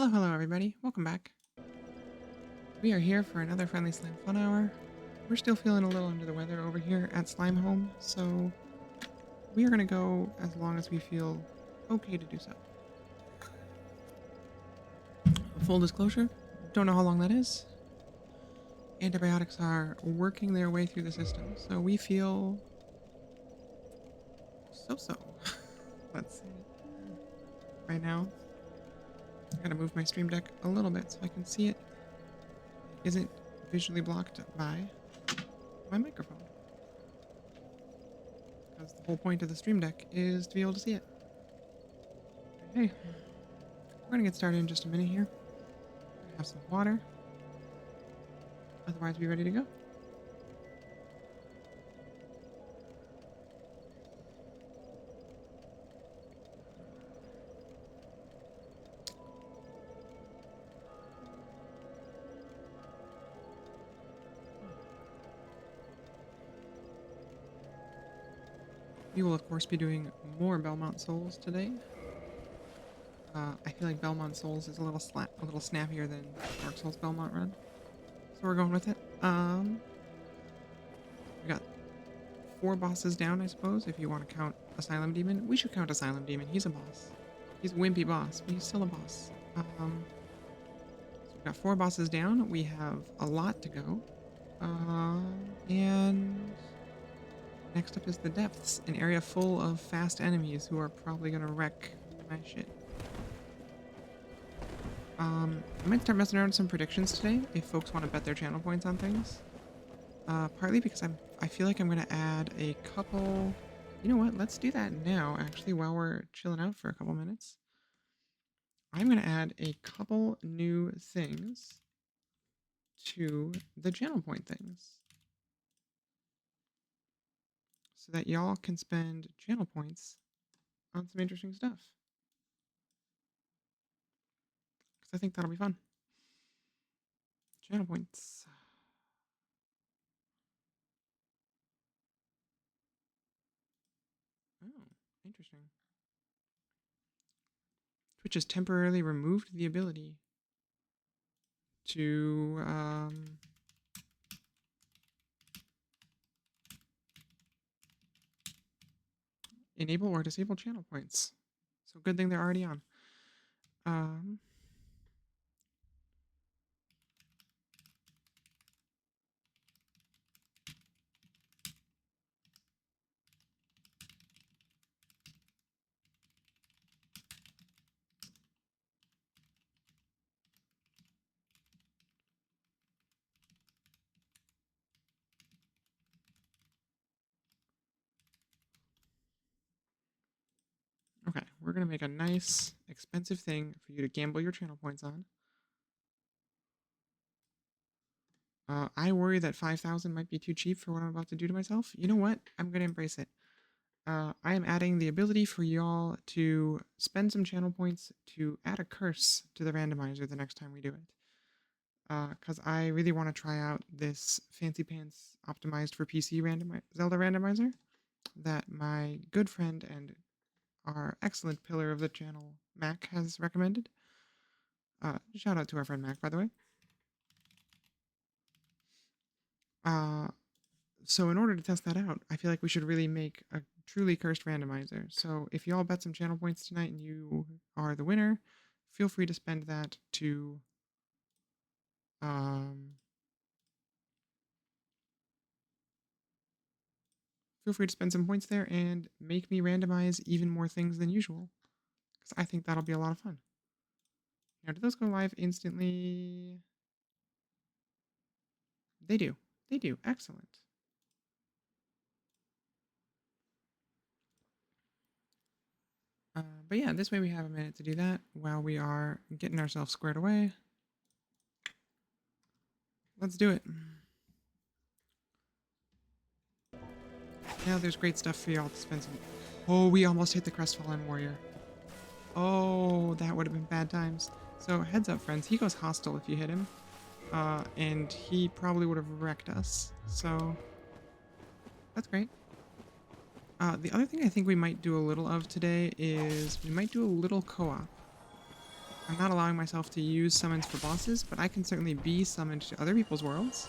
Hello, hello everybody. Welcome back. We are here for another Friendly Slime Fun Hour. We're still feeling a little under the weather over here at Slime Home, so we are going to go as long as we feel okay to do so. Full disclosure, don't know how long that is. Antibiotics are working their way through the system, so we feel so-so. Let's see. Right now, I gotta move my stream deck a little bit so I can see it. It isn't visually blocked by my microphone. Because the whole point of the stream deck is to be able to see it. Okay, we're gonna get started in just a minute here. Have some water. Otherwise, be ready to go. We will, of course, be doing more Belmont Souls today. I feel like Belmont Souls is a little snappier than Dark Souls Belmont Run, so we're going with it. We got 4 bosses down, I suppose. If you want to count Asylum Demon, we should count Asylum Demon. He's a boss. He's a wimpy boss, but he's still a boss. So we've got 4 bosses down. We have a lot to go, and next up is the Depths, an area full of fast enemies who are probably gonna wreck my shit. I might start messing around with some predictions today if folks want to bet their channel points on things. Partly because I feel like I'm gonna add a couple. You know what? Let's do that now. Actually, while we're chilling out for a couple minutes, I'm gonna add a couple new things to the channel point things, so that y'all can spend channel points on some interesting stuff. Because I think that'll be fun. Channel points. Oh, interesting. Twitch has temporarily removed the ability to enable or disable channel points. So good thing they're already on. Okay, we're gonna make a nice, expensive thing for you to gamble your channel points on. I worry that 5,000 might be too cheap for what I'm about to do to myself. You know what? I'm gonna embrace it. I am adding the ability for y'all to spend some channel points to add a curse to the randomizer the next time we do it. Because I really want to try out this fancy pants optimized for PC Zelda randomizer that my good friend and our excellent pillar of the channel, Mac, has recommended. Shout out to our friend Mac, by the way. So in order to test that out, I feel like we should really make a truly cursed randomizer. So if you all bet some channel points tonight and you are the winner, feel free to spend that to feel free to spend some points there and make me randomize even more things than usual, because I think that'll be a lot of fun. Now, do those go live instantly? They do. They do. Excellent. But yeah, this way we have a minute to do that while we are getting ourselves squared away. Let's do it. Now there's great stuff for y'all to spend some... Oh, we almost hit the Crestfallen Warrior. Oh, that would have been bad times. So heads up, friends. He goes hostile if you hit him. And he probably would have wrecked us. So that's great. The other thing I think we might do a little of today is we might do a little co-op. I'm not allowing myself to use summons for bosses, but I can certainly be summoned to other people's worlds.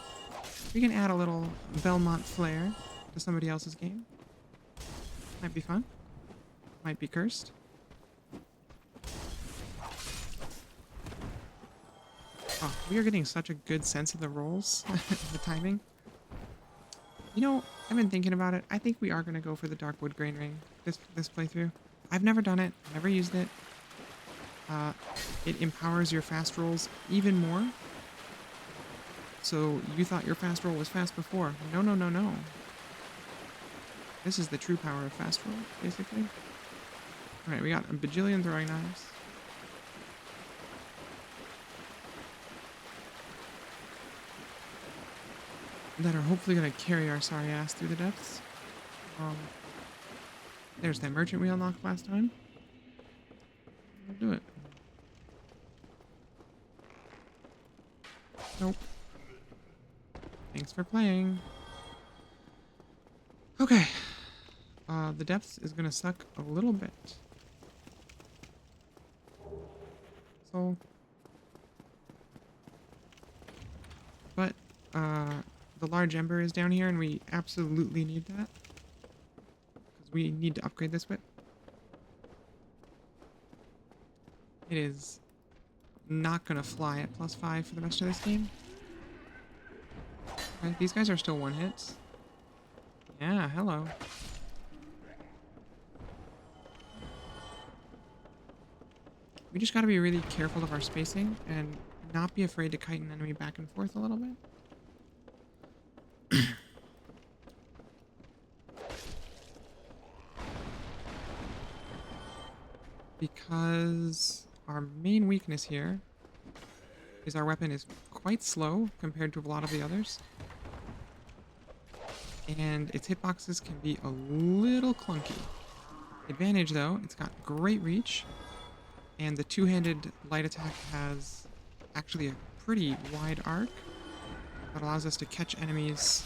We can add a little Belmont flair to somebody else's game. Might be fun. Might be cursed. Oh, we are getting such a good sense of the rolls, the timing. You know, I've been thinking about it. I think we are going to go for the Dark Wood Grain Ring this playthrough. I've never done it. Never used it. It empowers your fast rolls even more. So you thought your fast roll was fast before. No, no, no, no. This is the true power of fast roll, basically. Alright, we got a bajillion throwing knives. That are hopefully going to carry our sorry ass through the depths. There's that merchant we unlocked last time. We'll do it. Nope. Thanks for playing. Okay. The depths is gonna suck a little bit. So. But, the large ember is down here and we absolutely need that. Because we need to upgrade this whip. It is not gonna fly at +5 for the rest of this game. Right, these guys are still one hits. Yeah, hello. We just gotta be really careful of our spacing and not be afraid to kite an enemy back and forth a little bit. Because our main weakness here is our weapon is quite slow compared to a lot of the others. And its hitboxes can be a little clunky. Advantage though, it's got great reach. And the two-handed light attack has actually a pretty wide arc that allows us to catch enemies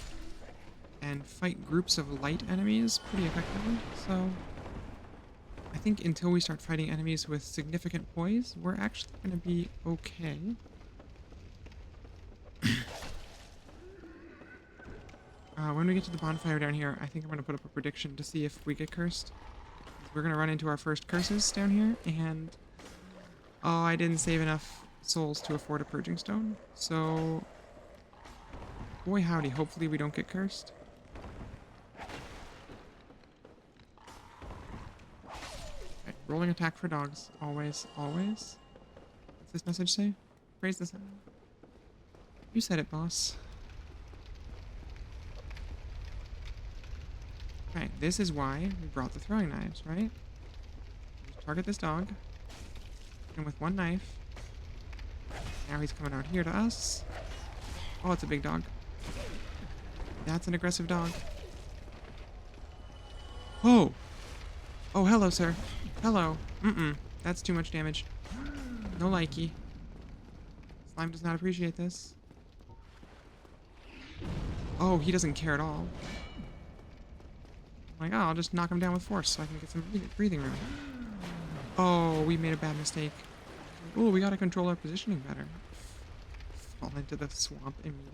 and fight groups of light enemies pretty effectively. So I think until we start fighting enemies with significant poise, we're actually going to be okay. When we get to the bonfire down here, I think I'm going to put up a prediction to see if we get cursed. We're going to run into our first curses down here, and oh, I didn't save enough souls to afford a purging stone. So, boy howdy, hopefully we don't get cursed. Okay, rolling attack for dogs. Always, always. What's this message say? Praise the sun. You said it, boss. Right, this is why we brought the throwing knives, right? Just target this dog. And with one knife. Now he's coming out here to us. Oh, it's a big dog. That's an aggressive dog. Oh! Oh, hello, sir. Hello. That's too much damage. No likey. Slime does not appreciate this. Oh, he doesn't care at all. I'm like, oh, I'll just knock him down with force so I can get some breathing room. Oh, we made a bad mistake. Oh, we gotta control our positioning better. Fall into the swamp immediately.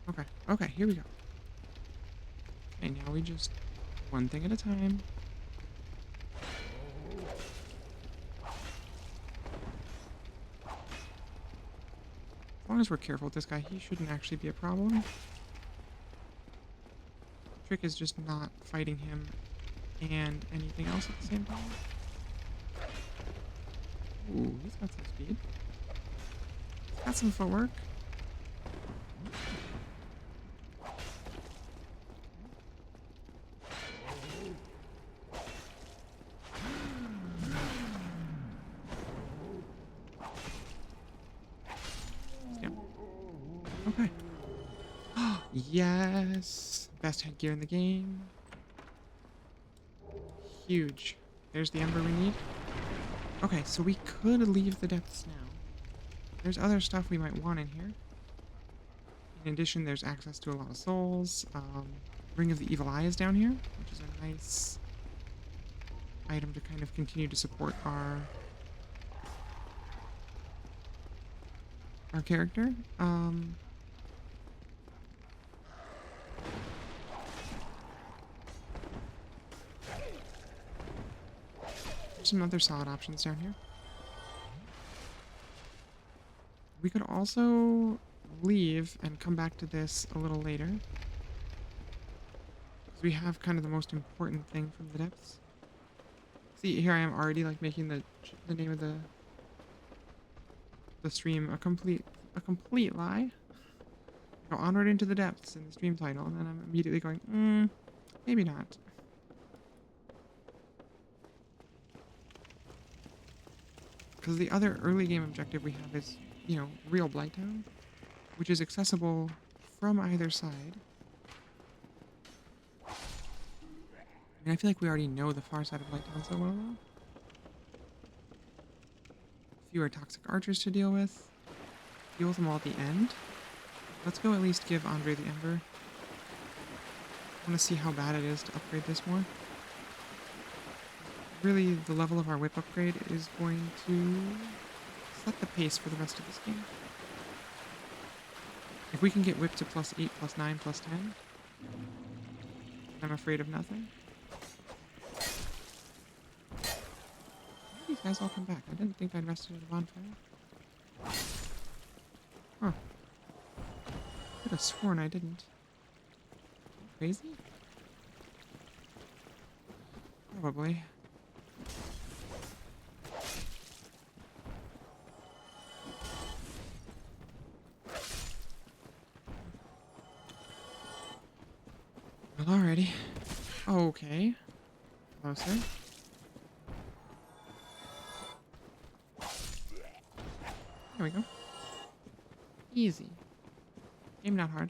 Okay, okay, here we go. Okay, now we just one thing at a time. As long as we're careful with this guy, he shouldn't actually be a problem. The trick is just not fighting him and anything else at the same time. Ooh, he's got some speed. He's got some footwork. Yeah. Okay. Yes! Best headgear in the game. Huge. There's the ember we need. Okay, so we could leave the depths now. There's other stuff we might want in here. In addition, there's access to a lot of souls. Ring of the Evil Eye is down here, which is a nice item to kind of continue to support our our character. There's some other solid options down here. We could also leave and come back to this a little later. Because we have kind of the most important thing from the depths. See, here I am already like making the name of the stream a complete lie. Go onward into the depths in the stream title, and then I'm immediately going, maybe not. Because the other early game objective we have is, you know, real Blighttown, which is accessible from either side. I mean, I feel like we already know the far side of Blighttown so well now. Fewer toxic archers to deal with. Deal with them all at the end. Let's go at least give Andre the Ember. I want to see how bad it is to upgrade this more. Really, the level of our whip upgrade is going to set the pace for the rest of this game. If we can get whip to +8, +9, +10, I'm afraid of nothing. Why did these guys all come back? I didn't think I'd rested at a bonfire. Huh. I could have sworn I didn't. Crazy? Probably. Well, alrighty. Okay. Closer. There we go. Easy. Game not hard.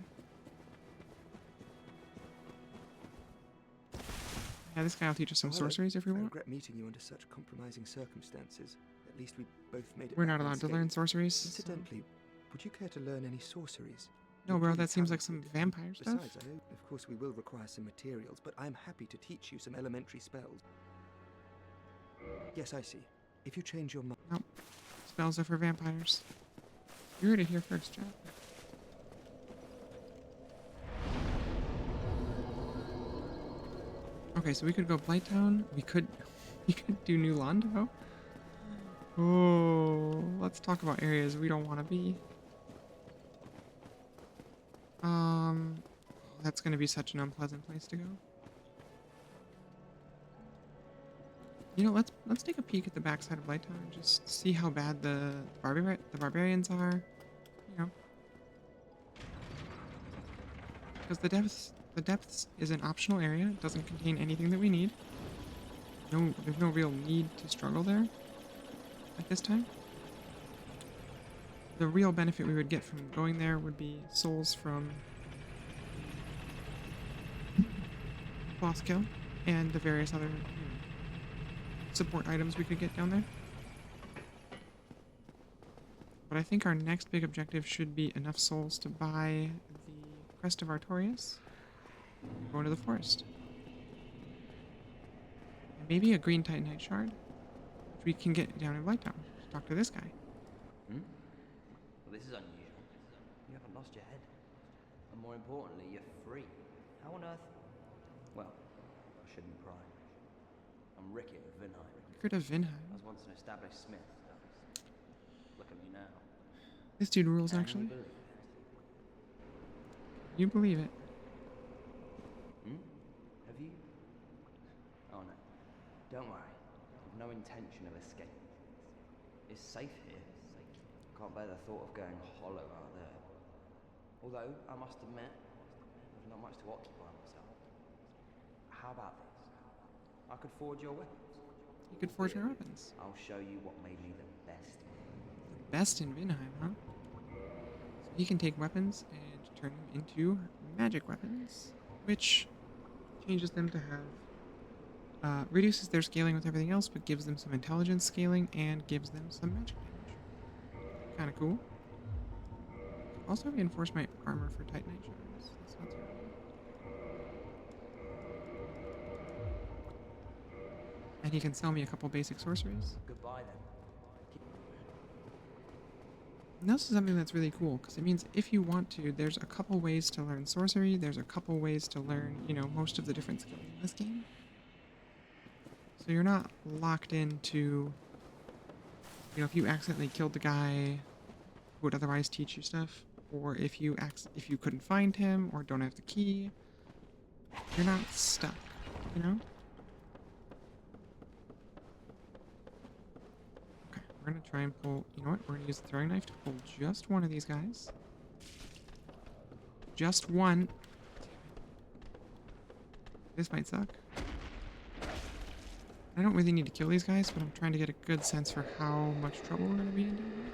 Yeah, this guy will teach us some sorceries if we want. I regret meeting you under such compromising circumstances. At least we both made it. We're not allowed to learn sorceries. Incidentally, would you care to learn any sorceries? No, bro, that seems like some vampire stuff. Besides, I know, of course, we will require some materials, but I'm happy to teach you some elementary spells. Yes, I see. If you change your mind... Nope. Spells are for vampires. You heard it here first, Jack. Okay, so we could go Blighttown. We could do New Londo. Oh, let's talk about areas we don't want to be. That's going to be such an unpleasant place to go. You know, let's take a peek at the backside of Blighttown and just see how bad the barbarians are. You know, because the depths is an optional area. It doesn't contain anything that we need. There's no real need to struggle there at this time. The real benefit we would get from going there would be souls from boss kill and the various other support items we could get down there. But I think our next big objective should be enough souls to buy the Crest of Artorias and go into the forest. And maybe a green Titanite shard, which we can get down in Blighttown. Talk to this guy. Well, this is unusual. You haven't lost your head. And more importantly, you're free. How on earth? Well, I shouldn't pry. I'm Rickett of Vinheim. Rickett of Vinheim? I was once an established smith. Look at me now. This dude rules, actually. You believe it. Have you? Oh no. Don't worry. I've no intention of escape. It's safe here. Can't bear the thought of going hollow out there. Although, I must admit, there's not much to occupy myself. How about this? I could forge your weapons. You could forge your weapons. I'll show you what made me the best. The best in Vinheim, huh? So he can take weapons and turn them into magic weapons, which changes them to have reduces their scaling with everything else, but gives them some intelligence scaling and gives them some magic damage. Kind of cool. Also reinforce my armor for Titanite shards. That's not terrible. And he can sell me a couple basic sorceries. Goodbye then. And this is something that's really cool, because it means if you want to, there's a couple ways to learn sorcery, there's a couple ways to learn, you know, most of the different skills in this game. So you're not locked into, you know, if you accidentally killed the guy who would otherwise teach you stuff, or if you couldn't find him or don't have the key, you're not stuck, you know? Okay, we're gonna try and pull, you know what? We're gonna use the throwing knife to pull just one of these guys. Just one. This might suck. I don't really need to kill these guys, but I'm trying to get a good sense for how much trouble we're gonna be in down here.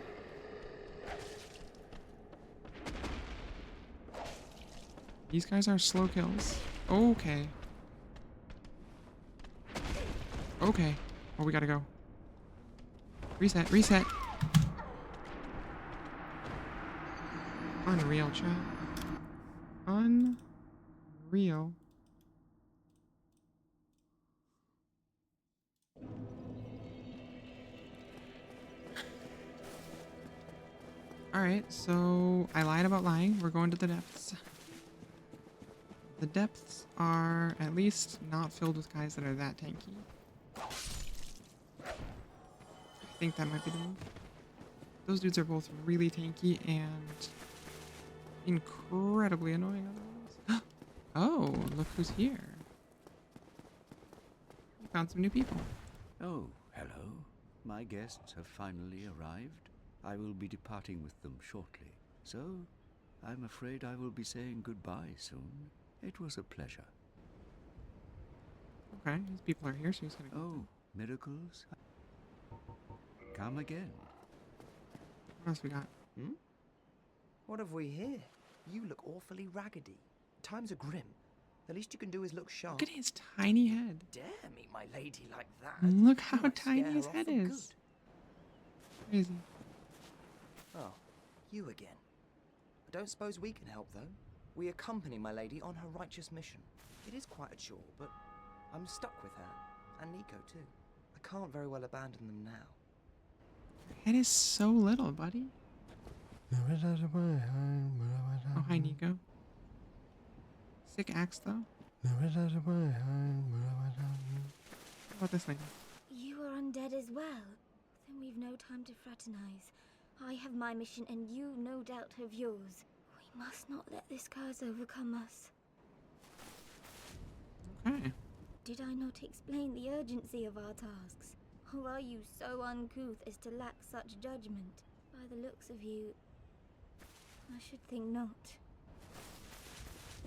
These guys are slow kills. Okay. Okay. Oh, we gotta go. Reset, reset. Unreal, chat. Unreal. Alright, so I lied about lying. We're going to the depths. The depths are at least not filled with guys that are that tanky. I think that might be the move. Those dudes are both really tanky and incredibly annoying otherwise. Oh, look who's here. We found some new people. Oh, hello. My guests have finally arrived. I will be departing with them shortly. So, I'm afraid I will be saying goodbye soon. It was a pleasure. Okay, these people are here, so he's gonna go. Oh, miracles? Come again. What else we got? Hmm? What have we here? You look awfully raggedy. Times are grim. The least you can do is look sharp. Look at his tiny head. Dare meet my lady like that? Look how You might tiny scare his her head off for is. good. Crazy. Oh, you again. I don't suppose we can help, though. We accompany my lady on her righteous mission. It is quite a chore, but I'm stuck with her. And Nico, too. I can't very well abandon them now. Your head is so little, buddy. Oh, hi, Nico. Sick axe, though. How about this lady? You are undead as well. Then we've no time to fraternize. I have my mission and you no doubt have yours. We must not let this curse overcome us. Okay. Did I not explain the urgency of our tasks? Or are you so uncouth as to lack such judgment? By the looks of you, I should think not.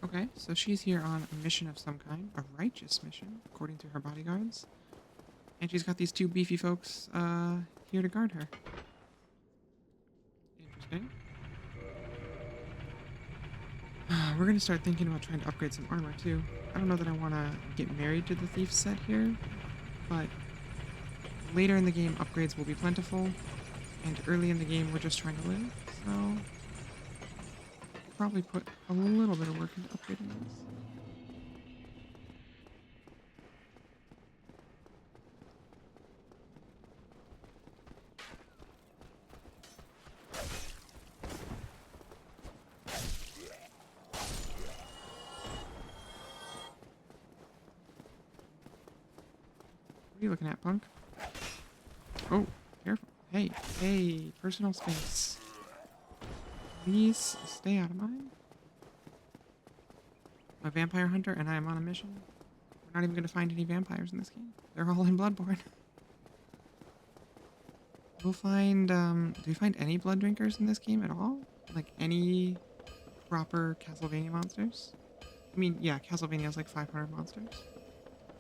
Okay, so she's here on a mission of some kind. A righteous mission, according to her bodyguards. And she's got these two beefy folks here to guard her. Interesting. We're gonna start thinking about trying to upgrade some armor too. I don't know that I want to get married to the thief set here, but later in the game upgrades will be plentiful, and early in the game we're just trying to live, so we'll probably put a little bit of work into upgrading these. What are you looking at, punk? Oh, careful. Hey, hey, personal space. Please stay out of mine. I'm a vampire hunter and I am on a mission. We're not even going to find any vampires in this game. They're all in Bloodborne. We'll find, do we find any blood drinkers in this game at all? Like any proper Castlevania monsters? I mean, yeah, Castlevania has like 500 monsters.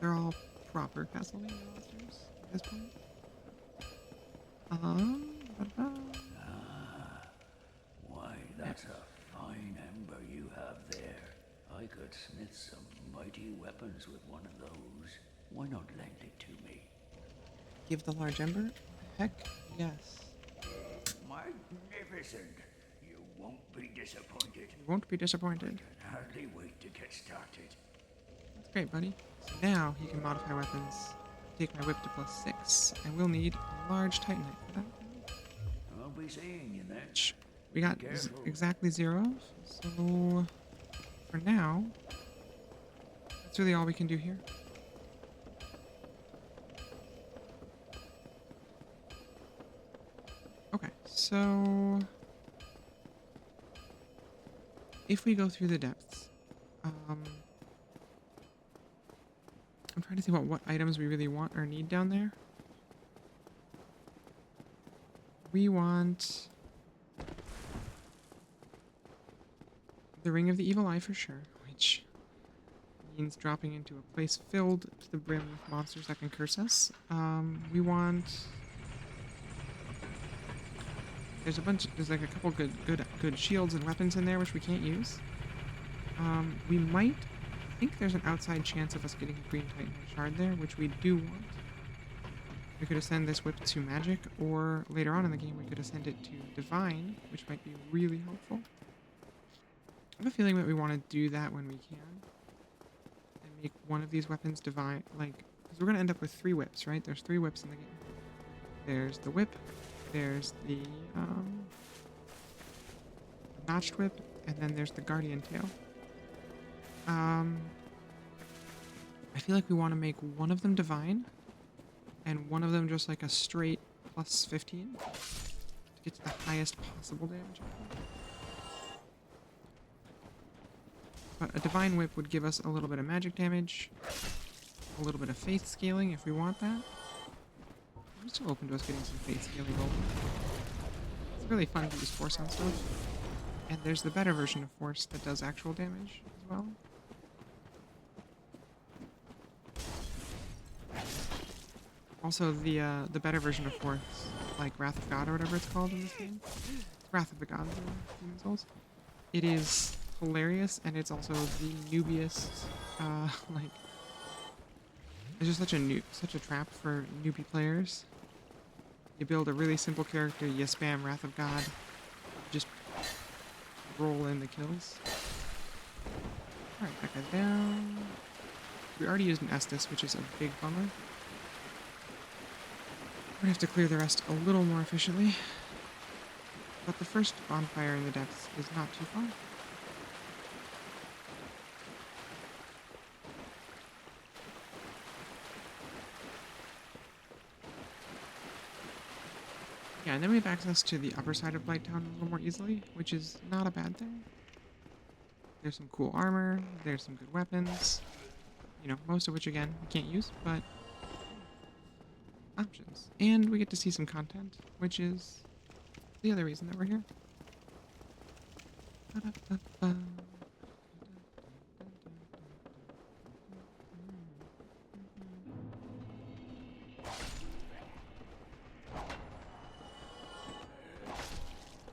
They're all proper Castlevania monsters at this point. Ba-da-ba. Why, that's a fine ember you have there. I could smith some mighty weapons with one of those. Why not lend it to me? Give the large ember? Heck, yes. Magnificent! You won't be disappointed. You won't be disappointed. I can hardly wait to get started. That's great, buddy. So now he can modify weapons. Take my whip to +6. I will need a large titanite for that. I'll be seeing you there. which we got Careful. exactly 0 of. So for now, that's really all we can do here. Okay, so if we go through the depths, I'm trying to see what items we really want or need down there. We want the Ring of the Evil Eye for sure, which means dropping into a place filled to the brim with monsters that can curse us. We want... There's like a couple good shields and weapons in there which we can't use. We might... I think there's an outside chance of us getting a Green Titan shard there, which we do want. We could ascend this whip to magic, or later on in the game we could ascend it to divine, which might be really helpful. I have a feeling that we want to do that when we can. And make one of these weapons divine, like, because we're going to end up with 3 whips, right? There's 3 whips in the game. There's the whip, there's the notched whip, and then there's the guardian tail. I feel like we want to make one of them divine, and one of them just like a straight plus 15 to get to the highest possible damage. But a divine whip would give us a little bit of magic damage, a little bit of faith scaling if we want that. I'm still open to us getting some faith scaling over. It's really fun to use force on stuff. And there's the better version of force that does actual damage as well. Also, the better version of force, like Wrath of God or whatever it's called in this game. Wrath of the Gods in Belmont Souls. It is hilarious, and it's also the noobiest, like, it's just such a trap for newbie players. You build a really simple character, you spam Wrath of God, just roll in the kills. Alright, that guy's down. We already used an Estus, which is a big bummer. We're gonna have to clear the rest a little more efficiently. But the first bonfire in the depths is not too far. Yeah, and then we have access to the upper side of Blighttown a little more easily, which is not a bad thing. There's some cool armor, there's some good weapons, you know, most of which, again, we can't use, but options. And we get to see some content, which is the other reason that we're here. Ba-da-ba-ba.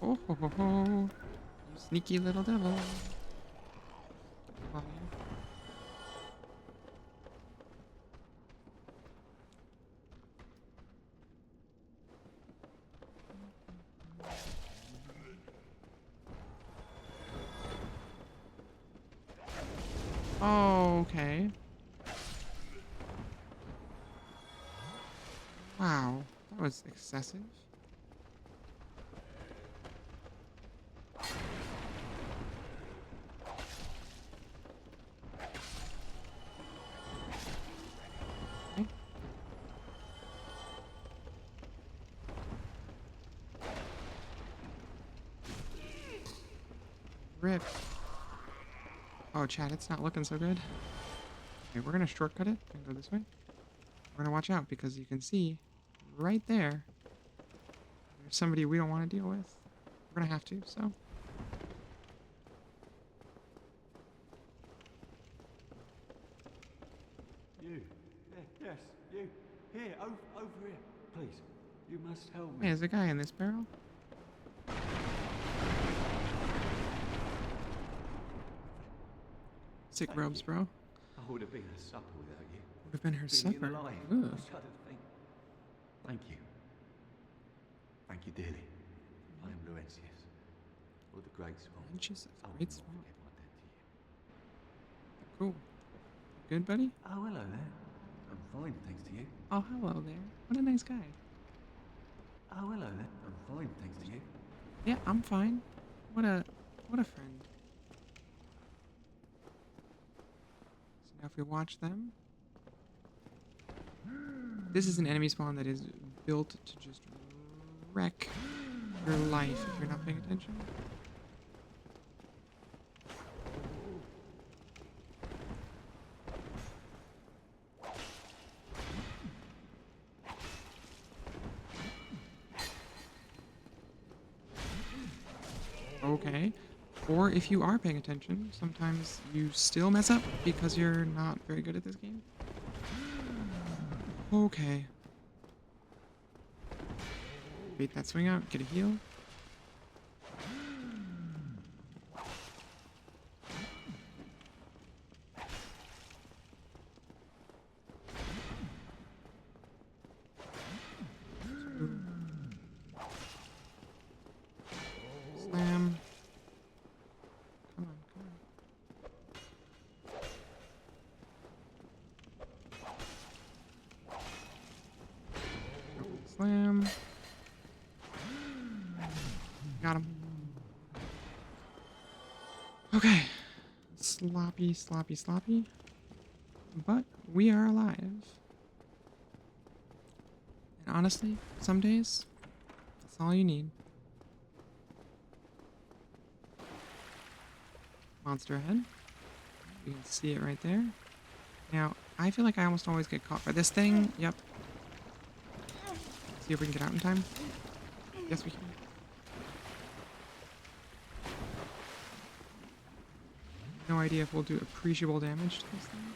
Oh ho ho ho! You sneaky little devil! Oh, okay. Wow, that was excessive. Okay. Rip. Oh, Chad, it's not looking so good. Okay, we're gonna shortcut it and go this way. We're gonna watch out because you can see right there, there's somebody we don't want to deal with. We're gonna have to, so. You. Yes, you. Here, over here. Please, you must help me. Hey, there's a guy in this barrel. Sick Thank robes, you. bro. I would have been a supper without you. Would have been her Being supper. alive, Ugh. I shudder to think. Thank you. Thank you dearly. I am Laurentius, or the Great Swan. Laurentius of I will Great not Swan. forget my debt to you. Cool. Good, buddy? Oh, hello there. I'm fine, thanks to you. Oh, hello there. What a nice guy. Oh, hello there. I'm fine, thanks to you. Yeah, I'm fine. What a friend. So now if we watch them, this is an enemy spawn that is built to just wreck your life if you're not paying attention. Okay. Or if you are paying attention, sometimes you still mess up because you're not very good at this game. Okay. Bait that swing out, get a heal. Slam. Come on, come on. Slam. Got him. Okay. Sloppy, sloppy, sloppy. But we are alive. And honestly, some days, that's all you need. Monster ahead. You can see it right there. Now, I feel like I almost always get caught by this thing. Yep. See if we can get out in time. Yes, we can. No idea if we'll do appreciable damage to this thing.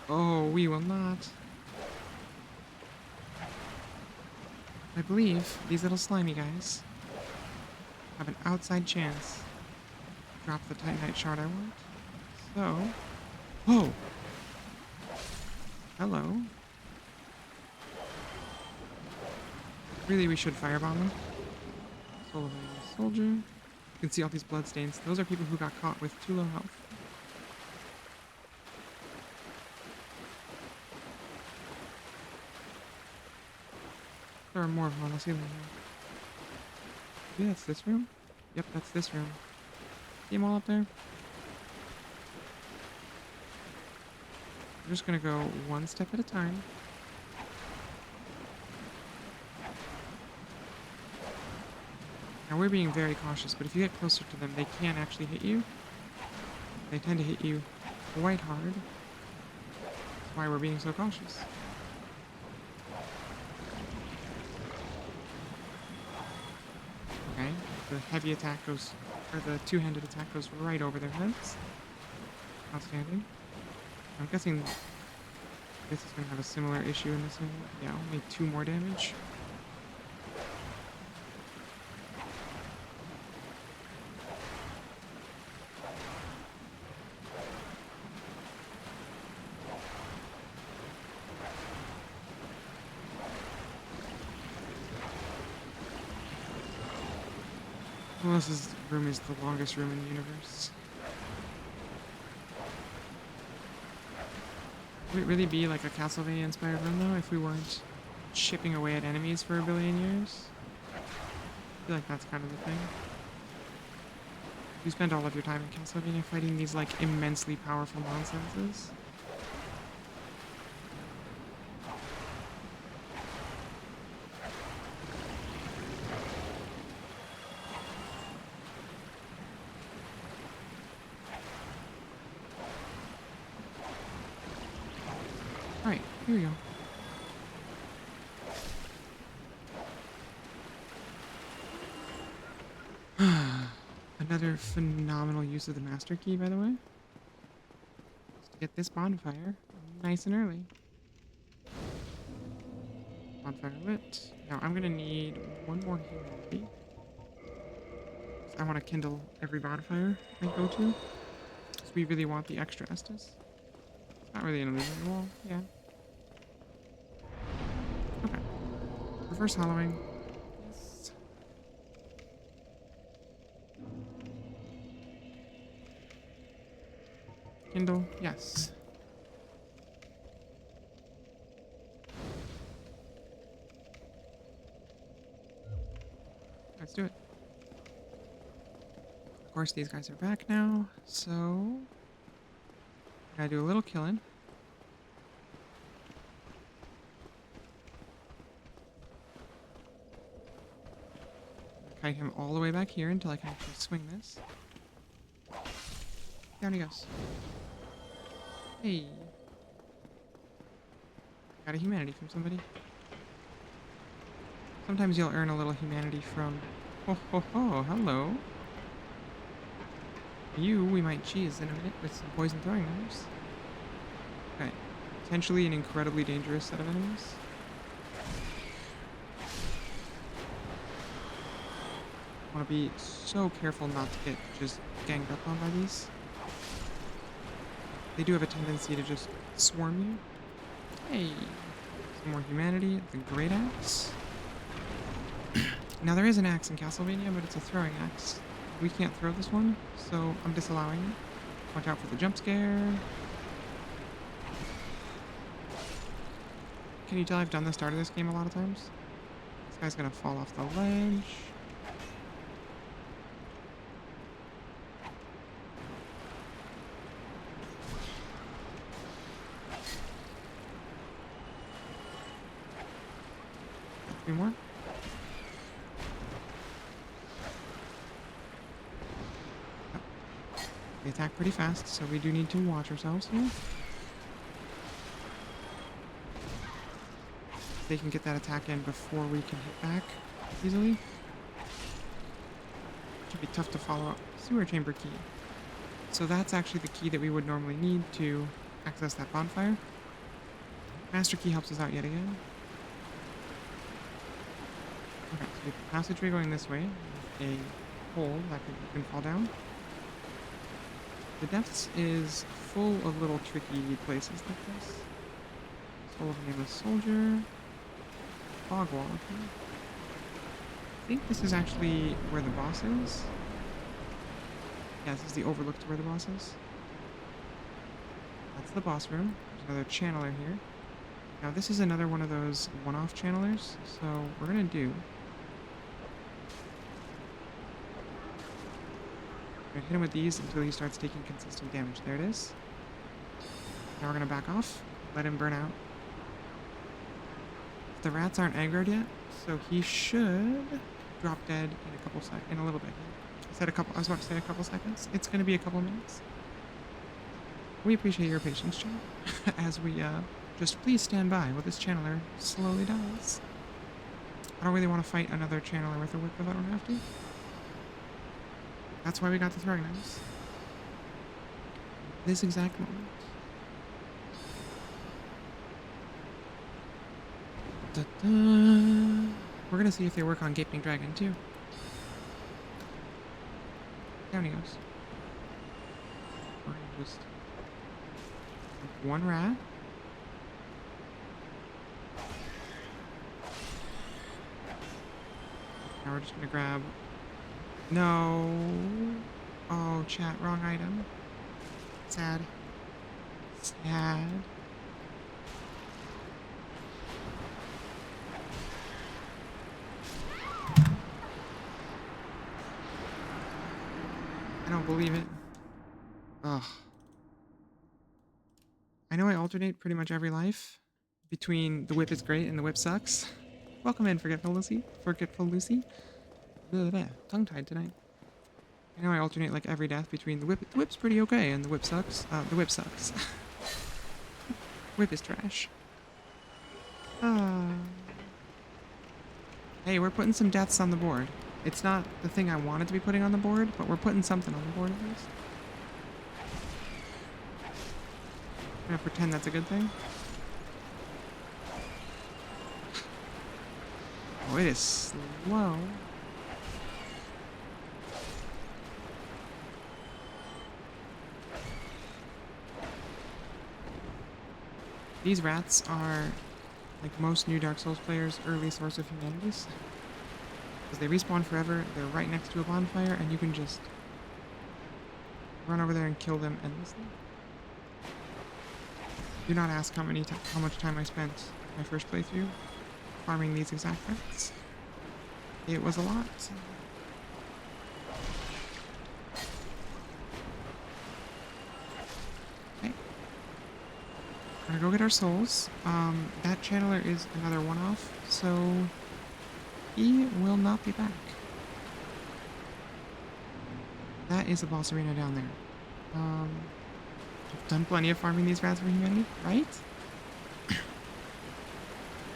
Oh, we will not. I believe these little slimy guys have an outside chance to drop the Titanite shard I want. So... Whoa! Hello. Really, we should firebomb them. Soul of a soldier. You can see all these bloodstains. Those are people who got caught with too low health. There are more of them. I'll see them here. Maybe that's this room? Yep, that's this room. See them all up there? I'm just gonna go one step at a time. Now we're being very cautious, but if you get closer to them, they can actually hit you. They tend to hit you quite hard. That's why we're being so cautious. Okay, the heavy attack goes, or the two-handed attack goes right over their heads. Outstanding. I'm guessing this is going to have a similar issue in this area. Yeah, only 2 more damage. Well, this room is the longest room in the universe. Would it really be like a Castlevania-inspired run, though, if we weren't chipping away at enemies for a billion years? I feel like that's kind of the thing. You spend all of your time in Castlevania fighting these, like, immensely powerful nonsenses. Alright, here we go. Another phenomenal use of the Master Key, by the way. Just to get this bonfire nice and early. Bonfire lit. Now I'm gonna need one more humanity. I want to kindle every bonfire I go to. Because we really want the extra Estus. It's not really an illusionary wall, yeah. Okay. Reverse hollowing. Yes. Kindle, yes. Let's do it. Of course, these guys are back now, so gotta do a little killing. Kite him all the way back here until I can actually swing this. Down he goes. Hey. Got a humanity from somebody. Sometimes you'll earn a little humanity from... Ho ho ho, hello. You, we might cheese in a minute with some poison throwing knives. Okay. Potentially an incredibly dangerous set of enemies. I want to be so careful not to get just ganged up on by these. They do have a tendency to just swarm you. Hey, some more humanity. The great axe. Now there is an axe in Castlevania, but it's a throwing axe. We can't throw this one, so I'm disallowing it. Watch out for the jump scare. Can you tell I've done the start of this game a lot of times? This guy's gonna fall off the ledge. Three more. Oh. They attack pretty fast, so we do need to watch ourselves here. They can get that attack in before we can hit back easily. It can be tough to follow up. Sewer chamber key. So that's actually the key that we would normally need to access that bonfire. Master key helps us out yet again. Okay, so we have a passageway going this way. A hole that can fall down. The depths is full of little tricky places like this. Soul of a nameless soldier. Fog wall. Okay. I think this is actually where the boss is. Yeah, this is the overlook to where the boss is. That's the boss room. There's another channeler here. Now this is another one of those one-off channelers, so we're gonna do... We're gonna hit him with these until he starts taking consistent damage. There it is. Now we're gonna back off, let him burn out. The rats aren't aggroed yet, so he should drop dead in a couple in a little bit. I was about to say a couple seconds. It's gonna be a couple minutes. We appreciate your patience, John, as we just please stand by while this channeler slowly dies. I don't really want to fight another channeler with a whip if I don't have to. That's why we got the throwing knives. This exact moment. Da-da. We're gonna see if they work on Gaping Dragon too. Down he goes. We're gonna just... one rat. Now we're just gonna grab... No. Oh, chat, wrong item. Sad. Sad. I don't believe it. Ugh. I know I alternate pretty much every life between the whip is great and the whip sucks. Welcome in, Forgetful Lucy. Forgetful Lucy. Tongue-tied tonight. I know I alternate like every death between the whip's pretty okay and the whip sucks. The whip sucks. Whip is trash. Hey, we're putting some deaths on the board. It's not the thing I wanted to be putting on the board, but we're putting something on the board at least. I'm gonna pretend that's a good thing. Oh, it is slow. These rats are, like most new Dark Souls players, early source of humanities. Because they respawn forever, they're right next to a bonfire, and you can just run over there and kill them endlessly. Do not ask how much time I spent my first playthrough farming these exact rats. It was a lot. We're gonna go get our souls. That channeler is another one-off, so he will not be back. That is the boss arena down there. I've done plenty of farming these rats for humanity, right?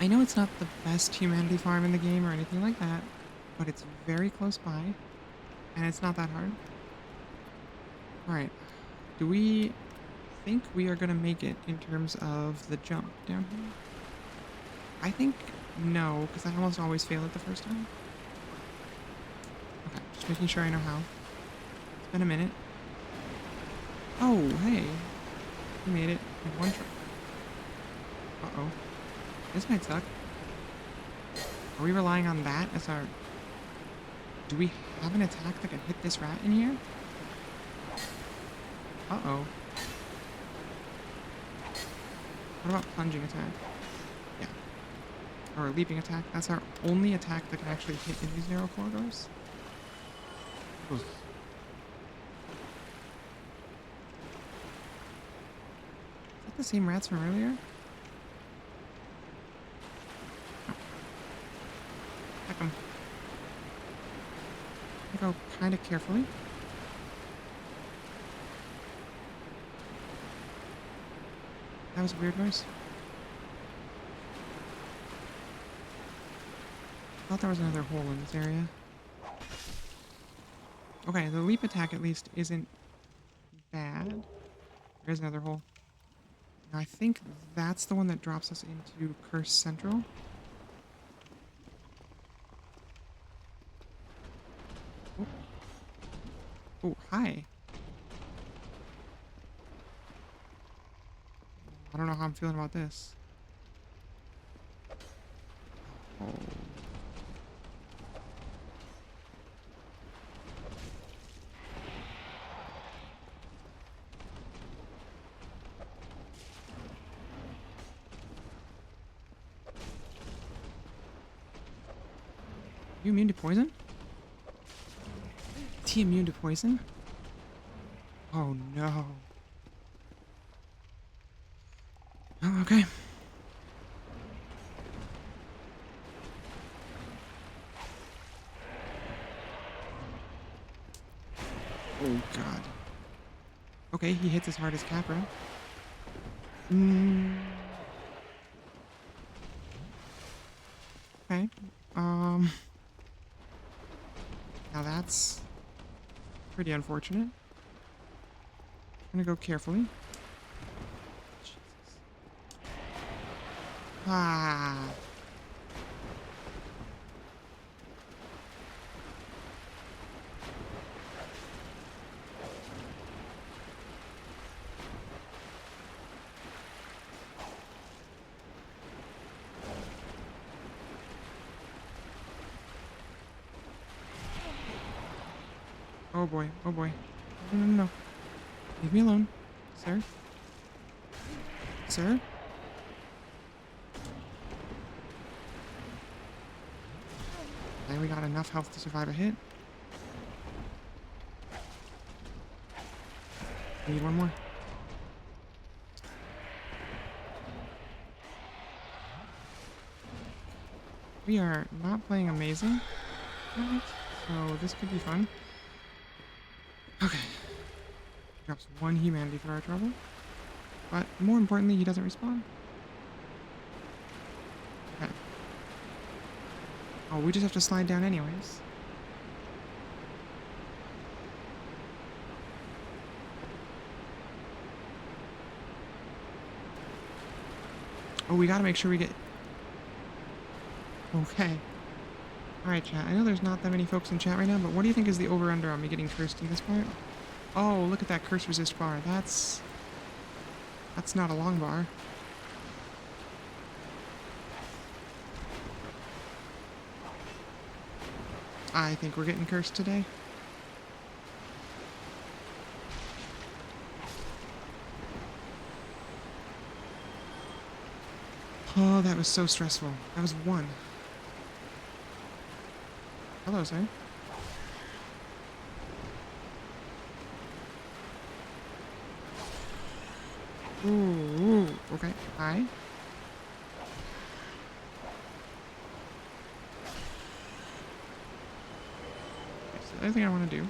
I know it's not the best humanity farm in the game or anything like that, but it's very close by, and it's not that hard. Alright, do we think we are going to make it in terms of the jump down here? I think no, because I almost always fail it the first time. Okay, just making sure I know how. It's been a minute. Oh, hey. We made it in one try. Uh-oh. This might suck. Are we relying on that as our... Do we have an attack that can hit this rat in here? Uh-oh. What about plunging attack? Yeah. Or leaping attack. That's our only attack that can actually hit in these narrow corridors. Oof. Is that the same rats from earlier? Heck 'em. Go kind of carefully. That was a weird noise. I thought there was another hole in this area. Okay, the leap attack at least isn't bad. There is another hole. Now I think that's the one that drops us into Curse Central. Oh, oh, hi. I don't know how I'm feeling about this. Oh. You immune to poison? Is he immune to poison? Oh no. Oh, okay. Oh god. Okay, he hits as hard as Capra. Okay. Now that's pretty unfortunate. I'm gonna go carefully. Jesus. Ah. Oh boy, oh boy. No, no, no, no. Leave me alone, sir. Sir? Okay, we got enough health to survive a hit. We need one more. We are not playing amazing, right? So this could be fun. Okay. Drops one humanity for our trouble. But more importantly, he doesn't respawn. Okay. Oh, we just have to slide down anyways. Oh, we gotta make sure we get... Okay. Alright, chat. I know there's not that many folks in chat right now, but what do you think is the over-under on me getting cursed in this part? Oh, look at that curse resist bar. That's not a long bar. I think we're getting cursed today. Oh, that was so stressful. That was one. Hello, sir. Ooh, ooh, Okay. Hi. Okay, so the other thing I want to do,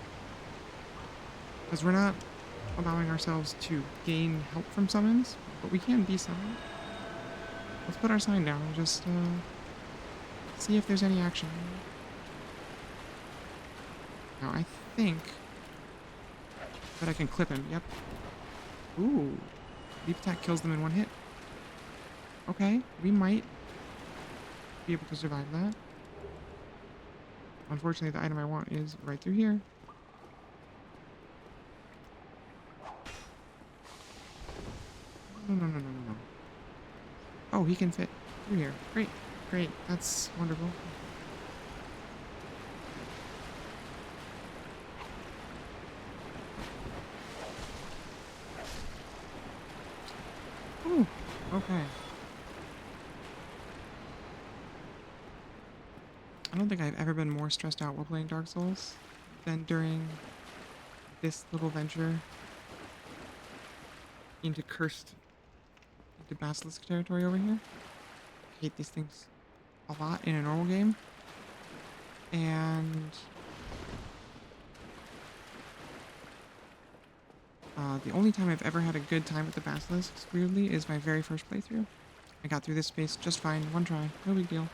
because we're not allowing ourselves to gain help from summons, but we can be summoned. Let's put our sign down and just see if there's any action. Now I think that I can clip him. Yep. Ooh. Leap attack kills them in one hit. Okay, we might be able to survive that. Unfortunately, the item I want is right through here. No, no, no, no, no, no. Oh, he can fit through here. Great, great. That's wonderful. Ooh, okay. I don't think I've ever been more stressed out while playing Dark Souls than during this little venture into Basilisk territory over here. I hate these things a lot in a normal game. And the only time I've ever had a good time with the Basilisks, weirdly, is my very first playthrough. I got through this space just fine, one try, no big deal.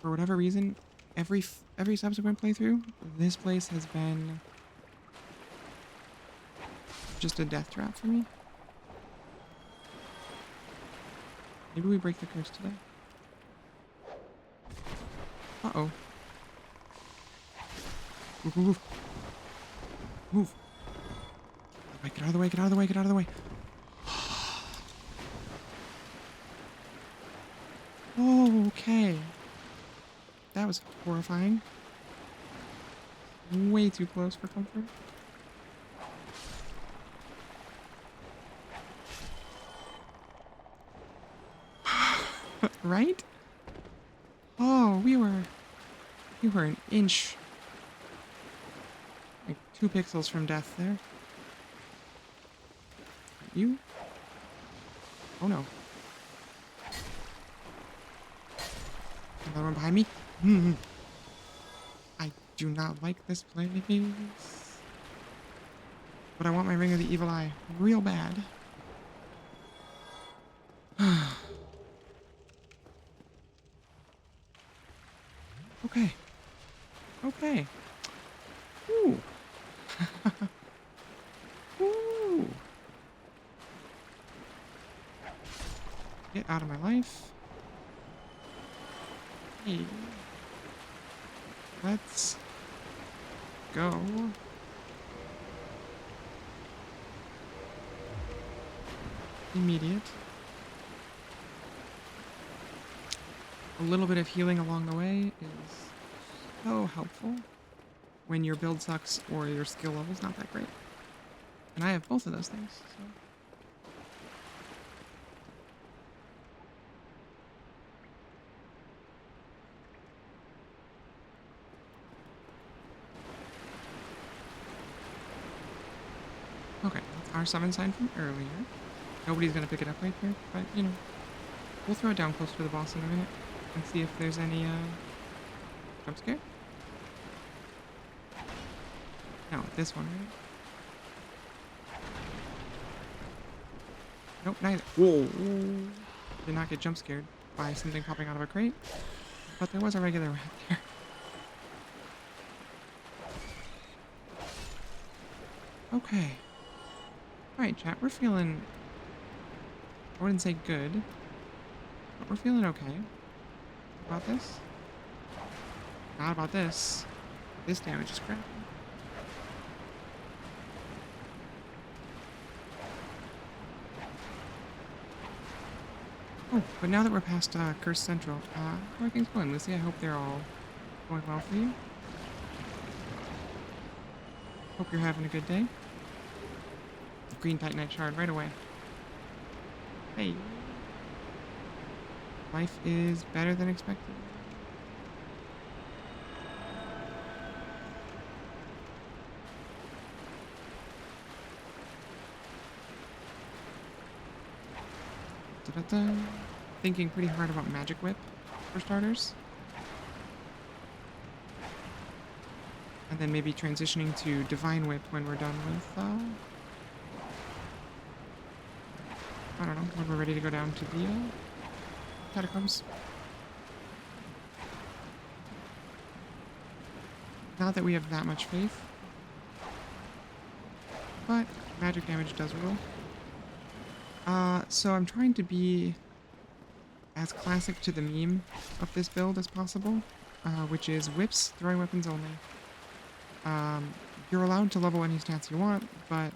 For whatever reason, every subsequent playthrough, this place has been just a death trap for me. Maybe we break the curse today. Uh-oh. Move, move, move. Move. Get out of the way, get out of the way, get out of the way. Oh, okay. That was horrifying. Way too close for comfort. Right? Oh, we were an inch, like 2 pixels from death there. You? Oh no. Another one behind me? I do not like this place. But I want my Ring of the Evil Eye real bad. Okay. Okay. Ooh. Ooh. Get out of my life. Hey. Let's go. Immediate. A little bit of healing along the way is so helpful when your build sucks or your skill level's not that great. And I have both of those things, so. Okay, that's our summon sign from earlier. Nobody's gonna pick it up right here, but, you know, we'll throw it down close to the boss in a minute and see if there's any, jump scare? No, this one, right? Nope, neither. Whoa! Did not get jump scared by something popping out of a crate, but there was a regular rat there. Okay. Alright, chat, we're feeling... I wouldn't say good, but we're feeling okay. About this? Not about this. This damage is crap. Oh, but now that we're past Curse Central, how are things going, Lucy? I hope they're all going well for you. Hope you're having a good day. Green Titanite shard right away. Hey. Life is better than expected. Da-da-da. Thinking pretty hard about Magic Whip, for starters. And then maybe transitioning to Divine Whip when we're done with, I don't know, when we're ready to go down to the, catacombs. Not that we have that much faith. But magic damage does rule. So I'm trying to be as classic to the meme of this build as possible, which is whips, throwing weapons only. You're allowed to level any stats you want, but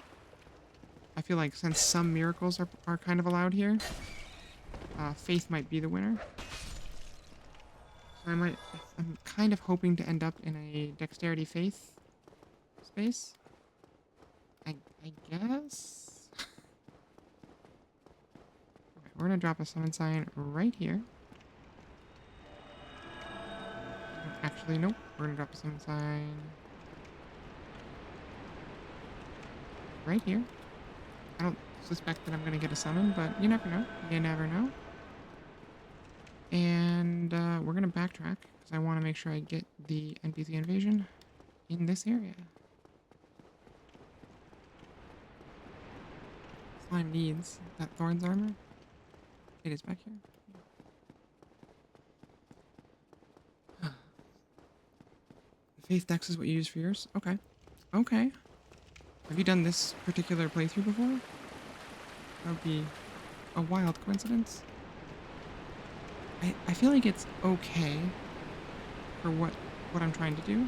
I feel like since some miracles are kind of allowed here, faith might be the winner. So I'm kind of hoping to end up in a dexterity faith space. I guess? Okay, we're gonna drop a summon sign right here. Actually, nope. We're gonna drop a summon sign right here. I don't suspect that I'm gonna get a summon, but you never know. You never know. And we're gonna backtrack because I want to make sure I get the NPC invasion in this area. Slime needs that Thorns armor. It is back here. Faith Dex is what you use for yours? Okay. Okay. Have you done this particular playthrough before? That would be a wild coincidence. I feel like it's okay for what I'm trying to do.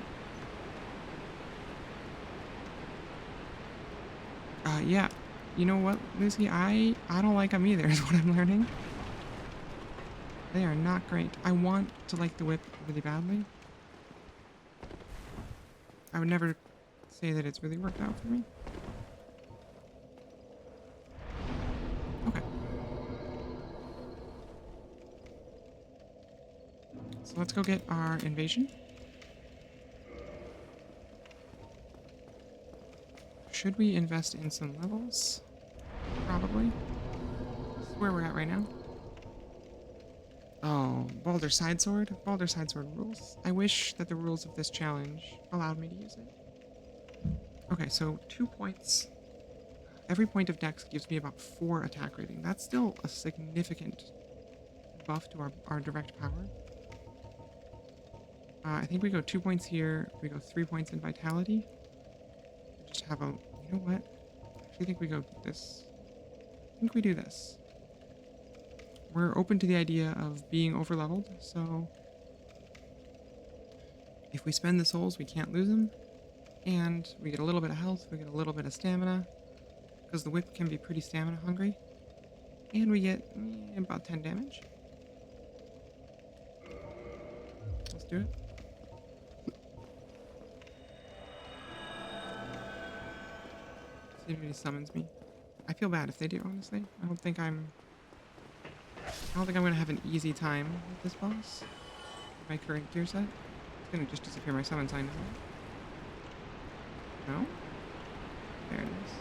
Yeah. You know what, Lucy? I don't like them either, is what I'm learning. They are not great. I want to like the whip really badly. I would never say that it's really worked out for me. Okay. So let's go get our invasion. Should we invest in some levels? Probably. This is where we're at right now. Oh, Baldur Sidesword? Baldur Sidesword rules. I wish that the rules of this challenge allowed me to use it. Okay, so 2 points. Every point of dex gives me about 4 attack rating. That's still a significant buff to our direct power. I think we go 2 points here. We go 3 points in vitality. Just have a... You know what? I actually think we go this. I think we do this. We're open to the idea of being overleveled, so... If we spend the souls, we can't lose them. And we get a little bit of health, we get a little bit of stamina. Because the whip can be pretty stamina hungry. And we get about 10 damage. Let's do it. See if anybody summons me. I feel bad if they do, honestly. I don't think I'm gonna have an easy time with this boss. My current gear set. It's gonna just disappear my summon sign, isn't it? No? There it is.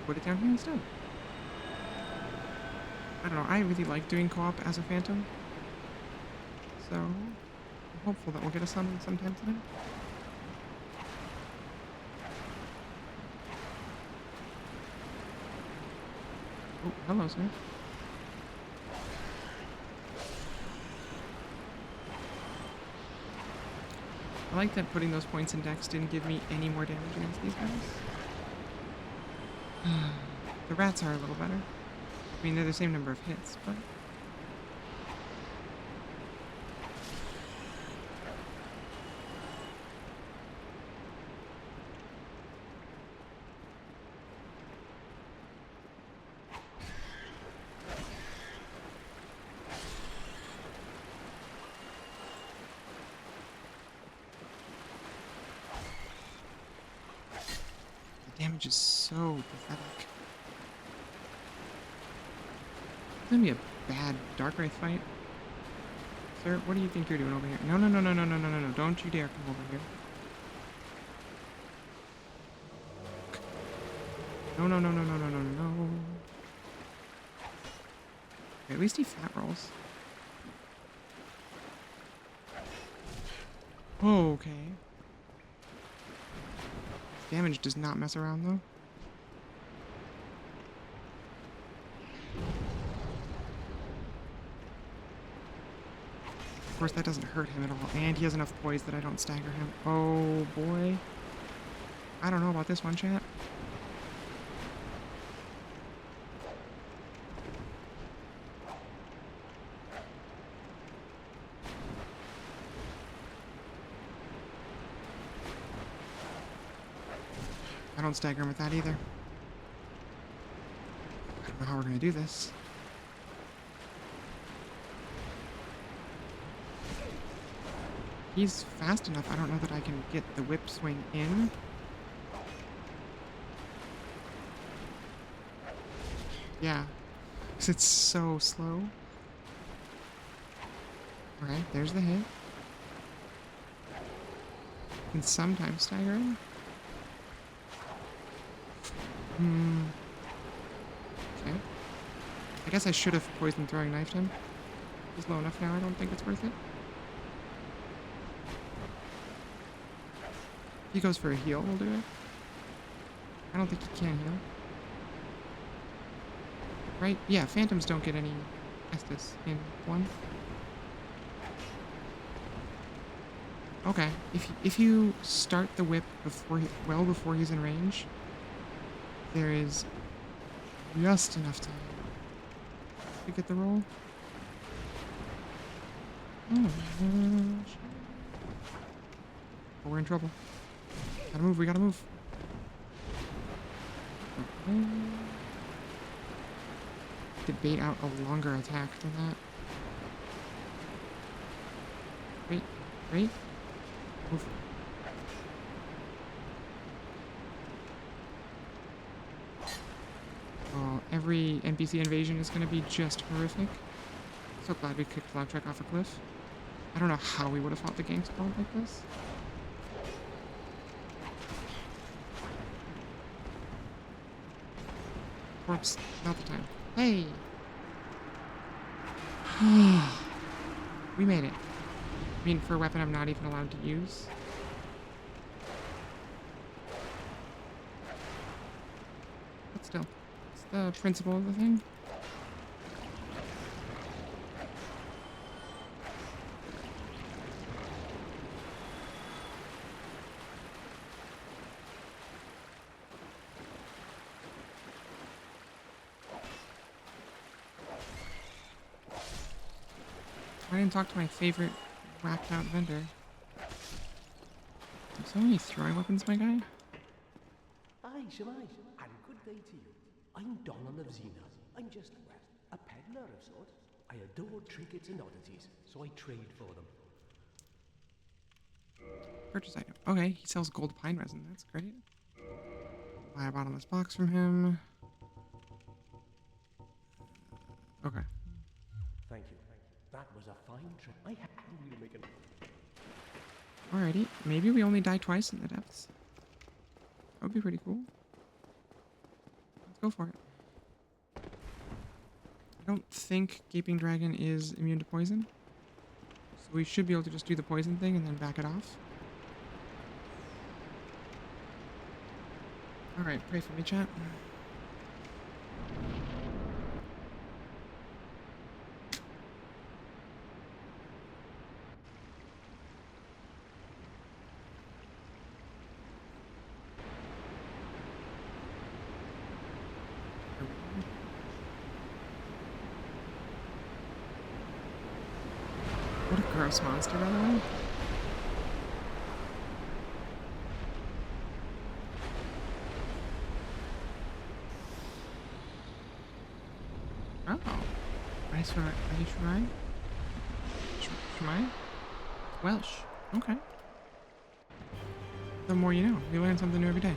Put it down here instead. I don't know, I really like doing co-op as a phantom. So, I'm hopeful that we'll get a summon sometime today. Oh, hello, sir. I like that putting those points in dex didn't give me any more damage against these guys. The rats are a little better. I mean, they're the same number of hits, but... the damage is so pathetic. It's gonna be a bad Dark Wraith fight. Sir, what do you think you're doing over here? No, no, no, no, no, no, no, no, no. Don't you dare come over here. No, no, no, no, no, no, no, no, no. At least he fat rolls. Okay. Damage does not mess around, though. Of course, that doesn't hurt him at all. And he has enough poise that I don't stagger him. Oh, boy. I don't know about this one, chat. I don't stagger him with that either. I don't know how we're gonna do this. He's fast enough. I don't know that I can get the whip swing in. Yeah, because it's so slow. Alright, there's the hit. Can sometimes stagger him. Okay. I guess I should have poison throwing knifed him. He's low enough now, I don't think it's worth it. If he goes for a heal, we'll do it. I don't think he can heal. Right? Yeah, phantoms don't get any Estus in one. Okay, if you start the whip before well before he's in range, there is just enough time to get the roll. Oh my gosh. But we're in trouble. Gotta move, we gotta move. Okay. Debate out a longer attack than that. Wait, wait. Move. Oh, every NPC invasion is gonna be just horrific. So glad we kicked Flagtrek off a cliff. I don't know how we would have fought the gang squad like this. Corpse, not the time. Hey! We made it. I mean, for a weapon I'm not even allowed to use. But still, it's the principle of the thing. I didn't talk to my favorite whacked out vendor. There's so many throwing weapons, my guy. Aye, Shemai, and good day to you. I'm Donald of Xena. I'm just, well, a peddler of sorts. I adore trinkets and oddities, so I trade for them. Purchase item. Okay, he sells gold pine resin. That's great. Buy a bottomless box from him. Okay. Thank you. That was a fine trick. I had you make it. Alrighty. Maybe we only die twice in the depths. That would be pretty cool. Let's go for it. I don't think Gaping Dragon is immune to poison. So we should be able to just do the poison thing and then back it off. Alright, pray for me, chat. What a gross monster, by the way. Oh. Nice try. Nice try. Try? Welsh. Okay. The more you know. You learn something new every day.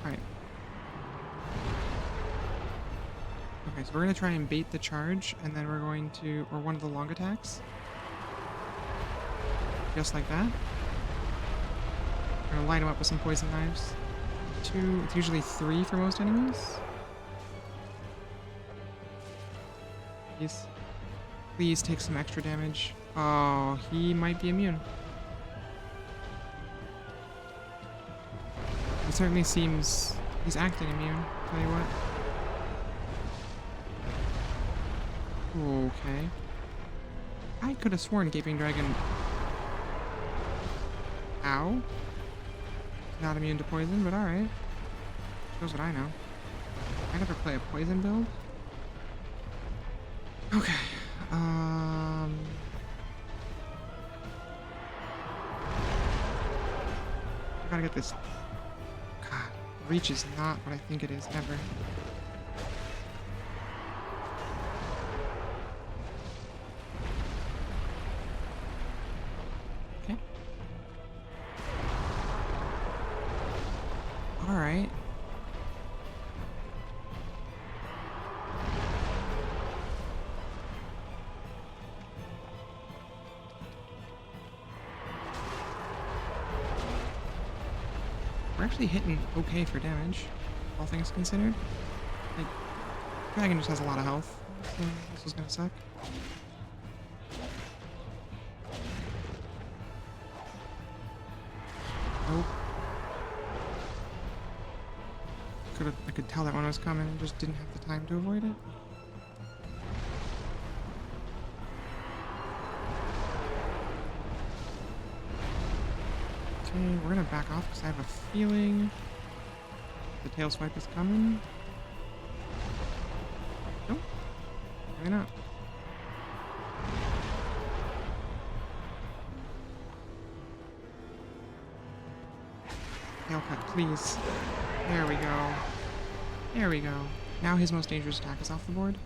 Alright. Okay, so we're going to try and bait the charge, and then we're going to... or one of the long attacks. Just like that. We're going to line them up with some poison knives. 2, it's usually 3 for most enemies. Please. Please take some extra damage. Oh, he might be immune. He certainly seems... He's acting immune, tell you what. Okay. I could have sworn Gaping Dragon... Ow. Not immune to poison, but alright. Shows what I know. I never play a poison build. Okay. I gotta get this... God, reach is not what I think it is, ever. Okay. Alright. We're actually hitting okay for damage, all things considered. Like, Dragon just has a lot of health, so this is gonna suck. Nope. I could tell that one was coming and just didn't have the time to avoid it. Okay, we're gonna back off because I have a feeling the tail swipe is coming. Nope. Maybe not. Tail cut, please. There we go. There we go. Now his most dangerous attack is off the board.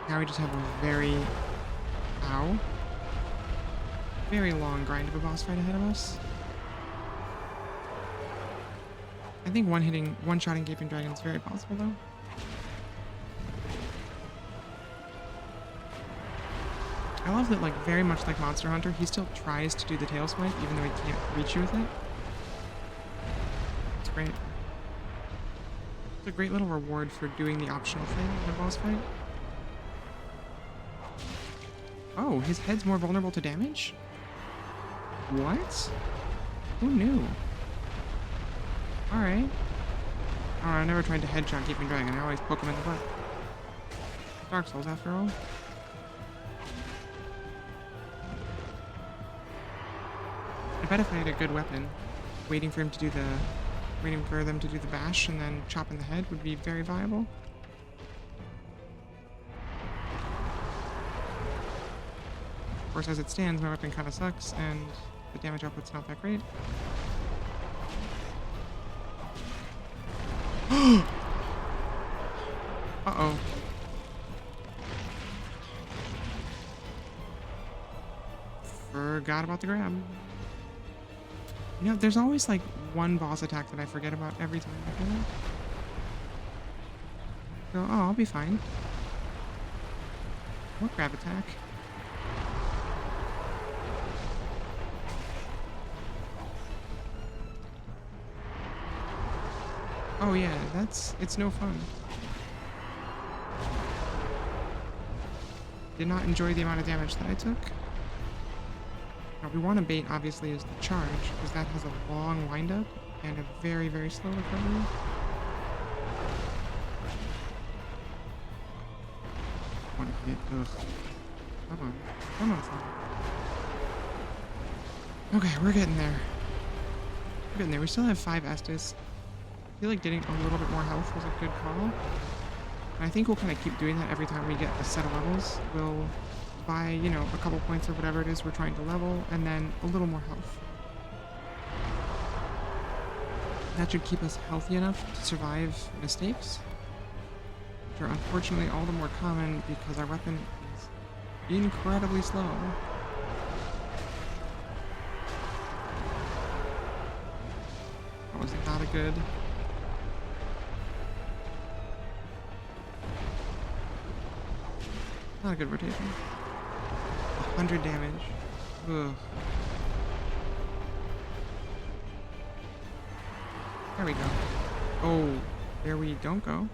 Now we just have a very... Ow. Very long grind of a boss fight ahead of us. I think one-shotting Gaping Dragon is very possible, though. I love that, like, very much like Monster Hunter, he still tries to do the tail swipe, even though he can't reach you with it. It's great. It's a great little reward for doing the optional thing in a boss fight. Oh, his head's more vulnerable to damage? What? Who knew? Alright. Oh, I never tried to headshot Gaping Dragon. I always poke him in the butt. Dark Souls, after all. I bet if I had a good weapon, waiting for them to do the bash and then chopping the head would be very viable. Of course, as it stands, my weapon kind of sucks, and the damage output's not that great. Uh-oh. Forgot about the grab. You know, there's always, like, one boss attack that I forget about every time I do it. So, oh, I'll be fine. What grab attack? Oh yeah, it's no fun. Did not enjoy the amount of damage that I took. Now we want to bait, obviously, is the charge, because that has a long windup and a very, very slow recovery. One hit, ugh. Come on. Come on, son. Okay, we're getting there. We're getting there. We still have 5 Estus. I feel like getting a little bit more health was a good call. And I think we'll kind of keep doing that every time we get a set of levels. We'll buy, you know, a couple points or whatever it is we're trying to level, and then a little more health. That should keep us healthy enough to survive mistakes, which are unfortunately all the more common because our weapon is incredibly slow. That was not a good... Not a good rotation. 100 damage. Ugh. There we go. Oh, there we don't go.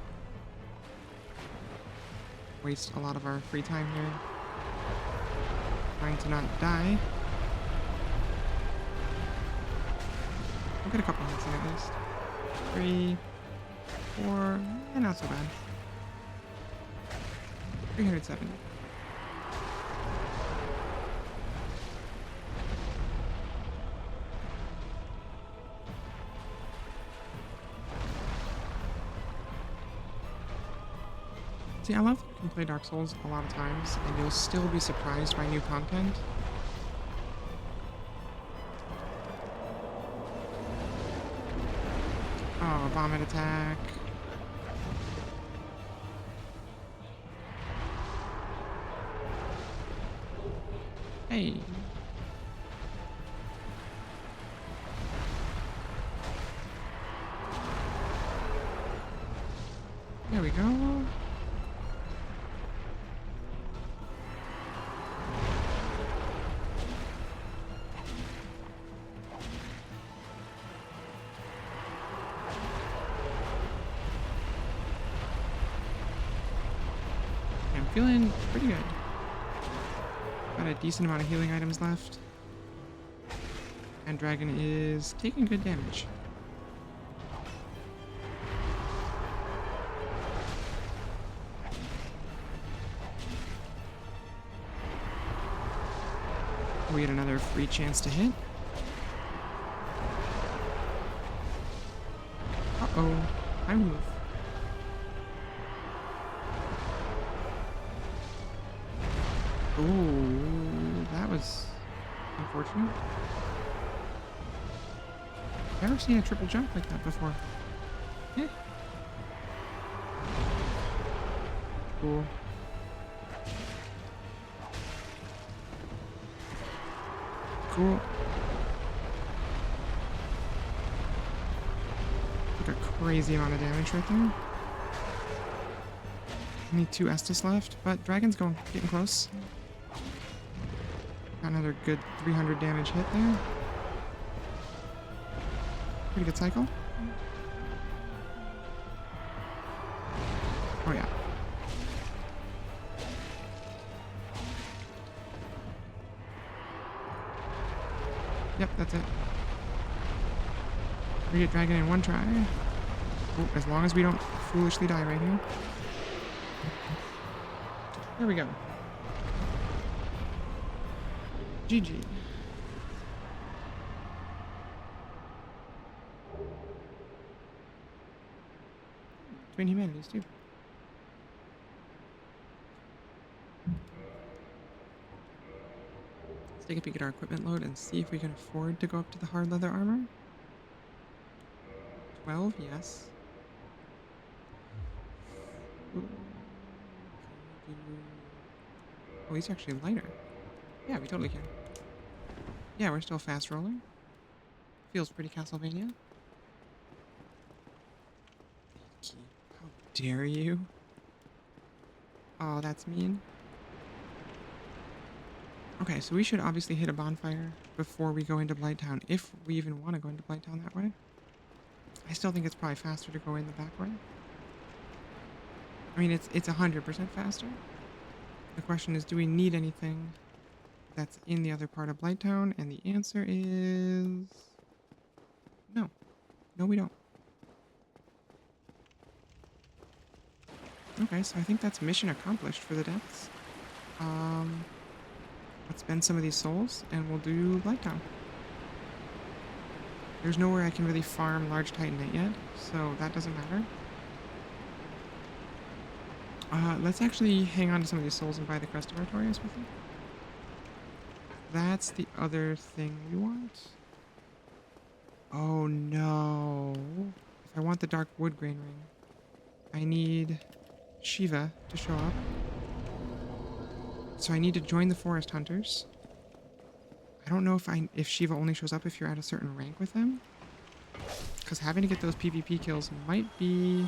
Waste a lot of our free time here. Trying to not die. We'll get a couple hits in at least. 3, 4, not so bad. 370. See, I love that you can play Dark Souls a lot of times, and you'll still be surprised by new content. Oh, vomit attack. Hey. There we go. I'm feeling pretty good. Got a decent amount of healing items left. And Dragon is taking good damage. We get another free chance to hit. Uh-oh. I move. Ooh, that was unfortunate. Never seen a triple jump like that before. Eh. Cool. Cool. Like a crazy amount of damage right there. Only 2 Estus left, but Dragon's getting close. Got another good 300 damage hit there. Pretty good cycle. Oh yeah. Yep, that's it. We get Dragon in one try. Oh, as long as we don't foolishly die right here. There we go. GG. Between humanities, too. Let's take a peek at our equipment load and see if we can afford to go up to the hard leather armor. 12, yes. Ooh. Oh, he's actually lighter. Yeah, we totally can. Yeah, we're still fast rolling. Feels pretty Castlevania. How dare you? Oh, that's mean. Okay, so we should obviously hit a bonfire before we go into Blighttown, if we even want to go into Blighttown that way. I still think it's probably faster to go in the back way. I mean, it's 100% faster. The question is, do we need anything that's in the other part of Blighttown? And the answer is no. No, we don't. Okay, so I think that's mission accomplished for the depths. Let's spend some of these souls, and we'll do Blighttown. There's nowhere I can really farm large Titanite yet, so that doesn't matter. Let's actually hang on to some of these souls and buy the Crest of Artorias with them. That's the other thing we want. Oh no. If I want the Dark Wood Grain Ring, I need Shiva to show up. So I need to join the Forest Hunters. I don't know if Shiva only shows up if you're at a certain rank with them. Because having to get those PvP kills might be,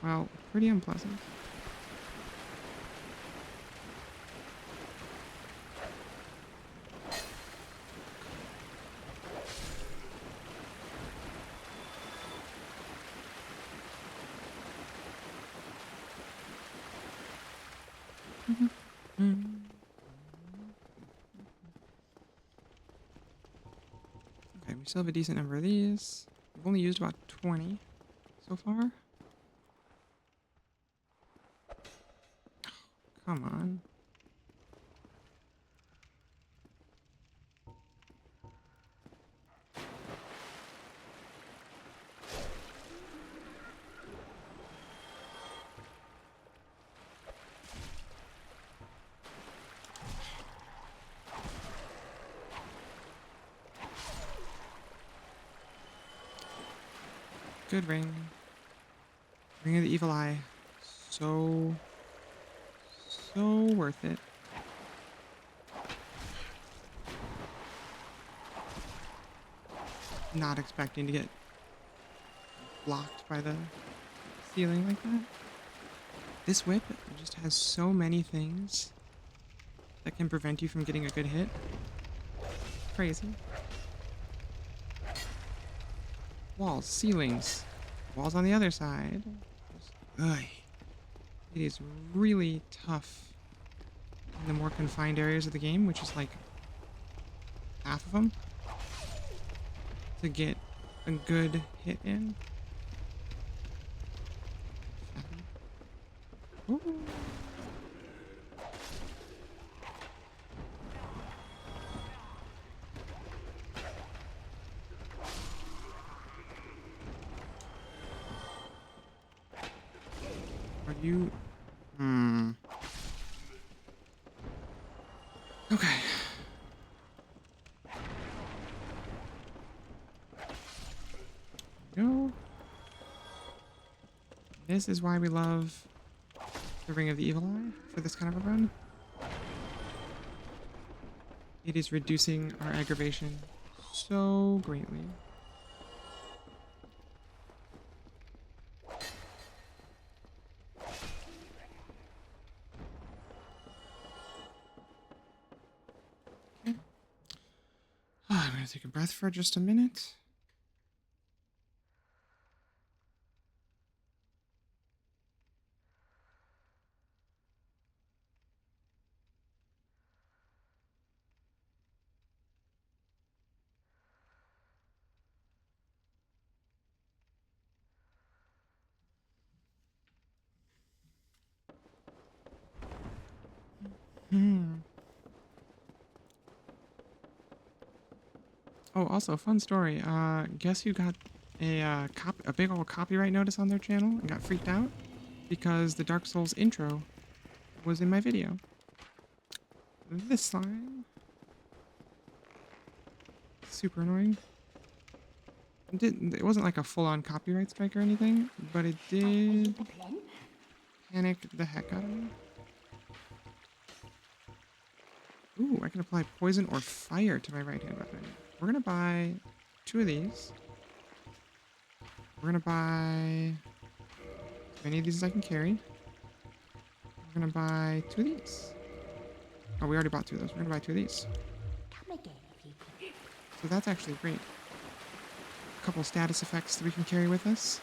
well, pretty unpleasant. Mm. Okay, we still have a decent number of these. We've only used about 20 so far. Come on. Good ring. Ring of the Evil Eye. So worth it. Not expecting to get blocked by the ceiling like that. This whip just has so many things that can prevent you from getting a good hit. Crazy. Walls, ceilings, walls on the other side. Ugh. It is really tough in the more confined areas of the game, which is like half of them, to get a good hit in. Ooh. Are you... Okay. Go. This is why we love the Ring of the Evil Eye for this kind of a run. It is reducing our aggravation so greatly. Okay. I'm gonna take a breath for just a minute. Oh, also, fun story. Guess who got a big old copyright notice on their channel and got freaked out because the Dark Souls intro was in my video. This slime. Super annoying. It wasn't like a full-on copyright strike or anything, but it did panic the heck out of me. Ooh, I can apply poison or fire to my right-hand weapon. We're gonna buy 2 of these. We're gonna buy as many of these as I can carry. We're gonna buy 2 of these. Oh, we already bought 2 of those. We're gonna buy 2 of these. So that's actually great. A couple status effects that we can carry with us.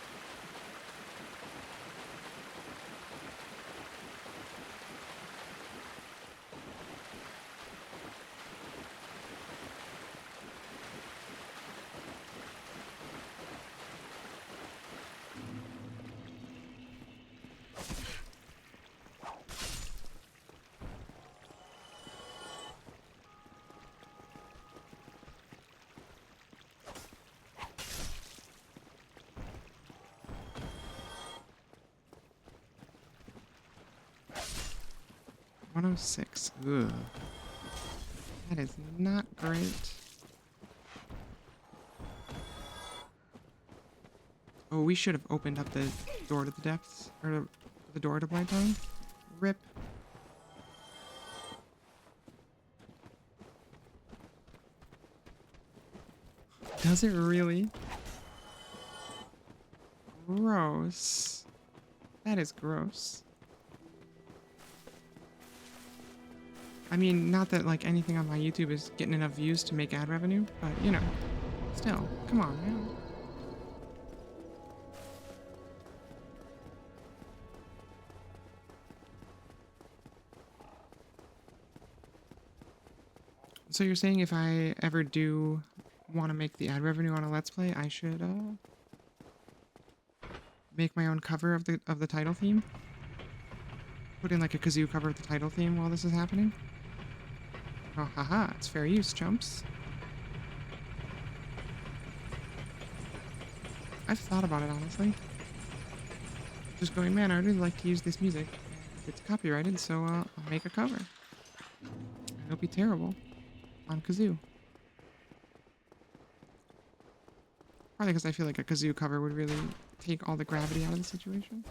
$106. Ugh. That is not great. Oh, we should have opened up the door to the depths, or the door to Blighttown. Rip. Does it really? Gross. That is gross. I mean, not that like anything on my YouTube is getting enough views to make ad revenue, but you know, still, come on, man. So you're saying if I ever do want to make the ad revenue on a Let's Play, I should make my own cover of the title theme? Put in like a kazoo cover of the title theme while this is happening? Oh, haha, it's fair use, chumps. I've thought about it, honestly. Just going, man, I really like to use this music. It's copyrighted, so I'll make a cover. It'll be terrible on kazoo. Probably because I feel like a kazoo cover would really take all the gravity out of the situation.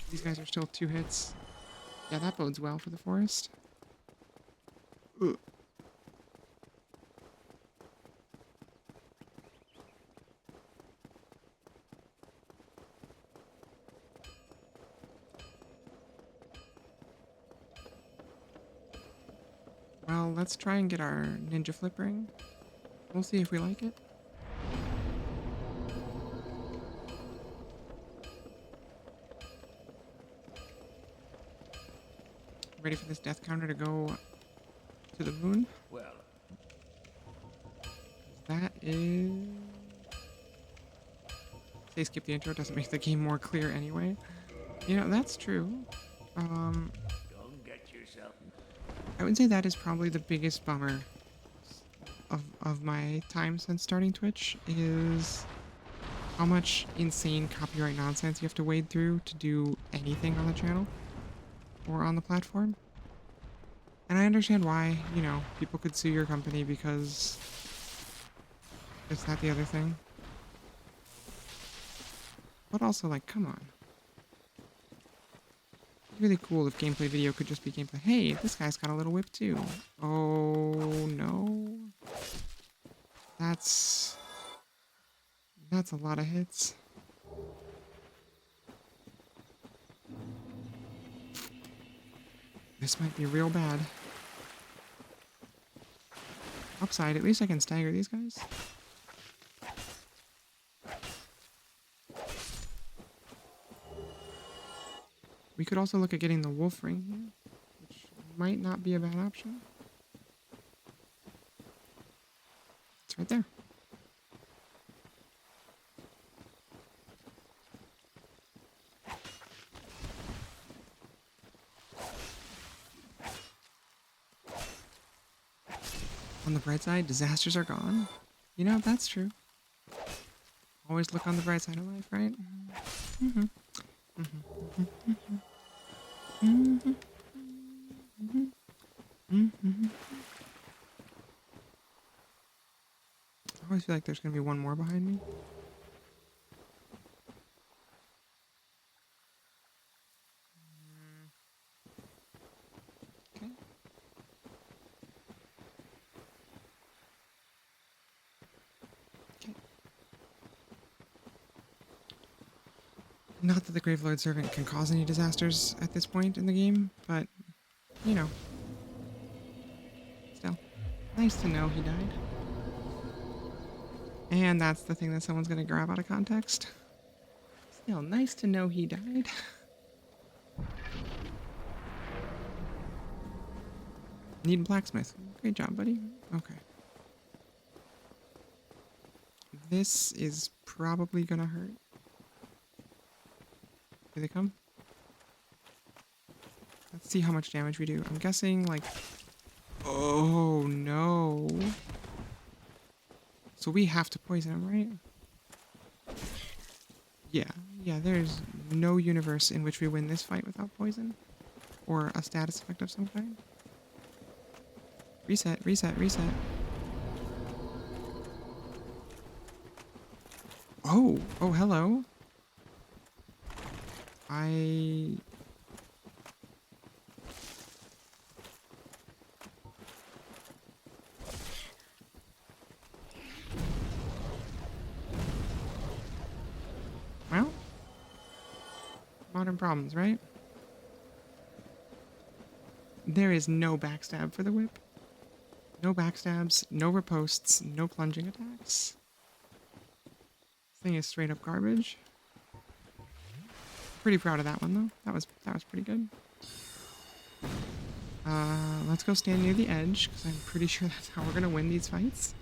These guys are still 2 hits. Yeah, that bodes well for the forest. Ugh. Well, let's try and get our ninja flip ring. We'll see if we like it. Ready for this death counter to go to the moon? Well, That is... Say skip the intro, doesn't make the game more clear anyway. You know, that's true. don't get yourself. I would say that is probably the biggest bummer of my time since starting Twitch, is how much insane copyright nonsense you have to wade through to do anything on the channel or on the platform. And I understand why, you know, people could sue your company because it's not the other thing. But also, like, come on. It'd be really cool if gameplay video could just be gameplay. Hey, this guy's got a little whip too. Oh, no. That's a lot of hits. This might be real bad. Upside, at least I can stagger these guys. We could also look at getting the wolf ring here, which might not be a bad option. It's right there. On the bright side, disasters are gone. You know, that's true. Always look on the bright side of life, right? Mm-hmm. Mm-hmm. Mm-hmm. Mm-hmm. Mm-hmm. I always feel like there's gonna be one more behind me. Okay. Okay. Not that the Gravelord Servant can cause any disasters at this point in the game, but, you know. Still, nice to know he died. And that's the thing that someone's gonna grab out of context. Still, nice to know he died. Need a blacksmith. Great job, buddy. Okay. This is probably gonna hurt. Here they come. Let's see how much damage we do. I'm guessing like... Oh, no. So we have to poison him, right? Yeah, there's no universe in which we win this fight without poison. Or a status effect of some kind. Reset, reset, reset. Oh, hello. Well, modern problems, right? There is no backstab for the whip. No backstabs, no riposts, no plunging attacks. This thing is straight up garbage. Pretty proud of that one though. That was pretty good. Let's go stand near the edge, because I'm pretty sure that's how we're gonna win these fights.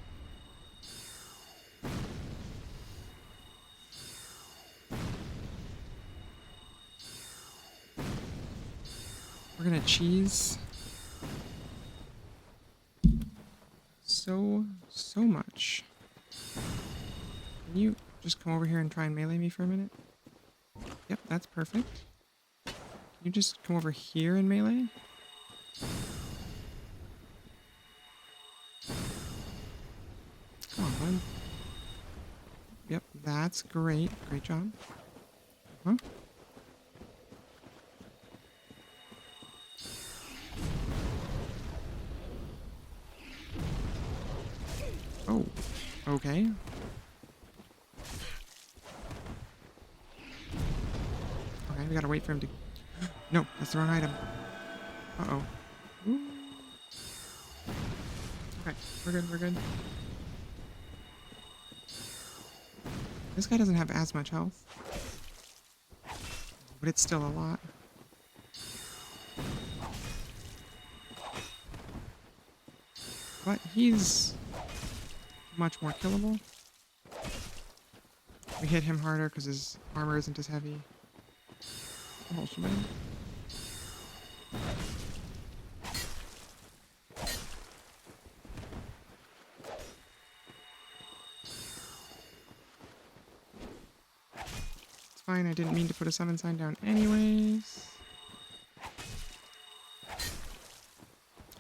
We're gonna cheese so much. Can you just come over here and try and melee me for a minute? Yep, that's perfect. Can you just come over here and melee? Come on, bud. Yep, that's great. Great job. Huh? Oh, okay. Okay, we gotta wait for him to... No, that's the wrong item. Uh-oh. Ooh. Okay, we're good, we're good. This guy doesn't have as much health. But it's still a lot. But he's much more killable. We hit him harder because his armor isn't as heavy. The whole shebang. It's fine, I didn't mean to put a summon sign down anyways.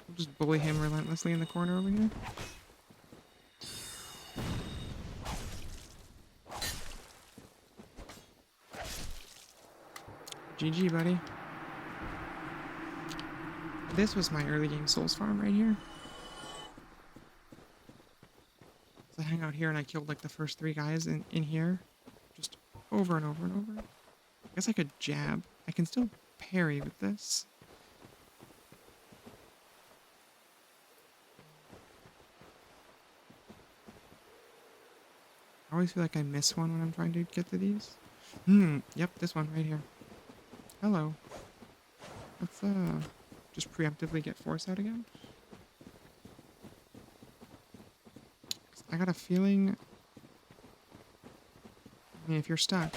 We'll just bully him relentlessly in the corner over here. GG, buddy. This was my early game Souls farm right here. So I hang out here and I killed like the first 3 guys in here. Just over and over and over. I guess I could jab. I can still parry with this. I always feel like I miss one when I'm trying to get to these. Yep, this one right here. Hello. Let's just preemptively get force out again. I got a feeling... I mean, if you're stuck...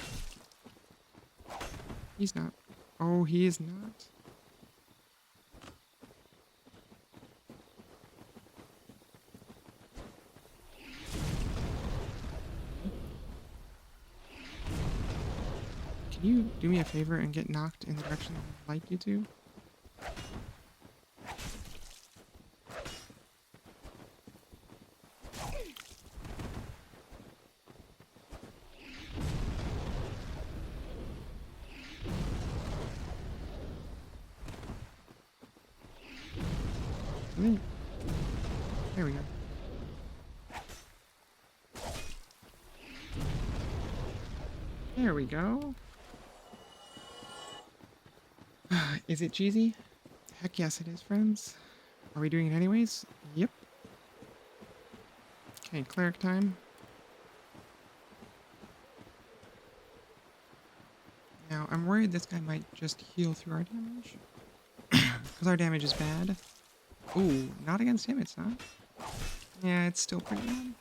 He's not. Oh, he is not. Can you do me a favor and get knocked in the direction I'd like you to? There we go. There we go. Is it cheesy? Heck yes it is, friends. Are we doing it anyways? Yep. Okay, cleric time. Now, I'm worried this guy might just heal through our damage. Because our damage is bad. Ooh, not against him, it's not. Yeah, it's still pretty bad.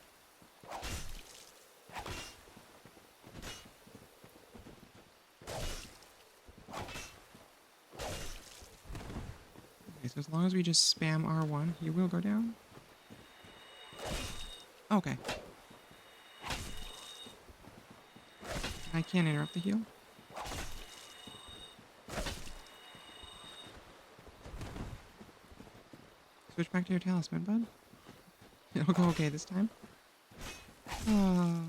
Okay, so as long as we just spam R1, he will go down. Okay. I can't interrupt the heal. Switch back to your talisman, bud. It'll go okay this time. Huh?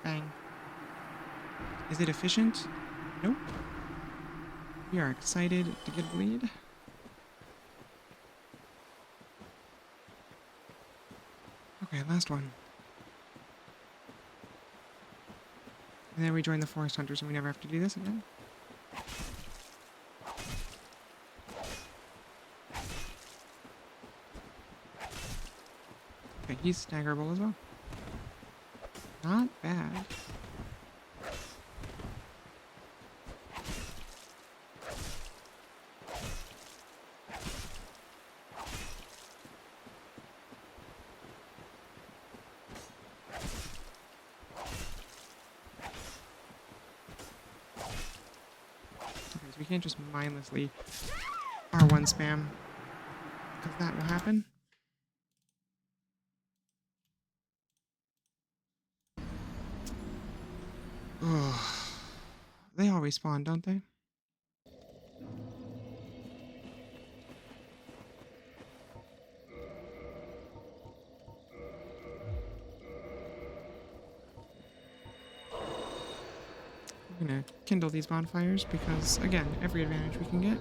Bang. Is it efficient? Nope. We are excited to get bleed. Last one. And then we join the forest hunters and we never have to do this again. Okay, he's staggerable as well. Not bad. Okay, so we can't just mindlessly R1 spam, because that will happen. Ugh. They always spawn, don't they? I'm gonna kindle these bonfires because, again, every advantage we can get.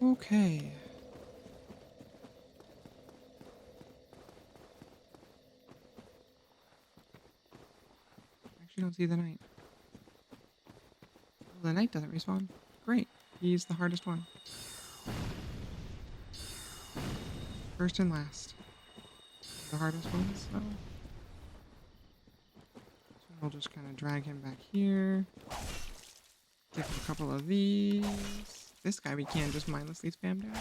Okay. Actually, don't see the knight. Well, the knight doesn't respawn. Great. He's the hardest one. First and last. The hardest ones, so. We'll just kind of drag him back here. Give him a couple of these. This guy we can just mindlessly spam down.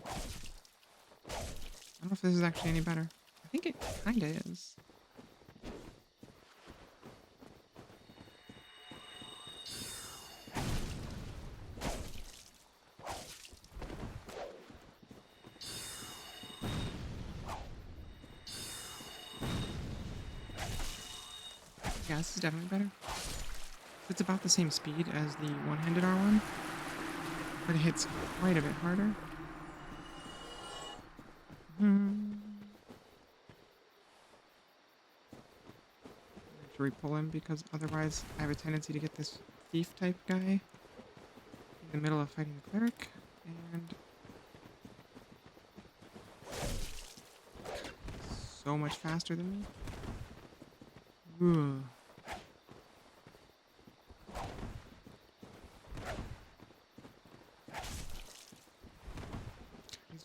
I don't know if this is actually any better. I think it kinda is. Yeah, this is definitely better. It's about the same speed as the one-handed R1, but it hits quite a bit harder. I have to re-pull him because otherwise I have a tendency to get this thief type guy in the middle of fighting the cleric, and so much faster than me. Ugh.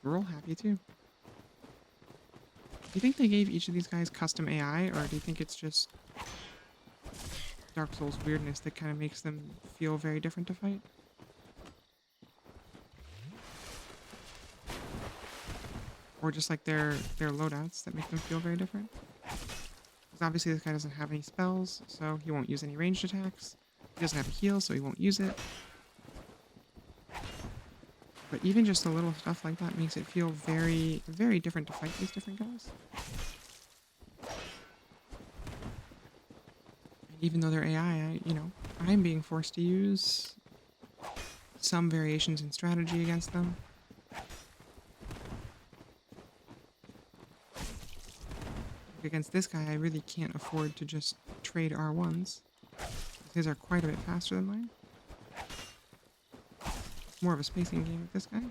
We're all happy too. Do you think they gave each of these guys custom AI, or do you think it's just Dark Souls weirdness that kind of makes them feel very different to fight? Or just like their loadouts that make them feel very different? Because obviously this guy doesn't have any spells, so he won't use any ranged attacks. He doesn't have a heal, so he won't use it. But even just a little stuff like that makes it feel very, very different to fight these different guys. And even though they're AI, I'm being forced to use some variations in strategy against them. Like against this guy, I really can't afford to just trade R1s. His are quite a bit faster than mine. More of a spacing game with this guy.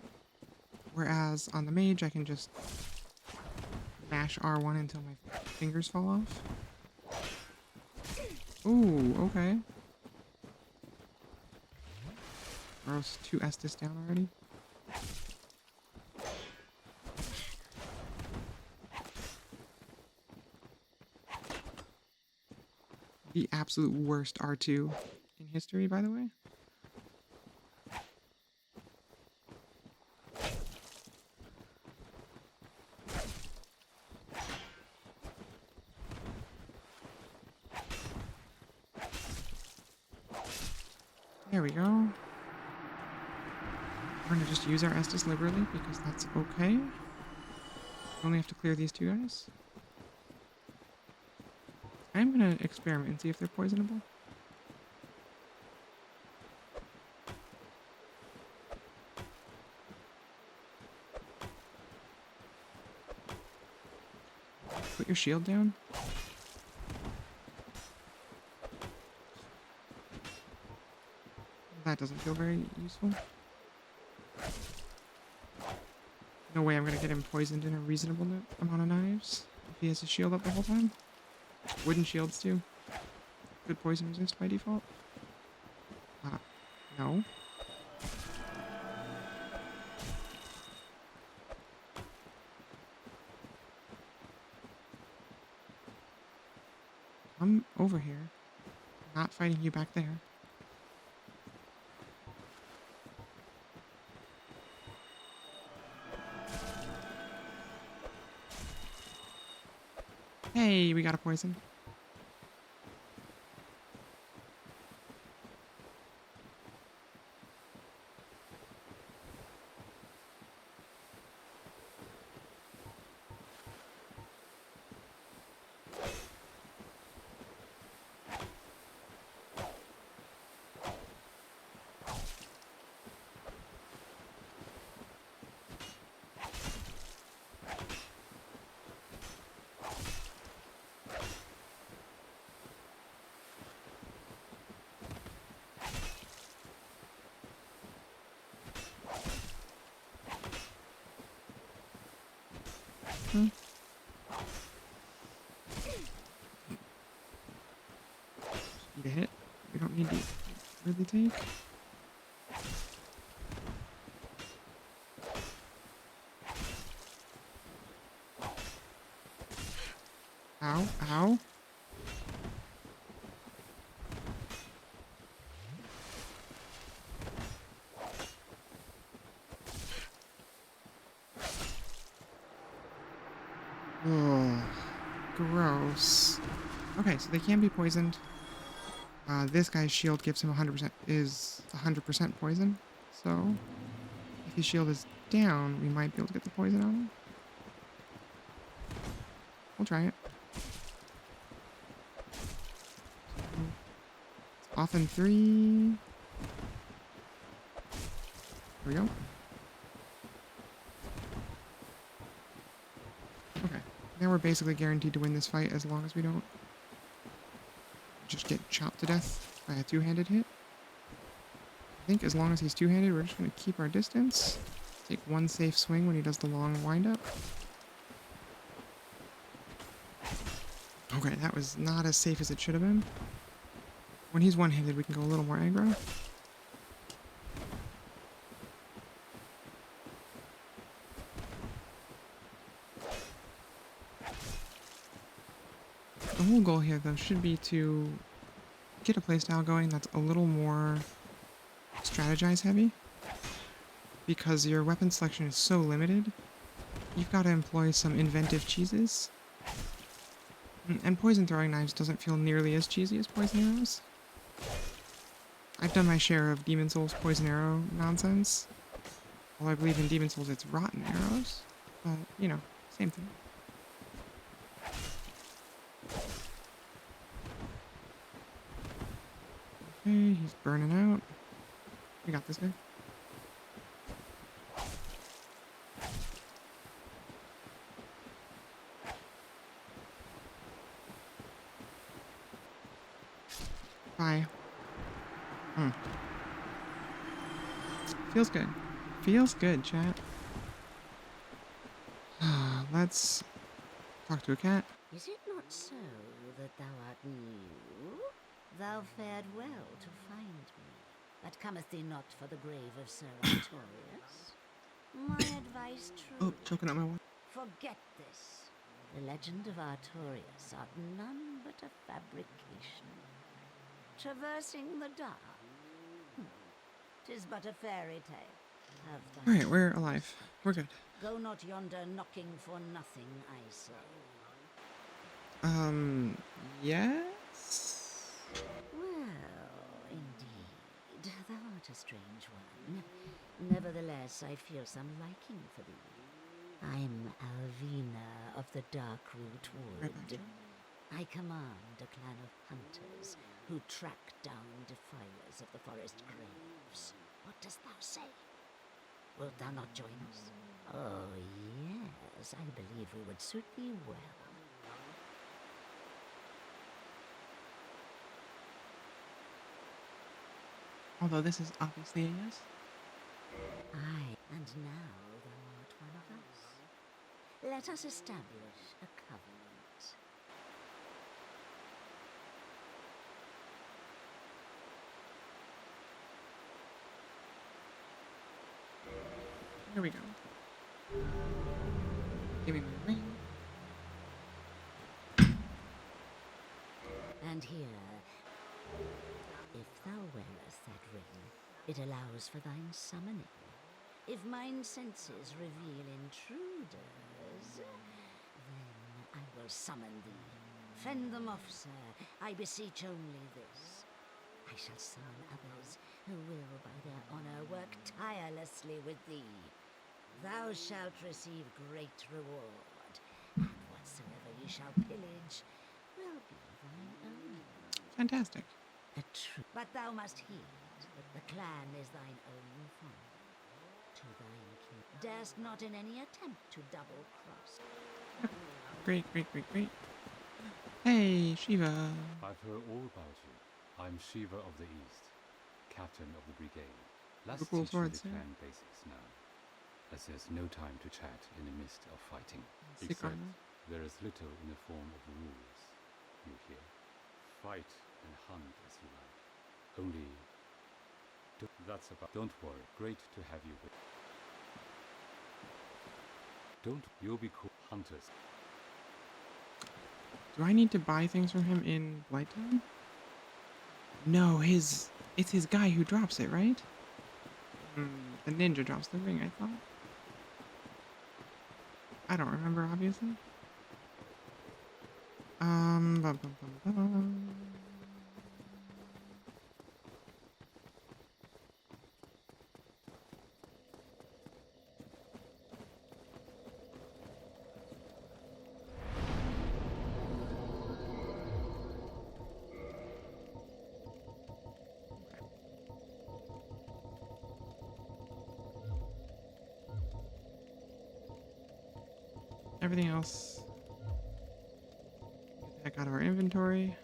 Whereas on the mage, I can just mash R1 until my fingers fall off. Ooh, okay. Gross, 2 Estus down already. The absolute worst R2 in history, by the way. There we go. We're going to just use our Estus liberally because that's okay. We only have to clear these 2 guys. I'm going to experiment and see if they're poisonable. put your shield down? That doesn't feel very useful. No way I'm gonna get him poisoned in a reasonable amount of knives if he has his shield up the whole time. Wooden shields too. Good poison resist by default. No. Come over here. I'm not fighting you back there. Hey, we got a poison. Hmm. Need a hit. We don't need to really take. Ow, ow. Ugh. Gross. Okay, so they can be poisoned. This guy's shield gives him 100% poison. So, if his shield is down, we might be able to get the poison on him. We'll try it. Off in 3. Here we go. Okay. Now we're basically guaranteed to win this fight as long as we don't just get chopped to death by a two-handed hit. I think as long as he's two-handed, we're just going to keep our distance. Take one safe swing when he does the long wind-up. Okay, that was not as safe as it should have been. When he's one-handed, we can go a little more aggro. The whole goal here, though, should be to get a playstyle going that's a little more strategize heavy. Because your weapon selection is so limited, you've got to employ some inventive cheeses. And poison throwing knives doesn't feel nearly as cheesy as poison arrows. I've done my share of Demon Souls poison arrow nonsense. Well, I believe in Demon Souls it's rotten arrows. But, you know, same thing. Okay, he's burning out. We got this guy. Bye. Feels good. Feels good, chat. Let's talk to a cat. Is it not so that thou art new? Thou fared well to find me, but cometh thee not for the grave of Sir Artorias? My advice true. Oh, choking out my water. Forget this. The legend of Artorias art none but a fabrication. Traversing the dark. 'Tis but a fairy tale. Have thou Alright, we're alive. We're good. Go not yonder knocking for nothing, I say. Yes? Well, indeed, thou art a strange one. Nevertheless, I feel some liking for thee. I'm Alvina of the Darkroot Right back to Wood. I command a clan of hunters who track down defilers of the forest graves. What dost thou say? Wilt thou not join us? Oh, yes, I believe we would suit thee well. Although this is obviously a yes. And now thou art one of us. Let us establish a covenant. Here we go. Give me my ring. And here, if thou wearest that ring, it allows for thine summoning. If mine senses reveal intruders, then I will summon thee. Fend them off, sir. I beseech only this. I shall summon others who will, by their honor, work tirelessly with thee. Thou shalt receive great reward, and whatsoever ye shall pillage will be thine own. Fantastic. But thou must heed, the clan is thine own fond. To thine king, darest not in any attempt to double-cross. Great, great, great, great. Hey, Shiva. I've heard all about you. I'm Shiva of the East, captain of the brigade. Let's Cool teach you swords, the yeah. clan basics now, as there's no time to chat in the midst of fighting. Sick Except armor. there is little in the form of rules, you hear. Fight and hunt as you like. Only... That's about... Don't worry. Great to have you with... You'll be cool. Hunters. Do I need to buy things from him in Blighttown? No, it's his guy who drops it, right? The ninja drops the ring, I thought. I don't remember, obviously. Bum, bum, bum, bum. Everything else, get the heck out of our inventory.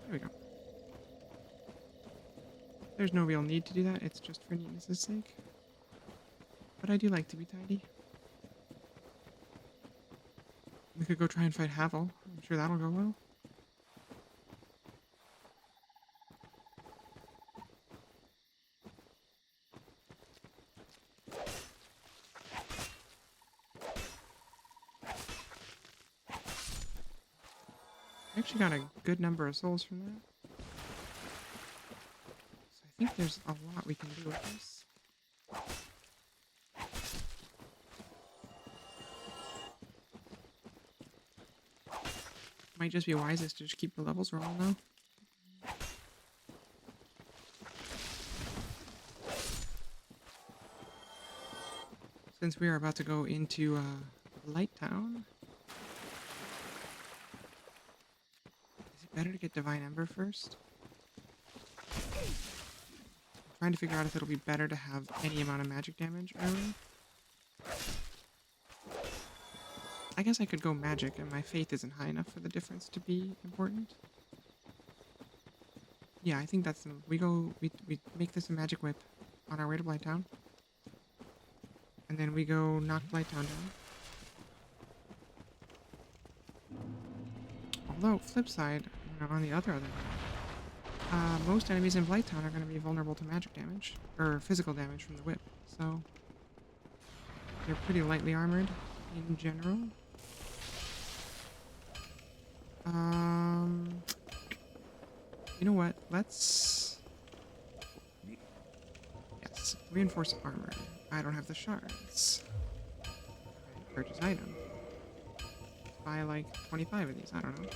There we go. There's no real need to do that, it's just for neatness' sake. But I do like to be tidy. We could go try and fight Havel. I'm sure that'll go well. I actually got a good number of souls from that. So I think there's a lot we can do with this. Might just be wisest to just keep the levels rolling though. Since we are about to go into Light Town, is it better to get Divine Ember first? I'm trying to figure out if it'll be better to have any amount of magic damage early. I guess I could go magic, and my faith isn't high enough for the difference to be important. Yeah, I think that's the move. We make this a magic whip on our way to Blighttown. And then we go knock Blighttown down. Although, flip side, on the other hand, most enemies in Blighttown are going to be vulnerable to magic damage, or physical damage from the whip, so they're pretty lightly armored in general. You know what? Let's... Yes, reinforce armor. I don't have the shards. Purchase item. Buy like 25 of these, I don't know.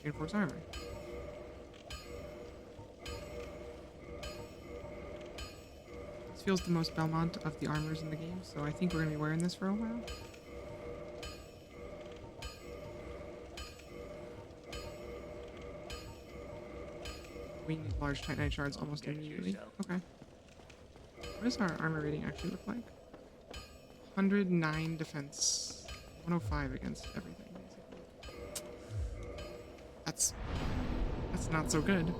Reinforce armor. This feels the most Belmont of the armors in the game, so I think we're going to be wearing this for a while. We need large Titanite shards almost immediately. Okay. What does our armor rating actually look like? 109 defense. 105 against everything, basically. That's not so good.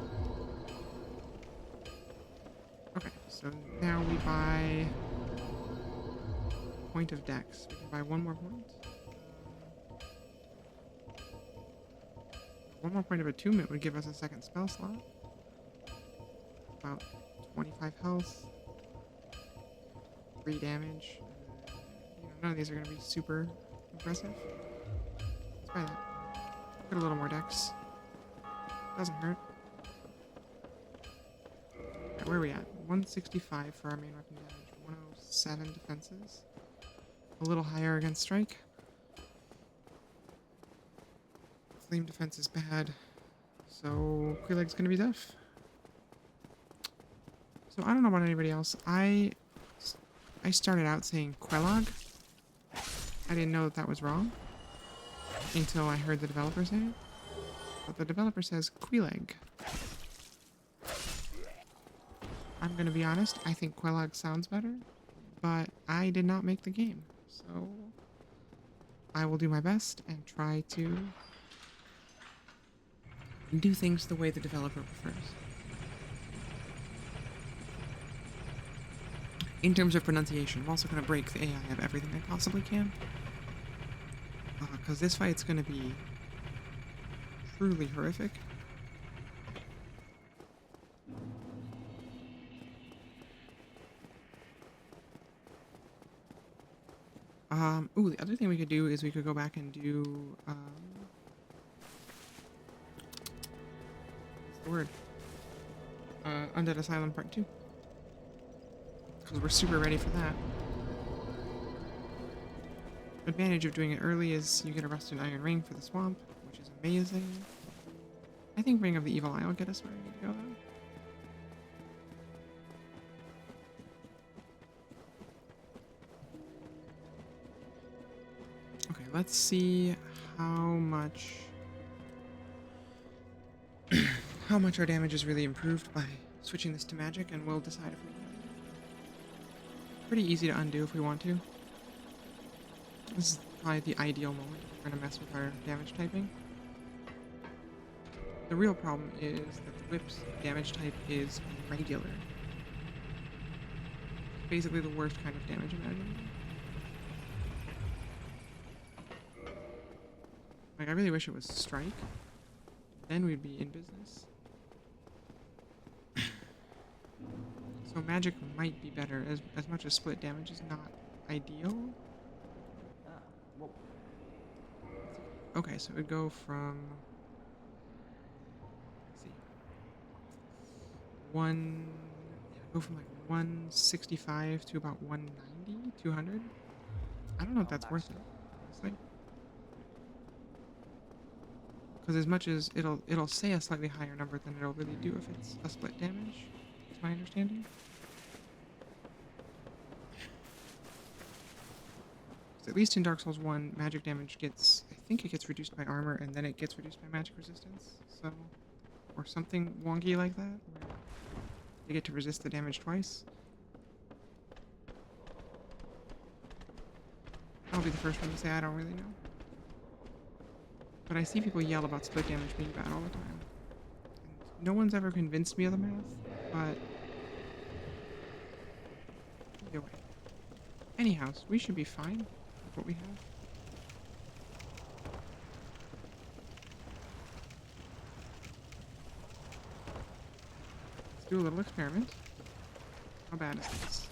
Okay, so now we buy point of dex. We can buy one more point. One more point of attunement would give us a second spell slot. About 25 health. 3 damage. None of these are going to be super impressive. Let's buy that. Put a little more dex. Doesn't hurt. Right, where are we at? 165 for our main weapon damage. 107 defenses. A little higher against strike. Flame defense is bad. So Queeleg's going to be tough. So I don't know about anybody else. I started out saying Quelog. I didn't know that was wrong until I heard the developer say it. But the developer says Queeleg. I'm gonna be honest, I think Quelog sounds better, but I did not make the game, so I will do my best and try to do things the way the developer prefers. In terms of pronunciation, I'm also going to break the AI of everything I possibly can. Because this fight's going to be truly horrific. Ooh, the other thing we could do is we could go back and do, what's the word? Undead Asylum Part 2. Because we're super ready for that. Advantage of doing it early is you get a rusted iron ring for the swamp, which is amazing. I think Ring of the Evil Eye will get us where we need to go though. Okay, let's see how much how much our damage is really improved by switching this to magic, and we'll decide if we want. Pretty easy to undo if we want to. This is probably the ideal moment if we're going to mess with our damage typing. The real problem is that the whip's damage type is regular. Basically the worst kind of damage imaginable. Like, I really wish it was strike. Then we'd be in business. So magic might be better, as much as split damage is not ideal. Okay, so it would go from, let's see, go from like 165 to about 190, 200. I don't know if that's worth it, honestly. Because as much as it'll say a slightly higher number than it'll really do if it's a split damage, is my understanding. At least in Dark Souls 1, magic damage gets, I think it gets reduced by armor, and then it gets reduced by magic resistance, so, or something wonky like that, where you get to resist the damage twice. I'll be the first one to say I don't really know. But I see people yell about split damage being bad all the time. And no one's ever convinced me of the math, but either way. Anyhow, we should be fine. What we have. Let's do a little experiment. How bad is this?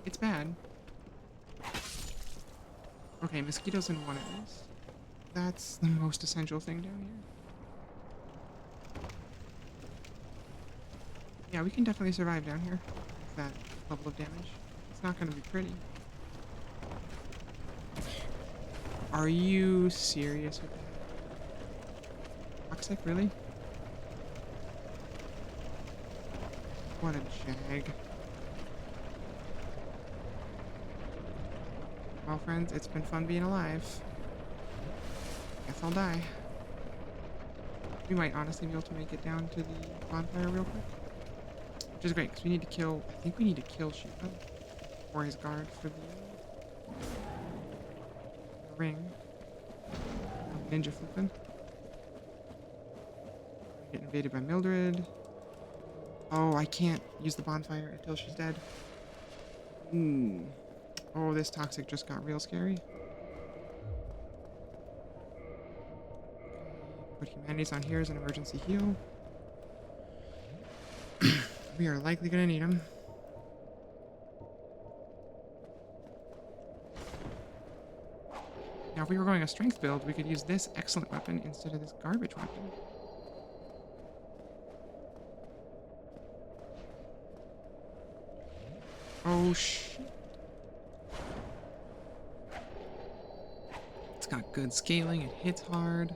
It's bad. Okay, mosquitoes in one at least. That's the most essential thing down here. Yeah, we can definitely survive down here with that level of damage. It's not going to be pretty. Are you serious with that? Toxic, really? What a jag. Well, friends, it's been fun being alive. Guess I'll die. We might honestly be able to make it down to the bonfire real quick. Which is great, because we need to kill... I think we need to kill Shiva. Or his guard for the ring. Ninja flipping. Get invaded by Mildred. Oh, I can't use the bonfire until she's dead. Ooh. Oh, this toxic just got real scary. Put humanities on here as an emergency heal. We are likely gonna need them. Now, if we were going a strength build, we could use this excellent weapon instead of this garbage weapon. Oh, shit. It's got good scaling. It hits hard.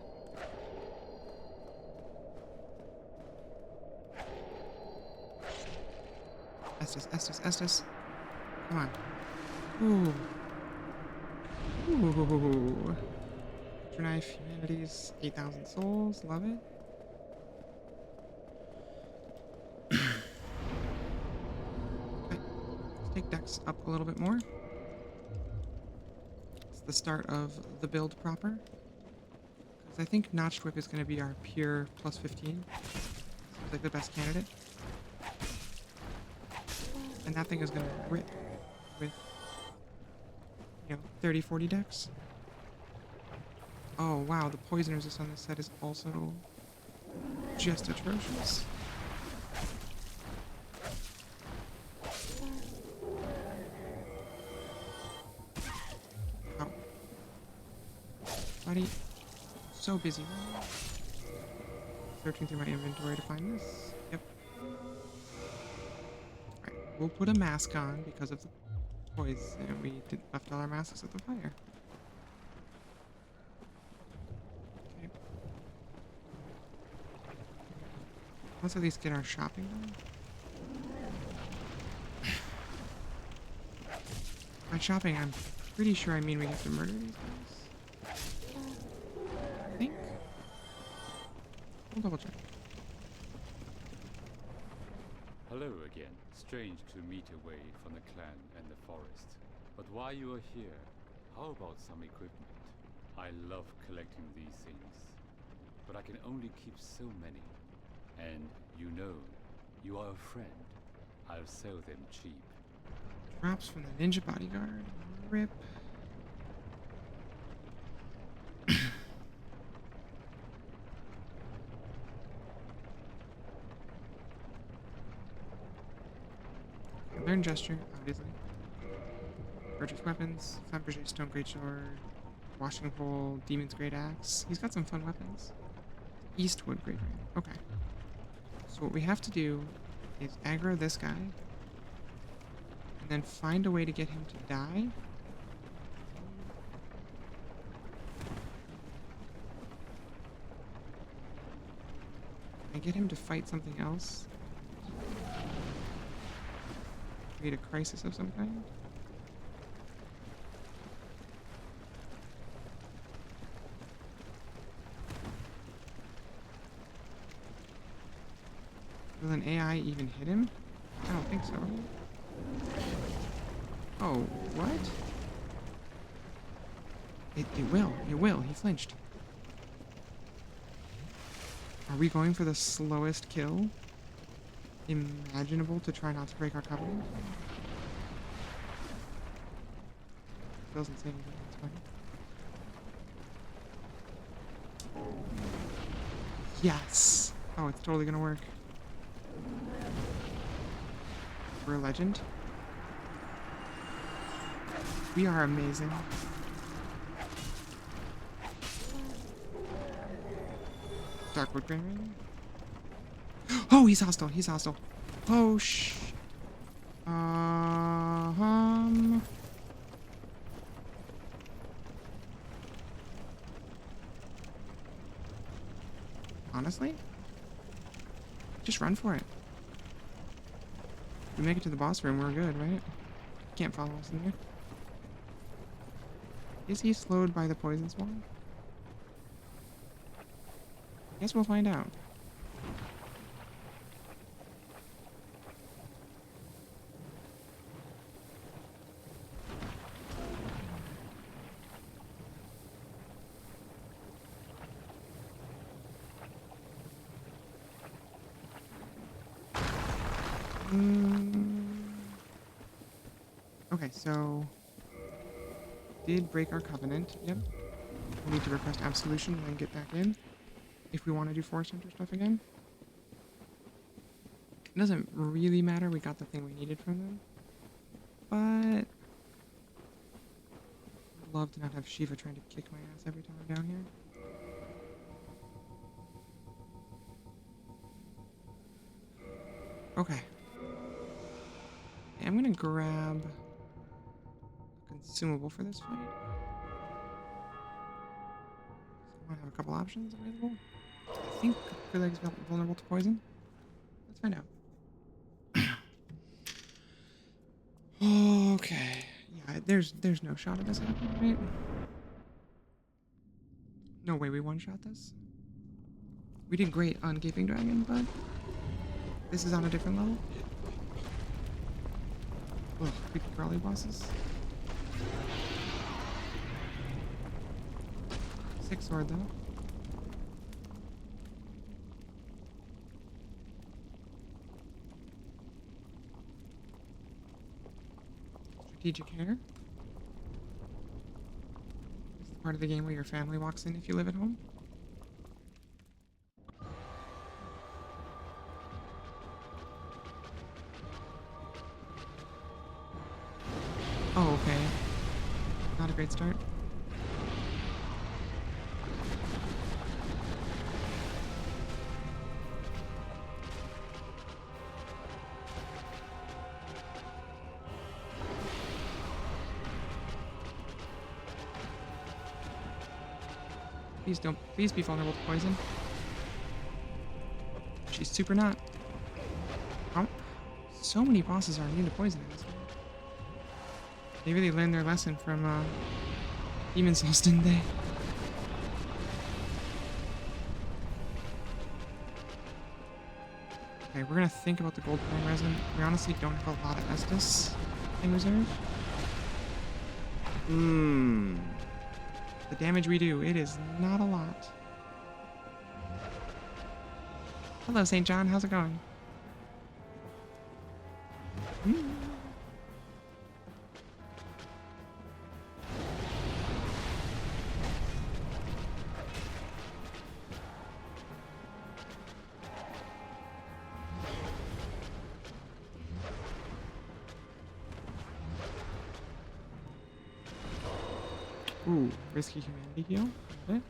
Estus. Come on. Ooh. Ooh. Picture knife, humanities, 8,000 souls. Love it. Okay. Let's take Dex up a little bit more. It's the start of the build proper. Because I think Notched Whip is going to be our pure plus 15. Seems like the best candidate. And that thing is going to rip with, 30, 40 Dex. Oh, wow, the poison resist on this set is also just atrocious. Oh. Buddy, so busy. Searching through my inventory to find this. Yep. Alright, we'll put a mask on because of the poison, and we left all our masks at the fire. Okay. Let's at least get our shopping done. By shopping, I'm pretty sure I mean we have to murder these guys. I think. We'll double check. Hello again. Strange to meet away from the clan and the forest. But while you are here, how about some equipment? I love collecting these things, but I can only keep so many. And you are a friend. I'll sell them cheap. Drops from the ninja bodyguard. Rip. Learn gesture, obviously. Purchase weapons, Fabergé stone greatsword, washing pole, demon's great axe. He's got some fun weapons. Eastwood great ring. Okay. So what we have to do is aggro this guy, and then find a way to get him to die. And get him to fight something else. Create a crisis of some kind. Will an AI even hit him? I don't think so. Oh, what? It will. It will. He flinched. Are we going for the slowest kill imaginable to try not to break our covenant? Doesn't say anything. That's fine. Yes! Oh, it's totally gonna work. We're a legend. We are amazing. Darkwood Grain Ring. Oh, he's hostile. He's hostile. Oh, honestly? Just run for it. If we make it to the boss room, we're good, right? Can't follow us in there. Is he slowed by the poison swarm? Guess we'll find out. Okay, so did break our covenant. Yep. We need to request absolution and then get back in if we want to do Force Hunter stuff again. It doesn't really matter. We got the thing we needed from them. But I'd love to not have Shiva trying to kick my ass every time I'm down here. Okay. I'm gonna grab a consumable for this fight. So I might have a couple options available. I think Krillag's vulnerable to poison. Let's find out. Okay. Yeah, there's no shot of this happening, right? No way we one-shot this. We did great on Gaping Dragon, but this is on a different level. Ugh, creepy crawly bosses. 6 sword though. Strategic hair. This is the part of the game where your family walks in if you live at home. Oh, okay. Not a great start. Please be vulnerable to poison. She's super not. Oh, so many bosses are immune to poison in this game. They really learned their lesson from Demon Souls, didn't they? Okay, we're gonna think about the gold coin resin. We honestly don't have a lot of Estus in reserve. The damage we do, it is not a lot. Hello, St. John. How's it going? Ooh, risky humanity heal. Okay.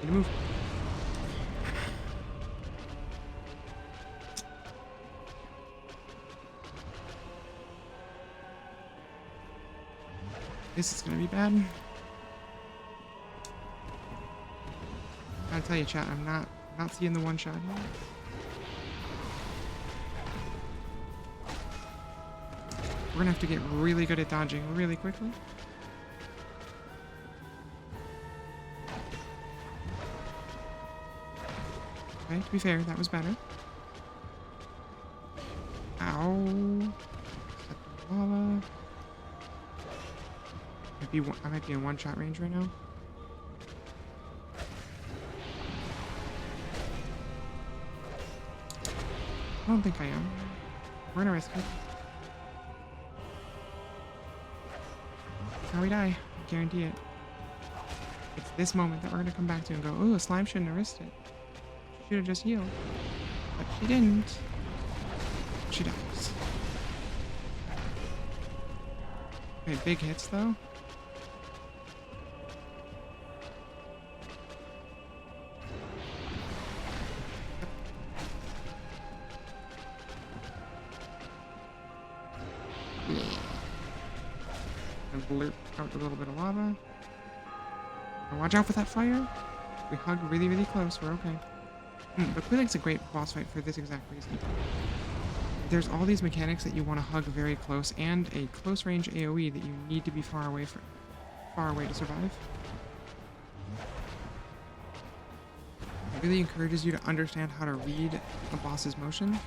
Need to move. This is gonna be bad. I'll tell you, chat, I'm not seeing the one shot here. We're gonna have to get really good at dodging really quickly. Okay, to be fair, that was better. Ow. Lava. I might be in one-shot range right now. I don't think I am. We're gonna risk it. That's how we die. I guarantee it. It's this moment that we're gonna come back to and go, ooh, a slime shouldn't have risked it. She should have just healed. But she didn't. She dies. Okay, big hits though. And blurp out a little bit of lava. And watch out for that fire. We hug really, really close. We're okay. But Quillig's a great boss fight for this exact reason. There's all these mechanics that you want to hug very close, and a close range AoE that you need to be far away to survive. It really encourages you to understand how to read a boss's motion.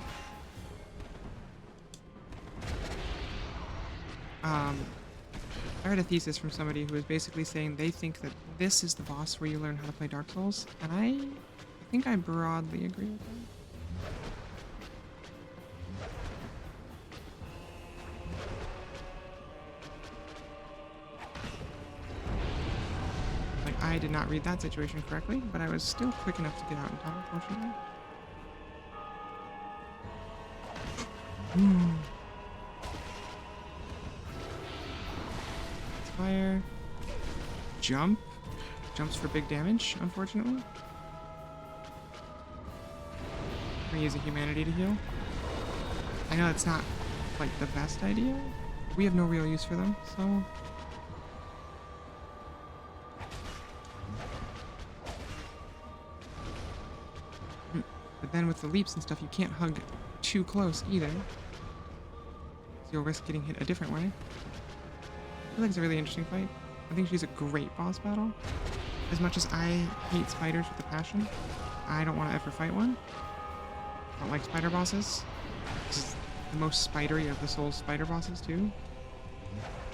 I read a thesis from somebody who was basically saying they think that this is the boss where you learn how to play Dark Souls, and I think I broadly agree with them. Like, I did not read that situation correctly, but I was still quick enough to get out in time, unfortunately. Fire. Jump. Jumps for big damage, unfortunately. I'm gonna use a humanity to heal. I know it's not, like, the best idea. We have no real use for them, so... But then with the leaps and stuff, you can't hug too close either. So you'll risk getting hit a different way. I feel like it's a really interesting fight. I think she's a great boss battle. As much as I hate spiders with a passion, I don't want to ever fight one. I don't like spider bosses. This is the most spidery of the Souls spider bosses too.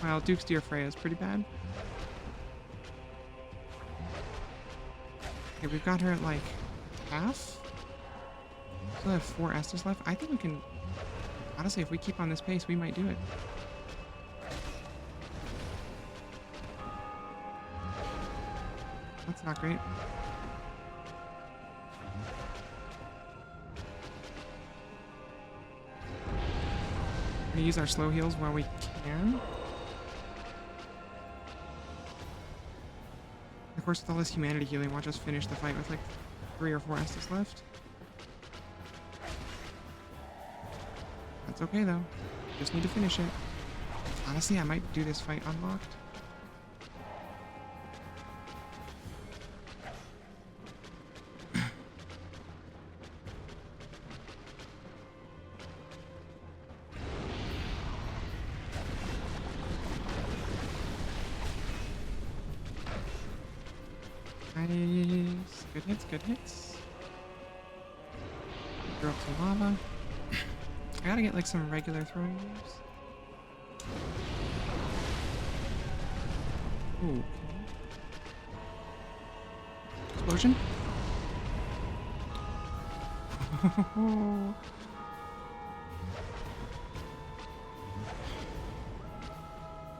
Well, Duke's Dear Freya is pretty bad. Okay, we've got her at like half. Still have 4 Estus left. I think we can... Honestly, if we keep on this pace, we might do it. That's not great. We're gonna use our slow heals while we can. Of course, with all this humanity healing, watch us finish the fight with like 3 or 4 Estus left. That's okay though. Just need to finish it. Honestly, I might do this fight unlocked. Nice. Good hits, good hits. Throw up some lava. I gotta get like some regular throwing moves. Ooh. Explosion.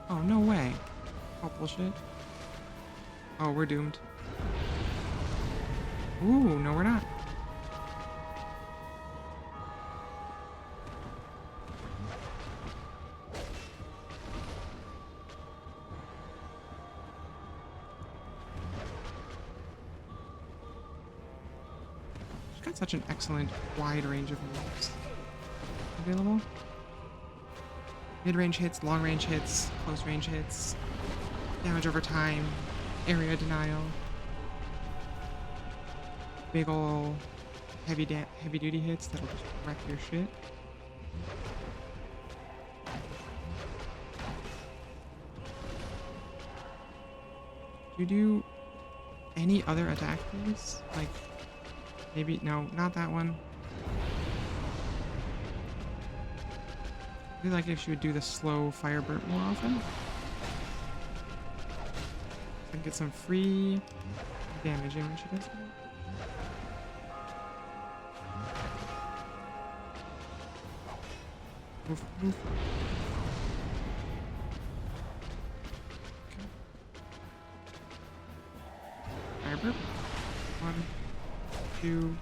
Oh, no way. Oh, bullshit. Oh, we're doomed. Ooh, no we're not. She's got such an excellent wide range of moves available. Mid-range hits, long-range hits, close-range hits, damage over time, area denial, big ol' heavy-duty hits that'll just wreck your shit. Do you do any other attack, please? Like, maybe, no, not that one. I'd really like if she would do the slow fire burp more often. And get some free damage in when she does that. Oof, oof. Okay. Fire burp. 1, 2,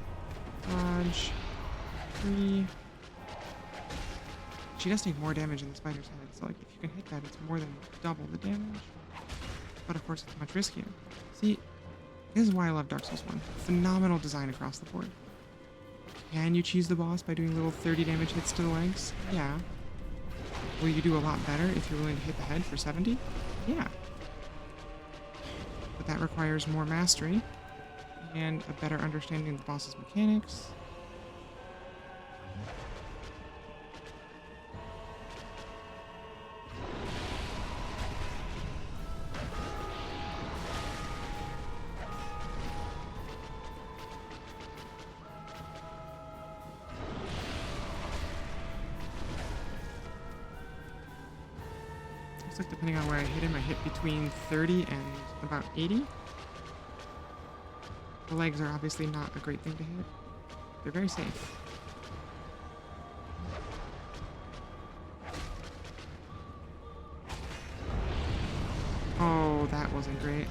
dodge, 3. She does take more damage in the spider's head, so like if you can hit that, it's more than double the damage. But of course, it's much riskier. See, this is why I love Dark Souls 1. Phenomenal design across the board. Can you cheese the boss by doing little 30 damage hits to the legs? Yeah. Will you do a lot better if you're willing to hit the head for 70? Yeah. But that requires more mastery and a better understanding of the boss's mechanics. Looks like depending on where I hit him, I hit between 30 and about 80. The legs are obviously not a great thing to hit. They're very safe. Oh, that wasn't great.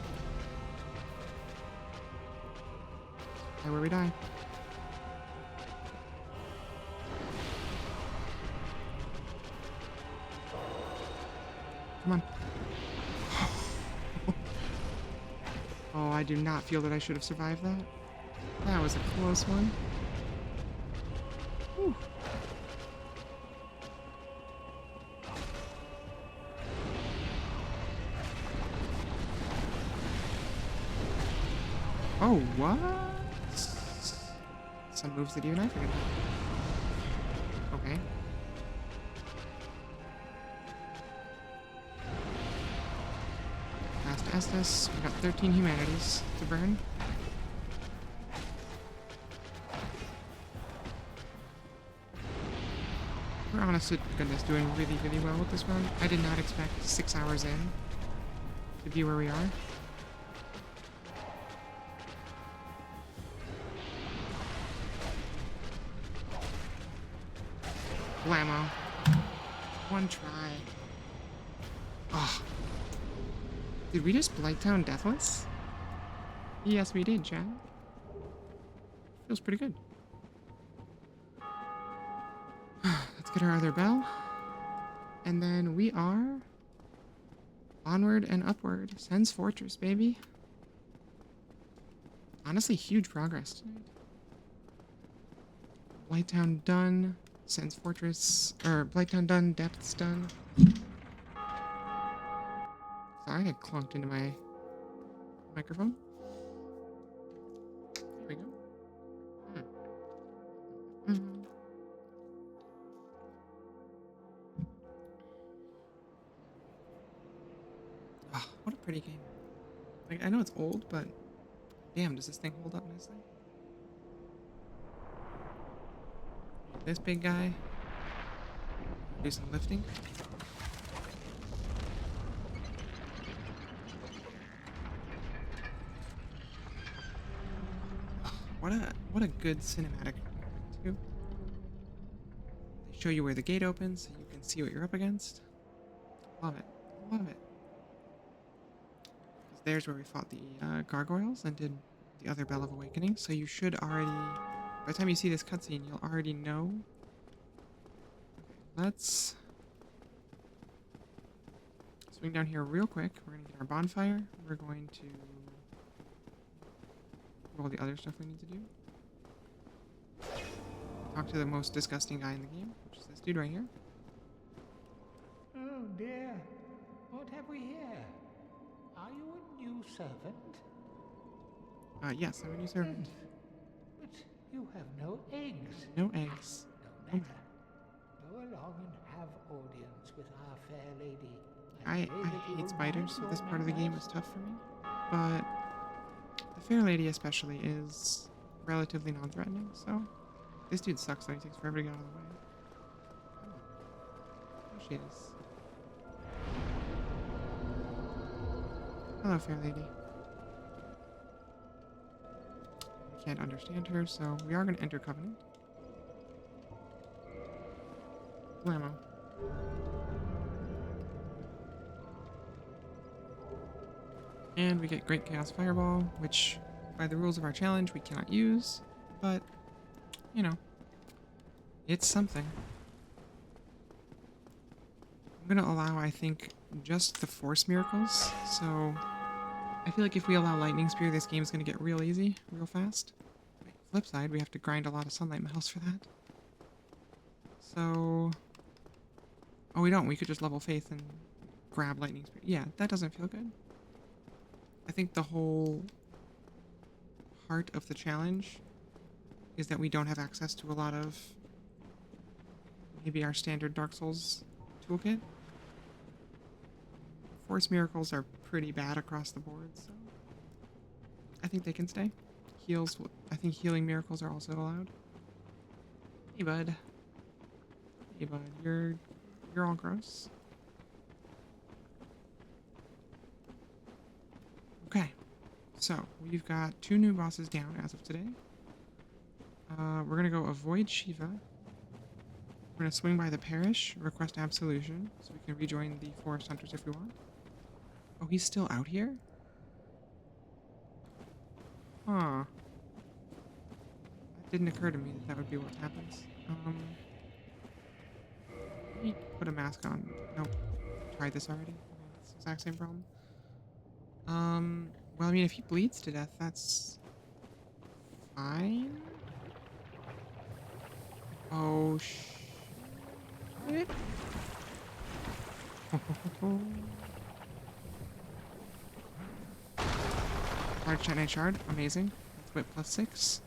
Right where we die. Come on. Oh, I do not feel that I should have survived that. That was a close one. Whew. Oh, what? Some moves that even I forget about. Okay. Fast Estus. We got 13 humanities to burn. We're honest to goodness doing really, really well with this run. I did not expect 6 hours in to be where we are. Blammo. One try. Oh. Did we just Blighttown Deathless? Yes, we did, Chad. Feels pretty good. Let's get our other bell. And then we are onward and upward. Sen's Fortress, baby. Honestly, huge progress tonight. Blighttown done. Sen's Fortress, or Blighttown done, Depths done. Sorry, I clunked into my microphone. There we go. Oh, what a pretty game. Like, I know it's old, but damn, does this thing hold up nicely? This big guy. Do some lifting. What a good cinematic too. They show you where the gate opens so you can see what you're up against. Love it. Love it. Because there's where we fought the gargoyles and did the other Bell of Awakening, so you should already, by the time you see this cutscene, you'll already know. Okay, let's swing down here real quick. We're going to get our bonfire. We're going to do all the other stuff we need to do. Talk to the most disgusting guy in the game, which is this dude right here. Oh dear, what have we here? Are you a new servant? Yes, I'm a new servant. Yes, but you have no eggs. No eggs. No matter. Go along and have audience with our fair lady. I pray that you hate will spiders, so mind this your part of the game manners. is tough for me. But the fair lady especially is relatively non-threatening, so this dude sucks though, he takes forever to get out of the way. There she is. Hello, fair lady. We can't understand her, so we are going to enter Covenant. Blammo. And we get Great Chaos Fireball, which, by the rules of our challenge, we cannot use, but, you know, it's something. I'm gonna allow, I think, just the Force Miracles, so I feel like if we allow Lightning Spear, this game is gonna get real easy, real fast. Wait, flip side, we have to grind a lot of Sunlight Medals for that. So... Oh, we don't. We could just level Faith and grab Lightning Spear. Yeah, that doesn't feel good. I think the whole heart of the challenge is that we don't have access to a lot of maybe our standard Dark Souls toolkit. Force Miracles are pretty bad across the board, so I think they can stay. Heals, I think Healing Miracles are also allowed. Hey, bud. Hey, bud. You're all gross. So, we've got 2 new bosses down as of today. We're gonna go avoid Shiva. We're gonna swing by the parish, request absolution, so we can rejoin the forest hunters if we want. Oh, he's still out here? Huh. That didn't occur to me that that would be what happens. Let me put a mask on. Nope. Tried this already. Okay, it's the exact same problem. Well, I mean, if he bleeds to death, that's fine. Oh, shit. Large Titanite Shard. Amazing. That's whip plus 6.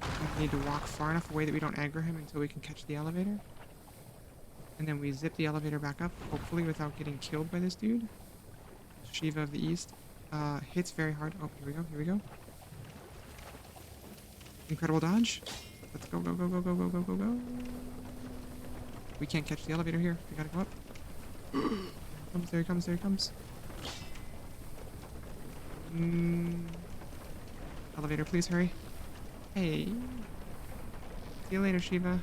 We need to walk far enough away that we don't aggro him until we can catch the elevator. And then we zip the elevator back up, hopefully without getting killed by this dude. Shiva of the East. Hits very hard. Oh, here we go, here we go. Incredible dodge. Let's go, go, go, go, go, go, go, go, go. We can't catch the elevator here. We gotta go up. There he comes, there he comes. Elevator, please hurry. Hey. See you later, Shiva.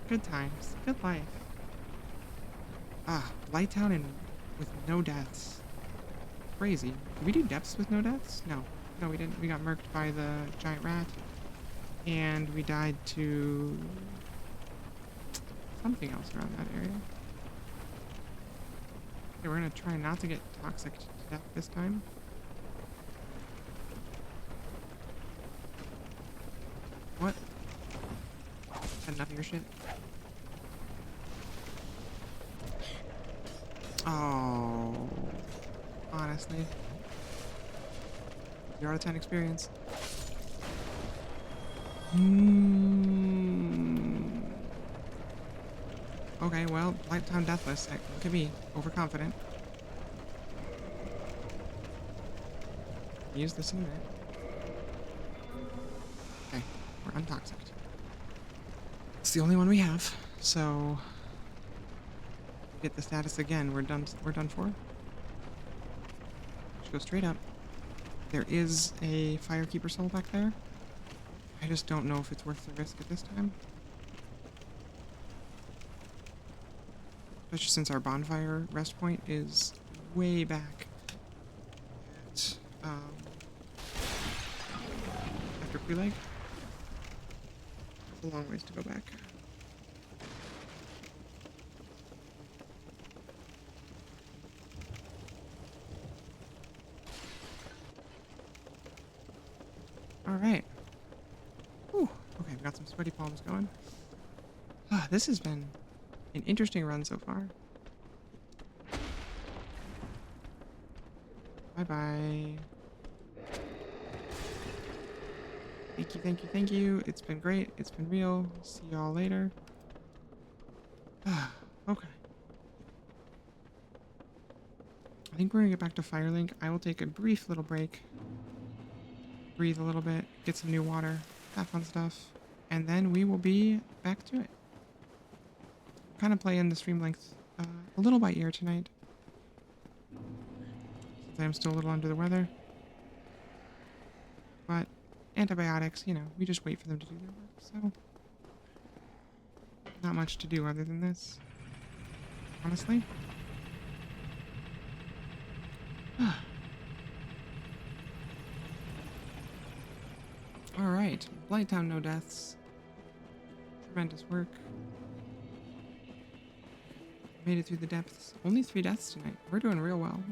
Good times. Good life. Ah, Blighttown and with no deaths. Crazy. Did we do depths with no deaths? No. No, we didn't. We got murked by the giant rat. And we died to something else around that area. Okay, we're gonna try not to get toxic to death this time. What? Had enough of your shit? Oh, honestly. 0 out of 10 experience. Okay, well, Lifetime Deathless. Look at me, overconfident. Use this in a minute. Okay, we're untoxic. It's the only one we have, so get the status again. We're done. We're done for. Just go straight up. There is a Firekeeper soul back there. I just don't know if it's worth the risk at this time. Especially since our bonfire rest point is way back at, after Preleg. It's a long ways to go back. Alright. Whew. Okay, we got some sweaty palms going. This has been an interesting run so far. Bye-bye. Thank you, thank you, thank you. It's been great. It's been real. See y'all later. Okay. I think we're gonna get back to Firelink. I will take a brief little break. Breathe a little bit. Get some new water. Have fun stuff. And then we will be back to it. Kind of play in the stream length a little by ear tonight. Since I'm still a little under the weather. But antibiotics, you know, we just wait for them to do their work, so not much to do other than this. Honestly. Alright. Blighttown, no deaths. Tremendous work. Made it through the depths. Only 3 deaths tonight. We're doing real well.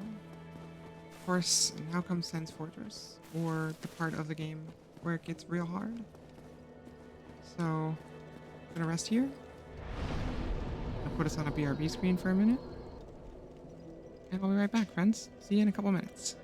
Of course, now comes Sen's Fortress, or the part of the game where it gets real hard. So, I'm gonna rest here. I'll put us on a BRB screen for a minute. And I'll be right back, friends. See you in a couple minutes.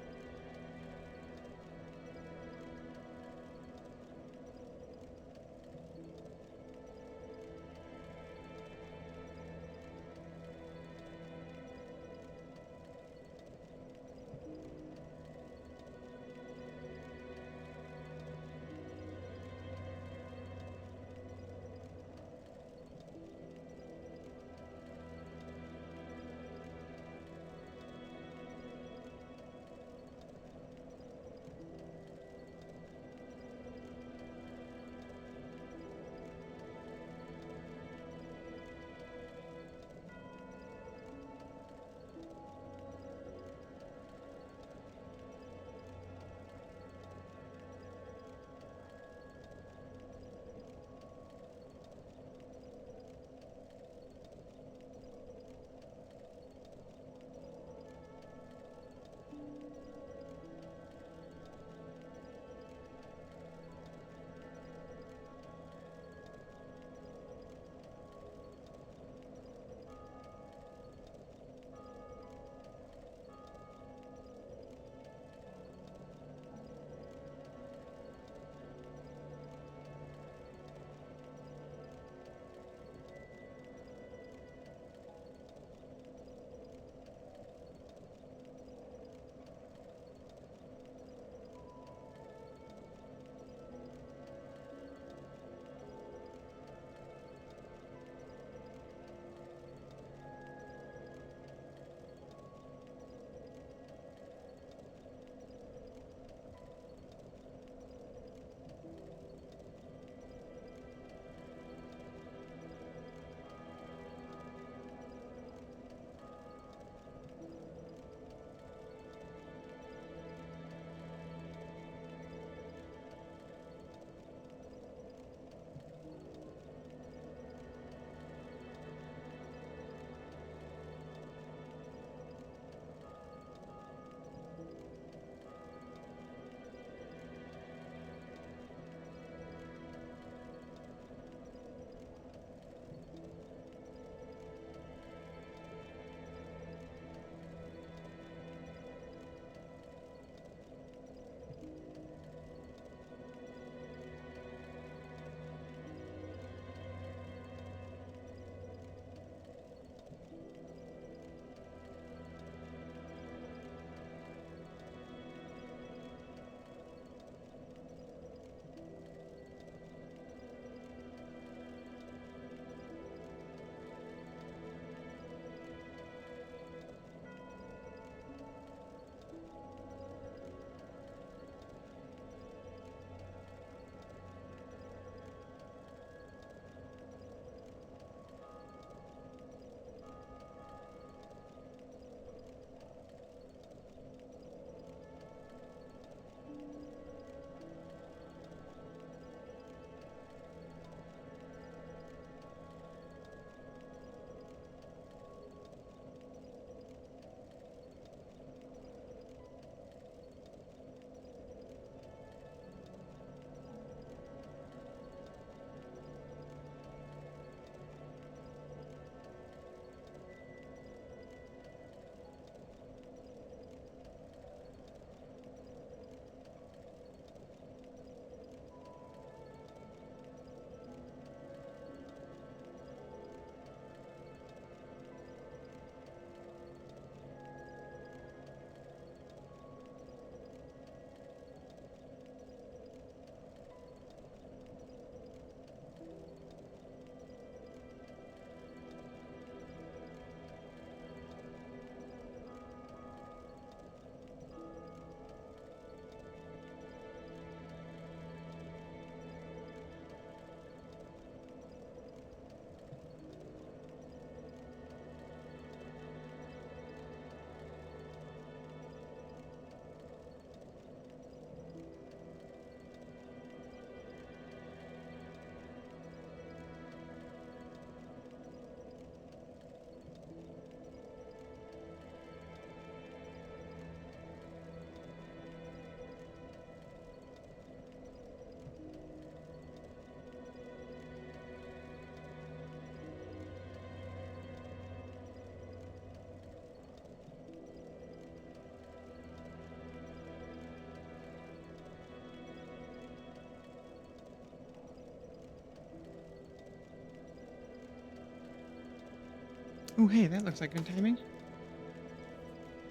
Oh, hey, that looks like good timing.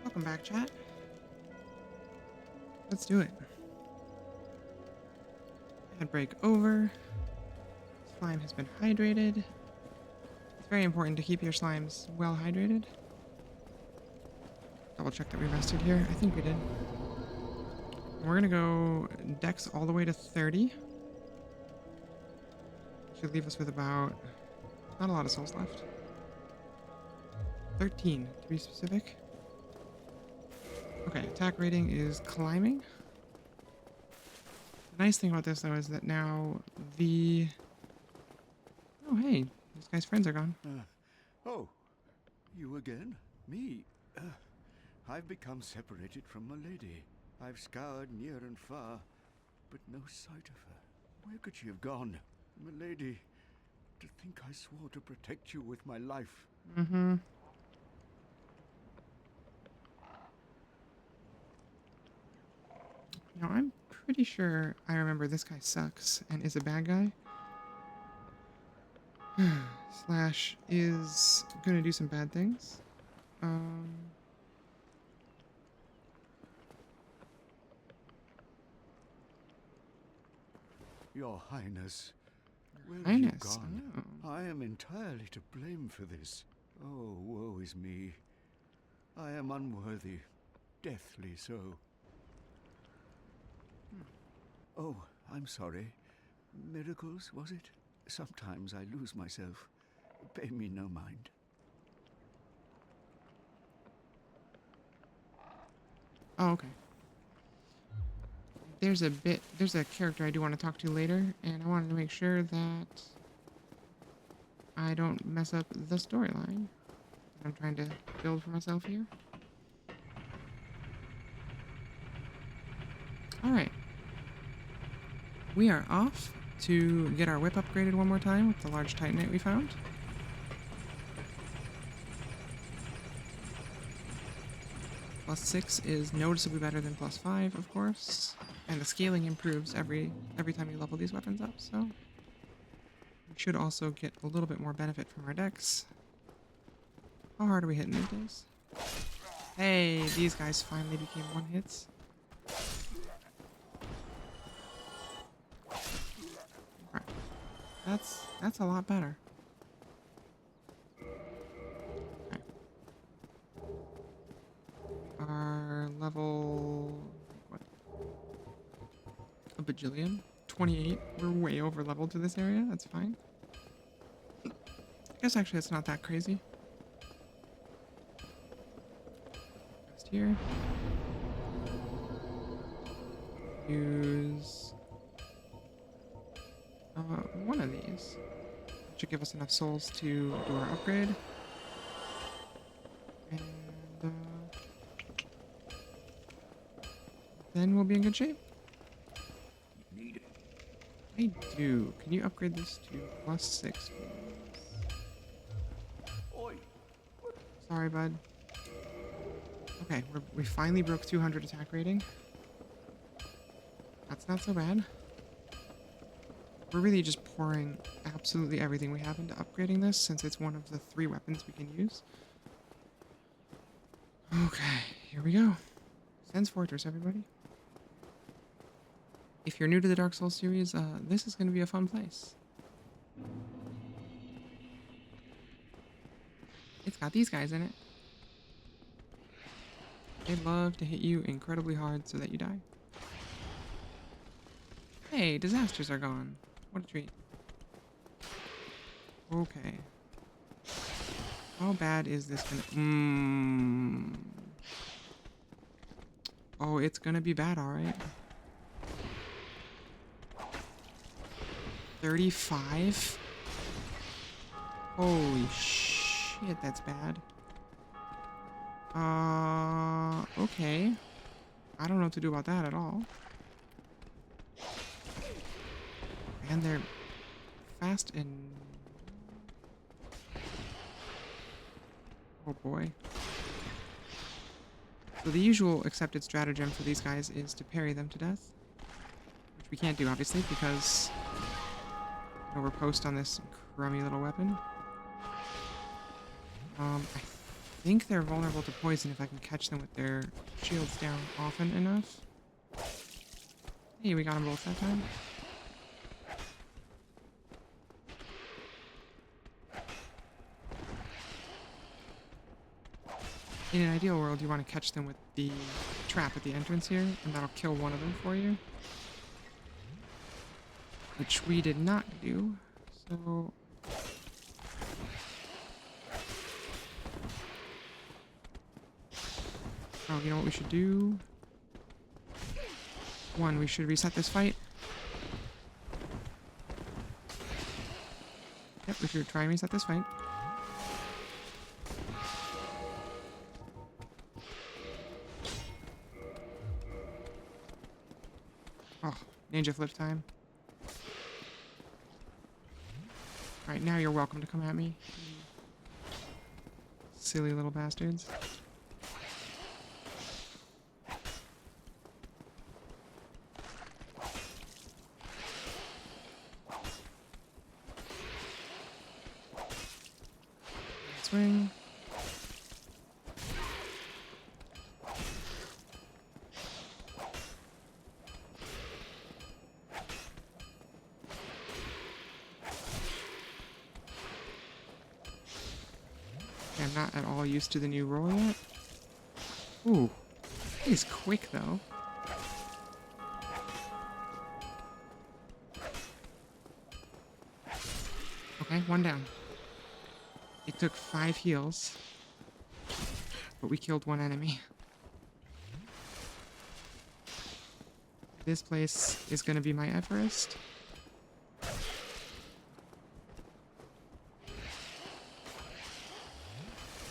Welcome back, chat. Let's do it. Ad break over. Slime has been hydrated. It's very important to keep your slimes well hydrated. Double check that we rested here. I think we did. We're gonna go dex all the way to 30. Should leave us with about not a lot of souls left. 13 to be specific. Okay, attack rating is climbing. The nice thing about this though is that now the... Oh hey, this guy's friends are gone. Oh, you again? Me? I've become separated from my lady. I've scoured near and far, but no sight of her. Where could she have gone? My lady, to think I swore to protect you with my life. Mm-hmm. Now, I'm pretty sure I remember this guy sucks and is a bad guy. Slash is gonna do some bad things. Your Highness, where have Highness, you gone? oh. I am entirely to blame for this. Oh, woe is me. I am unworthy, deathly so. Oh, I'm sorry. Miracles, was it? Sometimes I lose myself. Pay me no mind. Oh, okay. There's a character I do want to talk to later, and I wanted to make sure that I don't mess up the storyline that I'm trying to build for myself here. Alright. We are off to get our whip upgraded one more time with the large titanite we found. +6 is noticeably better than +5, of course. And the scaling improves every time you level these weapons up, so we should also get a little bit more benefit from our decks. How hard are we hitting these days? Hey, these guys finally became one-hits. Alright. That's a lot better. Okay. Our level... what? A bajillion? 28. We're way over leveled to this area. That's fine. I guess actually it's not that crazy. Just here. Use one of these. Should give us enough souls to do our upgrade. And then we'll be in good shape. I do. Can you upgrade this to +6, please? Sorry, bud. Okay, we finally broke 200 attack rating. That's not so bad. We're really just pouring absolutely everything we have into upgrading this, since it's one of the 3 weapons we can use. Okay, here we go. Sen's Fortress, everybody. If you're new to the Dark Souls series, this is going to be a fun place. It's got these guys in it. They love to hit you incredibly hard so that you die. Hey, disasters are gone. What a treat. Okay. How bad is this gonna... Oh, it's gonna be bad, alright. 35? Holy shit, that's bad. Okay. I don't know what to do about that at all. And they're fast and... oh boy. So the usual accepted stratagem for these guys is to parry them to death. Which we can't do, obviously, because... we're post on this crummy little weapon. I think they're vulnerable to poison if I can catch them with their shields down often enough. Hey, we got them both that time. In an ideal world, you want to catch them with the trap at the entrance here, and that'll kill one of them for you. Which we did not do, so... Oh, you know what we should do? One, we should reset this fight. Yep, we should try and reset this fight. Oh, ninja flip time. Alright, now you're welcome to come at me. Silly little bastards. Swing. Okay, I'm not at all used to the new roll yet. Ooh, he's quick though. Okay, one down. It took 5 heals, but we killed one enemy. This place is gonna be my Everest.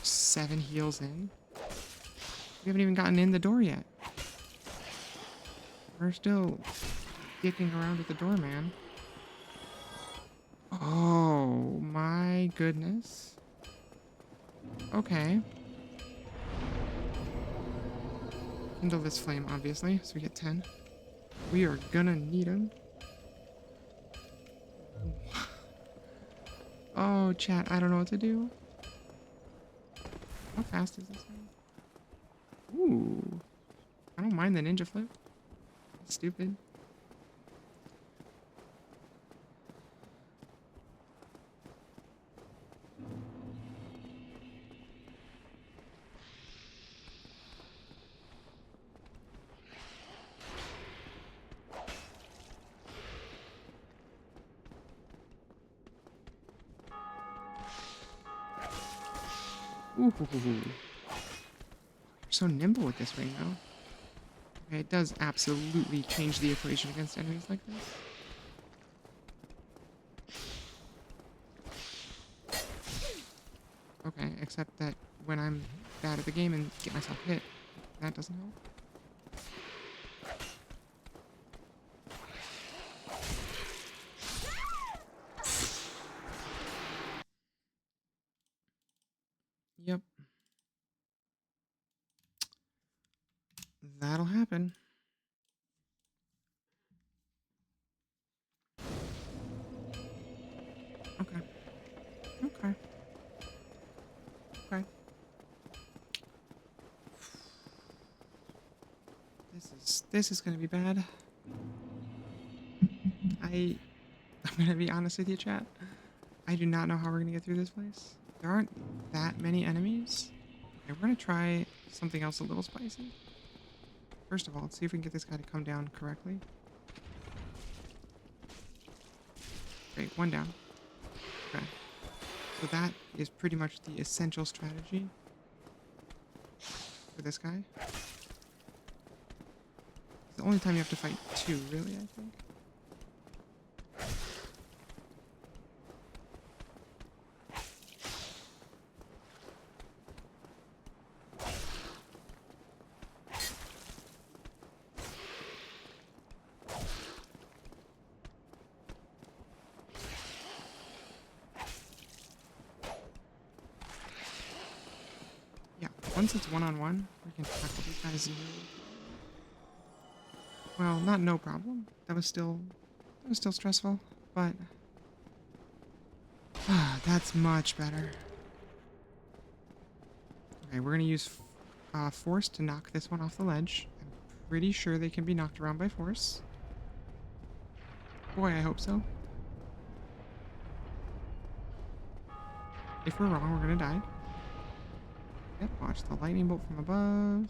Seven heals in. We haven't even gotten in the door yet. We're still dicking around at the door, man. Oh my goodness. Okay. Kindle this flame, obviously, so we get 10. We are gonna need them. Oh, chat, I don't know what to do. How fast is this thing? Ooh. I don't mind the ninja flip. That's stupid. Ooh. You're so nimble with this ring, though. Okay, it does absolutely change the equation against enemies like this. Okay, except that when I'm bad at the game and get myself hit, that doesn't help. Yep. That'll happen. Okay. Okay. Okay. This is gonna be bad. I'm gonna be honest with you, chat. I do not know how we're gonna get through this place. There aren't that many enemies. Okay, we're gonna try something else a little spicy. First of all, let's see if we can get this guy to come down correctly. Great, one down. Okay. So that is pretty much the essential strategy for this guy. It's the only time you have to fight 2, really, I think. Once it's one-on-one, we can tackle these guys. Well, not no problem. That was still stressful, but that's much better. Okay, we're gonna use force to knock this one off the ledge. I'm pretty sure they can be knocked around by force. Boy, I hope so. If we're wrong, we're gonna die. Yep, watch the lightning bolt from above.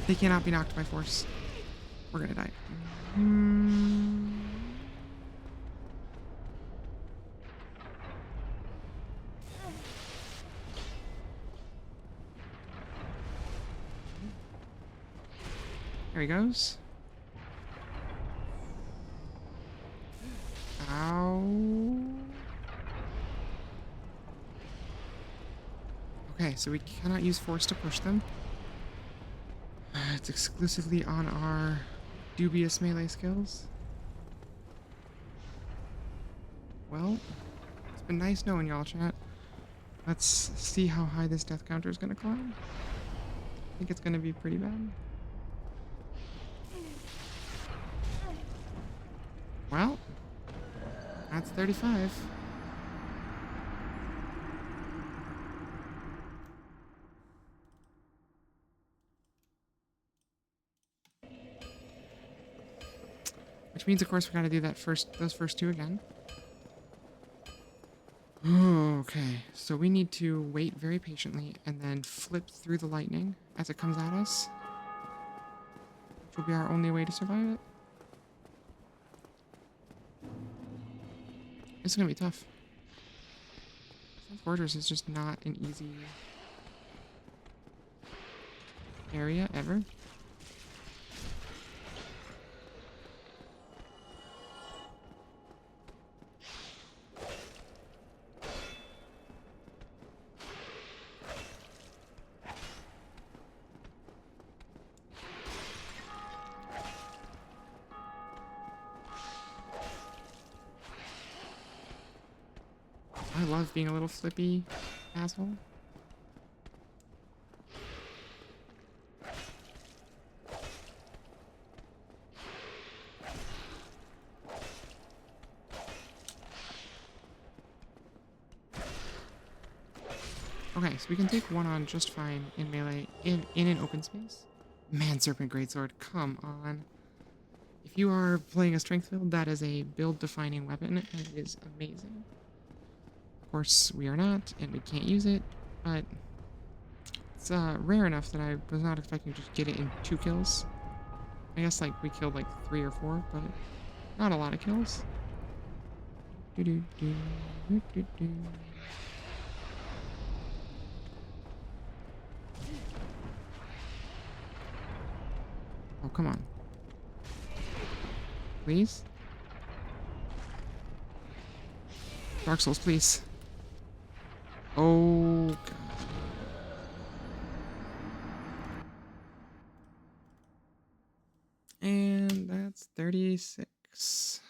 They cannot be knocked by force. We're gonna die. There he goes. Ow. Okay, so we cannot use force to push them. It's exclusively on our dubious melee skills. Well, it's been nice knowing y'all, chat. Let's see how high this death counter is gonna climb. I think it's gonna be pretty bad. Well, that's 35. Which means, of course, we gotta do those first two again. Okay, so we need to wait very patiently and then flip through the lightning as it comes at us, which will be our only way to survive it. It's gonna be tough. Sun Fortress is just not an easy area ever. I love being a little flippy asshole. Okay, so we can take one on just fine in melee in an open space. Man, Serpent Greatsword, come on. If you are playing a strength build, that is a build-defining weapon, and it is amazing. Of course, we are not, and we can't use it, but it's rare enough that I was not expecting to just get it in 2 kills. I guess, like, we killed, like, 3 or 4, but not a lot of kills. Oh, come on. Please? Dark Souls, please. Oh, God. And that's 36.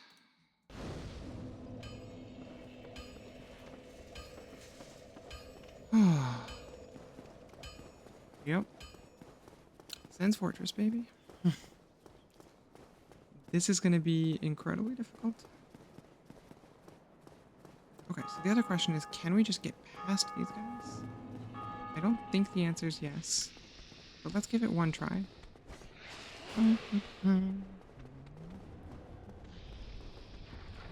Yep. Sans Fortress, baby. This is going to be incredibly difficult. Okay, so the other question is, can we just get past these guys? I don't think the answer is yes, but let's give it one try. I mean,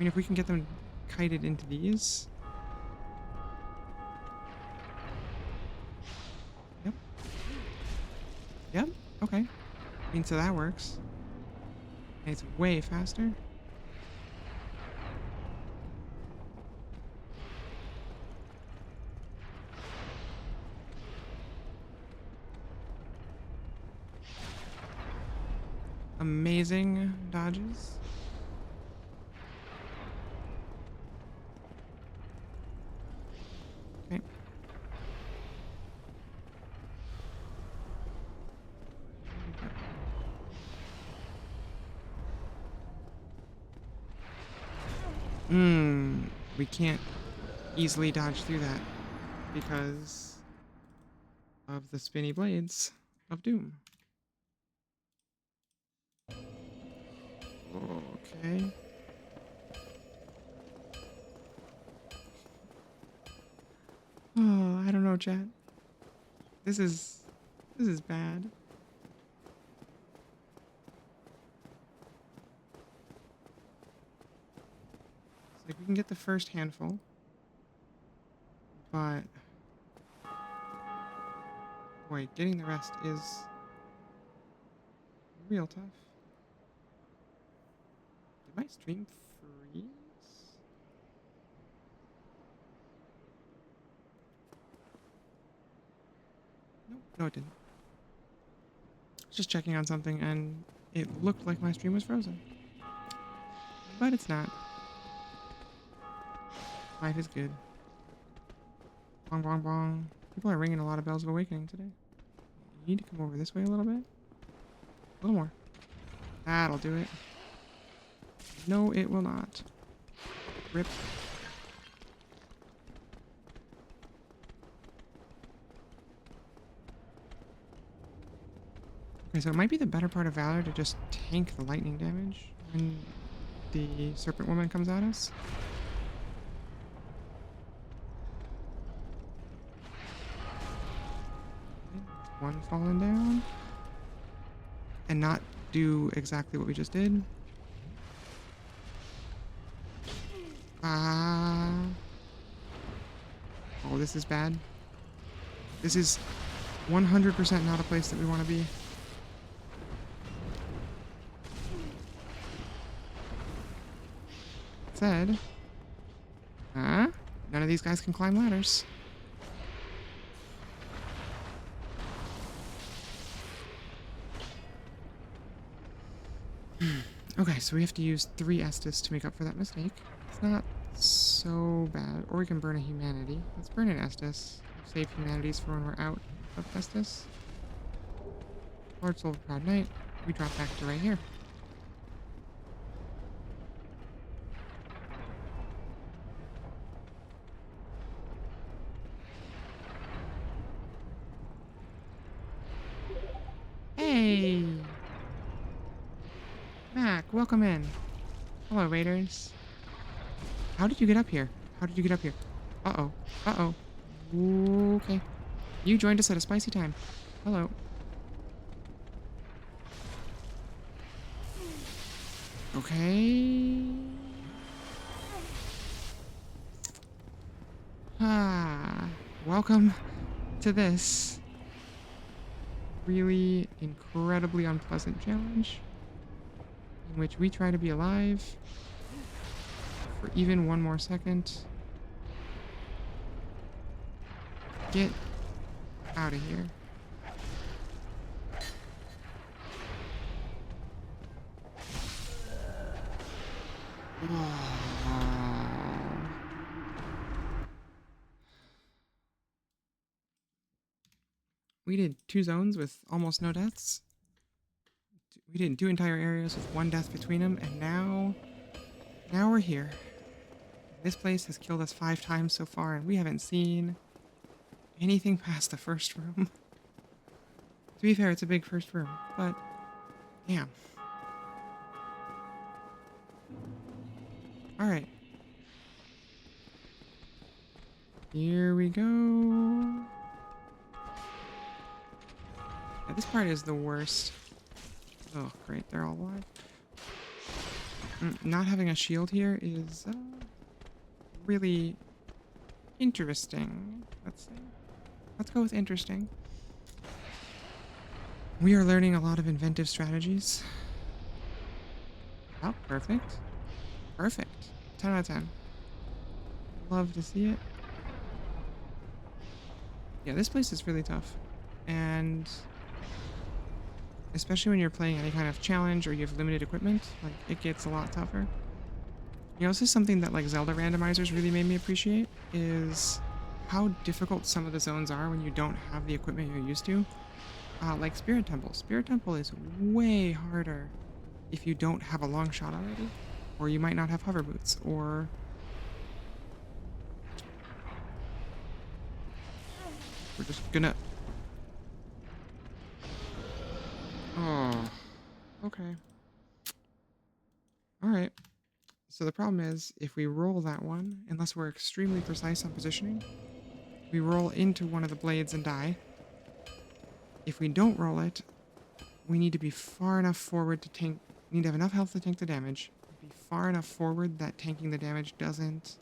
if we can get them kited into these. Yep. Yep, okay. I mean, so that works. And it's way faster. Amazing dodges. Okay. We can't easily dodge through that because of the spinny blades of doom. Okay. Oh, I don't know no, chat. This is bad. It's like we can get the first handful, but boy, getting the rest is real tough. Did my stream freeze? Nope, no it didn't. I was just checking on something and it looked like my stream was frozen. But it's not. Life is good. Bong bong bong. People are ringing a lot of bells of awakening today. You need to come over this way a little bit. A little more. That'll do it. No, it will not. Rip. Okay, so it might be the better part of Valor to just tank the lightning damage when the Serpent Woman comes at us. One falling down. And not do exactly what we just did. Oh, this is bad. This is 100% not a place that we want to be. Said. None of these guys can climb ladders. Okay, so we have to use 3 Estus to make up for that mistake. It's not so bad. Or we can burn a Humanity. Let's burn an Estus. Save Humanities for when we're out of Estus. Lord Soul of Proud Knight. We drop back to right here. Hey! Mac, welcome in. Hello, Raiders. How did you get up here? How did you get up here? Uh-oh. Uh-oh. Okay. You joined us at a spicy time. Hello. Okay. Welcome to this really incredibly unpleasant challenge in which we try to be alive for even one more second. Get out of here. We did 2 zones with almost no deaths. We did 2 entire areas with 1 death between them, and now we're here. This place has killed us 5 times so far, and we haven't seen anything past the first room. To be fair, it's a big first room, but damn. Alright. Here we go. Yeah, this part is the worst. Oh, great, they're all alive. Not having a shield here is really interesting, let's say. Let's go with interesting. We are learning a lot of inventive strategies. Oh, perfect. Perfect. 10 out of 10. Love to see it. Yeah, this place is really tough. And especially when you're playing any kind of challenge or you have limited equipment, like, it gets a lot tougher. You know, this is something that, like, Zelda randomizers really made me appreciate, is how difficult some of the zones are when you don't have the equipment you're used to. Like Spirit Temple. Spirit Temple is way harder if you don't have a long shot already. Or you might not have hover boots, or... We're just gonna... Oh. Okay. Alright. So the problem is, if we roll that one, unless we're extremely precise on positioning, we roll into one of the blades and die. If we don't roll it, we need to be far enough forward to tank. We need to have enough health to tank the damage. Be far enough forward that tanking the damage doesn't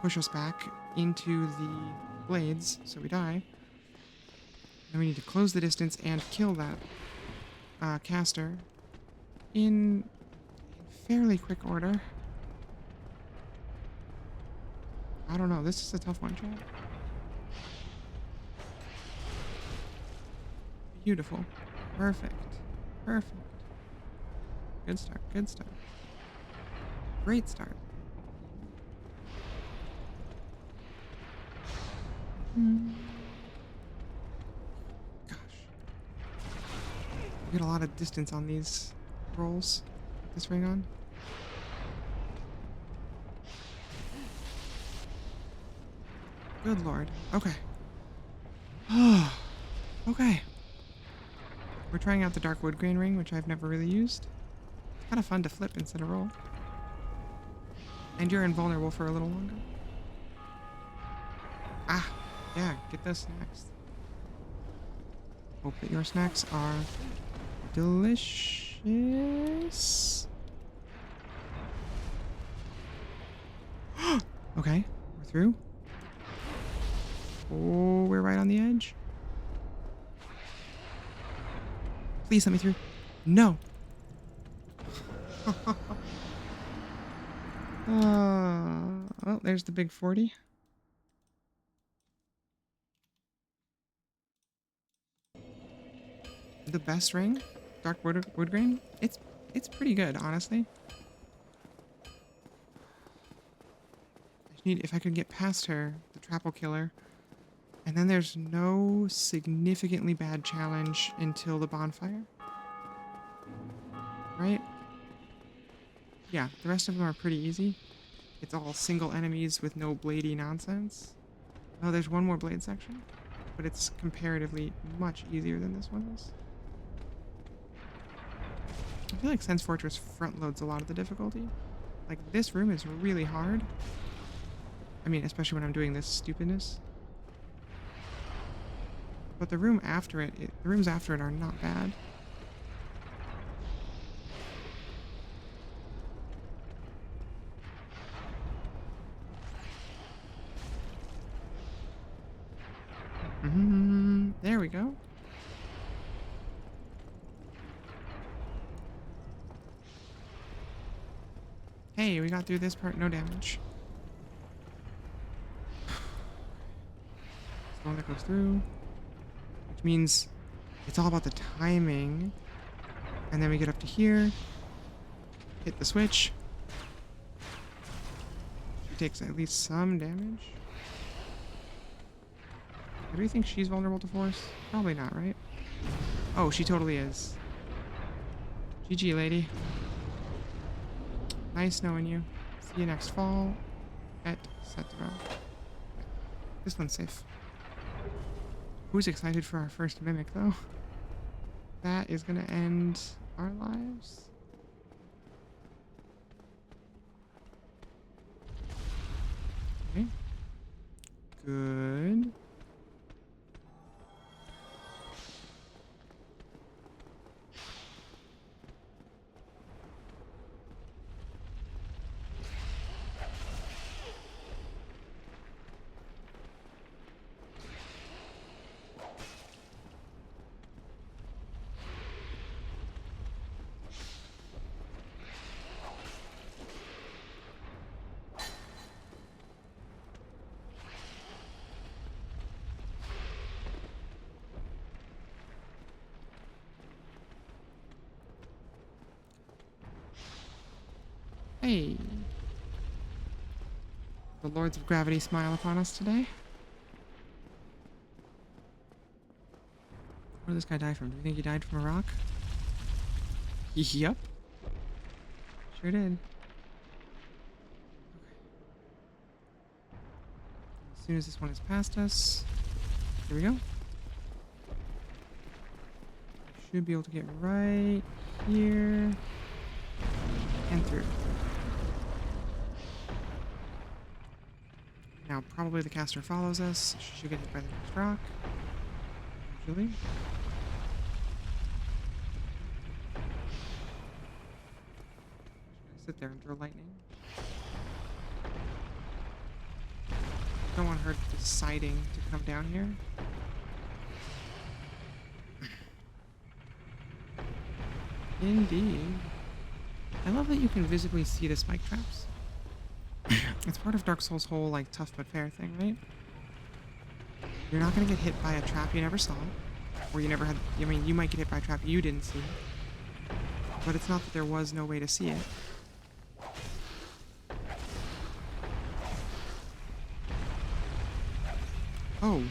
push us back into the blades, so we die. Then we need to close the distance and kill that caster in fairly quick order. I don't know. This is a tough one, chat. Beautiful. Perfect. Perfect. Good start. Good start. Great start. Gosh. We get a lot of distance on these rolls. With this ring on. Good lord. Okay. Okay. We're trying out the Dark Wood Grain ring, which I've never really used. It's kind of fun to flip instead of roll. And you're invulnerable for a little longer. Ah, yeah, get those snacks. Hope that your snacks are delicious. Okay, we're through. Oh, we're right on the edge. Please let me through. No. Oh, there's the big 40. The best ring, Dark Wood Grain. It's pretty good, honestly. I just need, if I could get past her, the Trapple Killer, and then there's no significantly bad challenge until the bonfire. Right? Yeah, the rest of them are pretty easy. It's all single enemies with no bladey nonsense. Oh, there's one more blade section, but it's comparatively much easier than this one is. I feel like Sense Fortress front loads a lot of the difficulty. Like, this room is really hard. I mean, especially when I'm doing this stupidness. But the room after it, the rooms after it are not bad. There we go. Hey, we got through this part, no damage. It's the one that goes through. Which means it's all about the timing. And then we get up to here. Hit the switch. She takes at least some damage. Do we think she's vulnerable to force? Probably not, right? Oh, she totally is. GG, lady. Nice knowing you. See you next fall, etc. This one's safe. Who's excited for our first mimic, though? That is gonna end our lives. Okay. Good. Hey. The Lords of Gravity smile upon us today. Where did this guy die from? Do you think he died from a rock? Yup. Sure did. Okay. As soon as this one is past us, here we go. Should be able to get right here and through. Now, probably the caster follows us. She should get hit by the next rock. Usually. Should I sit there and throw lightning? Don't want her deciding to come down here. Indeed. I love that you can visibly see the spike traps. It's part of Dark Souls' whole, like, tough but fair thing, right? You're not gonna get hit by a trap you never saw. Or you never had... I mean, you might get hit by a trap you didn't see. But it's not that there was no way to see it. Oh.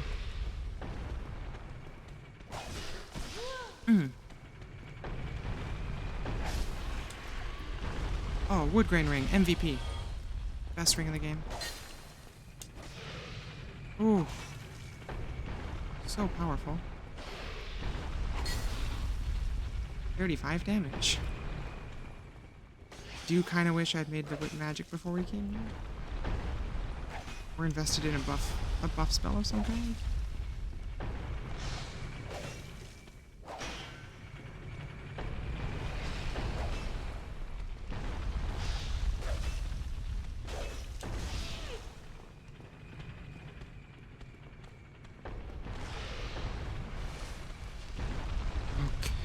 Oh, wood grain ring, MVP. Best ring in the game. Ooh. So powerful. 35 damage. Do you kind of wish I'd made the whip magic before we came here? Or invested in a buff spell of some kind?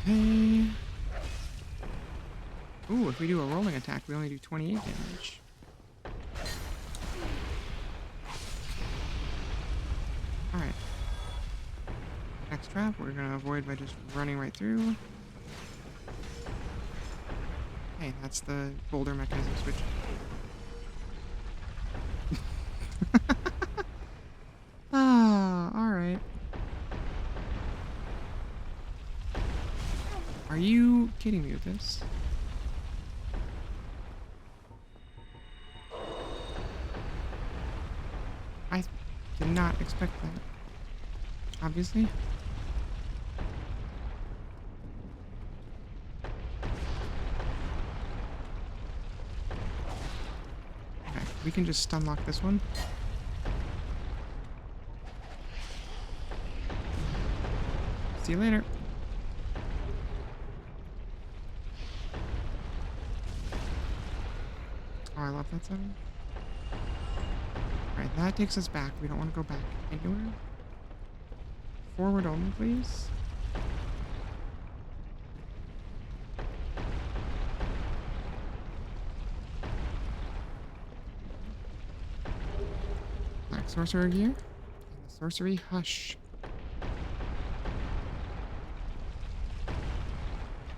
Okay. Ooh, if we do a rolling attack, we only do 28 damage. Alright. Next trap, we're gonna avoid by just running right through. Hey, that's the boulder mechanism switch. Alright. Are you kidding me with this? I did not expect that. Obviously. Okay, we can just stun lock this one. See you later. Oh, I love that sound. Alright, that takes us back. We don't want to go back anywhere. Forward only, please. Black sorcerer gear. And the sorcery hush.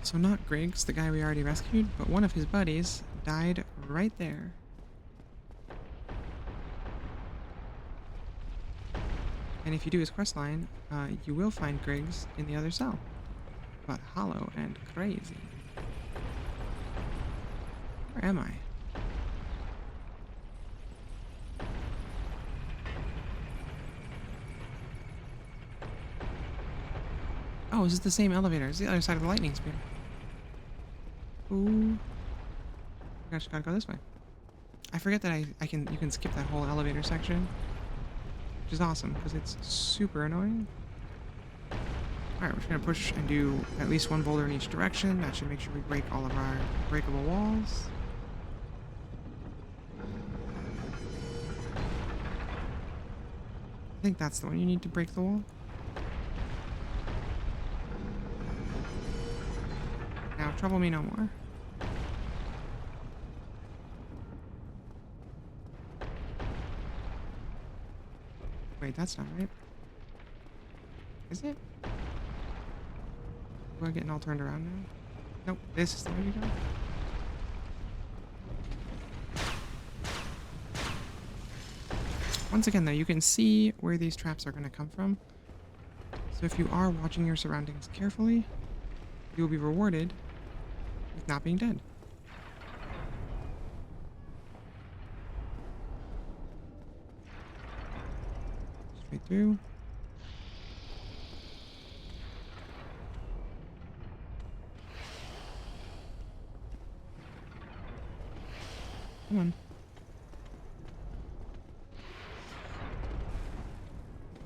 So not Griggs, the guy we already rescued, but one of his buddies died right there. And if you do his questline, you will find Griggs in the other cell. But hollow and crazy. Where am I? Oh, is this the same elevator? It's the other side of the lightning spear. Ooh. I just gotta go this way. I forget that you can skip that whole elevator section. Which is awesome, because it's super annoying. Alright, we're just gonna push and do at least one boulder in each direction. That should make sure we break all of our breakable walls. I think that's the one you need to break the wall. Now, trouble me no more. Wait, that's not right. Is it? Do I get all turned around now? Nope, this is the way to go. Once again, though, you can see where these traps are going to come from. So if you are watching your surroundings carefully, you will be rewarded with not being dead. Straight through. Come on.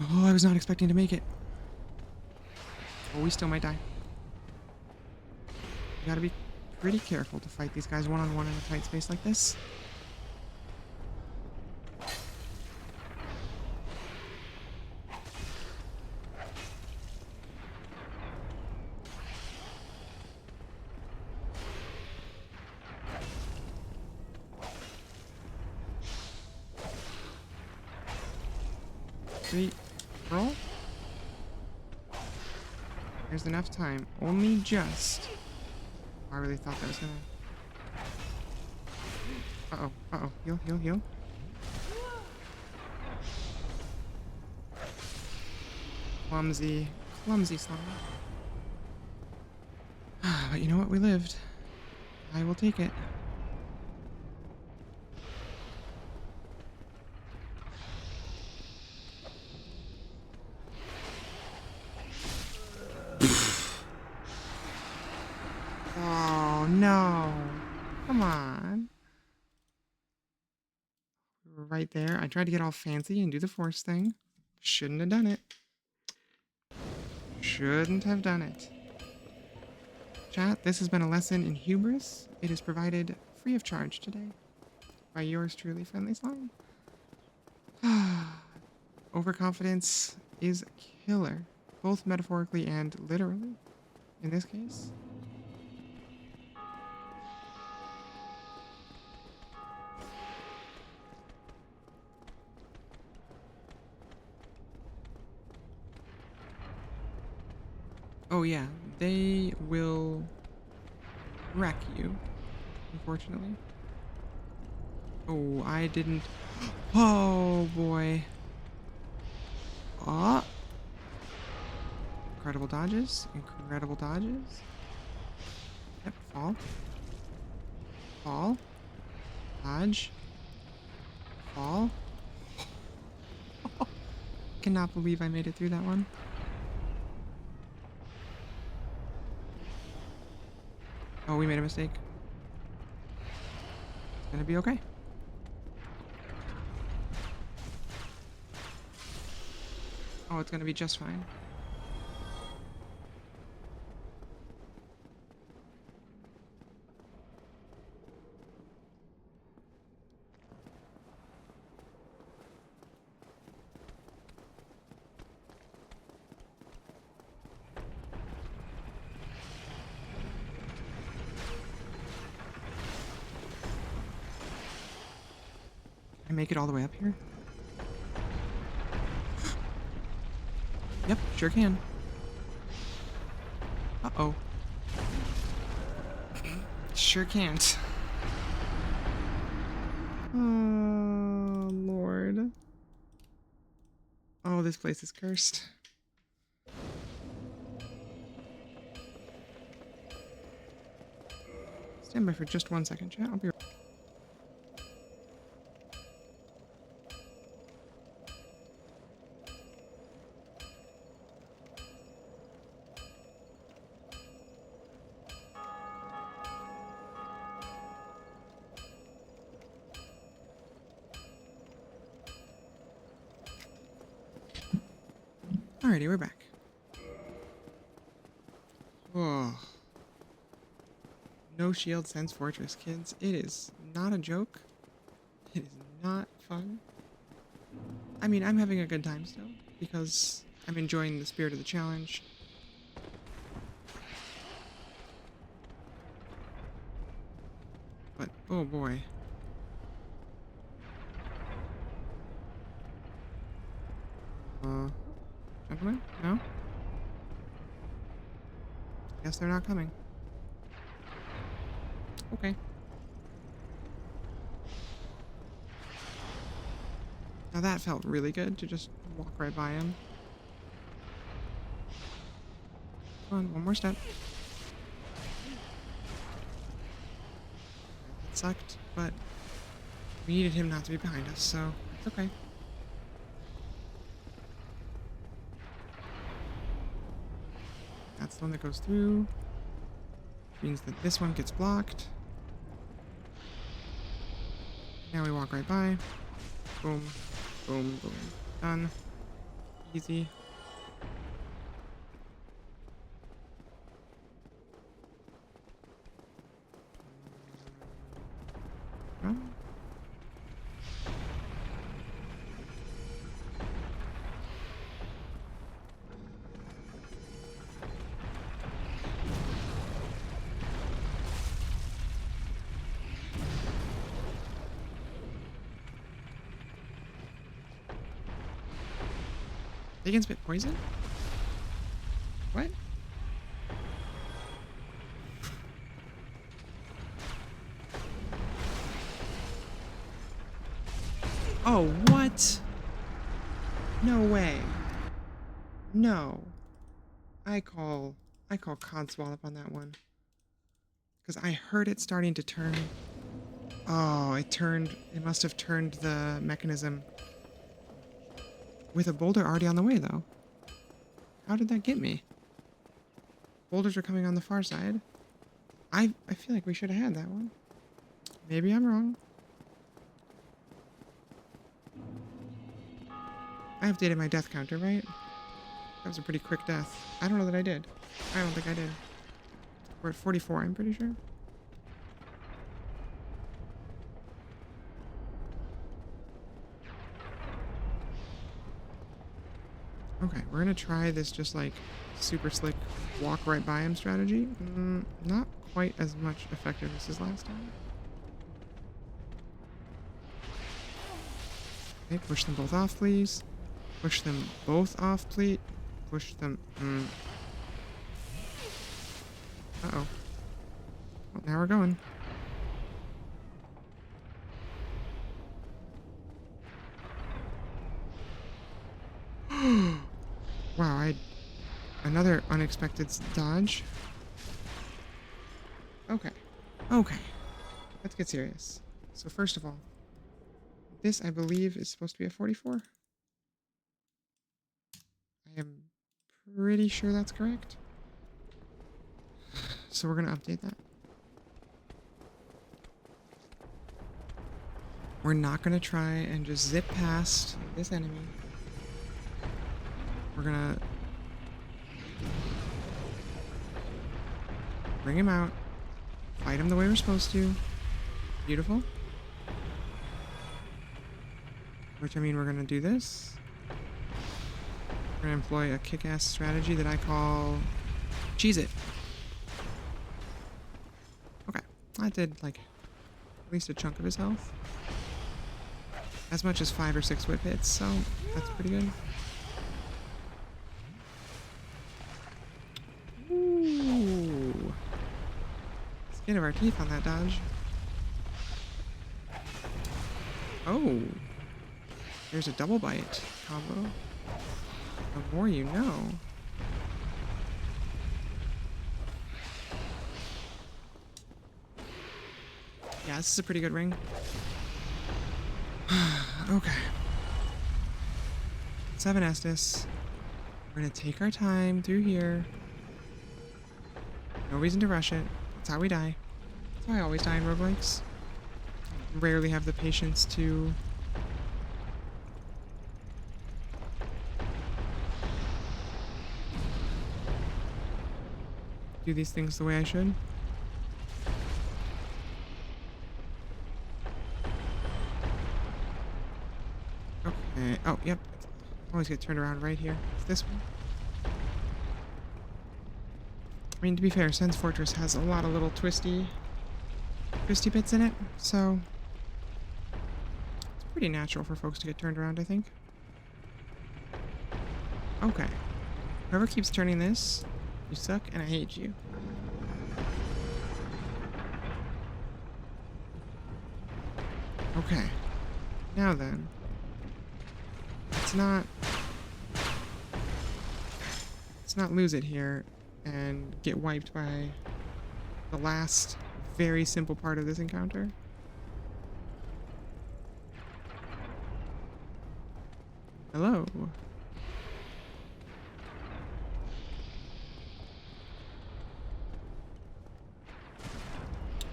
Oh, I was not expecting to make it. Oh, we still might die. You gotta be pretty careful to fight these guys one-on-one in a tight space like this. Sweet. Roll. There's enough time. Only just. I really thought that was gonna... Uh-oh. Uh-oh. Heal, heal, heal. Clumsy. Clumsy slime. But you know what? We lived. I will take it. Oh, no. Come on. We were right there. I tried to get all fancy and do the force thing. Shouldn't have done it. Shouldn't have done it. Chat, this has been a lesson in hubris. It is provided free of charge today by yours truly, Friendly Slime. Overconfidence is killer, both metaphorically and literally, in this case. Oh yeah, they will wreck you, unfortunately. Oh, I didn't... Oh, boy. Oh. Incredible dodges. Incredible dodges. Yep, fall. Fall. Dodge. Fall. Cannot believe I made it through that one. Oh, we made a mistake. It's gonna be okay. Oh, it's gonna be just fine. Can I make it all the way up here? Yep, sure can. Uh-oh. Sure can't. Oh, Lord. Oh, this place is cursed. Stand by for just 1 second, chat. I'll be right. Alrighty, we're back. Oh. No Shield Sense Fortress, kids. It is not a joke. It is not fun. I mean, I'm having a good time still, because I'm enjoying the spirit of the challenge. But, oh boy. Gentlemen? No? Guess they're not coming. Okay. Now that felt really good, to just walk right by him. Come on, one more step. That sucked, but we needed him not to be behind us, so it's okay. That's the one that goes through. Which means that this one gets blocked. Now we walk right by. Boom, boom, boom. Done. Easy. Oh. They can spit poison? What? Oh, what? No way. No. I call Codswallop on that one. Because I heard it starting to turn. Oh, it must have turned the mechanism. With a boulder already on the way, though. How did that get me? Boulders are coming on the far side. I feel like we should have had that one. Maybe I'm wrong. I updated my death counter, right? That was a pretty quick death. I don't know that I did. I don't think I did. We're at 44, I'm pretty sure. Okay, we're gonna try this just like super slick walk right by him strategy. Not quite as much effectiveness as last time. Okay, push them both off, please. Push them both off, please. Push them. Uh-oh. Well, now we're going. Wow, another unexpected dodge. Okay. Okay. Let's get serious. So first of all, this, I believe, is supposed to be a 44. I am pretty sure that's correct. So we're going to update that. We're not going to try and just zip past this enemy. We're going to bring him out. Fight him the way we're supposed to. Beautiful. Which, I mean, we're going to do this. We're going to employ a kick-ass strategy that I call Cheese It. Okay. I did, like, at least a chunk of his health. As much as 5 or 6 whip hits, so that's pretty good. Ooh. Skin of our teeth on that dodge. Oh. There's a double bite combo. The more you know. Yeah, this is a pretty good ring. Okay. 7 Estus. We're gonna take our time through here. No reason to rush it. That's how we die. That's how I always die in roguelikes. Rarely have the patience to do these things the way I should. Okay. Oh, yep. Always get turned around right here. It's this one. I mean, to be fair, Sen's Fortress has a lot of little twisty bits in it, so it's pretty natural for folks to get turned around, I think. Okay. Whoever keeps turning this, you suck and I hate you. Okay. Now then. Let's not lose it here and get wiped by the last very simple part of this encounter. Hello.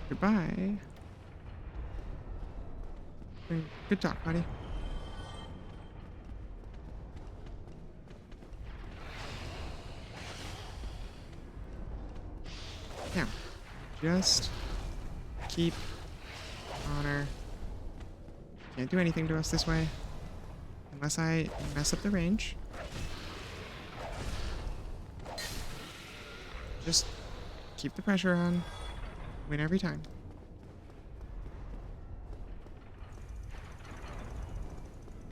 Goodbye. Good talk, buddy. Just keep honor. Can't do anything to us this way. Unless I mess up the range. Just keep the pressure on. Win every time.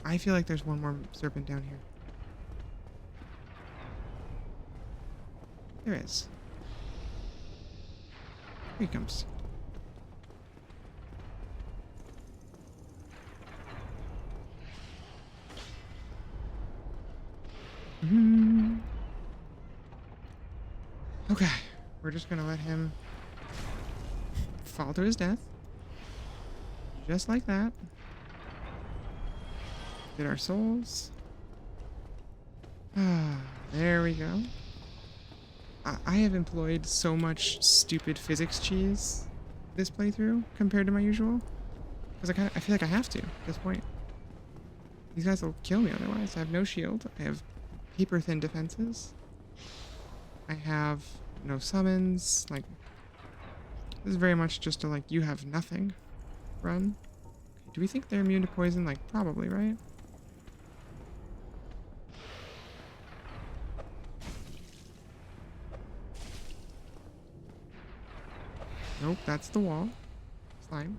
I feel like there's one more serpent down here. There is. Here he comes. Okay, we're just gonna let him fall to his death. Just like that. Get our souls. Ah, there we go. I have employed so much stupid physics cheese this playthrough compared to my usual. Because I feel like I have to at this point. These guys will kill me otherwise. I have no shield. I have paper thin defenses. I have no summons. Like, this is very much just a, like, you have nothing run. Okay, do we think they're immune to poison? Like, probably, right? Nope, that's the wall. Slime.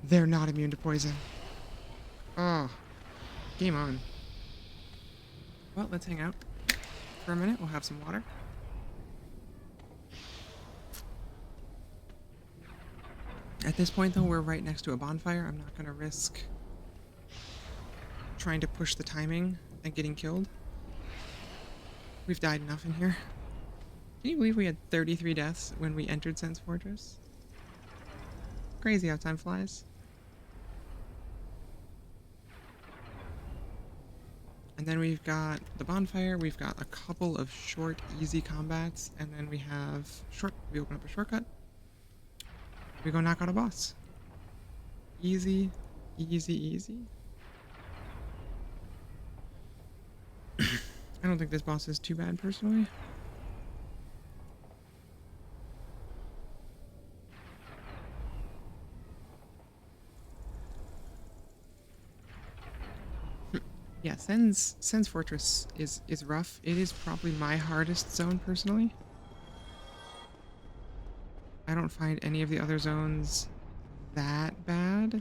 They're not immune to poison. Oh, game on. Well, let's hang out for a minute. We'll have some water. At this point, though, we're right next to a bonfire. I'm not going to risk trying to push the timing and getting killed. We've died enough in here. Can you believe we had 33 deaths when we entered Sense Fortress? Crazy how time flies. And then we've got the bonfire, we've got a couple of short, easy combats, and then we have we open up a shortcut. We go knock out a boss. Easy, easy, easy. I don't think this boss is too bad, personally. Yeah, Sen's Fortress is rough. It is probably my hardest zone, personally. I don't find any of the other zones that bad.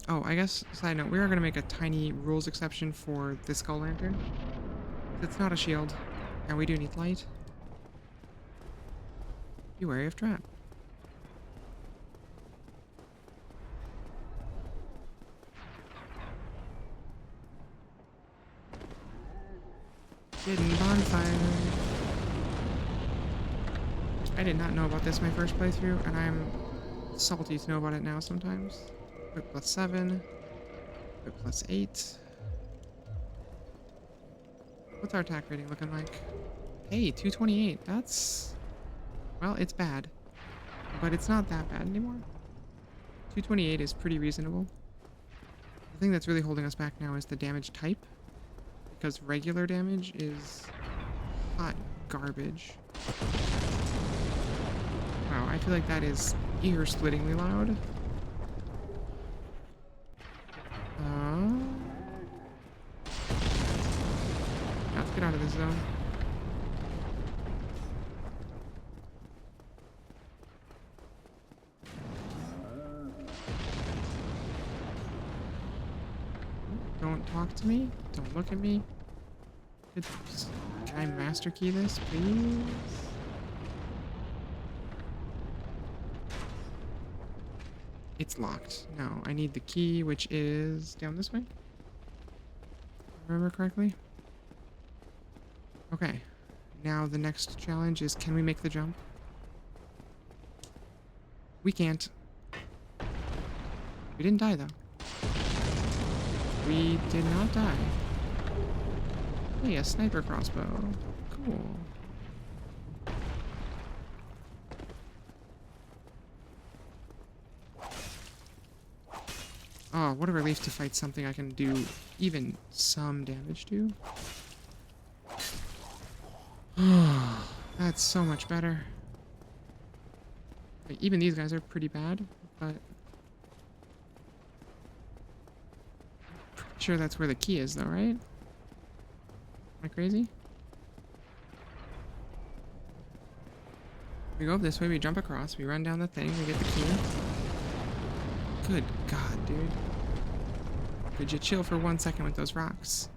Oh, I guess, side note, we are going to make a tiny rules exception for the Skull Lantern. It's not a shield, and we do need light. Be wary of trap. Hidden bonfire. I did not know about this my first playthrough, and I'm salty to know about it now sometimes. Quick plus 7. Quick plus 8. What's our attack rating looking like? Hey, 228. That's... well, it's bad. But it's not that bad anymore. 228 is pretty reasonable. The thing that's really holding us back now is the damage type. Because regular damage is hot garbage. Wow, I feel like that is ear-splittingly loud. Let's get out of this zone. Don't talk to me. Don't look at me. Can I master key this, please? It's locked. No, I need the key, which is down this way. Remember correctly? Okay. Now the next challenge is, can we make the jump? We can't. We didn't die, though. We did not die. Hey, a sniper crossbow. Cool. Oh, what a relief to fight something I can do even some damage to. That's so much better. Like, even these guys are pretty bad, but... Pretty sure that's where the key is, though, right? Am I crazy? We go up this way, we jump across, we run down the thing, we get the key. Good God, dude. Could you chill for 1 second with those rocks?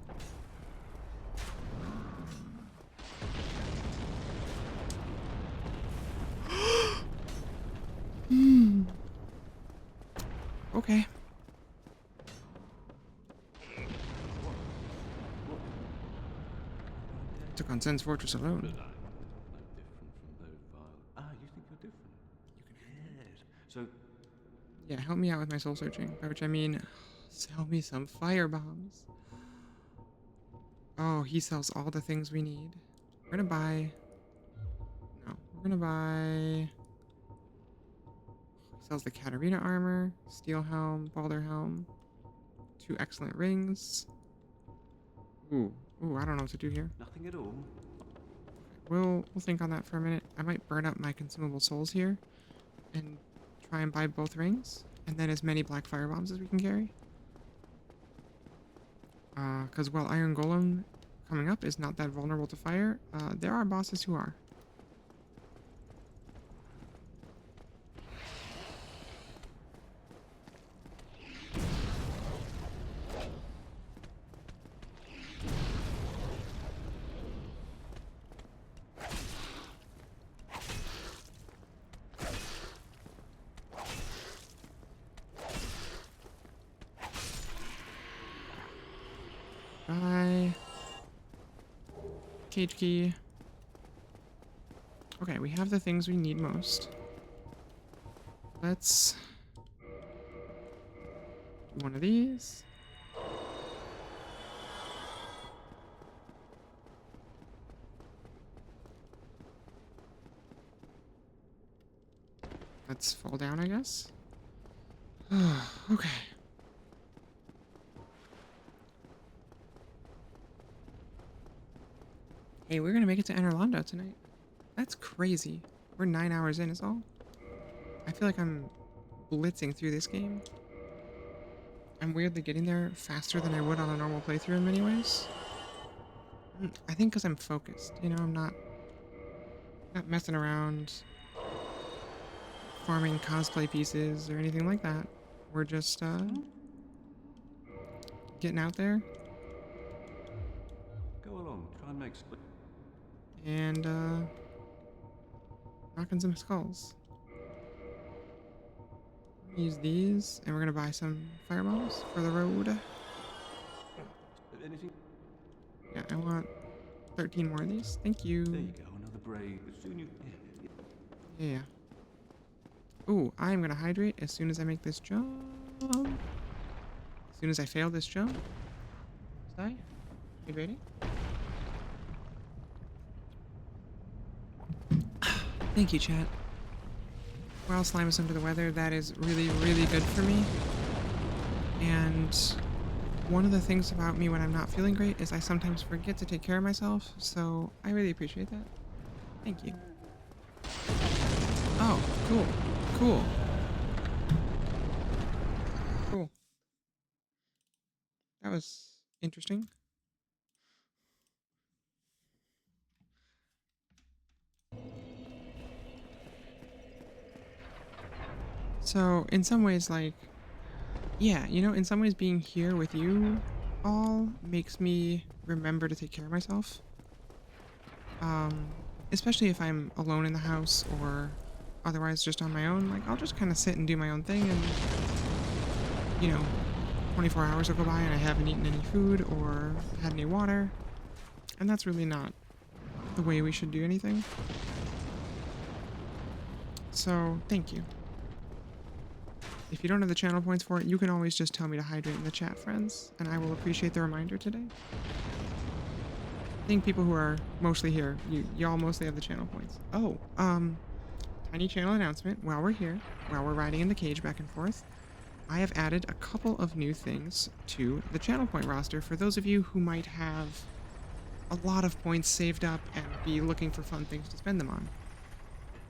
Okay. Took on Zen's fortress alone. But I'm no different from those vile. Ah, you think you're different? Yes. So, Yeah, help me out with my soul searching. By which I mean, sell me some fire bombs. Oh, he sells all the things we need. We're gonna buy... No, we're gonna buy... He sells the Katarina armor, steel helm, balder helm, 2 excellent rings. Ooh, I don't know what to do here. nothing at all. We'll think on that for a minute. I might burn up my consumable souls here and try and buy both rings, and then as many black fire bombs as we can carry. Because while Iron Golem coming up is not that vulnerable to fire, there are bosses who are. Bye. Cage key. Okay, we have the things we need most. Let's do one of these. Let's fall down, I guess. Okay. Hey, we're gonna make it to Enerlando tonight. That's crazy. We're 9 hours in is all. I feel like I'm blitzing through this game. I'm weirdly getting there faster than I would on a normal playthrough in many ways. I think because I'm focused. You know, I'm not messing around, farming cosplay pieces or anything like that. We're just getting out there Go along, try and make split. and knocking some skulls. Use these, and we're gonna buy some firebombs for the road. Anything? Yeah, I want 13 more of these. Thank you. There you go, another brave. As soon you. Yeah. Ooh, I'm gonna hydrate as soon as I make this jump. As soon as I fail this jump. Stay. Hydrating. Thank you, chat. While Slime is under the weather, that is really, really good for me. And one of the things about me when I'm not feeling great is I sometimes forget to take care of myself, so I really appreciate that. Thank you. Oh, cool. Cool. Cool. That was interesting. So, in some ways, like, yeah, you know, in some ways being here with you all makes me remember to take care of myself. Especially if I'm alone in the house or otherwise just on my own, like, I'll just kind of sit and do my own thing and, you know, 24 hours will go by and I haven't eaten any food or had any water. And that's really not the way we should do anything. So, thank you. If you don't have the channel points for it, you can always just tell me to hydrate in the chat, friends, and I will appreciate the reminder today. I think people who are mostly here, y'all mostly have the channel points. Oh, tiny channel announcement while we're here, while we're riding in the cage back and forth. I have added a couple of new things to the channel point roster for those of you who might have a lot of points saved up and be looking for fun things to spend them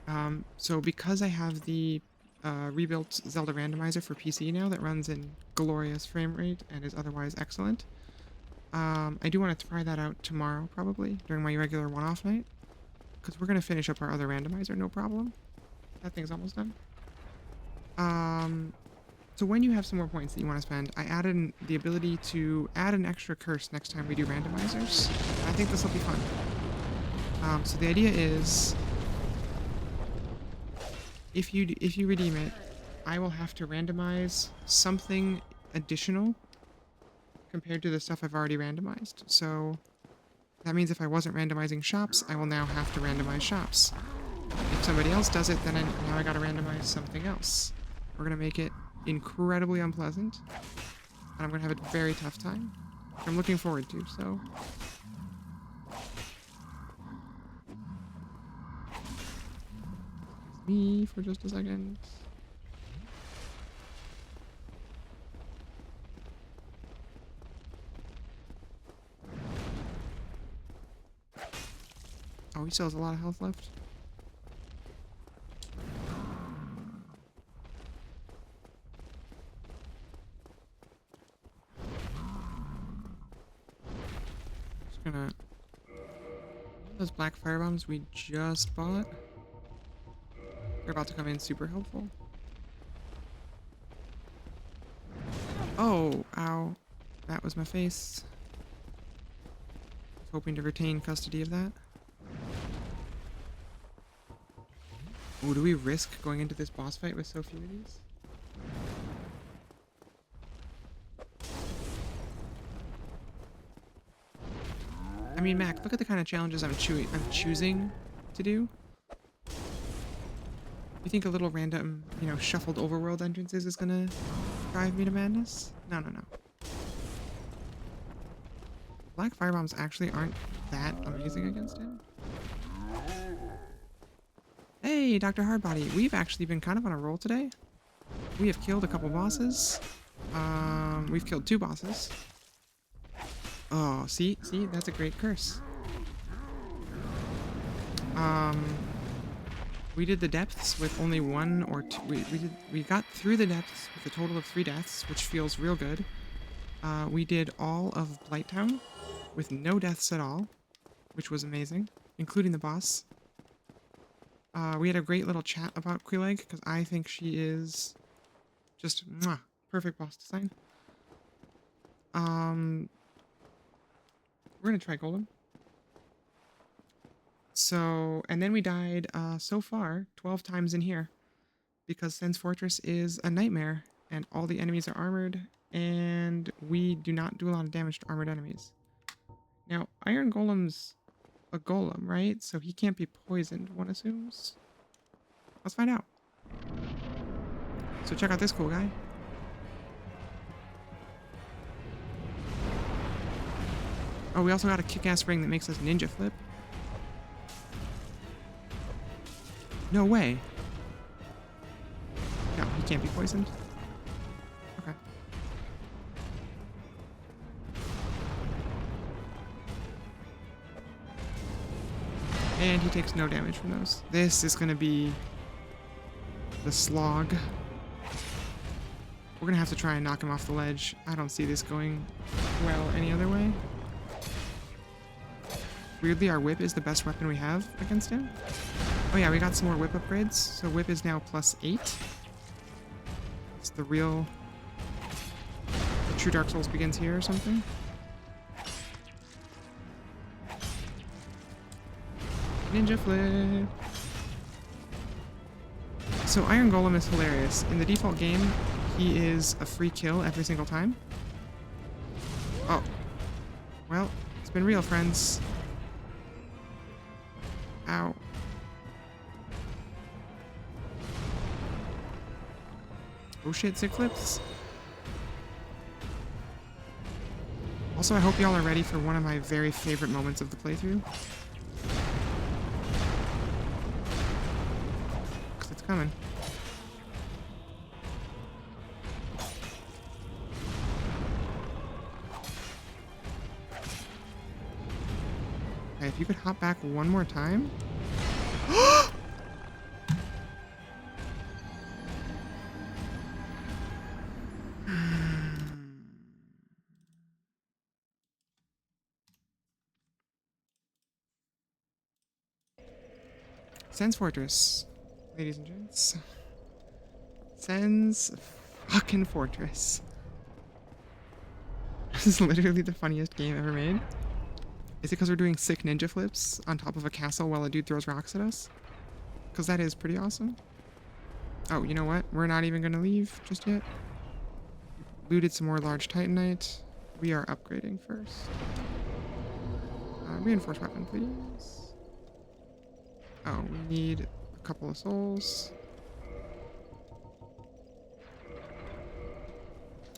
on. So because I have the rebuilt Zelda randomizer for PC now that runs in glorious frame rate and is otherwise excellent, I do want to try that out tomorrow, probably, during my regular one-off night. Because we're going to finish up our other randomizer, no problem. That thing's almost done. So when you have some more points that you want to spend, I added the ability to add an extra curse next time we do randomizers. I think this will be fun. So the idea is, if you redeem it, I will have to randomize something additional compared to the stuff I've already randomized. So that means if I wasn't randomizing shops, I will now have to randomize shops. If somebody else does it, then now I gotta randomize something else. We're gonna make it incredibly unpleasant, and I'm gonna have a very tough time. I'm looking forward to, so. Me for just a second. Oh, he still has a lot of health left. Just gonna... Those black firebombs we just bought, they're about to come in super helpful. Oh, ow. That was my face. I was hoping to retain custody of that. Oh, do we risk going into this boss fight with so few of these? I mean, Mac, look at the kind of challenges I'm choosing to do. You think a little random, shuffled overworld entrances is gonna drive me to madness? No, no, no. Black firebombs actually aren't that amazing against him. Hey, Dr. Hardbody, we've actually been kind of on a roll today. We have killed a couple bosses. We've killed 2 bosses. Oh, see, that's a great curse. We did the depths with only 1 or 2. We got through the depths with a total of 3 deaths, which feels real good. We did all of Blighttown with no deaths at all, which was amazing, including the boss. We had a great little chat about Queeleg, because I think she is just perfect boss design. We're gonna try Golem. So, and then we died, so far, 12 times in here, because Sen's Fortress is a nightmare, and all the enemies are armored, and we do not do a lot of damage to armored enemies. Now, Iron Golem's a golem, right? So he can't be poisoned, one assumes. Let's find out. So check out this cool guy. Oh, we also got a kick-ass ring that makes us ninja flip. No way. No, he can't be poisoned. Okay. And he takes no damage from those. This is gonna be the slog. We're gonna have to try and knock him off the ledge. I don't see this going well any other way. Weirdly, our whip is the best weapon we have against him. Oh yeah, we got some more whip upgrades. So whip is now +8. It's the true Dark Souls begins here or something. Ninja flip. So Iron Golem is hilarious. In the default game, he is a free kill every single time. Oh. Well, it's been real, friends. Ow. Oh shit, sick flips. Also, I hope y'all are ready for one of my very favorite moments of the playthrough. Because it's coming. if you could hop back one more time. Sen's Fortress, ladies and gents. Sen's fucking Fortress. This is literally the funniest game ever made. Is it because we're doing sick ninja flips on top of a castle while a dude throws rocks at us? Because that is pretty awesome. Oh, you know what? We're not even going to leave just yet. Looted some more large titanite. We are upgrading first. Reinforced weapon, please. Oh, we need a couple of souls.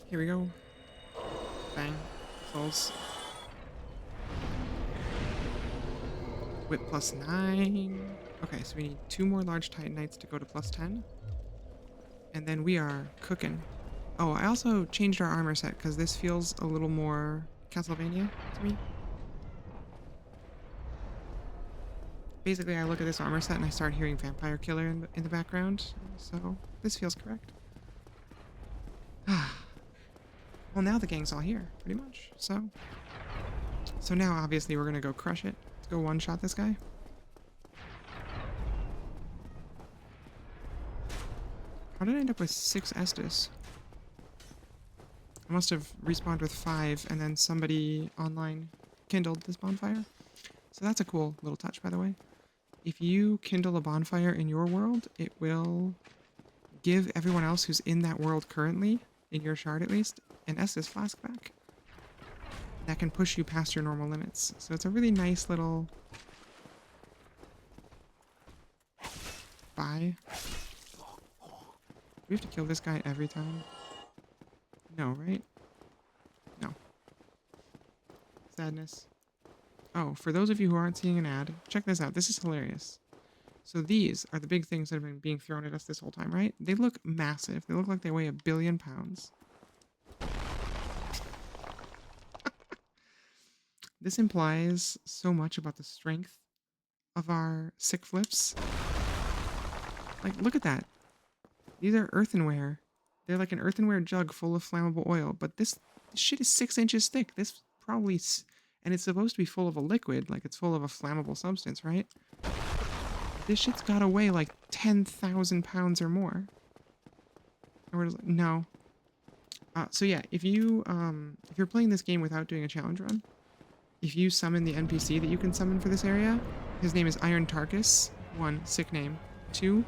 Here we go. Bang. Souls. Whip plus 9. Okay, so we need 2 more large titanites to go to plus 10. And then we are cooking. Oh, I also changed our armor set because this feels a little more Castlevania to me. Basically, I look at this armor set and I start hearing Vampire Killer in the background. So this feels correct. Well, now the gang's all here, pretty much. So now, obviously, we're going to go crush it. Let's go one-shot this guy. How did I end up with 6 Estus? I must have respawned with 5, and then somebody online kindled this bonfire. So that's a cool little touch, by the way. If you kindle a bonfire in your world, it will give everyone else who's in that world currently, in your shard at least, an Estus flask back. That can push you past your normal limits. So it's a really nice little buy. Do we have to kill this guy every time? No, right? No. Sadness. Oh, for those of you who aren't seeing an ad, check this out. This is hilarious. So these are the big things that have been being thrown at us this whole time, right? They look massive. They look like they weigh 1 billion pounds. This implies so much about the strength of our sick flips. Like, look at that. These are earthenware. They're like an earthenware jug full of flammable oil, but this shit is 6 inches thick. This probably... And it's supposed to be full of a liquid, like it's full of a flammable substance, right? This shit's gotta weigh like 10,000 pounds or more. Or what is it? No. So yeah, if you're playing this game without doing a challenge run, if you summon the NPC that you can summon for this area, his name is Iron Tarkus. 1, sick name. 2,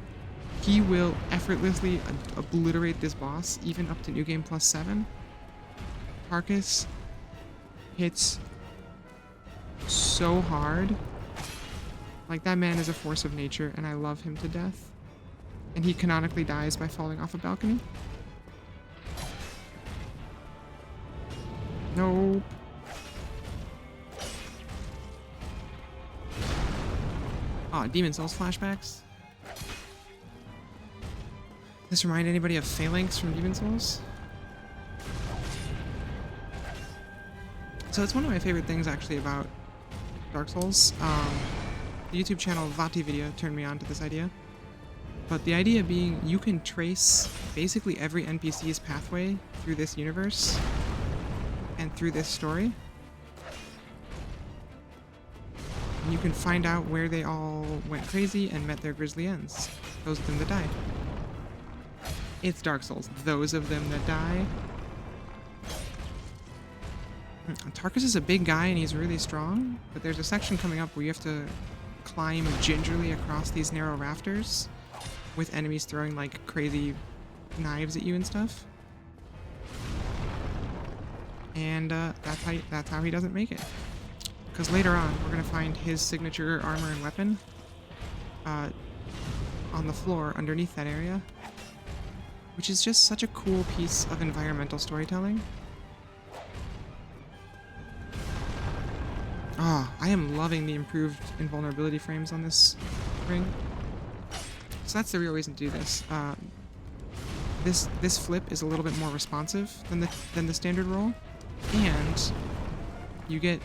he will effortlessly obliterate this boss, even up to New Game Plus 7. Tarkus hits so hard. Like, that man is a force of nature, and I love him to death. And he canonically dies by falling off a balcony. Nope. Aw, Demon Souls flashbacks. This remind anybody of Phalanx from Demon Souls? So it's one of my favorite things, actually, about Dark Souls. The YouTube channel Vati Video turned me on to this idea. But the idea being you can trace basically every NPC's pathway through this universe and through this story. And you can find out where they all went crazy and met their grisly ends. Those of them that died. It's Dark Souls. Those of them that die. Tarkus is a big guy and he's really strong, but there's a section coming up where you have to climb gingerly across these narrow rafters with enemies throwing like crazy knives at you and stuff. And that's how he doesn't make it. Because later on, we're going to find his signature armor and weapon on the floor underneath that area, which is just such a cool piece of environmental storytelling. Oh, I am loving the improved invulnerability frames on this ring. So that's the real reason to do this. This flip is a little bit more responsive than the standard roll, and you get,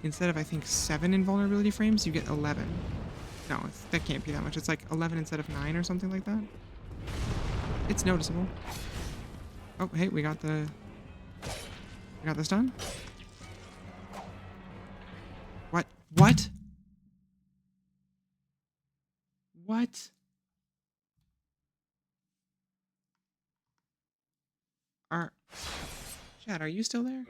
instead of I think 7 invulnerability frames, you get 11. No, that can't be that much. It's like 11 instead of 9 or something like that. It's noticeable. Oh, hey, we got this done. What? What? What? Chad, are you still there?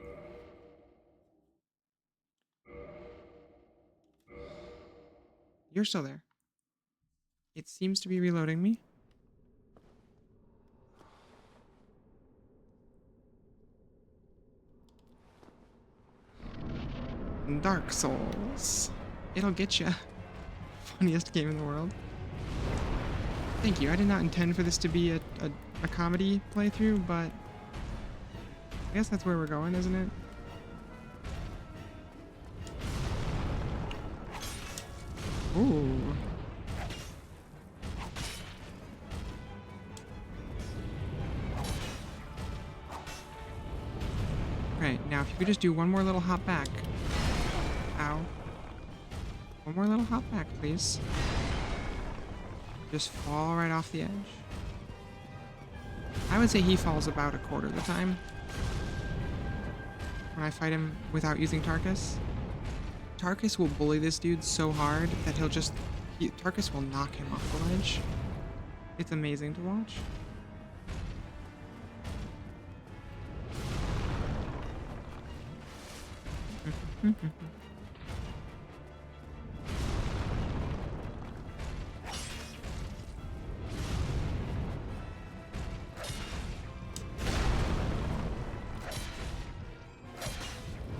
You're still there. It seems to be reloading me. Dark Souls. It'll get you. Funniest game in the world. Thank you. I did not intend for this to be a comedy playthrough, but I guess that's where we're going, isn't it? Ooh. Okay, now if you could just do one more little hop back. Ow. One more little hop back, please. Just fall right off the edge. I would say he falls about a quarter of the time when I fight him without using Tarkus. Tarkus will bully this dude so hard that Tarkus will knock him off the ledge. It's amazing to watch.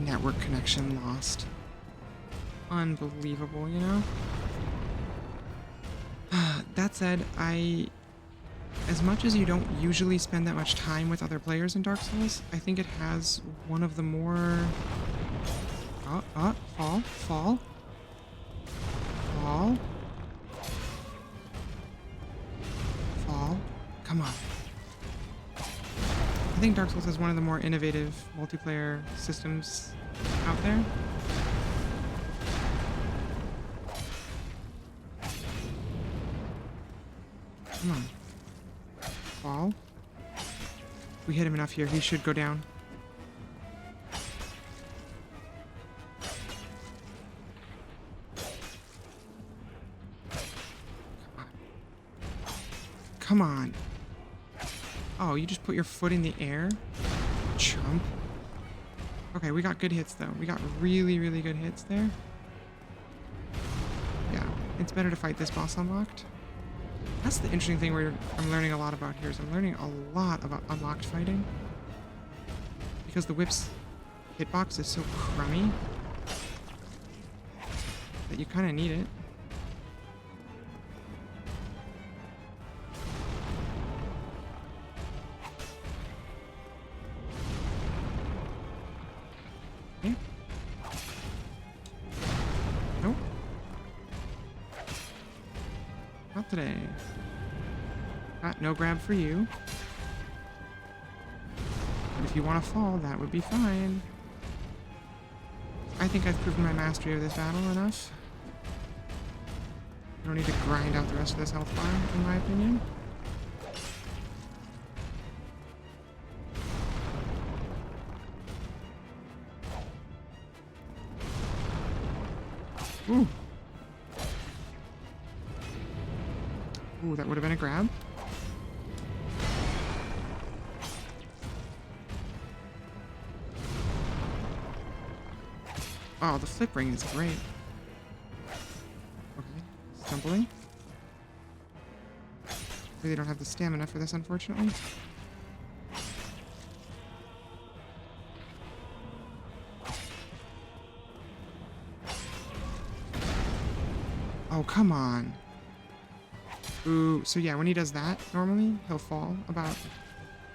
Network connection lost. Unbelievable, you know? That said, as much as you don't usually spend that much time with other players in Dark Souls, I think it has one of the more... fall. Come on. I think Dark Souls has one of the more innovative multiplayer systems out there. Come on. Fall. If we hit him enough here, he should go down. Come on. Oh, you just put your foot in the air? Chump. Okay, we got good hits, though. We got really, really good hits there. Yeah, it's better to fight this boss unlocked. That's the interesting thing where I'm learning a lot about here, is I'm learning a lot about unlocked fighting. Because the whip's hitbox is so crummy that you kind of need it. Okay. Nope. Not today. No grab for you. But if you want to fall, that would be fine. I think I've proven my mastery of this battle enough. I don't need to grind out the rest of this health bar, in my opinion. Ooh. Ooh, that would have been a grab. Oh, the flip ring is great. Okay, stumbling. Really don't have the stamina for this, unfortunately. Oh, come on. Ooh, so yeah, when he does that, normally, he'll fall about...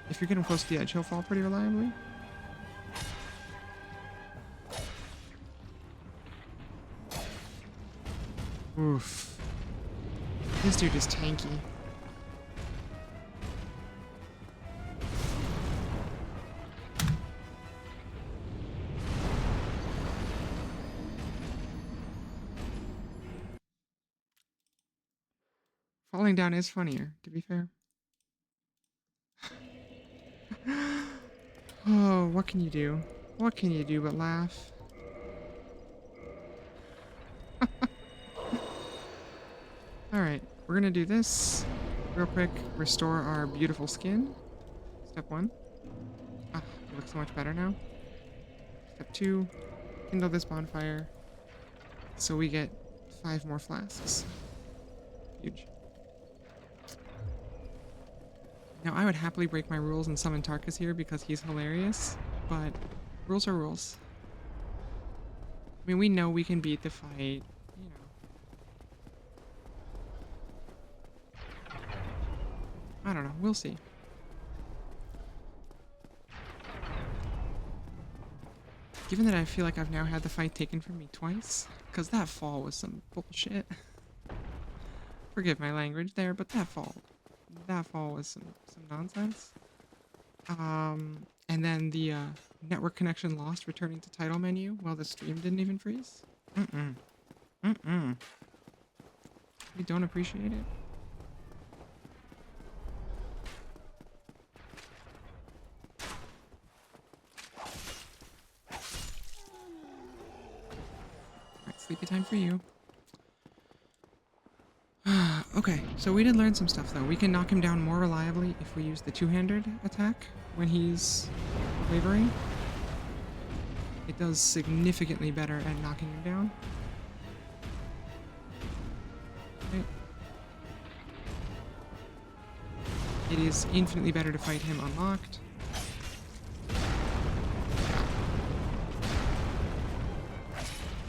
If you're getting close to the edge, he'll fall pretty reliably. Oof. This dude is tanky. Falling down is funnier, to be fair. Oh, what can you do? What can you do but laugh? Alright, we're gonna do this real quick. Restore our beautiful skin. Step 1. Ah, it looks so much better now. Step 2. Kindle this bonfire. So we get 5 more flasks. Huge. Now, I would happily break my rules and summon Tarkus here because he's hilarious, but rules are rules. I mean, we know we can beat the fight, you know. I don't know, we'll see. Given that I feel like I've now had the fight taken from me twice, because that fall was some bullshit. Forgive my language there, but that fall was some nonsense. And then the network connection lost returning to title menu while the stream didn't even freeze. We don't appreciate it. Alright, sleepy time for you. Okay, so we did learn some stuff though. We can knock him down more reliably if we use the two-handed attack when he's wavering. It does significantly better at knocking him down. Okay. It is infinitely better to fight him unlocked.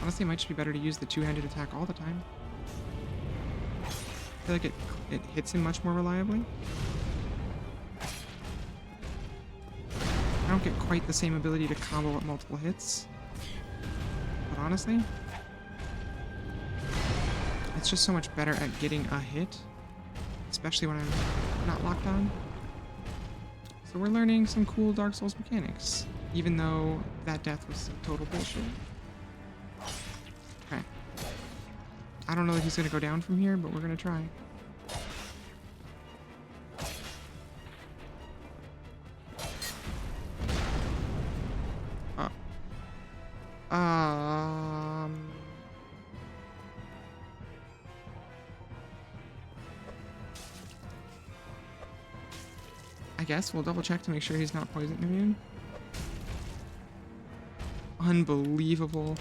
Honestly, it might just be better to use the two-handed attack all the time. I feel like it hits him much more reliably. I don't get quite the same ability to combo at multiple hits. But honestly, it's just so much better at getting a hit. Especially when I'm not locked on. So we're learning some cool Dark Souls mechanics. Even though that death was some total bullshit. Okay. I don't know that he's gonna go down from here, but we're gonna try. I guess we'll double check to make sure he's not poison immune. Unbelievable.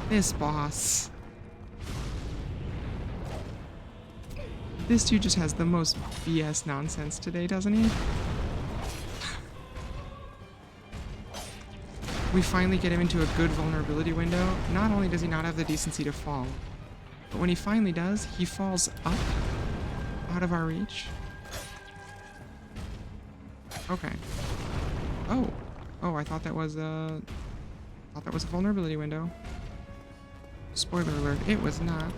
This boss. This dude just has the most BS nonsense today, doesn't he? We finally get him into a good vulnerability window. Not only does he not have the decency to fall, but when he finally does, he falls up out of our reach. Okay. Oh. Oh, I thought that was a vulnerability window. Spoiler alert, it was not.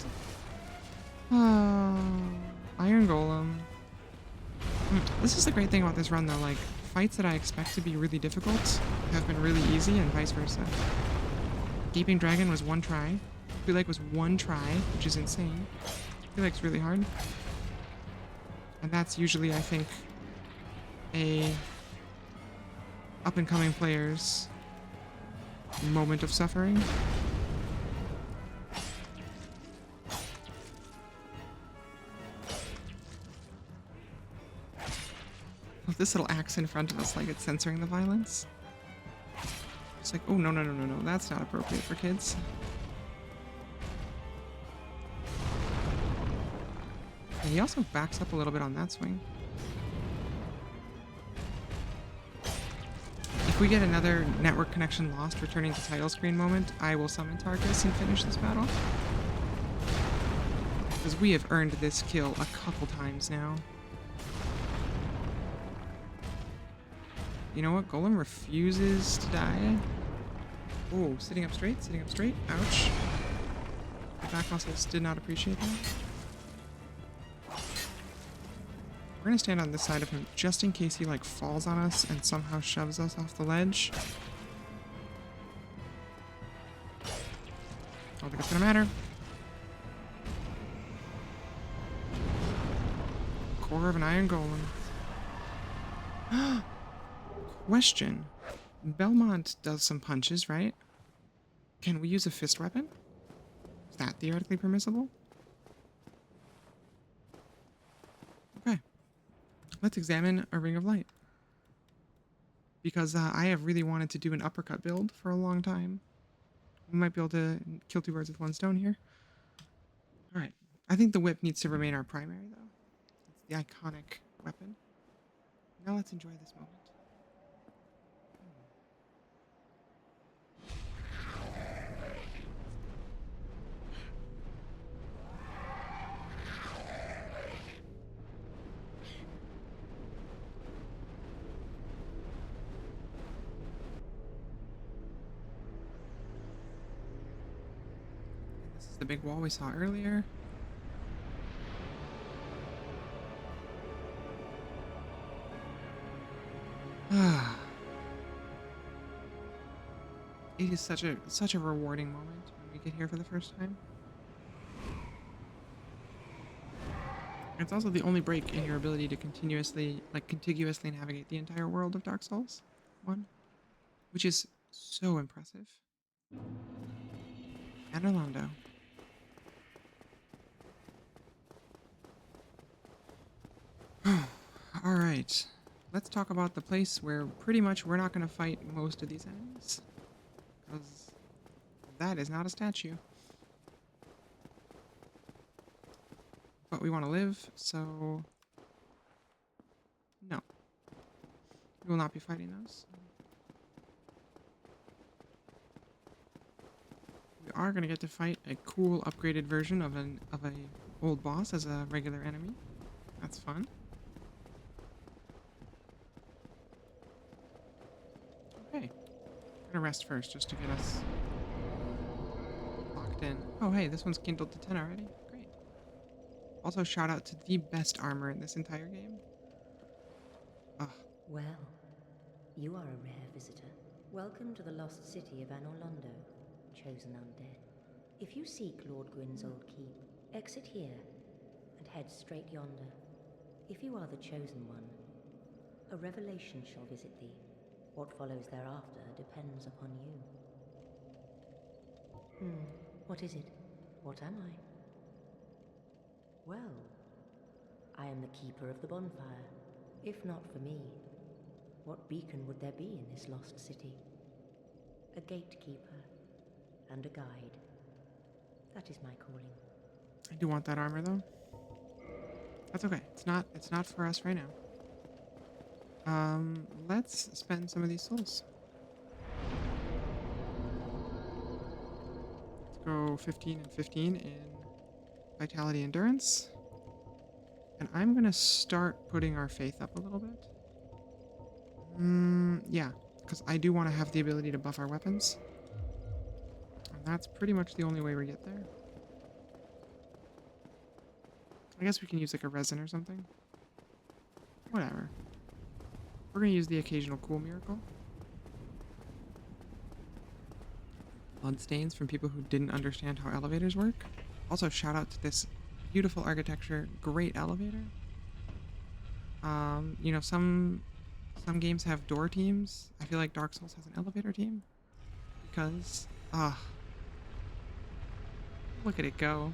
Iron Golem. This is the great thing about this run though, like, fights that I expect to be really difficult have been really easy and vice versa. Gaping Dragon was one try. I feel like was one try, which is insane. I feel like it's really hard. And that's usually, I think, a up-and-coming player's moment of suffering. This little axe in front of us, like it's censoring the violence. It's like, oh, no, no, no, no, no, that's not appropriate for kids. And he also backs up a little bit on that swing. If we get another network connection lost returning to title screen moment, I will summon Tarkus and finish this battle. Because we have earned this kill a couple times now. You know what? Golem refuses to die. Oh, sitting up straight, sitting up straight. Ouch. The back muscles did not appreciate that. We're gonna stand on this side of him just in case he like falls on us and somehow shoves us off the ledge. I don't think it's gonna matter. Core of an iron golem. Question. Belmont does some punches, right? Can we use a fist weapon? Is that theoretically permissible? Okay. Let's examine a Ring of Light. Because I have really wanted to do an uppercut build for a long time. We might be able to kill two birds with one stone here. Alright. I think the whip needs to remain our primary, though. It's the iconic weapon. Now let's enjoy this moment. This is the big wall we saw earlier. It is such a rewarding moment when we get here for the first time. It's also the only break in your ability to contiguously navigate the entire world of Dark Souls 1, which is so impressive. And Orlando. Alright, let's talk about the place where pretty much we're not going to fight most of these enemies. Because that is not a statue. But we want to live, so no. We will not be fighting those. We are going to get to fight a cool upgraded version of a old boss as a regular enemy. That's fun. Okay. I'm gonna rest first just to get us locked in. Oh hey, this one's kindled to 10 already. Great. Also shout out to the best armor in this entire game. Ugh. Well, you are a rare visitor. Welcome to the lost city of Anorlando, chosen undead. If you seek Lord Gwyn's old keep, exit here and head straight yonder. If you are the chosen one, a revelation shall visit thee. What follows thereafter depends upon you. What is it? What am I? Well, I am the keeper of the bonfire. If not for me, what beacon would there be in this lost city? A gatekeeper and a guide. That is my calling. I do want that armor though. That's okay. It's not for us right now. Let's spend some of these souls. Let's go 15 and 15 in Vitality Endurance. And I'm gonna start putting our faith up a little bit. Yeah, because I do want to have the ability to buff our weapons. And that's pretty much the only way we get there. I guess we can use like a resin or something. Whatever. We're going to use the occasional cool miracle. Bloodstains from people who didn't understand how elevators work. Also, shout out to this beautiful architecture. Great elevator. You know, some games have door teams. I feel like Dark Souls has an elevator team. Because, look at it go.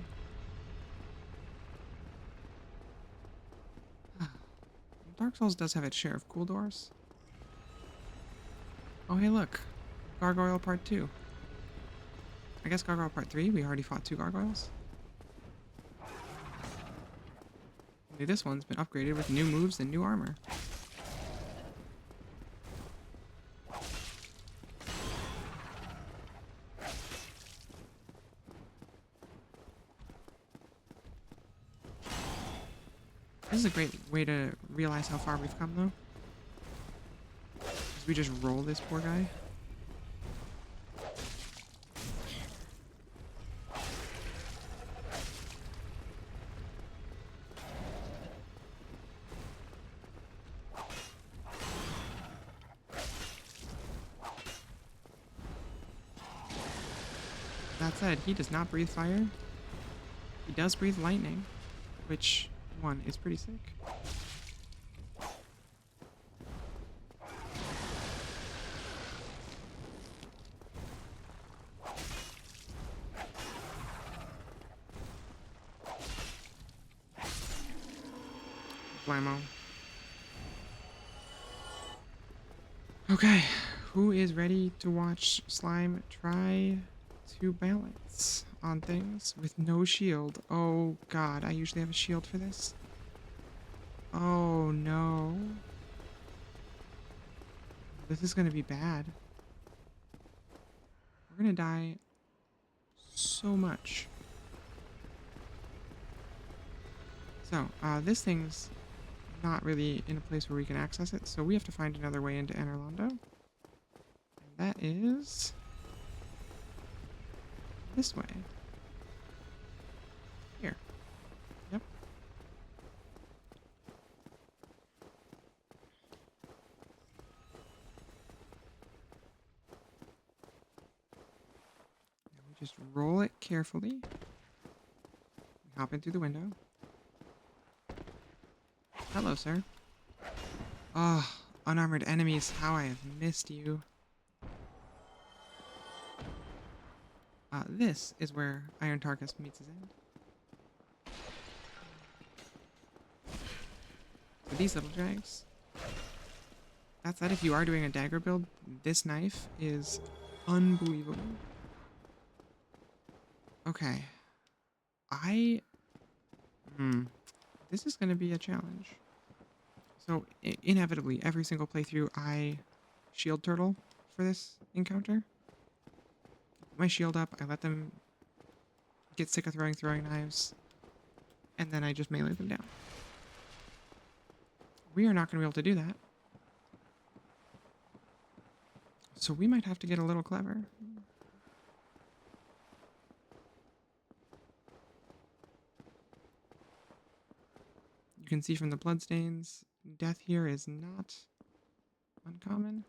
Dark Souls does have its share of cool doors. Oh, hey, look. Gargoyle Part 2. I guess Gargoyle Part 3, we already fought 2 gargoyles. Only this one's been upgraded with new moves and new armor. This is a great way to realize how far we've come, though. We just roll this poor guy. That said, he does not breathe fire. He does breathe lightning, which, one, is pretty sick. Blammo. Okay, who is ready to watch slime try to balance on things with no shield? Oh god, I usually have a shield for this. Oh no. This is gonna be bad. We're gonna die so much. So, this thing's not really in a place where we can access it, so we have to find another way into Anor Londo. And that is this way. Here. Yep. Now we just roll it carefully. We hop in through the window. Hello, sir. Oh, unarmored enemies, how I have missed you. This is where Iron Tarkus meets his end. For these little drags. That said, if you are doing a dagger build, this knife is unbelievable. Okay. This is going to be a challenge. So, inevitably, every single playthrough, I shield turtle for this encounter. Put my shield up, I let them get sick of throwing knives, and then I just melee them down. We are not going to be able to do that. So we might have to get a little clever. You can see from the bloodstains, death here is not uncommon.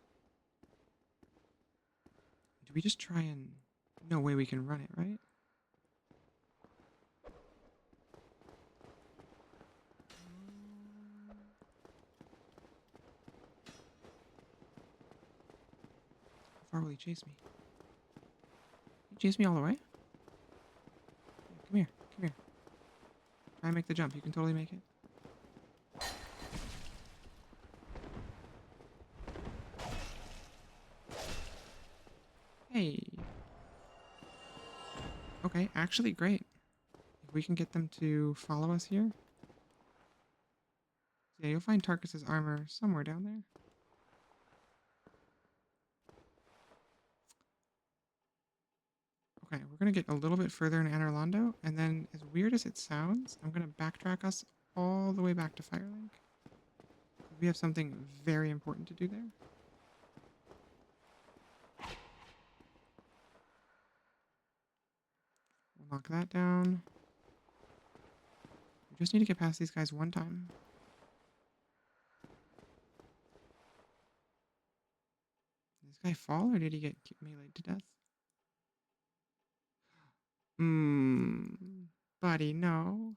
Do we just try and... No way we can run it, right? How far will he chase me? He chase me all the way? Yeah, come here, come here. Try and make the jump, you can totally make it. Hey. Okay, actually great. If we can get them to follow us here. Yeah, you'll find Tarkus's armor somewhere down there. Okay, we're gonna get a little bit further in Anor Londo, and then, as weird as it sounds, I'm gonna backtrack us all the way back to Firelink. We have something very important to do there. We'll knock that down. We just need to get past these guys one time. Did this guy fall, or did he get meleeed to death? Buddy, no.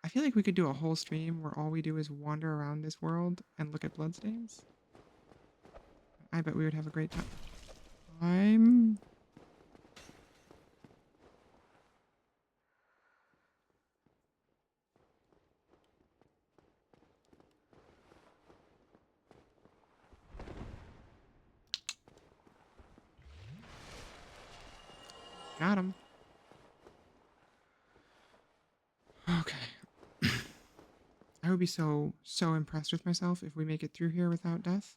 I feel like we could do a whole stream where all we do is wander around this world and look at bloodstains. I bet we would have a great time. Got him. Okay. I would be so impressed with myself if we make it through here without death.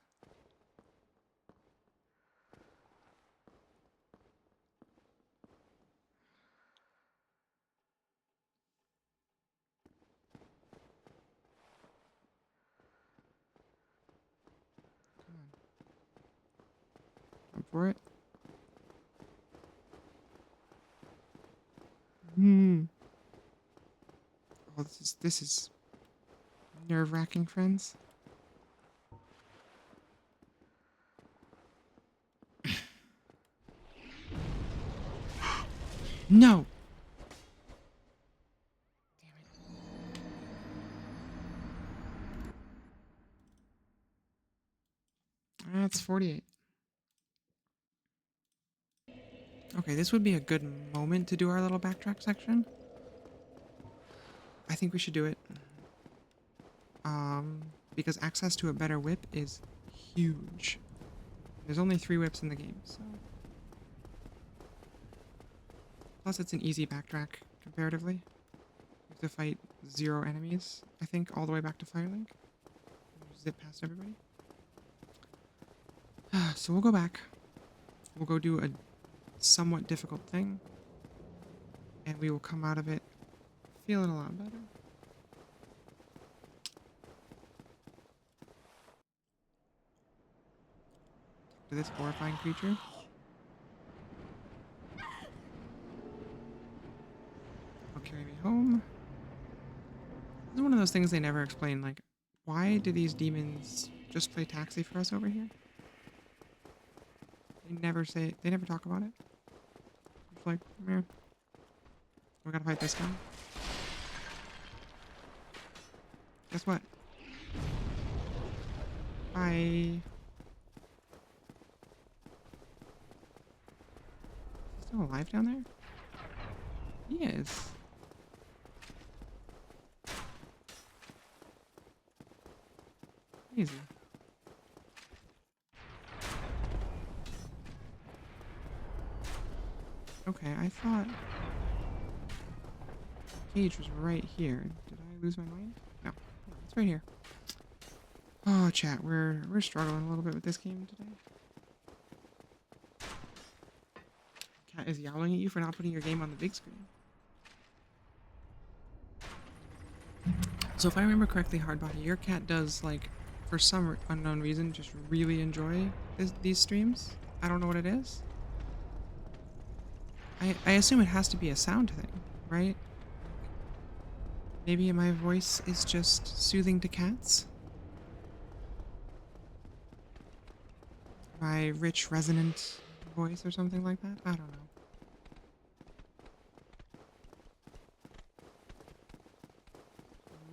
Come on. Up for it. Oh, this is nerve-wracking, friends. No! Damn it. That's 48. Okay, this would be a good moment to do our little backtrack section. I think we should do it. because access to a better whip is huge. There's only 3 whips in the game, so. Plus, it's an easy backtrack comparatively. You have to fight 0 enemies, I think, all the way back to Firelink. Zip past everybody. So we'll go back. We'll go do a somewhat difficult thing. And we will come out of it feeling a lot better. To this horrifying creature. He'll carry me home. This is one of those things they never explain, like, why do these demons just play taxi for us over here? They never talk about it. It's like, meh. We gotta fight this guy. Guess what? Bye. Is he still alive down there? He is. Crazy. Okay, I thought the cage was right here. Did I lose my mind? No, it's right here. Oh, chat, we're struggling a little bit with this game today. Cat is yowling at you for not putting your game on the big screen. So if I remember correctly, Hardbody, your cat does, like, for some unknown reason, just really enjoy these streams. I don't know what it is. I assume it has to be a sound thing, right? Maybe my voice is just soothing to cats? My rich, resonant voice or something like that? I don't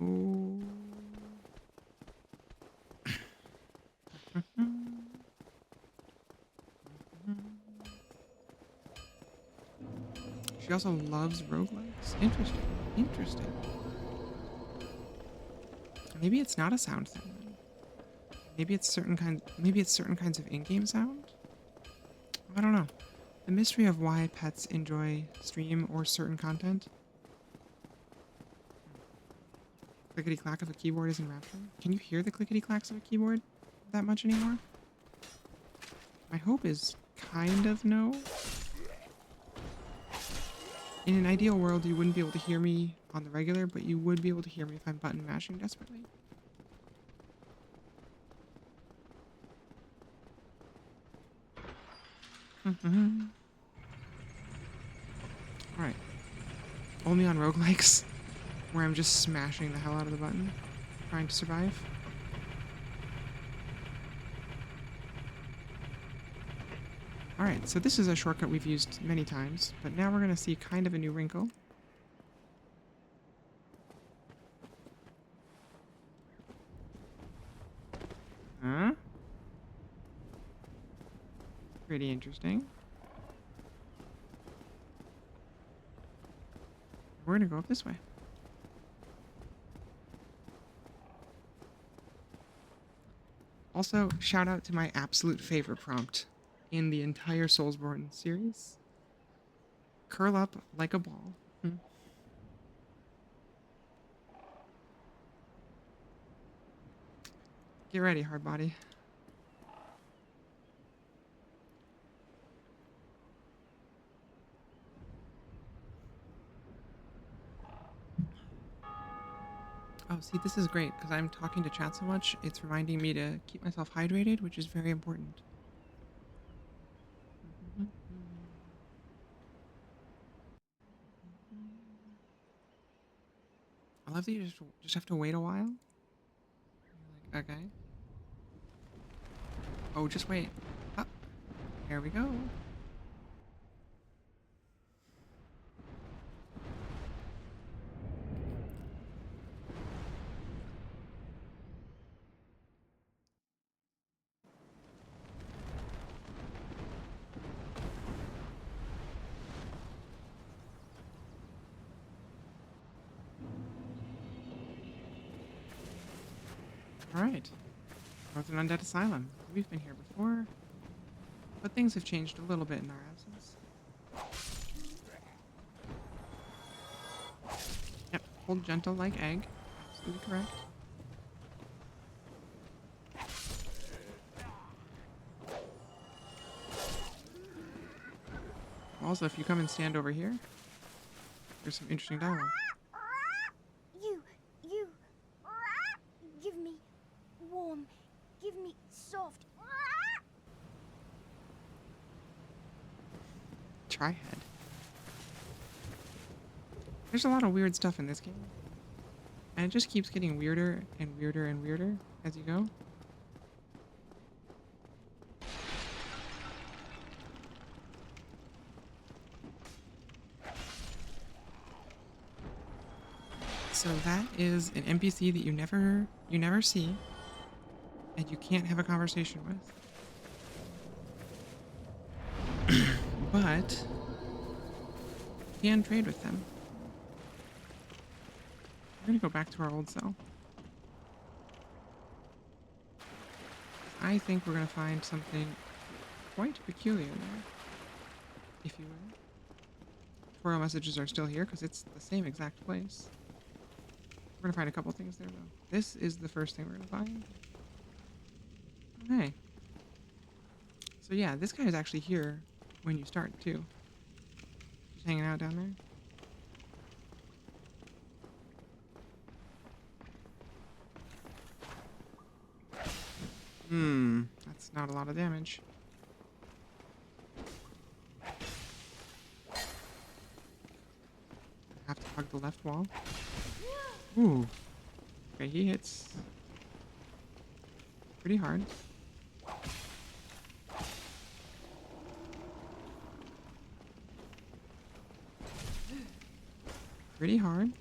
know. Ooh. She also loves roguelikes. Interesting. Interesting. Maybe it's not a sound thing. Maybe it's certain kinds of in-game sound? I don't know. The mystery of why pets enjoy stream or certain content. Clickety-clack of a keyboard is enrapturing. Can you hear the clickety-clacks of a keyboard that much anymore? My hope is kind of no. In an ideal world, you wouldn't be able to hear me on the regular, but you would be able to hear me if I'm button mashing desperately. Alright. Only on roguelikes, where I'm just smashing the hell out of the button, trying to survive. Alright, so this is a shortcut we've used many times, but now we're going to see kind of a new wrinkle. Huh? Pretty interesting. We're going to go up this way. Also, shout out to my absolute favorite prompt in the entire Soulsborne series. Curl up like a ball. Get ready, Hardbody. Oh, see, this is great, because I'm talking to chat so much, it's reminding me to keep myself hydrated, which is very important. I love that you just have to wait a while. You're like, okay. Oh, just wait. Oh, here we go. Alright. Northern Undead Asylum. We've been here before, but things have changed a little bit in our absence. Yep, hold gentle like egg. Absolutely correct. Also, if you come and stand over here, there's some interesting dialogue. You, give me warm, give me soft. Tryhead. There's a lot of weird stuff in this game. And it just keeps getting weirder and weirder and weirder as you go. So that is an NPC that you never see and you can't have a conversation with. But you can trade with them. We're gonna go back to our old cell. I think we're gonna find something quite peculiar there, if you will. Tutorial messages are still here because it's the same exact place. We're gonna find a couple things there though. This is the first thing we're gonna find. Okay. So yeah, this guy is actually here when you start too. Just hanging out down there. That's not a lot of damage. Have to hug the left wall. Ooh. Okay, he hits pretty hard. Pretty hard.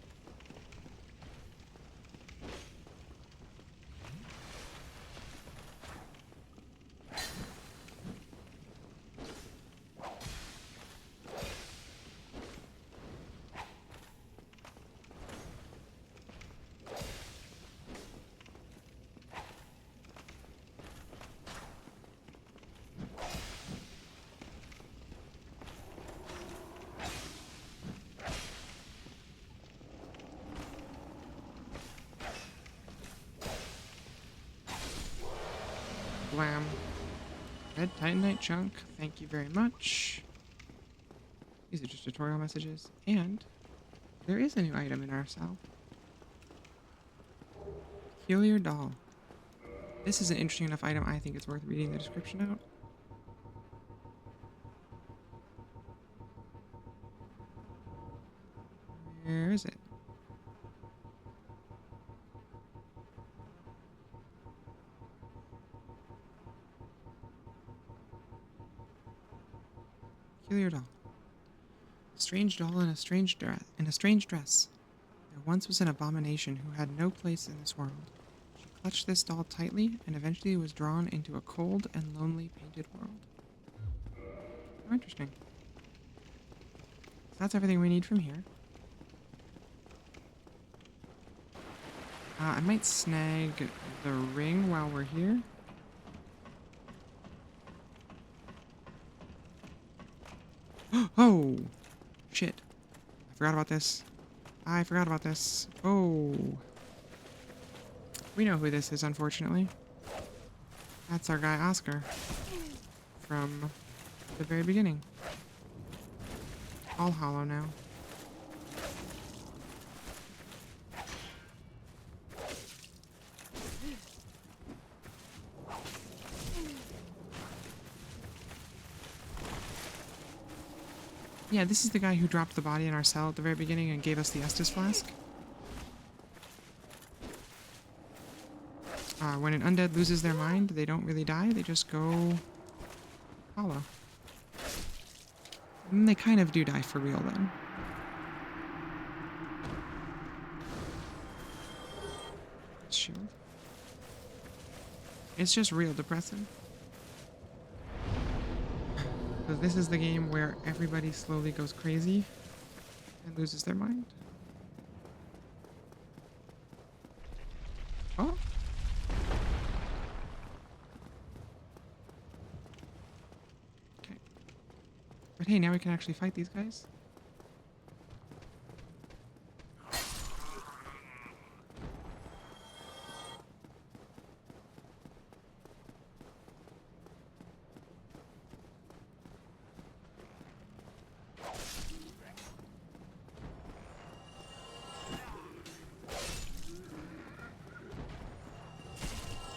Blam. Red Titanite chunk. Thank you very much. These are just tutorial messages. And there is a new item in our cell. Peculiar doll. This is an interesting enough item. I think it's worth reading the description out. Where is it? Peculiar doll. A strange doll in a strange dress. There once was an abomination who had no place in this world. She clutched this doll tightly and eventually was drawn into a cold and lonely painted world. Oh, interesting. So that's everything we need from here. I might snag the ring while we're here. Oh! Shit. I forgot about this. Oh. We know who this is, unfortunately. That's our guy, Oscar. From the very beginning. All hollow now. Yeah, this is the guy who dropped the body in our cell at the very beginning and gave us the Estus flask. When an undead loses their mind, they don't really die, they just go hollow. And they kind of do die for real then. Shield. It's just real depressing. Because this is the game where everybody slowly goes crazy and loses their mind. Oh! But hey, now we can actually fight these guys.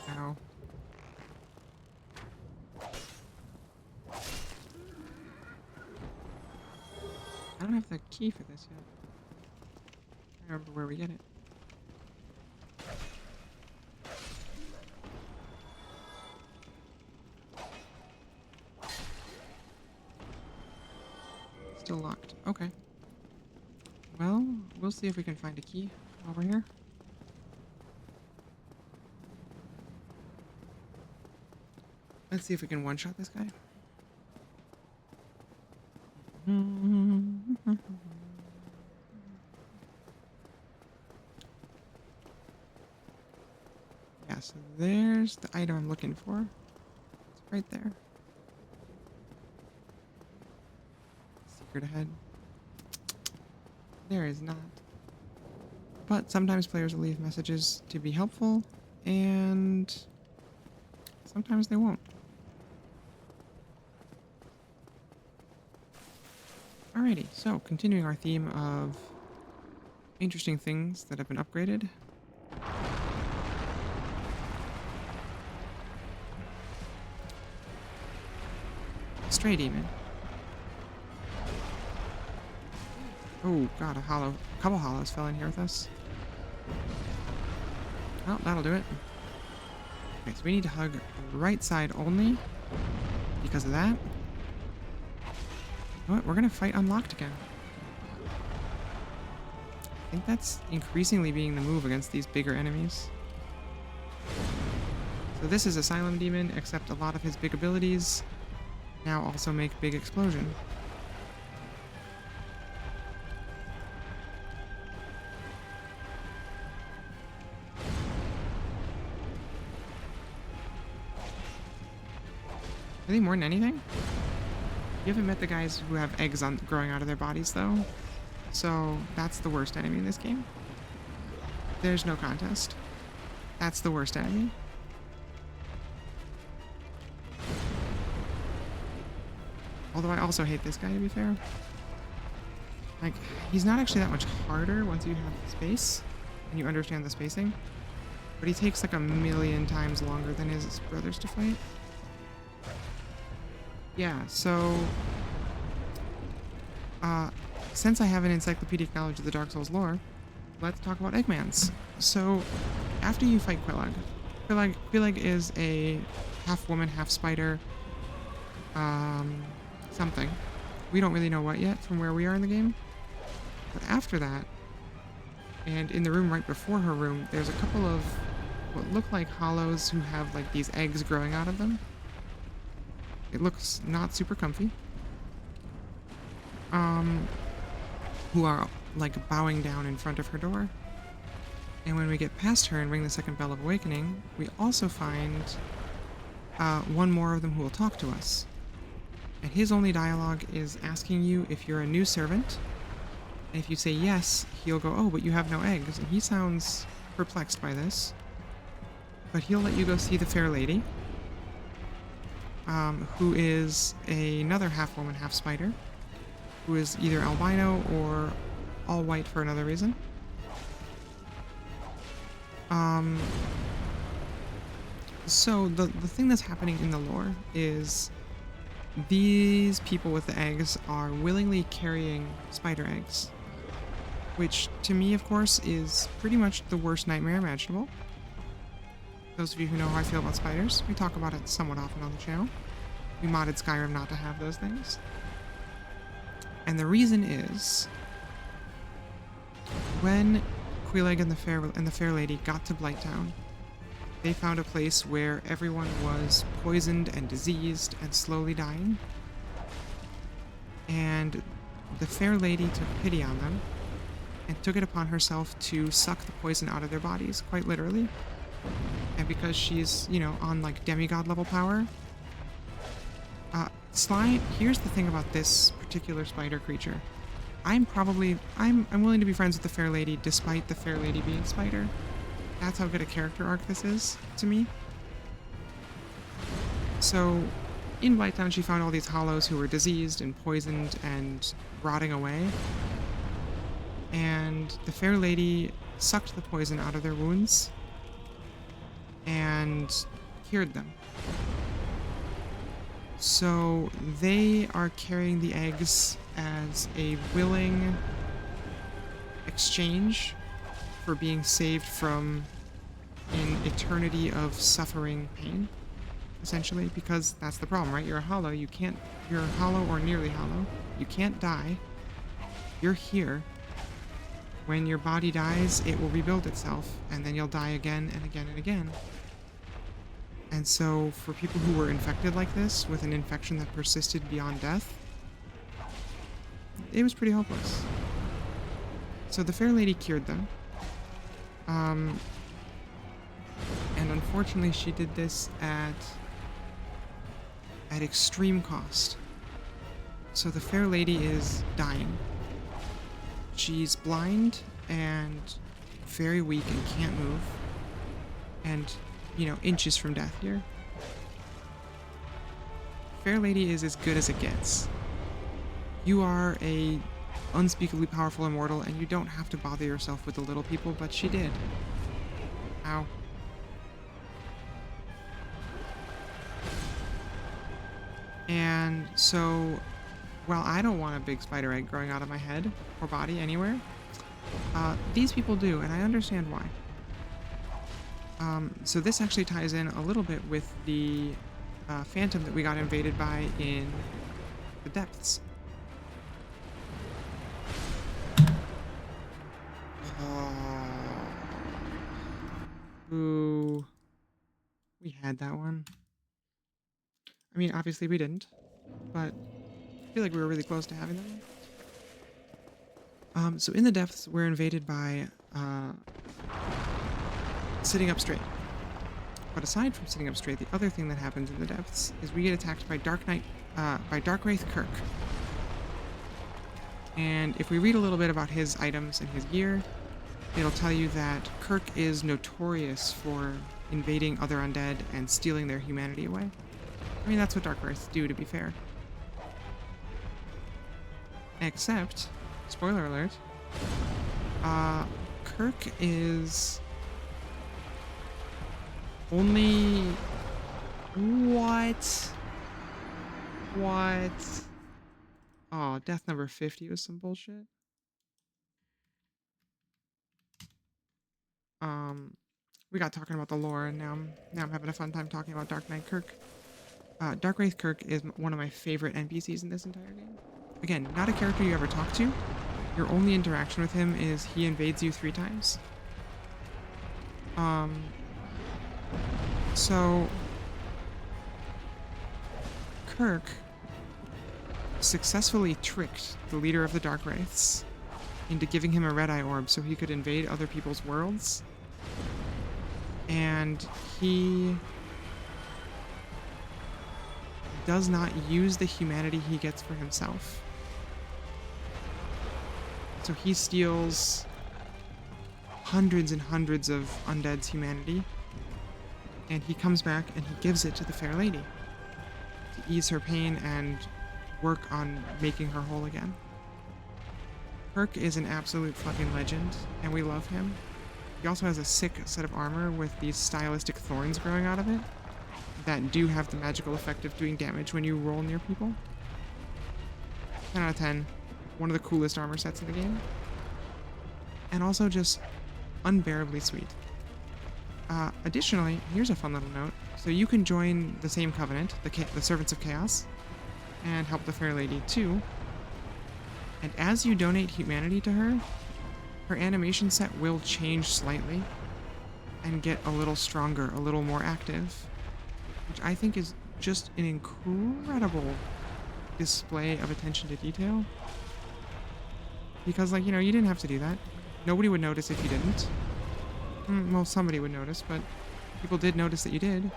Ow. I don't have the key for this yet. I remember where we get it. Still locked. Okay. Well, we'll see if we can find a key while we're here. Let's see if we can one-shot this guy. Yeah, so there's the item I'm looking for. It's right there. Secret ahead. There is not. But sometimes players will leave messages to be helpful, and sometimes they won't. Alrighty, so continuing our theme of interesting things that have been upgraded. Stray demon. Oh god, a couple hollows fell in here with us. Well, that'll do it. Okay, so we need to hug the right side only because of that. You know what? We're gonna fight unlocked again. I think that's increasingly being the move against these bigger enemies. So this is Asylum Demon, except a lot of his big abilities now also make big explosion. Really, more than anything? You haven't met the guys who have eggs growing out of their bodies, though. So that's the worst enemy in this game. There's no contest. That's the worst enemy. Although I also hate this guy, to be fair. Like, he's not actually that much harder once you have space and you understand the spacing. But he takes like 1,000,000 times longer than his brothers to fight. Yeah, so since I have an encyclopedic knowledge of the Dark Souls lore, let's talk about Eggmans. So after you fight Quillag is a half woman, half spider, something. We don't really know what yet from where we are in the game. But after that, and in the room right before her room, there's a couple of what look like hollows who have like these eggs growing out of them. It looks not super comfy. Who are like bowing down in front of her door. And when we get past her and ring the second bell of awakening, we also find one more of them who will talk to us. And his only dialogue is asking you if you're a new servant. And if you say yes, he'll go, "Oh, but you have no eggs." And he sounds perplexed by this. But he'll let you go see the fair lady. Who is another half woman, half spider, who is either albino or all white for another reason. So the thing that's happening in the lore is these people with the eggs are willingly carrying spider eggs, which to me, of course, is pretty much the worst nightmare imaginable. Those of you who know how I feel about spiders, we talk about it somewhat often on the channel. We modded Skyrim not to have those things. And the reason is, when Quillag and the Fair Lady got to Blighttown, they found a place where everyone was poisoned and diseased and slowly dying. And the Fair Lady took pity on them and took it upon herself to suck the poison out of their bodies, quite literally. And because she's, you know, on like demigod level power, Slime, here's the thing about this particular spider creature. I'm willing to be friends with the Fair Lady despite the Fair Lady being spider. That's how good a character arc this is to me. So, in Blighttown, she found all these hollows who were diseased and poisoned and rotting away. And the Fair Lady sucked the poison out of their wounds and cured them. So they are carrying the eggs as a willing exchange for being saved from an eternity of suffering pain, essentially, because that's the problem, right? You're hollow or nearly hollow. You can't die. You're here. When your body dies, it will rebuild itself, and then you'll die again and again and again. And so, for people who were infected like this, with an infection that persisted beyond death, it was pretty hopeless. So the Fair Lady cured them. And unfortunately, she did this at extreme cost. So the Fair Lady is dying. She's blind and very weak and can't move. And, inches from death here. Fair Lady is as good as it gets. You are a unspeakably powerful immortal, and you don't have to bother yourself with the little people, but she did. Ow. And so, while I don't want a big spider egg growing out of my head or body anywhere, these people do, and I understand why. So this actually ties in a little bit with the phantom that we got invaded by in the depths. Ooh. We had that one. I mean, obviously we didn't, but I feel like we were really close to having that one. So in the depths, we're invaded by sitting up straight. But aside from sitting up straight, the other thing that happens in the depths is we get attacked by Darkwraith Kirk. And if we read a little bit about his items and his gear, it'll tell you that Kirk is notorious for invading other undead and stealing their humanity away. I mean, that's what Darkwraiths do, to be fair. Except, spoiler alert, Kirk is only... What? Oh, death number 50 was some bullshit. We got talking about the lore, and now I'm having a fun time talking about Dark Knight Kirk. Darkwraith Kirk is one of my favorite NPCs in this entire game. Again, not a character you ever talk to. Your only interaction with him is he invades you 3 times. So Kirk successfully tricked the leader of the Darkwraiths into giving him a red-eye orb so he could invade other people's worlds. And he does not use the humanity he gets for himself. So he steals hundreds and hundreds of undead's humanity, and he comes back and he gives it to the Fair Lady to ease her pain and work on making her whole again. Kirk is an absolute fucking legend, and we love him. He also has a sick set of armor with these stylistic thorns growing out of it that do have the magical effect of doing damage when you roll near people. 10 out of 10. One of the coolest armor sets in the game. And also just unbearably sweet. Additionally, here's a fun little note. So you can join the same covenant, the Servants of Chaos, and help the Fair Lady too. And as you donate humanity to her, her animation set will change slightly and get a little stronger, a little more active, which I think is just an incredible display of attention to detail. Because, like, you didn't have to do that. Nobody would notice if you didn't. Well, somebody would notice, but people did notice that you did.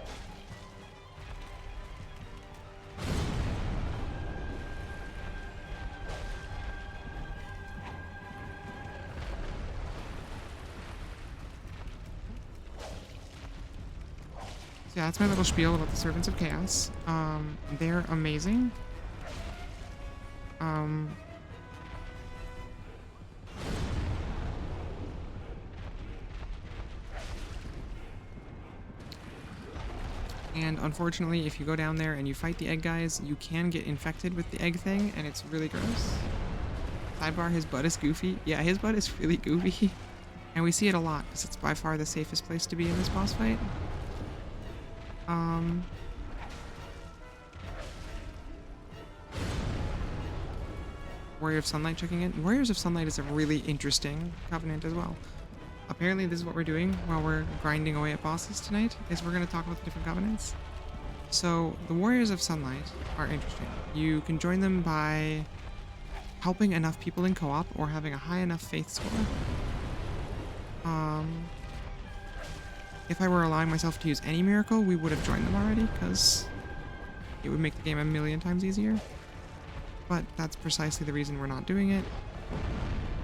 So yeah, that's my little spiel about the Servants of Chaos. They're amazing. And unfortunately, if you go down there and you fight the egg guys, you can get infected with the egg thing, and it's really gross. Sidebar, his butt is goofy. Yeah, his butt is really goofy. And we see it a lot, because it's by far the safest place to be in this boss fight. Warrior of Sunlight checking in. Warriors of Sunlight is a really interesting covenant as well. Apparently this is what we're doing while we're grinding away at bosses tonight, is we're going to talk about the different covenants. So the Warriors of Sunlight are interesting. You can join them by helping enough people in co-op or having a high enough faith score. If I were allowing myself to use any miracle, we would have joined them already, because it would make the game a million times easier. But that's precisely the reason we're not doing it.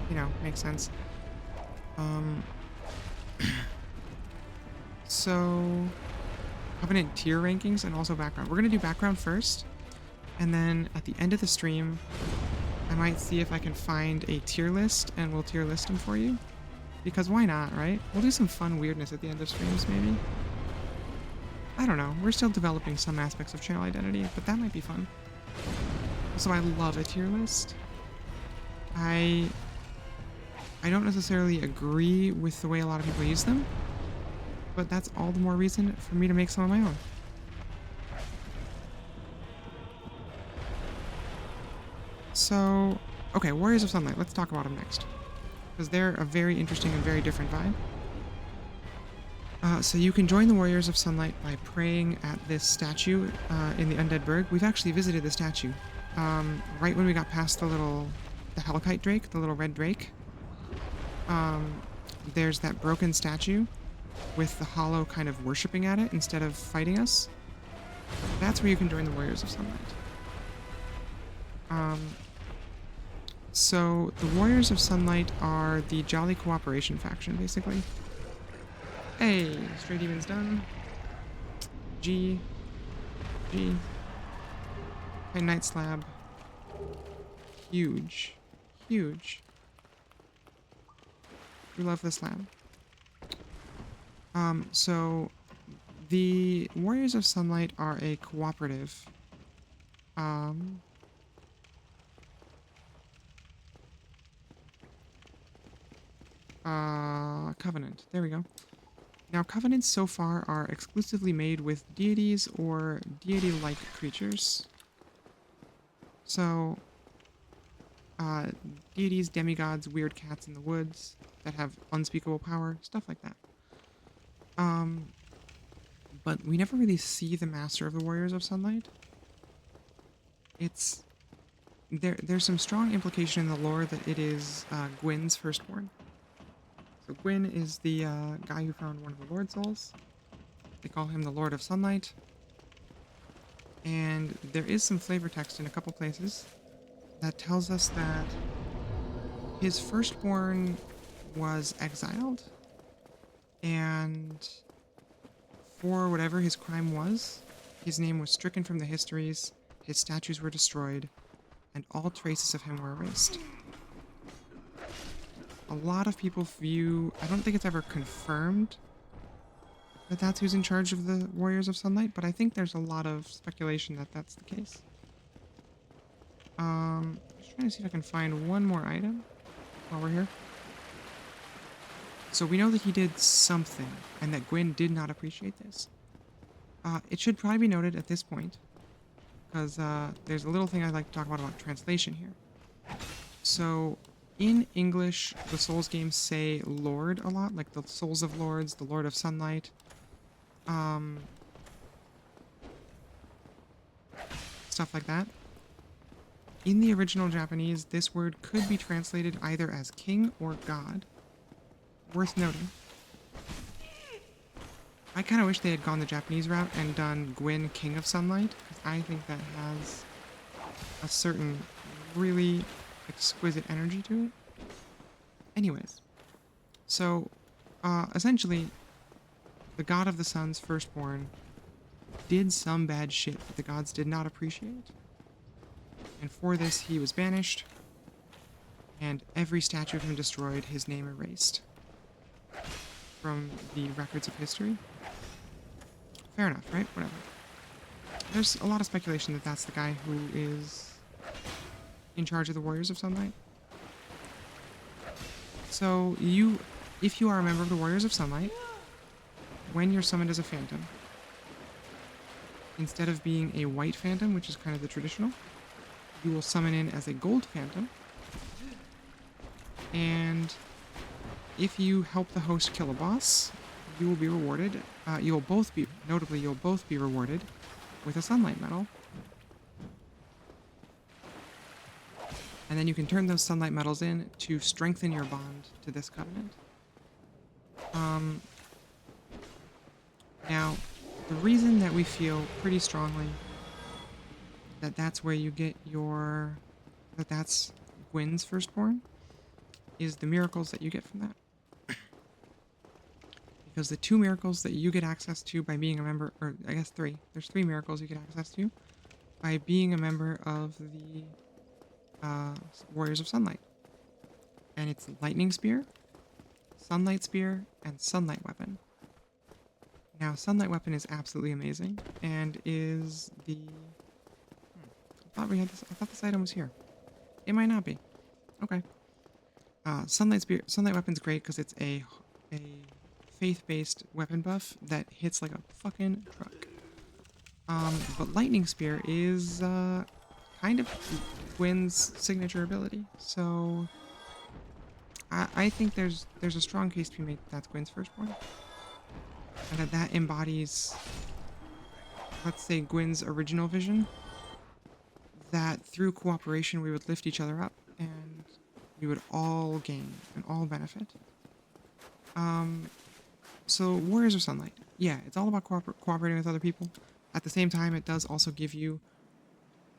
You know, makes sense. So, Covenant tier rankings and also background. We're going to do background first, and then at the end of the stream, I might see if I can find a tier list, and we'll tier list them for you. Because why not, right? We'll do some fun weirdness at the end of streams, maybe. I don't know. We're still developing some aspects of channel identity, but that might be fun. Also, I love a tier list. I don't necessarily agree with the way a lot of people use them, but that's all the more reason for me to make some of my own. So, okay, Warriors of Sunlight. Let's talk about them next, because they're a very interesting and very different vibe. So you can join the Warriors of Sunlight by praying at this statue in the Undead Burg. We've actually visited the statue. Right when we got past the Hellkite Drake, the little red drake, there's that broken statue with the hollow kind of worshipping at it instead of fighting us. That's where you can join the Warriors of Sunlight. So the Warriors of Sunlight are the Jolly Cooperation faction, basically. Hey, Stray Demon's done. G. Okay, Night Slab. Huge. Huge. We love the slab. So the Warriors of Sunlight are a cooperative. Covenant. There we go. Now, covenants so far are exclusively made with deities or deity-like creatures. So, deities, demigods, weird cats in the woods that have unspeakable power, stuff like that. But we never really see the master of the Warriors of Sunlight. There's some strong implication in the lore that it is Gwyn's firstborn. So Gwyn is the guy who found one of the Lord Souls. They call him the Lord of Sunlight. And there is some flavor text in a couple places that tells us that his firstborn was exiled, and for whatever his crime was, his name was stricken from the histories, his statues were destroyed, and all traces of him were erased. A lot of people view... I don't think it's ever confirmed that that's who's in charge of the Warriors of Sunlight, but I think there's a lot of speculation that that's the case. Just trying to see if I can find one more item while we're here. So we know that he did something, and that Gwyn did not appreciate this. It should probably be noted at this point, because there's a little thing I'd like to talk about translation here. So, in English, the Souls games say Lord a lot, like the Souls of Lords, the Lord of Sunlight. Stuff like that. In the original Japanese, this word could be translated either as king or god. Worth noting. I kind of wish they had gone the Japanese route and done Gwyn, King of Sunlight, because I think that has a certain really exquisite energy to it. Anyways, so essentially, the god of the sun's firstborn did some bad shit that the gods did not appreciate. And for this, he was banished, and every statue of him destroyed, his name erased from the records of history. Fair enough, right? Whatever. There's a lot of speculation that that's the guy who is in charge of the Warriors of Sunlight. So if you are a member of the Warriors of Sunlight, when you're summoned as a phantom, instead of being a white phantom, which is kind of the traditional, you will summon in as a gold phantom. And if you help the host kill a boss, you will be rewarded. You'll both be rewarded with a sunlight medal. And then you can turn those sunlight medals in to strengthen your bond to this covenant. Now, the reason that we feel pretty strongly that that's where you get that's Gwyn's firstborn is the miracles that you get from that. Because the 2 miracles that you get access to by being a member, or I guess 3, there's 3 miracles you get access to by being a member of the Warriors of Sunlight. And it's Lightning Spear, Sunlight Spear, and Sunlight Weapon. Now, Sunlight Weapon is absolutely amazing, and is the... I thought this item was here. It might not be. Okay. Sunlight Weapon's great because it's a faith-based weapon buff that hits like a fucking truck. But Lightning Spear is kind of Gwyn's signature ability, so I think there's a strong case to be made that that's Gwyn's firstborn, and that embodies, let's say, Gwyn's original vision. That through cooperation we would lift each other up and we would all gain and all benefit. So Warriors of Sunlight, yeah, it's all about cooperating with other people. At the same time, it does also give you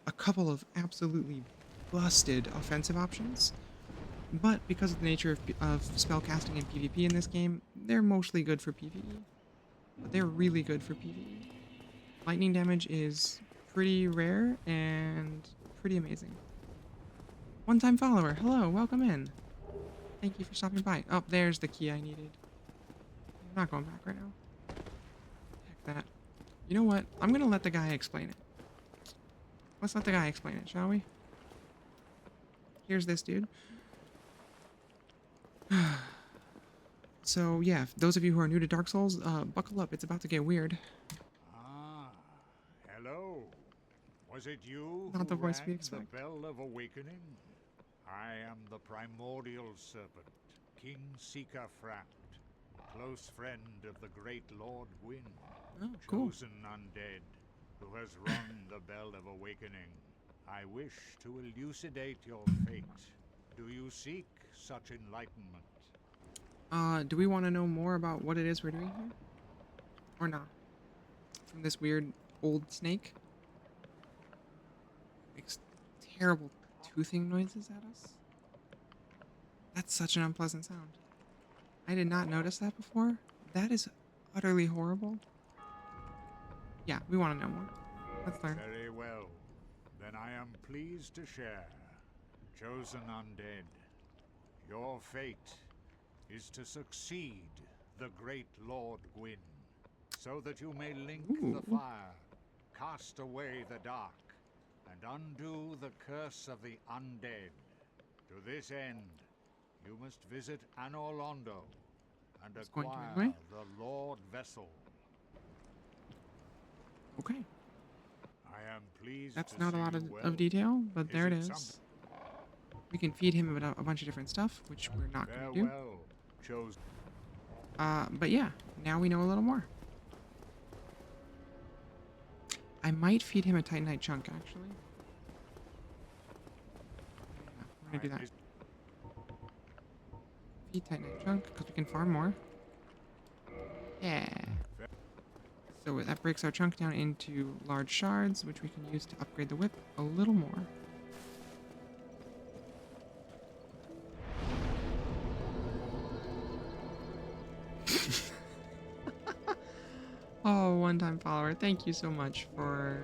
a couple of absolutely busted offensive options. But because of the nature of spellcasting and PvP in this game, they're mostly good for PvE. But they're really good for PvE. Lightning damage is pretty rare and pretty amazing. One-time follower, hello, welcome in. Thank you for stopping by. Oh, there's the key I needed. I'm not going back right now. Heck that. You know what? I'm gonna let the guy explain it. Let's let the guy explain it, shall we? Here's this dude. So yeah, those of you who are new to Dark Souls, buckle up, it's about to get weird. Ah, hello. Was it you Not who the voice we rang expect. the Bell of Awakening? I am the primordial serpent, King Seeker Framt, close friend of the great Lord Gwyn, Oh, cool. chosen undead, who has rung the Bell of Awakening. I wish to elucidate your fate. Do you seek such enlightenment? Do we want to know more about what it is we're doing here? Or not? From this weird old snake? Makes terrible toothing noises at us. That's such an unpleasant sound. I did not notice that before. That is utterly horrible. Yeah, we want to know more. Let's learn. Very well. Then I am pleased to share. Chosen undead, your fate is to succeed the great Lord Gwyn, so that you may link the fire, cast away the dark, and undo the curse of the undead. To this end, you must visit Anor Londo and It's going to acquire anyway. the Lord Vessel. Okay. I am pleased That's to not a see lot you well. of detail, but there it it is. something? We can feed him a bunch of different stuff, which we're not going to do. Farewell, chosen. But yeah, now we know a little more. I might feed him a Titanite chunk, actually. Yeah, we're gonna do that. Feed Titanite chunk, because we can farm more. Yeah. So that breaks our chunk down into large shards, which we can use to upgrade the whip a little more. Oh, one-time follower. Thank you so much for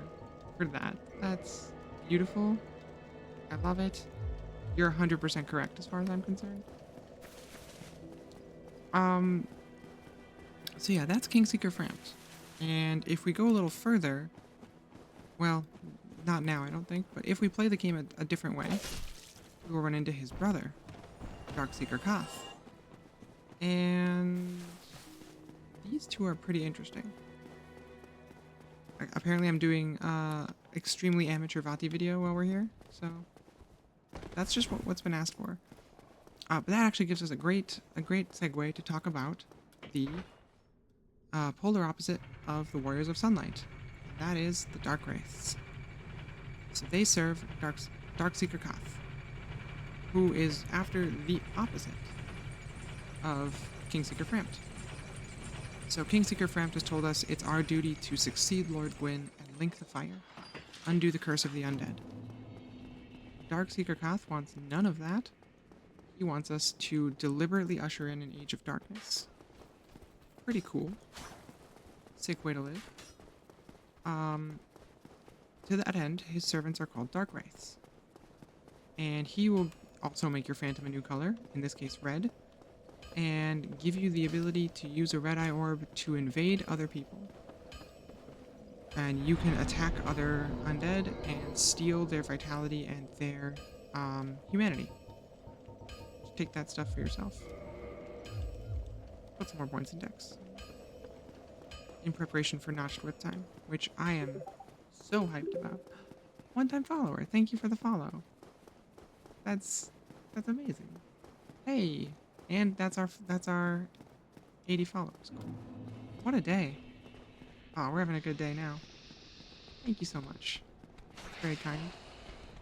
that. That's beautiful. I love it. You're 100% correct as far as I'm concerned. Um, so yeah, that's Kingseeker Frampt. And if we go a little further, well, not now, I don't think, but if we play the game a different way, we will run into his brother, Darkseeker Koth. And these two are pretty interesting. Apparently I'm doing extremely amateur Vati video while we're here, so that's just what's been asked for. But that actually gives us a great segue to talk about the polar opposite of the Warriors of Sunlight. And that is the Dark Wraiths. So they serve Darkseeker Koth, who is after the opposite of Kingseeker Frampt. So Kingseeker Frampt has told us it's our duty to succeed Lord Gwyn and link the fire, undo the curse of the undead. Darkseeker Koth wants none of that. He wants us to deliberately usher in an age of darkness. Pretty cool. Sick way to live. To that end, his servants are called Dark Wraiths. And he will also make your phantom a new color, in this case red, and give you the ability to use a red eye orb to invade other people. And you can attack other undead and steal their vitality and their humanity. Just take that stuff for yourself. Put some more points in Dex. In preparation for Notched Whip time, which I am so hyped about. One-time follower, thank you for the follow. That's amazing. Hey, and that's our 80 followers. Cool. What a day. Oh, we're having a good day now. Thank you so much. Very kind.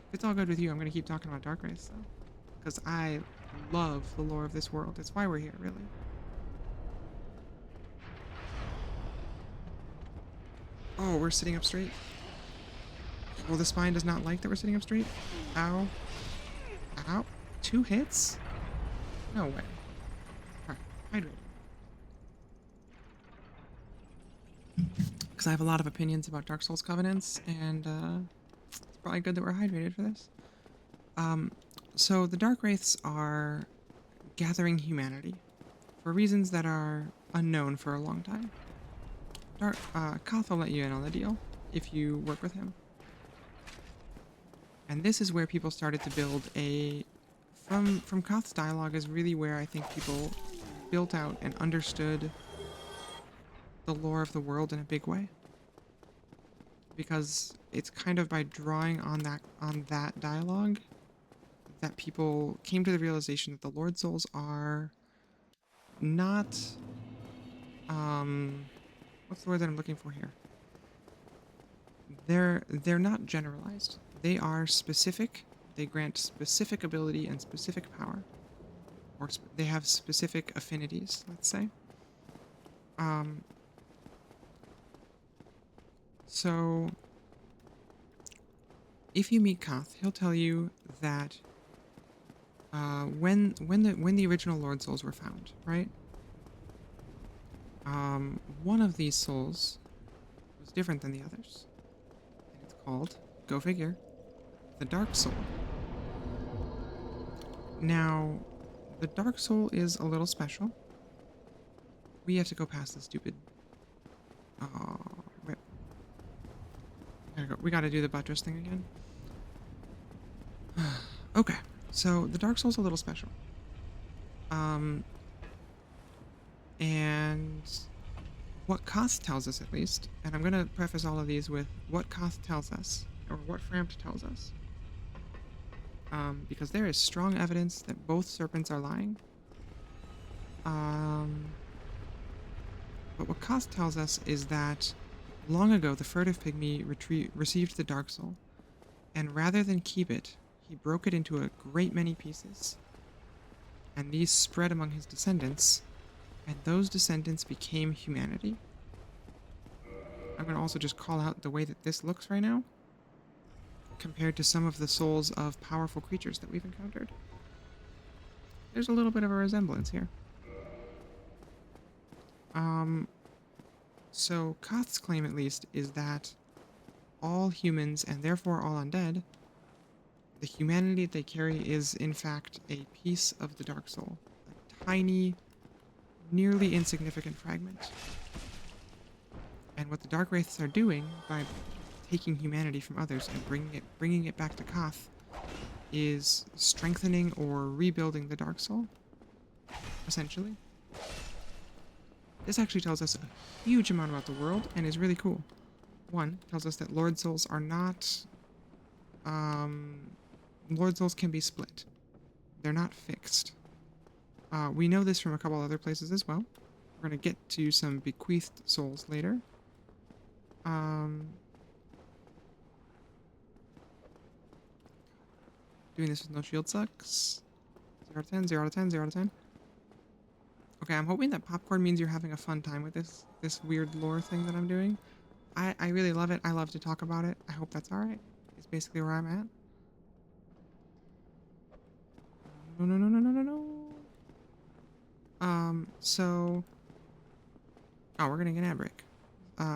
If it's all good with you, I'm going to keep talking about Dark Wraiths, though. Because I love the lore of this world. It's why we're here, really. Oh, we're sitting up straight? Well, the spine does not like that we're sitting up straight? Ow. Ow. 2 hits? No way. Alright, hydrate. Because I have a lot of opinions about Dark Souls Covenants, and it's probably good that we're hydrated for this. So the Dark Wraiths are gathering humanity for reasons that are unknown for a long time. Koth will let you in on the deal if you work with him. And this is where people started to build a... From Koth's dialogue is really where I think people built out and understood the lore of the world in a big way. Because it's kind of by drawing on that dialogue that people came to the realization that the Lord Souls are not... what's the word that I'm looking for here? They're not generalized. They are specific. They grant specific ability and specific power. Or they have specific affinities, let's say. So if you meet Koth, he'll tell you that when the original Lord Souls were found, right? One of these souls was different than the others. And it's called, go figure, the Dark Soul. Now, the Dark Soul is a little special. We have to go past the stupid... Oh, rip. We gotta do the buttress thing again. Okay, so the Dark Soul's a little special. And what Koth tells us, at least, and I'm going to preface all of these with what Koth tells us, or what Frampt tells us. Because there is strong evidence that both serpents are lying. But what Koth tells us is that long ago the furtive pygmy received the Dark Soul, and rather than keep it, he broke it into a great many pieces. And these spread among his descendants, and those descendants became humanity. I'm going to also just call out the way that this looks right now, compared to some of the souls of powerful creatures that we've encountered. There's a little bit of a resemblance here. So Koth's claim, at least, is that all humans, and therefore all undead, the humanity they carry is, in fact, a piece of the Dark Soul. A tiny, nearly insignificant fragment. And what the Dark Wraiths are doing by taking humanity from others and bringing it back to Koth is strengthening or rebuilding the Dark Soul, essentially. This actually tells us a huge amount about the world and is really cool. One, tells us that Lord Souls are not... Lord Souls can be split. They're not fixed. We know this from a couple other places as well. We're going to get to some bequeathed souls later. Doing this with no shield sucks. 0 out of 10, 0 out of 10, 0 out of 10. Okay, I'm hoping that popcorn means you're having a fun time with this weird lore thing that I'm doing. I really love it. I love to talk about it. I hope that's alright. It's basically where I'm at. No, no, no, no, no, no, no. So... Oh, we're getting an ad break.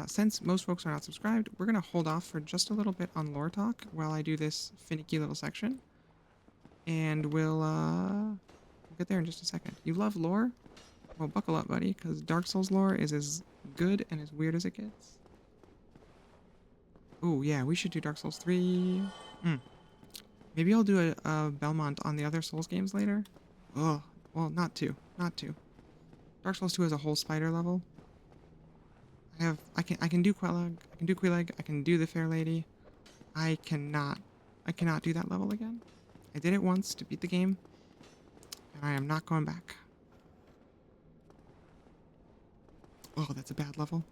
Since most folks are not subscribed, we're going to hold off for just a little bit on lore talk while I do this finicky little section. And we'll get there in just a second. You love lore? Well, buckle up, buddy, because Dark Souls lore is as good and as weird as it gets. Oh, yeah, we should do Dark Souls 3. Maybe I'll do a Belmont on the other Souls games later. Oh, well, not 2. Not 2. Dark Souls 2 has a whole spider level. I can do Quelag, I can do Quelaag, I can do the Fair Lady. I cannot do that level again. I did it once to beat the game, and I am not going back. Oh, that's a bad level.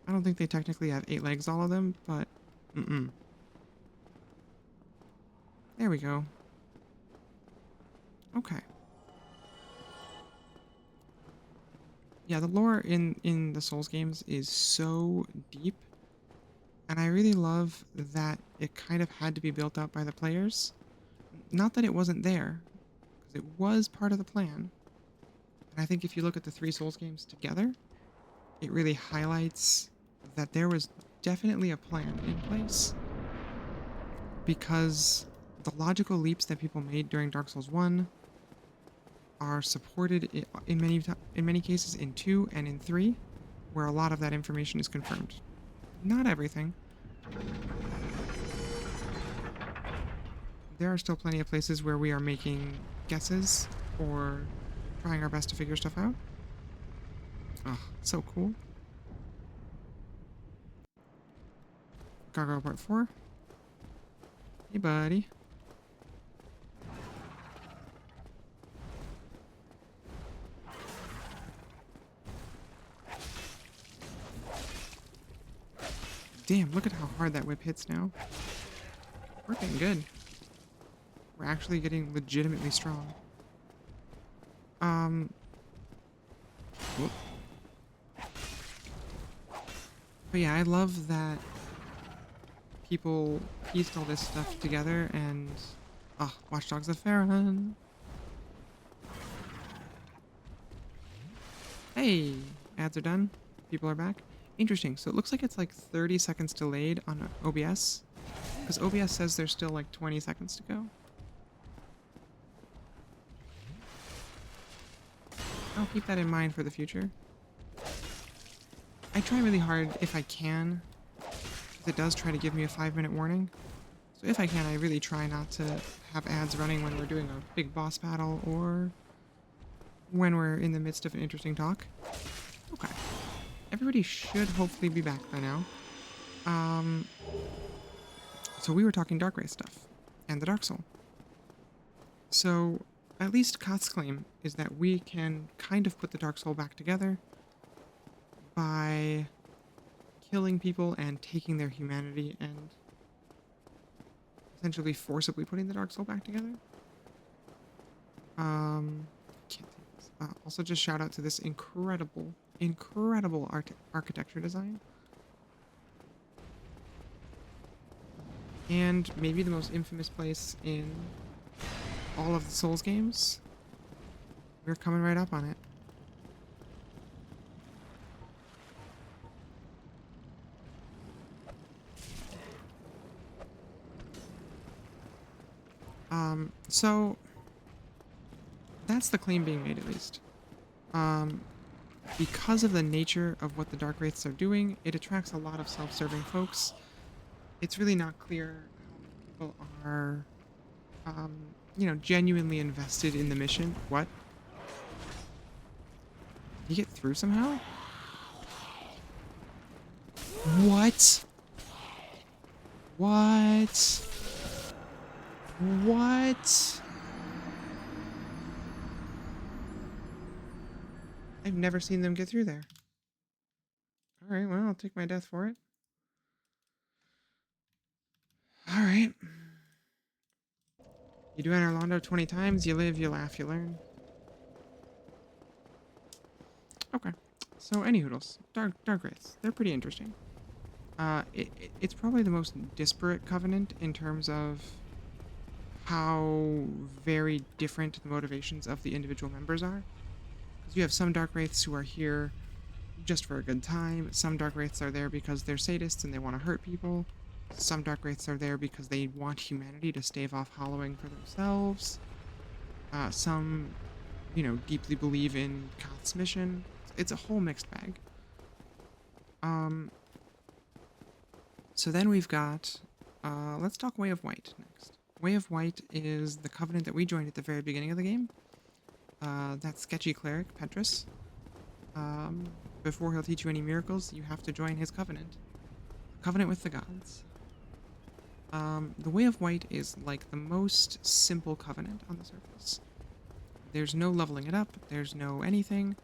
I don't think they technically have 8 legs, all of them, but There we go. Okay. Yeah, the lore in the Souls games is so deep, and I really love that it kind of had to be built up by the players. Not that it wasn't there, because it was part of the plan. And I think if you look at the 3 Souls games together, it really highlights that there was definitely a plan in place. Because the logical leaps that people made during Dark Souls 1 are supported in many cases in 2 and in 3, where a lot of that information is confirmed. Not everything. There are still plenty of places where we are making guesses or trying our best to figure stuff out. Oh, so cool. Gargoyle Part 4. Hey, buddy. Damn, look at how hard that whip hits now. We're getting good. We're actually getting legitimately strong. Whoop. But yeah, I love that people pieced all this stuff together and... Oh, Watch Dogs of Farron. Hey! Ads are done. People are back. Interesting. So it looks like it's like 30 seconds delayed on OBS. Because OBS says there's still like 20 seconds to go. I'll keep that in mind for the future. I try really hard if I can, because it does try to give me a 5-minute warning. So if I can, I really try not to have ads running when we're doing a big boss battle or when we're in the midst of an interesting talk. Okay. Everybody should hopefully be back by now. So we were talking Dark Wraith stuff and the Dark Soul. So at least Koth's claim is that we can kind of put the Dark Soul back together by killing people and taking their humanity and essentially forcibly putting the Dark Soul back together. Can't take this. Also, just shout out to this incredible architecture design. And maybe the most infamous place in all of the Souls games. We're coming right up on it. So that's the claim being made, at least. Um, because of the nature of what the Dark Wraiths are doing, it attracts a lot of self-serving folks. It's really not clear how many people are, genuinely invested in the mission. What? Did he get through somehow? What? What? What? I've never seen them get through there. Alright, well, I'll take my death for it. Alright. You do enter Londo 20 times, you live, you laugh, you learn. Okay. So, any hoodles. Dark Wraiths. They're pretty interesting. It's probably the most disparate covenant in terms of how very different the motivations of the individual members are. Because you have some Dark Wraiths who are here just for a good time. Some Dark Wraiths are there because they're sadists and they want to hurt people. Some Dark Wraiths are there because they want humanity to stave off hollowing for themselves. Some, deeply believe in Koth's mission. It's a whole mixed bag. So then we've got, let's talk Way of White next. Way of White is the covenant that we joined at the very beginning of the game. That sketchy cleric, Petrus. Before he'll teach you any miracles, you have to join his covenant. Covenant with the gods. The Way of White is like the most simple covenant on the surface. There's no leveling it up, there's no anything.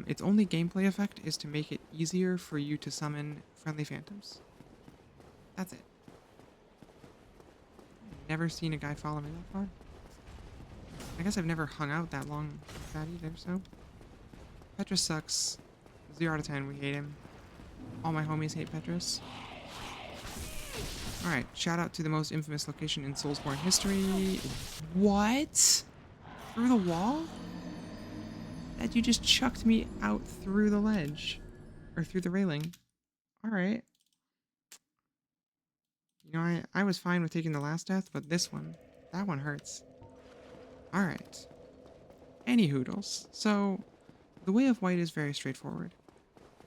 Its only gameplay effect is to make it easier for you to summon friendly phantoms. That's it. I've never seen a guy follow me that far. I guess I've never hung out that long with that either, so. Petrus sucks. 0 out of 10, we hate him. All my homies hate Petrus. Alright, shout out to the most infamous location in Soulsborne history. What? Through the wall? That you just chucked me out through the ledge. Or through the railing. Alright. I was fine with taking the last death, but this one, that one hurts. Alright. Any hoodles. So, the Way of White is very straightforward.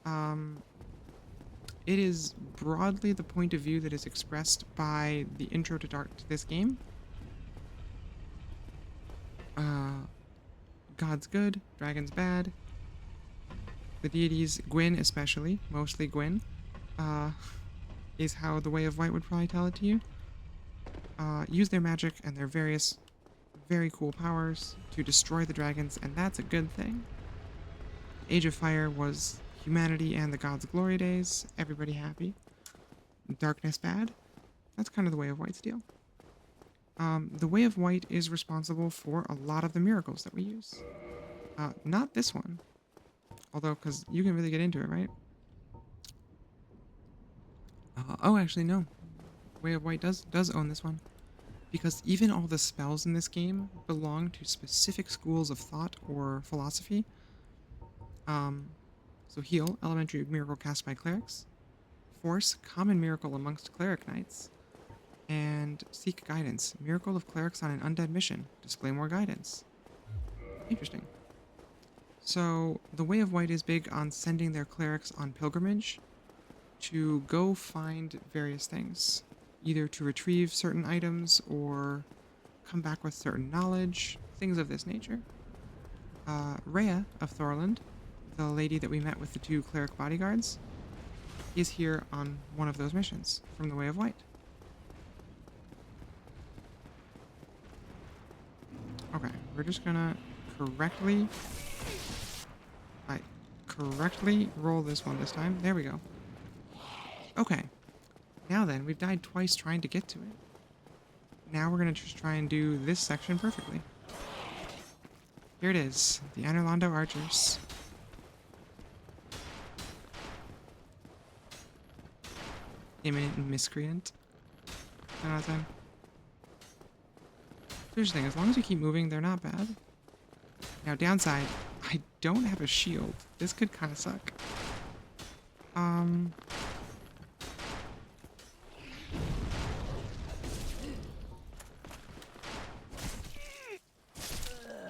It is broadly the point of view that is expressed by the intro to this game. God's good, dragon's bad. The deities, Gwyn especially, mostly Gwyn, is how the Way of White would probably tell it to you. Use their magic and their various very cool powers to destroy the dragons, and that's a good thing. Age of Fire was humanity and the gods' glory days. Everybody happy. Darkness bad. That's kind of the Way of White's deal. The Way of White is responsible for a lot of the miracles that we use. Not this one. Although, because you can really get into it, right? Oh, actually, no. Way of White does own this one. Because even all the spells in this game belong to specific schools of thought or philosophy. So Heal, elementary miracle cast by clerics. Force, common miracle amongst cleric knights. And Seek Guidance, miracle of clerics on an undead mission. Display more guidance. Interesting. So the Way of White is big on sending their clerics on pilgrimage to go find various things. Either to retrieve certain items or come back with certain knowledge, things of this nature. Rhea of Thorland, the lady that we met with the 2 cleric bodyguards, is here on one of those missions from the Way of White. Okay, we're just gonna correctly roll this one this time. There we go. Okay. Now then, we've died twice trying to get to it. Now we're gonna just try and do this section perfectly. Here it is, the Anorlando Archers. Imminent miscreant. 10 out of 10. Here's the thing, as long as you keep moving, they're not bad. Now, downside, I don't have a shield. This could kind of suck.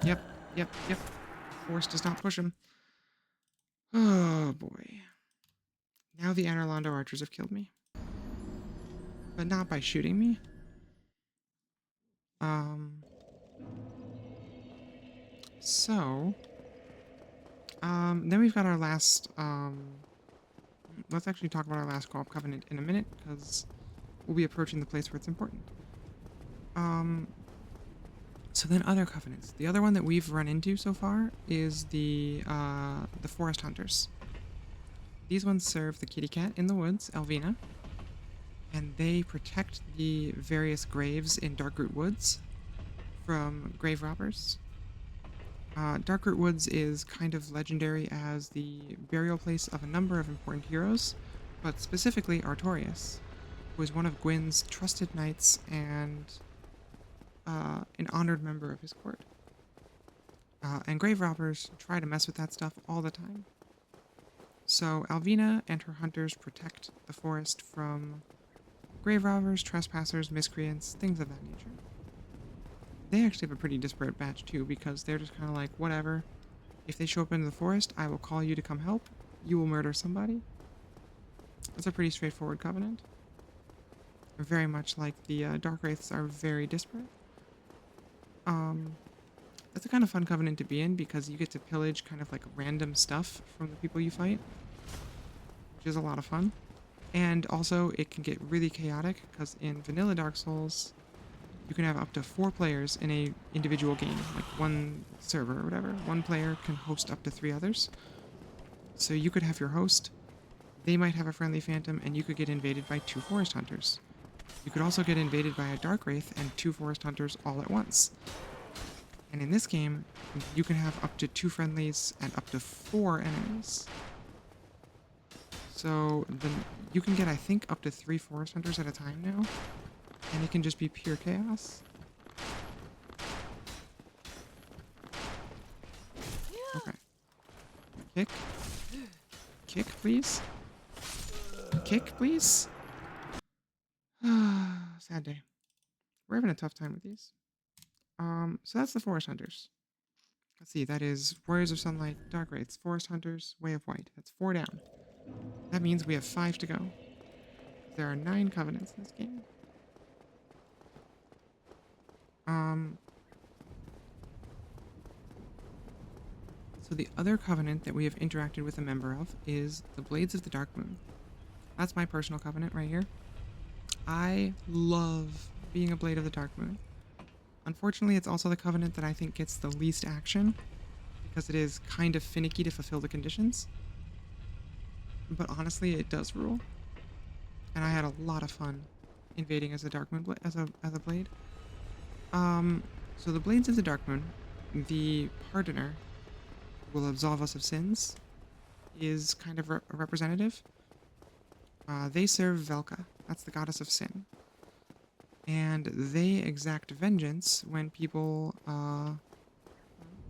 Yep, yep, yep. Force does not push him. Oh boy. Now the Anorlando archers have killed me. But not by shooting me. So then we've got our last let's actually talk about our last co-op covenant in a minute, because we'll be approaching the place where it's important. So then other covenants. The other one that we've run into so far is the forest hunters. These ones serve the kitty cat in the woods, Elvina, and they protect the various graves in Darkroot Woods from grave robbers. Darkroot Woods is kind of legendary as the burial place of a number of important heroes, but specifically Artorias, who is one of Gwyn's trusted knights and an honored member of his court. And grave robbers try to mess with that stuff all the time. So Alvina and her hunters protect the forest from grave robbers, trespassers, miscreants, things of that nature. They actually have a pretty disparate batch too, because they're just kind of like, whatever. If they show up into the forest, I will call you to come help. You will murder somebody. That's a pretty straightforward covenant. Very much like the Dark Wraiths are very disparate. That's a kind of fun covenant to be in, because you get to pillage kind of like random stuff from the people you fight, which is a lot of fun. And also it can get really chaotic, because in vanilla Dark Souls, you can have up to 4 players in a individual game, like one server or whatever. One player can host up to 3 others. So you could have your host, they might have a friendly phantom, and you could get invaded by 2 forest hunters. You could also get invaded by a dark wraith and 2 forest hunters all at once. And in this game, you can have up to 2 friendlies and up to 4 enemies. So then you can get, I think, up to 3 forest hunters at a time now. And it can just be pure chaos. Okay. Kick. Kick, please. Kick, please. Sad day. We're having a tough time with these. So that's the Forest Hunters. Let's see, that is Warriors of Sunlight, Dark Wraiths, Forest Hunters, Way of White. That's 4 down. That means we have 5 to go. There are 9 covenants in this game. So the other covenant that we have interacted with a member of is the Blades of the Dark Moon. That's my personal covenant right here. I love being a Blade of the Dark Moon. Unfortunately, it's also the covenant that I think gets the least action, because it is kind of finicky to fulfill the conditions. But honestly, it does rule. And I had a lot of fun invading as a Dark Moon as a Blade. So the Blades of the Dark Moon, the Pardoner, will absolve us of sins, is kind of a representative. They serve Velka. That's the goddess of sin. And they exact vengeance when people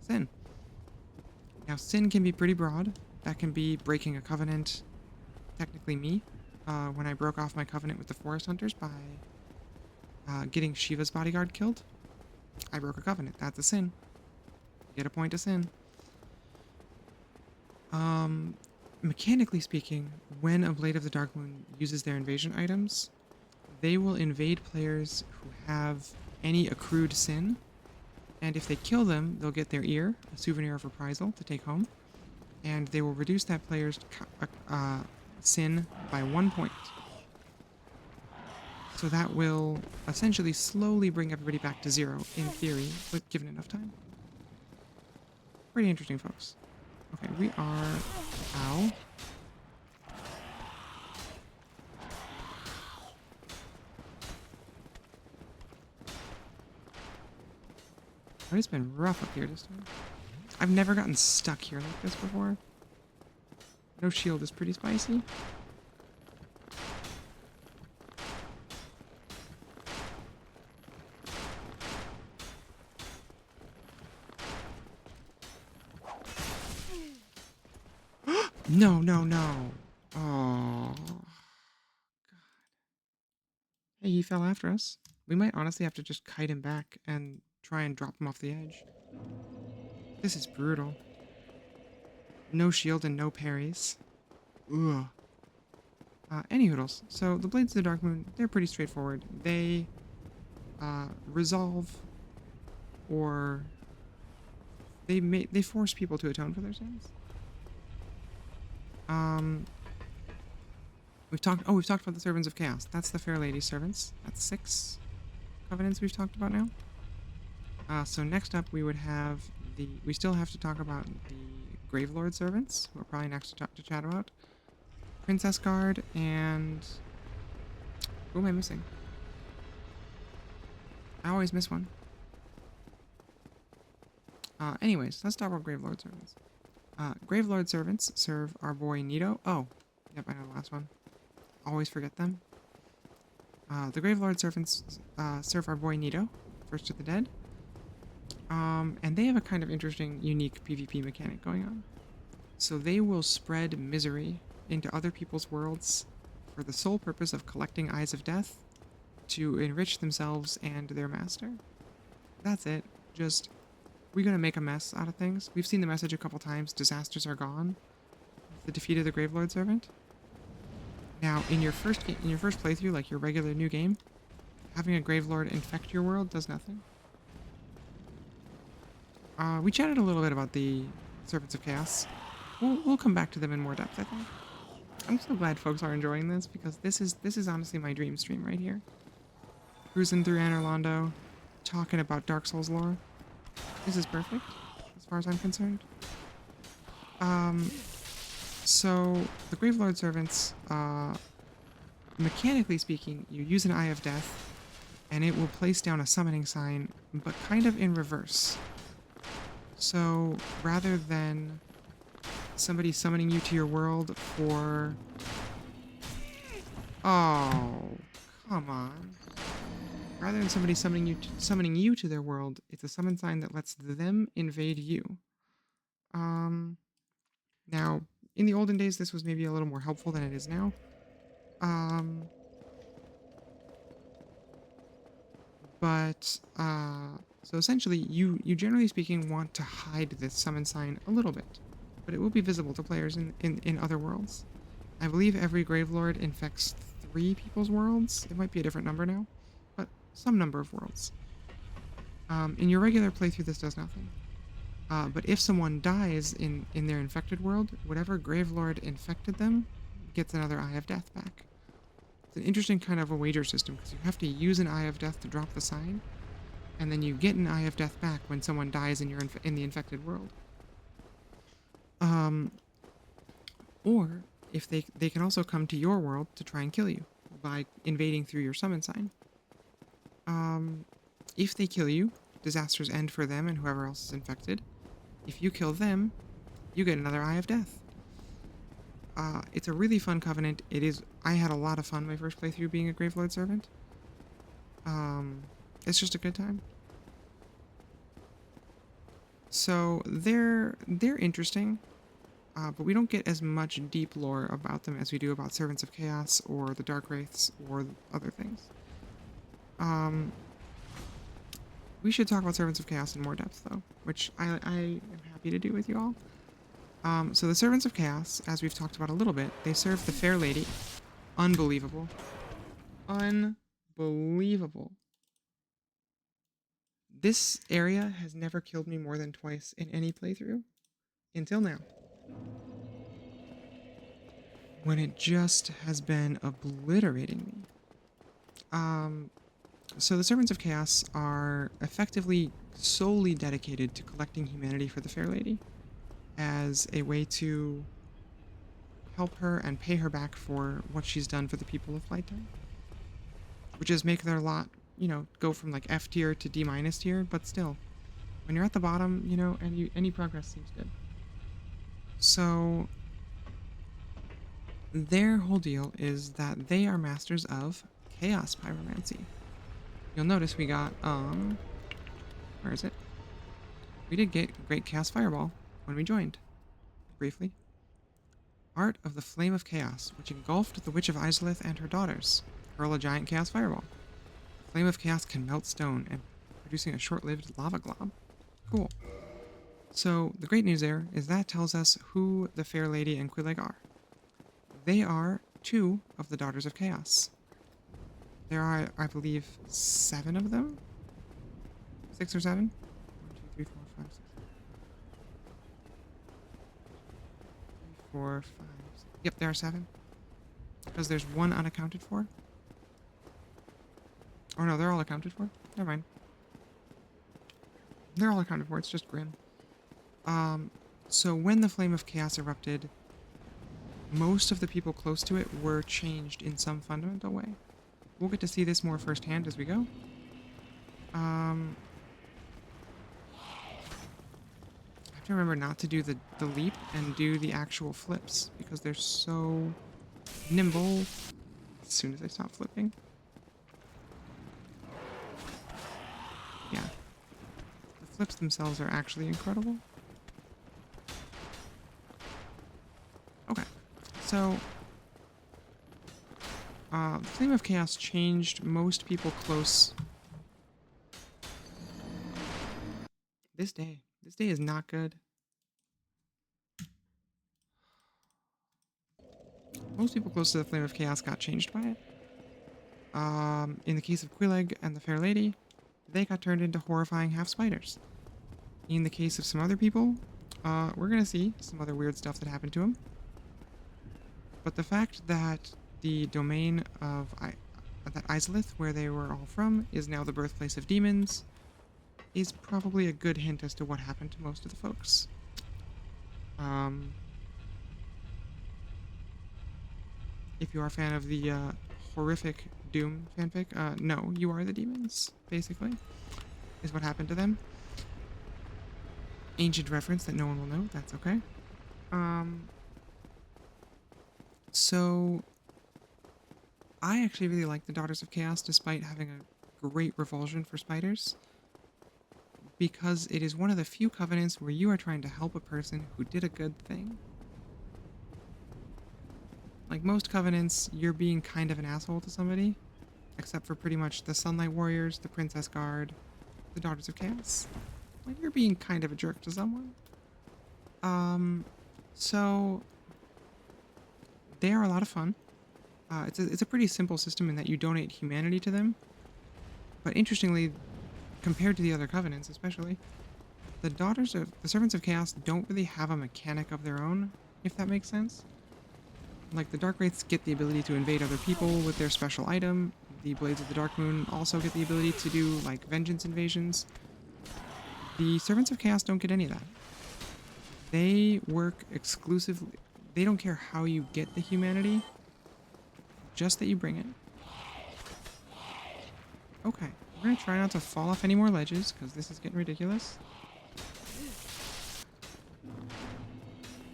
sin. Now, sin can be pretty broad. That can be breaking a covenant, technically me, when I broke off my covenant with the Forest Hunters by getting Shiva's bodyguard killed. I broke a covenant. That's a sin. You get a point of sin. Mechanically speaking, when a Blade of the Dark Moon uses their invasion items, they will invade players who have any accrued sin, and if they kill them, they'll get their ear, a souvenir of reprisal, to take home, and they will reduce that player's sin by 1 point. So that will essentially slowly bring everybody back to 0, in theory, but given enough time. Pretty interesting, folks. Okay, we are... Ow. But it's been rough up here this time. I've never gotten stuck here like this before. No shield is pretty spicy. No, no, no. Oh. God. Hey, he fell after us. We might honestly have to just kite him back and try and drop him off the edge. This is brutal. No shield and no parries. Ugh. Any hoodles. So the Blades of the Dark Moon, they're pretty straightforward. They resolve, or they force people to atone for their sins. We've talked about the Servants of Chaos. That's the Fair Lady's servants. That's 6 covenants we've talked about now. So next up we would have we still have to talk about the Gravelord servants, who are probably next to chat about. Princess Guard and who am I missing? I always miss one. Anyways, let's talk about Gravelord servants. Gravelord servants serve our boy Nito. Oh, yep, I know the last one. Always forget them. The Gravelord servants serve our boy Nito, First of the Dead. And they have a kind of interesting, unique PvP mechanic going on. So they will spread misery into other people's worlds for the sole purpose of collecting Eyes of Death to enrich themselves and their master. That's it. Just, we're gonna make a mess out of things. We've seen the message a couple times. Disasters are gone. The defeat of the Gravelord servant. Now, in your first playthrough, like your regular new game, having a Gravelord infect your world does nothing. We chatted a little bit about the Serpents of Chaos. We'll come back to them in more depth, I think. I'm so glad folks are enjoying this, because this is honestly my dream stream right here. Cruising through Anor Londo, talking about Dark Souls lore. This is perfect, as far as I'm concerned. So the Gravelord servants, mechanically speaking, you use an Eye of Death, and it will place down a summoning sign, but kind of in reverse. So rather than somebody summoning you to your world for... Oh, come on. Rather than somebody summoning you to their world, it's a summon sign that lets them invade you. Now, in the olden days, this was maybe a little more helpful than it is now. So essentially, you generally speaking want to hide this summon sign a little bit, but it will be visible to players in other worlds. I believe every Gravelord infects 3 people's worlds. It might be a different number now, but some number of worlds. In your regular playthrough, this does nothing. But if someone dies in their infected world, whatever Gravelord infected them gets another Eye of Death back. It's an interesting kind of a wager system, because you have to use an Eye of Death to drop the sign, and then you get an Eye of Death back when someone dies in the infected world. Or if they can also come to your world to try and kill you by invading through your summon sign. If they kill you, disasters end for them and whoever else is infected. If you kill them, you get another Eye of Death. It's a really fun covenant. I had a lot of fun my first playthrough being a Gravelord servant. It's just a good time. So they're interesting, but we don't get as much deep lore about them as we do about Servants of Chaos or the Dark Wraiths or other things. We should talk about Servants of Chaos in more depth, though, which I am happy to do with you all. So the Servants of Chaos, as we've talked about a little bit, they serve the Fair Lady. Unbelievable. Unbelievable. This area has never killed me more than twice in any playthrough. Until now. When it just has been obliterating me. So the Servants of Chaos are effectively solely dedicated to collecting humanity for the Fair Lady as a way to help her and pay her back for what she's done for the people of Lighttime. Which is make their lot, go from like F tier to D- tier, but still, when you're at the bottom, any progress seems good. So their whole deal is that they are masters of Chaos Pyromancy. You'll notice we got, where is it? We did get Great Chaos Fireball when we joined, briefly. Art of the Flame of Chaos, which engulfed the Witch of Izalith and her daughters. Hurl a giant Chaos Fireball. Flame of Chaos can melt stone, and producing a short-lived lava glob. Cool. So the great news there is that tells us who the Fair Lady and Quilleg are. They are two of the Daughters of Chaos. There are, I believe, 7 of them? 6 or 7? 1, 2, 3, 4, 5, 6. 3, 4, 5, 6. Yep, there are 7. Because there's 1 unaccounted for. Or no, they're all accounted for. Never mind. They're all accounted for, it's just Grim. So when the Flame of Chaos erupted, most of the people close to it were changed in some fundamental way. We'll get to see this more firsthand as we go. I have to remember not to do the leap and do the actual flips because they're so nimble as soon as I stop flipping. Yeah. The flips themselves are actually incredible. Okay. So, the Flame of Chaos changed most people close. This day is not good. Most people close to the Flame of Chaos got changed by it. In the case of Quilleg and the Fair Lady, they got turned into horrifying half-spiders. In the case of some other people, we're gonna see some other weird stuff that happened to them. But the fact that the domain of that Izalith, where they were all from, is now the birthplace of demons, is probably a good hint as to what happened to most of the folks. If you are a fan of the horrific Doom fanfic, no, you are the demons, basically, is what happened to them. Ancient reference that no one will know, that's okay. So, I actually really like the Daughters of Chaos despite having a great revulsion for spiders, because it is one of the few covenants where you are trying to help a person who did a good thing. Like most covenants, you're being kind of an asshole to somebody, except for pretty much the Sunlight Warriors, the Princess Guard, the Daughters of Chaos. Like, you're being kind of a jerk to someone. So they are a lot of fun. It's a pretty simple system in that you donate humanity to them. But interestingly, compared to the other covenants especially, the Servants of Chaos don't really have a mechanic of their own, if that makes sense. Like, the Dark Wraiths get the ability to invade other people with their special item. The Blades of the Dark Moon also get the ability to do, like, vengeance invasions. The Servants of Chaos don't get any of that. They work exclusively... They don't care how you get the humanity, just that you bring it. Okay, we're gonna try not to fall off any more ledges, because this is getting ridiculous.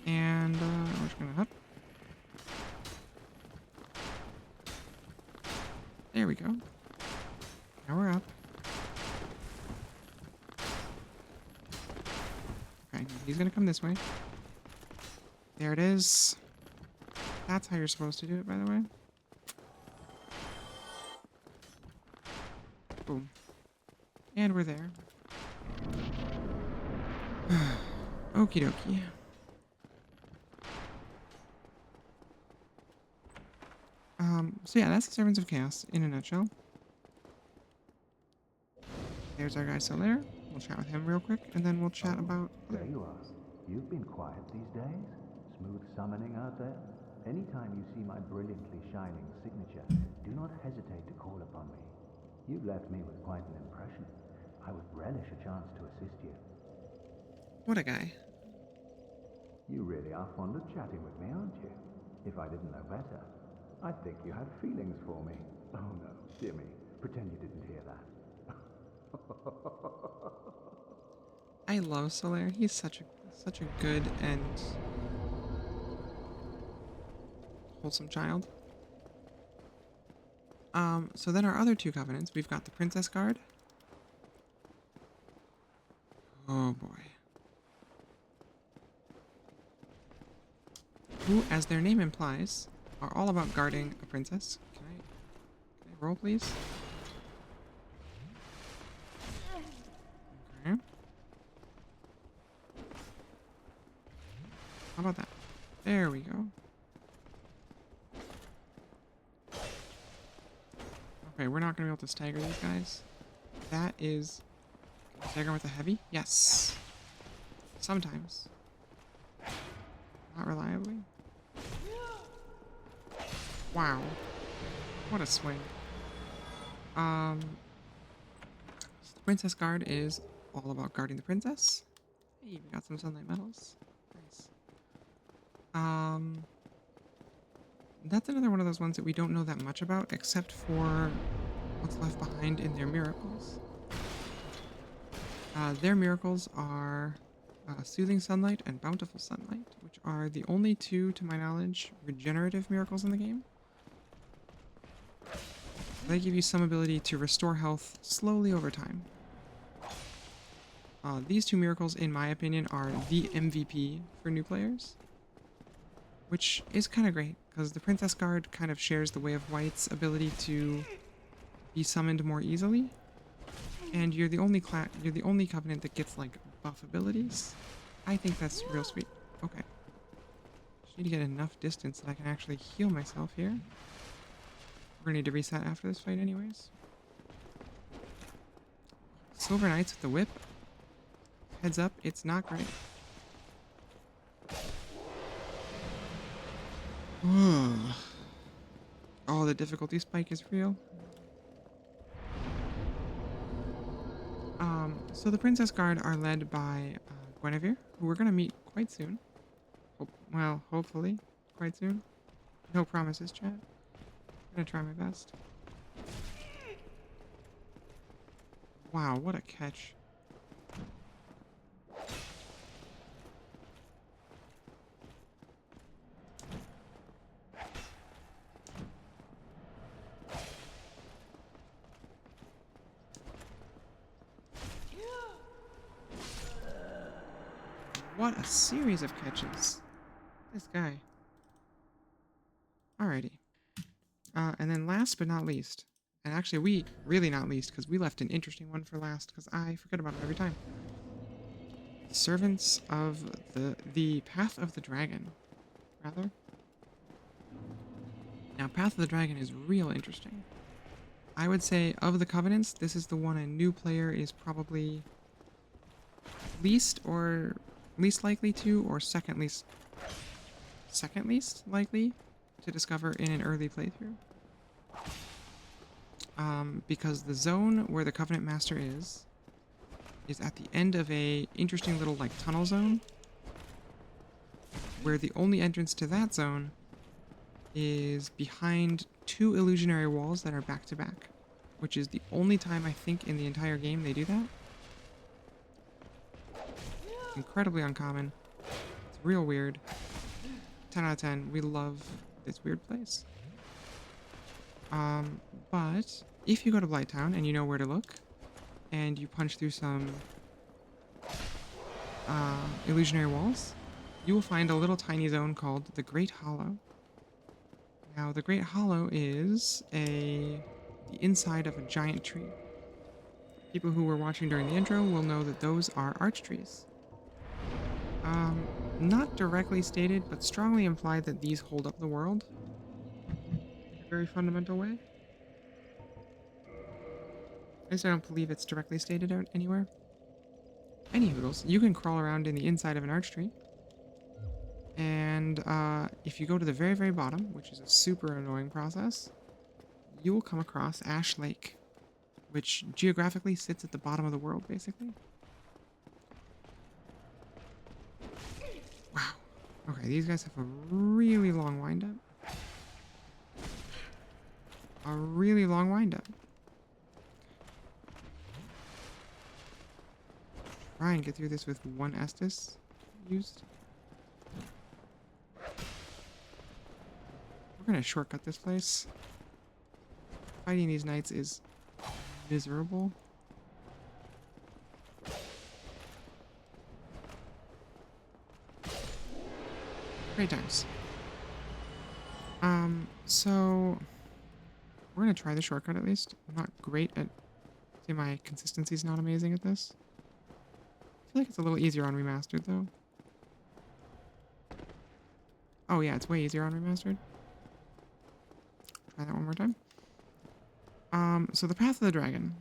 And, we're just gonna hop. There we go. Now we're up. Okay, he's gonna come this way. There it is. That's how you're supposed to do it, by the way. Boom. And we're there. Okie dokie. So yeah, that's the Servants of Chaos in a nutshell. There's our guy still there. We'll chat with him real quick, and then we'll chat about... There you are. You've been quiet these days. Smooth summoning out there. Anytime you see my brilliantly shining signature, do not hesitate to call upon me. You've left me with quite an impression. I would relish a chance to assist you. What a guy. You really are fond of chatting with me, aren't you? If I didn't know better, I'd think you had feelings for me. Oh no, dear me. Pretend you didn't hear that. I love Solaire. He's such a good and wholesome child. So then our other two covenants, we've got the Princess Guard. Oh boy. Who, as their name implies, are all about guarding a princess. Can I roll, please? Okay. How about that? There we go. Okay, we're not going to be able to stagger these guys. That is... Stagger with a heavy? Yes. Sometimes. Not reliably. Wow. What a swing. Princess Guard is all about guarding the princess. Hey, we got some sunlight medals. Nice. That's another one of those ones that we don't know that much about, except for what's left behind in their miracles. Their miracles are Soothing Sunlight and Bountiful Sunlight, which are the only two, to my knowledge, regenerative miracles in the game. They give you some ability to restore health slowly over time. These two miracles, in my opinion, are the MVP for new players. Which is kind of great, because the Princess Guard kind of shares the Way of White's ability to be summoned more easily. And you're the only covenant that gets, like, buff abilities. I think that's real sweet. Okay. Just need to get enough distance that I can actually heal myself here. We're gonna need to reset after this fight anyways. Silver Knights with the whip. Heads up, it's not great. Oh, the difficulty spike is real. So the Princess Guard are led by Guinevere, who we're gonna meet quite soon. Well, hopefully, quite soon. No promises, chat. I'm gonna try my best. Wow, what a catch. What a series of catches. This guy. Alrighty. And then last but not least, and actually we, really not least, because we left an interesting one for last, because I forget about it every time. Servants of the Path of the Dragon, rather. Now, Path of the Dragon is real interesting. I would say, of the Covenants, this is the one a new player is probably least likely to, or second least likely to discover in an early playthrough. Because the zone where the Covenant Master is at the end of a interesting little, like, tunnel zone, where the only entrance to that zone is behind two illusionary walls that are back to back, which is the only time I think in the entire game they do that. Incredibly uncommon. It's real weird. 10 out of 10. We love this weird place. But if you go to Blighttown and you know where to look, and you punch through some illusionary walls, you will find a little tiny zone called the Great Hollow. Now, the Great Hollow is the inside of a giant tree. People who were watching during the intro will know that those are arch trees. Not directly stated, but strongly implied that these hold up the world in a very fundamental way. At least I don't believe it's directly stated out anywhere. Anyhoodles, you can crawl around in the inside of an arch tree. And if you go to the very, very bottom, which is a super annoying process, you will come across Ash Lake, which geographically sits at the bottom of the world, basically. Wow. Okay, these guys have a really long windup. A really long windup. Try and get through this with one Estus used. We're gonna shortcut this place. Fighting these knights is miserable. Great times. So we're gonna try the shortcut at least. I'm not great at... See, my consistency's not amazing at this. I feel like it's a little easier on Remastered, though. Oh yeah, it's way easier on remastered. Try that one more time. So the Path of the Dragon.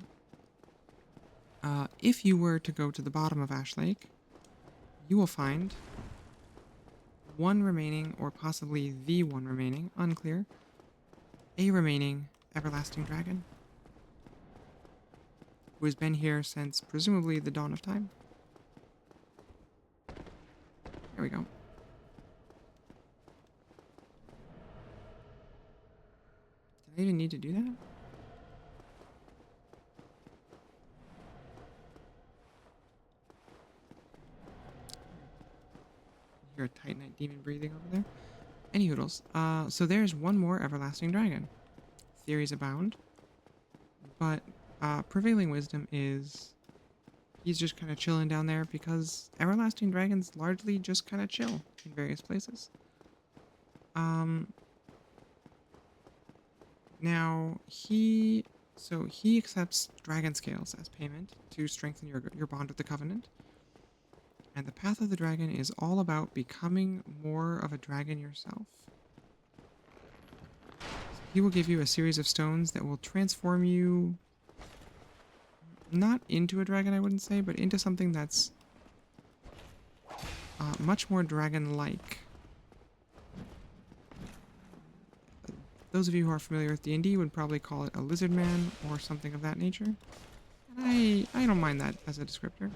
If you were to go to the bottom of Ash Lake, you will find one remaining, or possibly the one remaining, unclear, a remaining everlasting dragon, who has been here since presumably the dawn of time. There we go. Did I even need to do that? I hear a Titanite demon breathing over there. Any hoodles. So there's one more everlasting dragon. Theories abound, but prevailing wisdom is he's just kind of chilling down there because everlasting dragons largely just kind of chill in various places. Now he accepts dragon scales as payment to strengthen your bond with the Covenant. And the Path of the Dragon is all about becoming more of a dragon yourself. So he will give you a series of stones that will transform you not into a dragon, I wouldn't say, but into something that's much more dragon-like. Those of you who are familiar with D&D would probably call it a lizard man or something of that nature. And I don't mind that as a descriptor.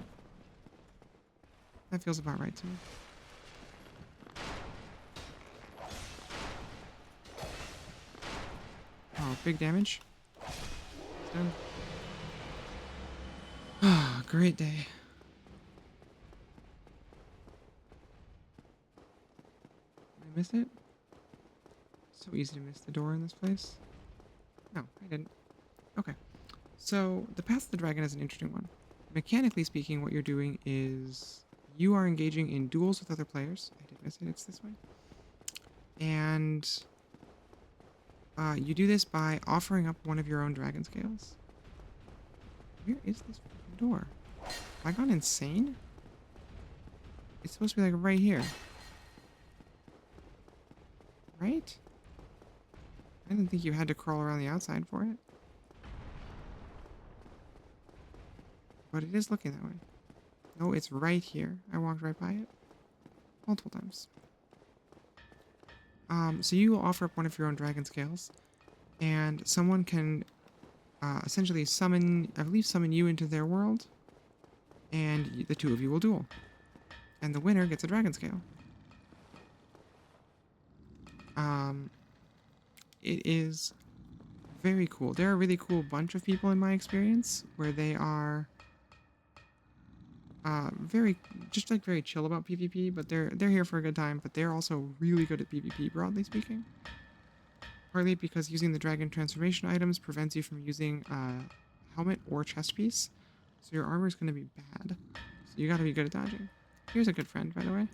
That feels about right to me. Oh, big damage. It's done. Ah, great day. Did I miss it? So easy to miss the door in this place. No, I didn't. Okay. So, the Path of the Dragon is an interesting one. Mechanically speaking, what you're doing is you are engaging in duels with other players. I did miss it, it's this way. And you do this by offering up one of your own dragon scales. Where is this door? Have I gone insane? It's supposed to be like right here. Right? I didn't think you had to crawl around the outside for it. But it is looking that way. No, it's right here. I walked right by it. Multiple times. So you will offer up one of your own dragon scales. And someone can essentially summon, I believe, summon you into their world. And the two of you will duel. And the winner gets a dragon scale. It is very cool. They're a really cool bunch of people in my experience, where they are very chill about PvP, but they're here for a good time, but they're also really good at PvP, broadly speaking. Partly because using the dragon transformation items prevents you from using a helmet or chest piece, so your armor is going to be bad. So you gotta be good at dodging. Here's a good friend, by the way.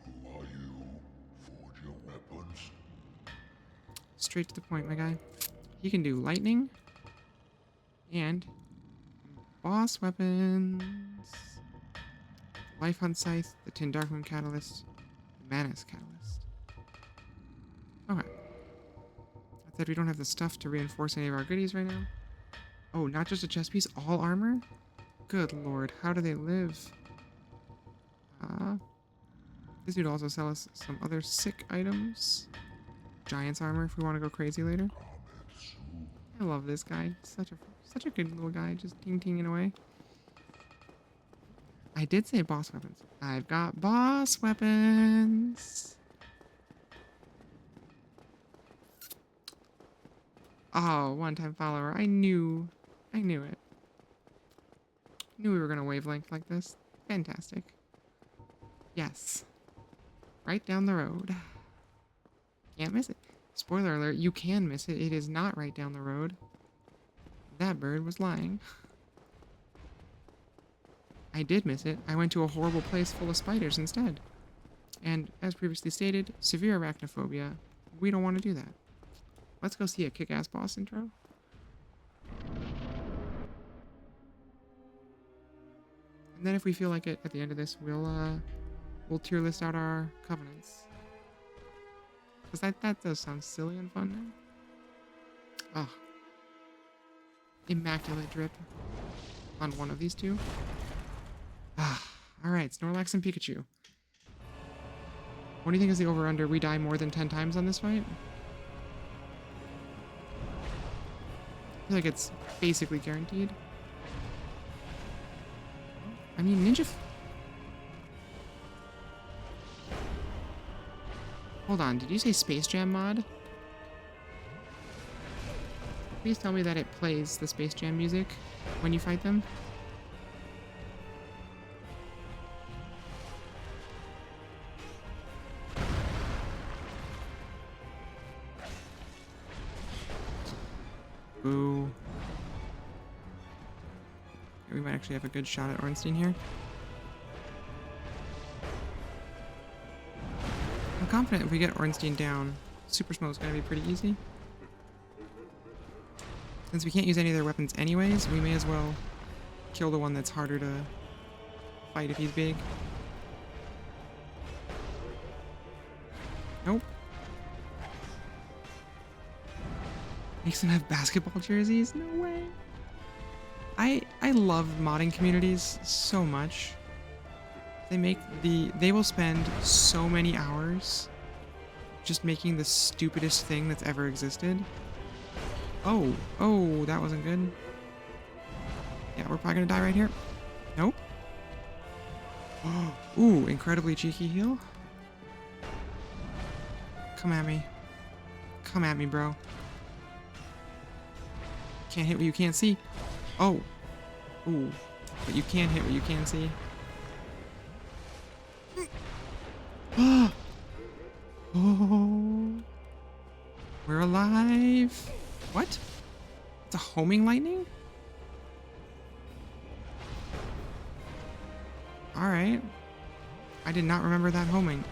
Who are you? Forge your weapons? Straight to the point, my guy. He can do lightning and boss weapons. Life Hunt Scythe, the Tin Darkmoon Catalyst, the Manus Catalyst. Okay. I said we don't have the stuff to reinforce any of our goodies right now. Oh, not just a chest piece, all armor? Good lord, how do they live? This dude also sell us some other sick items. Giant's armor if we want to go crazy later. I love this guy. Such a good little guy, just ting-tinging away. I did say boss weapons. I've got boss weapons. Oh, one-time follower. I knew it. Knew we were gonna wavelength like this. Fantastic. Yes. Right down the road. Can't miss it. Spoiler alert, you can miss it. It is not right down the road. That bird was lying. I did miss it. I went to a horrible place full of spiders instead. And, as previously stated, severe arachnophobia. We don't want to do that. Let's go see a kick-ass boss intro. And then if we feel like it at the end of this, we'll tier list out our covenants. Because that does sound silly and fun now. Oh. Immaculate drip on one of these two. Ah, alright, Snorlax and Pikachu. What do you think is the over-under? We die more than 10 times on this fight? I feel like it's basically guaranteed. I mean, Hold on, did you say Space Jam mod? Please tell me that it plays the Space Jam music when you fight them. Ooh. We might actually have a good shot at Ornstein here. I'm confident if we get Ornstein down, Super Smoke is going to be pretty easy. Since we can't use any of their weapons anyways, we may as well kill the one that's harder to fight if he's big. Nope. Makes them have basketball jerseys? No way. I love modding communities so much. They will spend so many hours just making the stupidest thing that's ever existed. Oh, that wasn't good. Yeah, we're probably gonna die right here. Nope. Ooh, incredibly cheeky heal. Come at me. Come at me, bro. Can't hit what you can't see. Oh. Ooh. But you can hit what you can see. Oh. We're alive. What? It's a homing lightning? Alright. I did not remember that homing.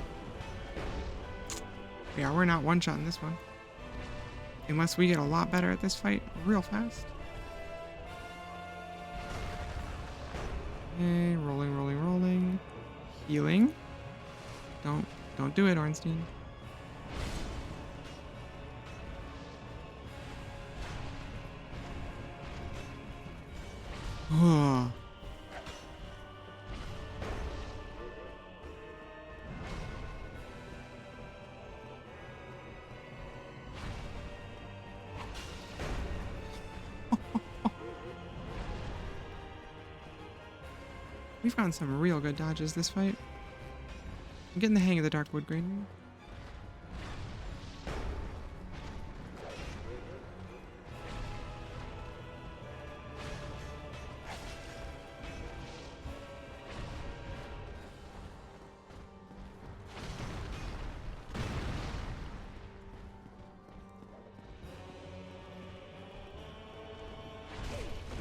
Yeah, we're not one-shotting this one. Unless we get a lot better at this fight real fast. Okay, rolling. Healing. Don't do it, Ornstein. Oh. We've gotten some real good dodges this fight. I'm getting the hang of the Dark Wood Grain.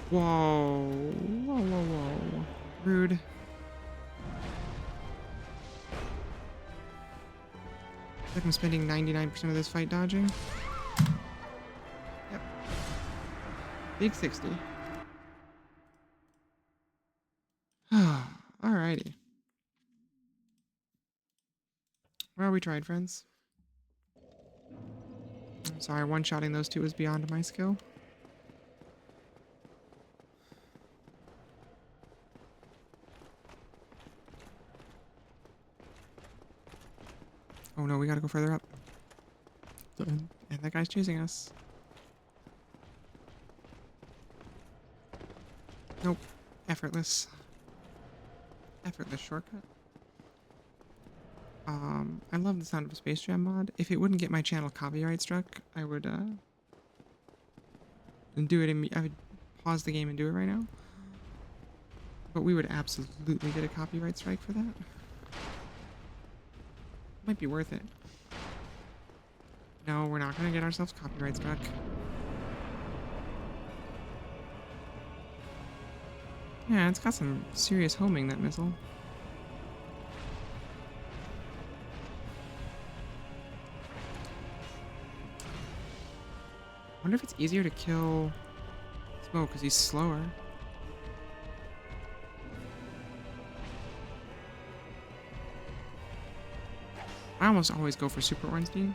Whoa. Rude. I think I'm spending 99% of this fight dodging. Yep. Big 60. Alrighty. Well, we tried, friends. I'm sorry, one-shotting those two was beyond my skill. Oh no, we gotta go further up. And that guy's chasing us. Nope. Effortless. Effortless shortcut. I love the sound of a Space Jam mod. If it wouldn't get my channel copyright struck, I would, do it I would pause the game and do it right now. But we would absolutely get a copyright strike for that. Might be worth it. No, we're not gonna get ourselves copyright struck. Yeah, it's got some serious homing, that missile. I wonder if it's easier to kill Smoke because he's slower. I almost always go for Super Ornstein.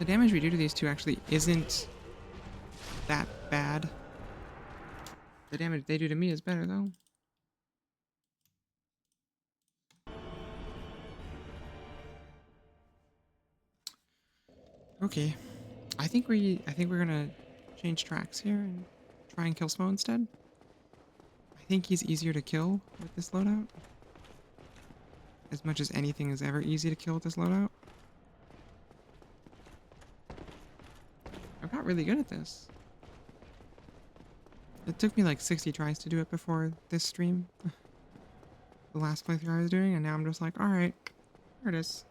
The damage we do to these two actually isn't that bad. The damage they do to me is better, though. Okay. I think we're gonna change tracks here and try and kill Smo instead. I think he's easier to kill with this loadout. As much as anything is ever easy to kill with this loadout. I got really good at this. It took me like 60 tries to do it before this stream. The last playthrough I was doing, and now I'm just like, alright, there it is.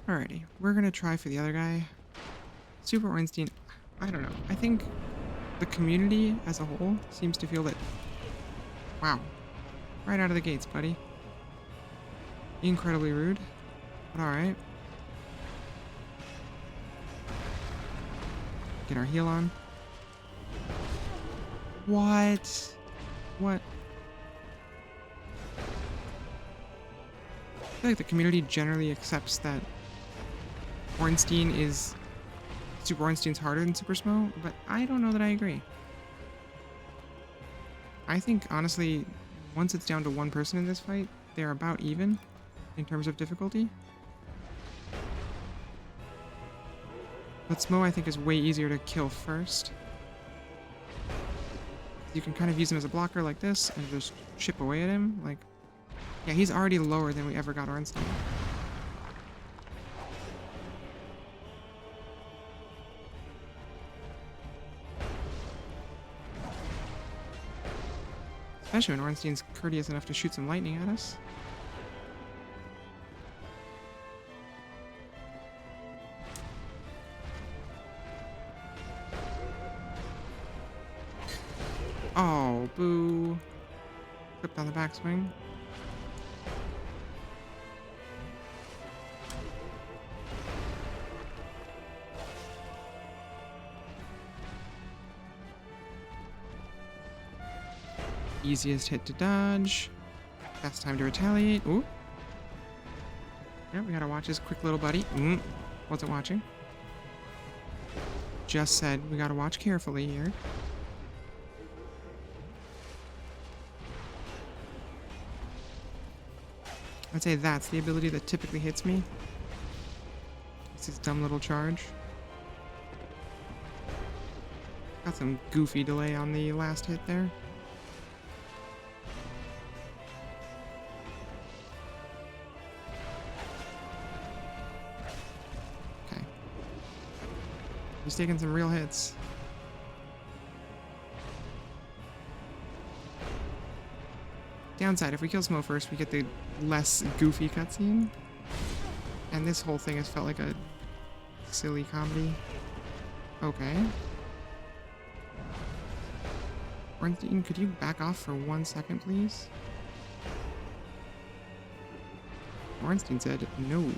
Alrighty, we're gonna try for the other guy. Super Ornstein, I don't know. I think the community as a whole seems to feel that... Wow. Right out of the gates, buddy. Incredibly rude, but alright. Get our heal on. What? What? I feel like the community generally accepts that Ornstein is... Super Ornstein's harder than Super Smo, but I don't know that I agree. I think, honestly, once it's down to one person in this fight, they're about even in terms of difficulty. But Smo, I think, is way easier to kill first. You can kind of use him as a blocker like this and just chip away at him. Like, yeah, he's already lower than we ever got Ornstein. Especially when Ornstein's courteous enough to shoot some lightning at us. Oh, boo. Flipped on the backswing. Easiest hit to dodge. Best time to retaliate. Ooh. Yeah, we gotta watch his quick little buddy. Wasn't watching. Just said we gotta watch carefully here. I'd say that's the ability that typically hits me. It's his dumb little charge. Got some goofy delay on the last hit there. Okay. He's taking some real hits. Downside, if we kill Smo first, we get the less goofy cutscene. And this whole thing has felt like a silly comedy. Okay. Ornstein, could you back off for 1 second, please? Ornstein said no.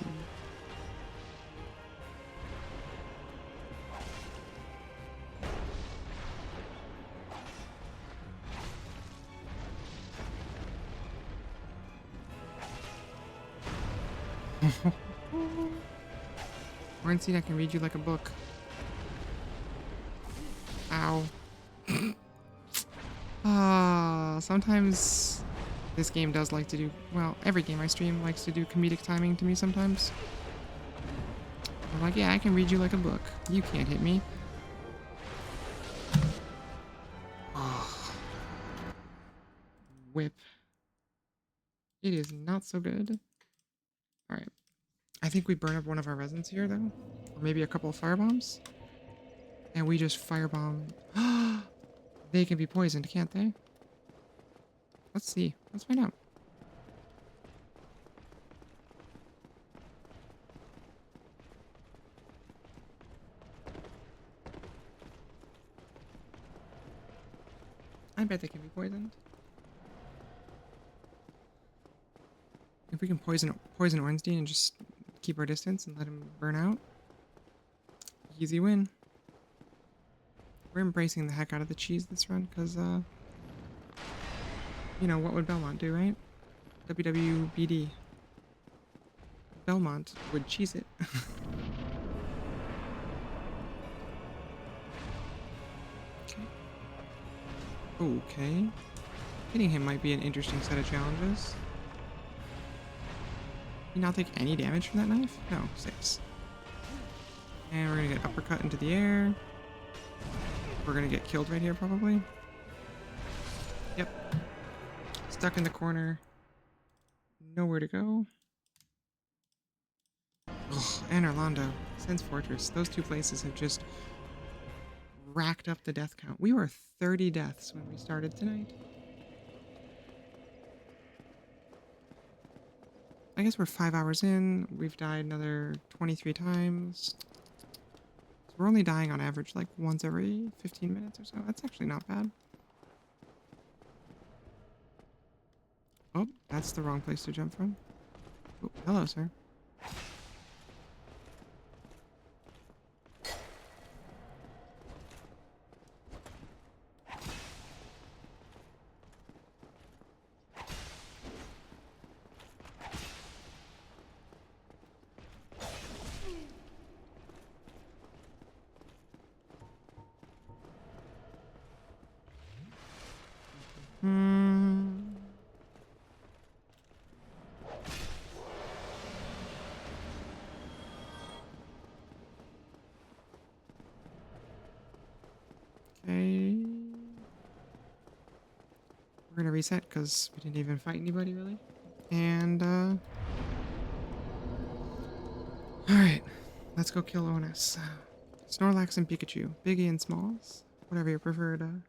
Ornstein, I can read you like a book. Ow. Sometimes this game does like to do, well, every game I stream likes to do comedic timing to me sometimes. I'm like, yeah, I can read you like a book. You can't hit me. Oh. Whip. It is not so good. Alright. I think we burn up one of our resins here, though. Or maybe a couple of firebombs. And we just firebomb. They can be poisoned, can't they? Let's see. Let's find out. I bet they can be poisoned. If we can poison Ornstein and just keep our distance and let him burn out, easy win. We're embracing the heck out of the cheese this run, because You know, what would Belmont do, right? WWBD. Belmont would cheese it. Okay. Hitting him might be an interesting set of challenges. Did he not take any damage from that knife? No, 6. And we're gonna get uppercut into the air. We're gonna get killed right here, probably. Yep. Stuck in the corner. Nowhere to go. Ugh, and Orlando. Sense Fortress. Those two places have just racked up the death count. We were 30 deaths when we started tonight. I guess we're 5 hours in. We've died another 23 times. So we're only dying on average like once every 15 minutes or so. That's actually not bad. Oh, that's the wrong place to jump from. Oh, hello, sir. Okay. We're gonna reset because we didn't even fight anybody really. And alright. Let's go kill Onus. Snorlax and Pikachu. Biggie and Smalls. Whatever your preferred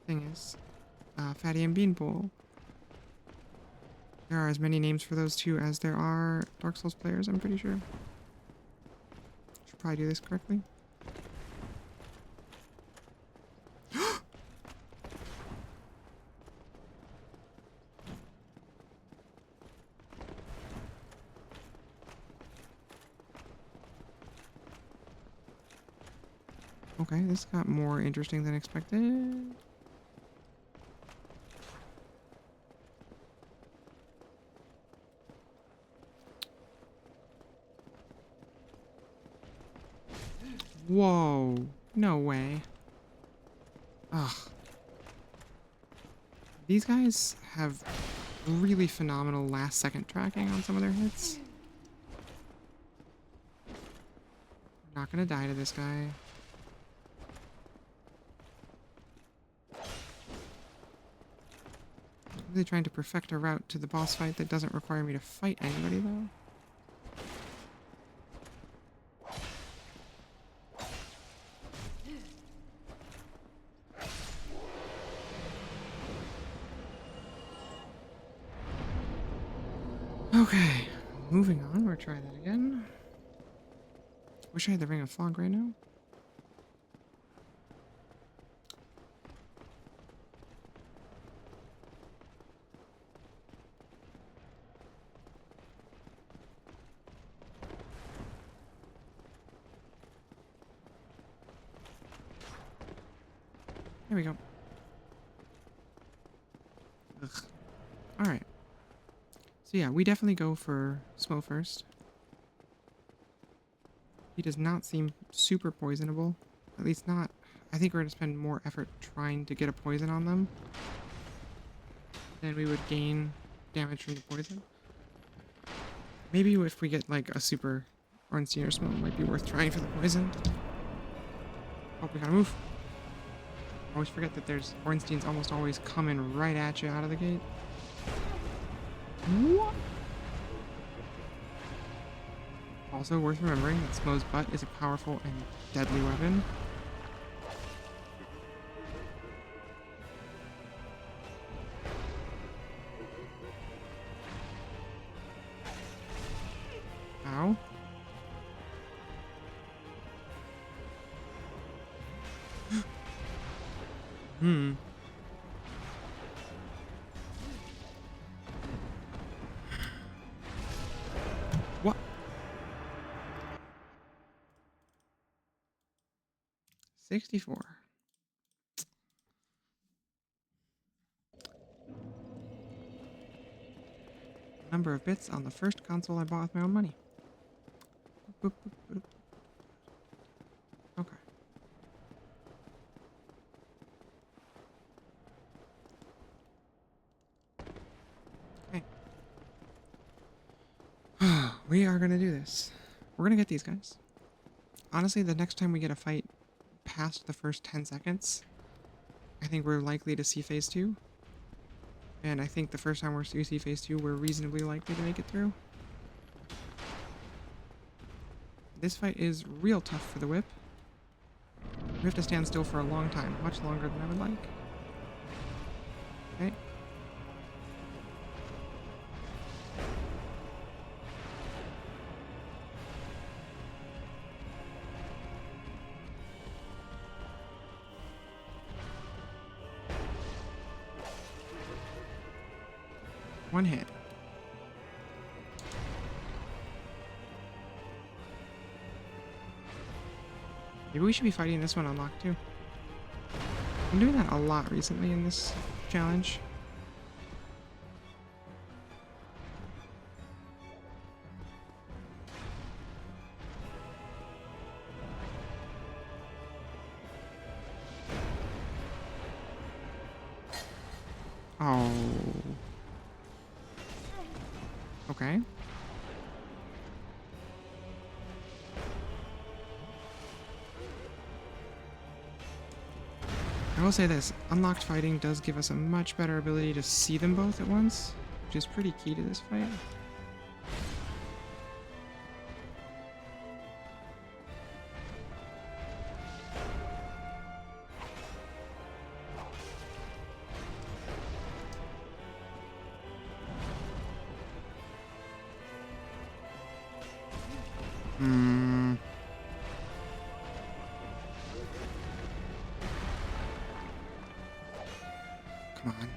thing is. Fatty and Beanpole. There are as many names for those two as there are Dark Souls players, I'm pretty sure. Should probably do this correctly. Okay, this got more interesting than expected. Whoa, no way. Ugh. These guys have really phenomenal last second tracking on some of their hits. We're not gonna die to this guy. I'm really trying to perfect a route to the boss fight that doesn't require me to fight anybody though. Okay, moving on. We'll try that again. Wish I had the Ring of Fog right now. There we go. Ugh. Alright. So yeah, we definitely go for Smo first. He does not seem super poisonable. At least not... I think we're going to spend more effort trying to get a poison on them than we would gain damage from the poison. Maybe if we get like a super Ornstein or Smo, it might be worth trying for the poison. Oh, we gotta move. I always forget that there's Ornsteins almost always coming right at you out of the gate. What? Also worth remembering that Smo's butt is a powerful and deadly weapon. Ow. Hmm. What? 64. number of bits on the first console I bought with my own money. Boop, boop, boop. Okay. Okay. We are gonna do this. We're gonna get these guys. Honestly, the next time we get a fight past the first 10 seconds, I think we're likely to see phase 2. And I think the first time we see phase 2, we're reasonably likely to make it through. This fight is real tough for the whip. We have to stand still for a long time, much longer than I would like. Okay. One hit. Maybe we should be fighting this one on lock too. I'm doing that a lot recently in this challenge. Oh. Okay. I will say this, unlocked fighting does give us a much better ability to see them both at once, which is pretty key to this fight. Come on.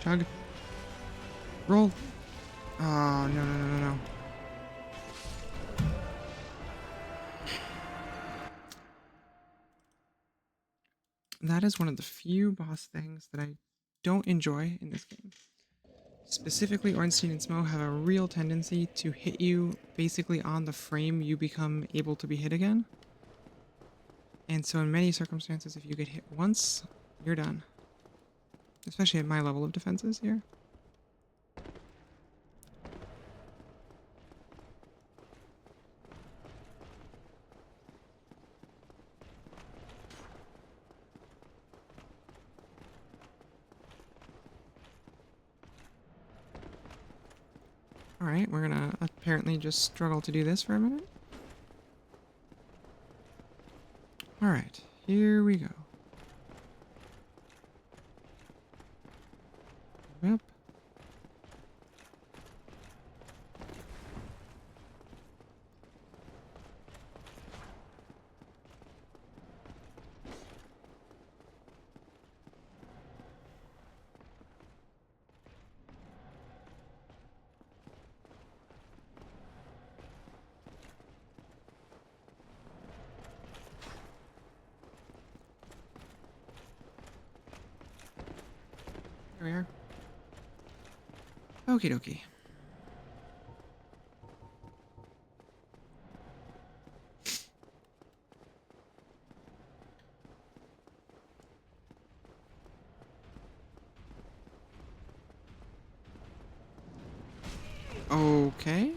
Chug. Roll. Oh, no. That is one of the few boss things that I don't enjoy in this game. Specifically, Ornstein and Smo have a real tendency to hit you basically on the frame you become able to be hit again. And so in many circumstances, if you get hit once, you're done. Especially at my level of defenses here. Alright, we're gonna apparently just struggle to do this for a minute. Alright, here we go. Yep. There we are. Okie dokie. Okay.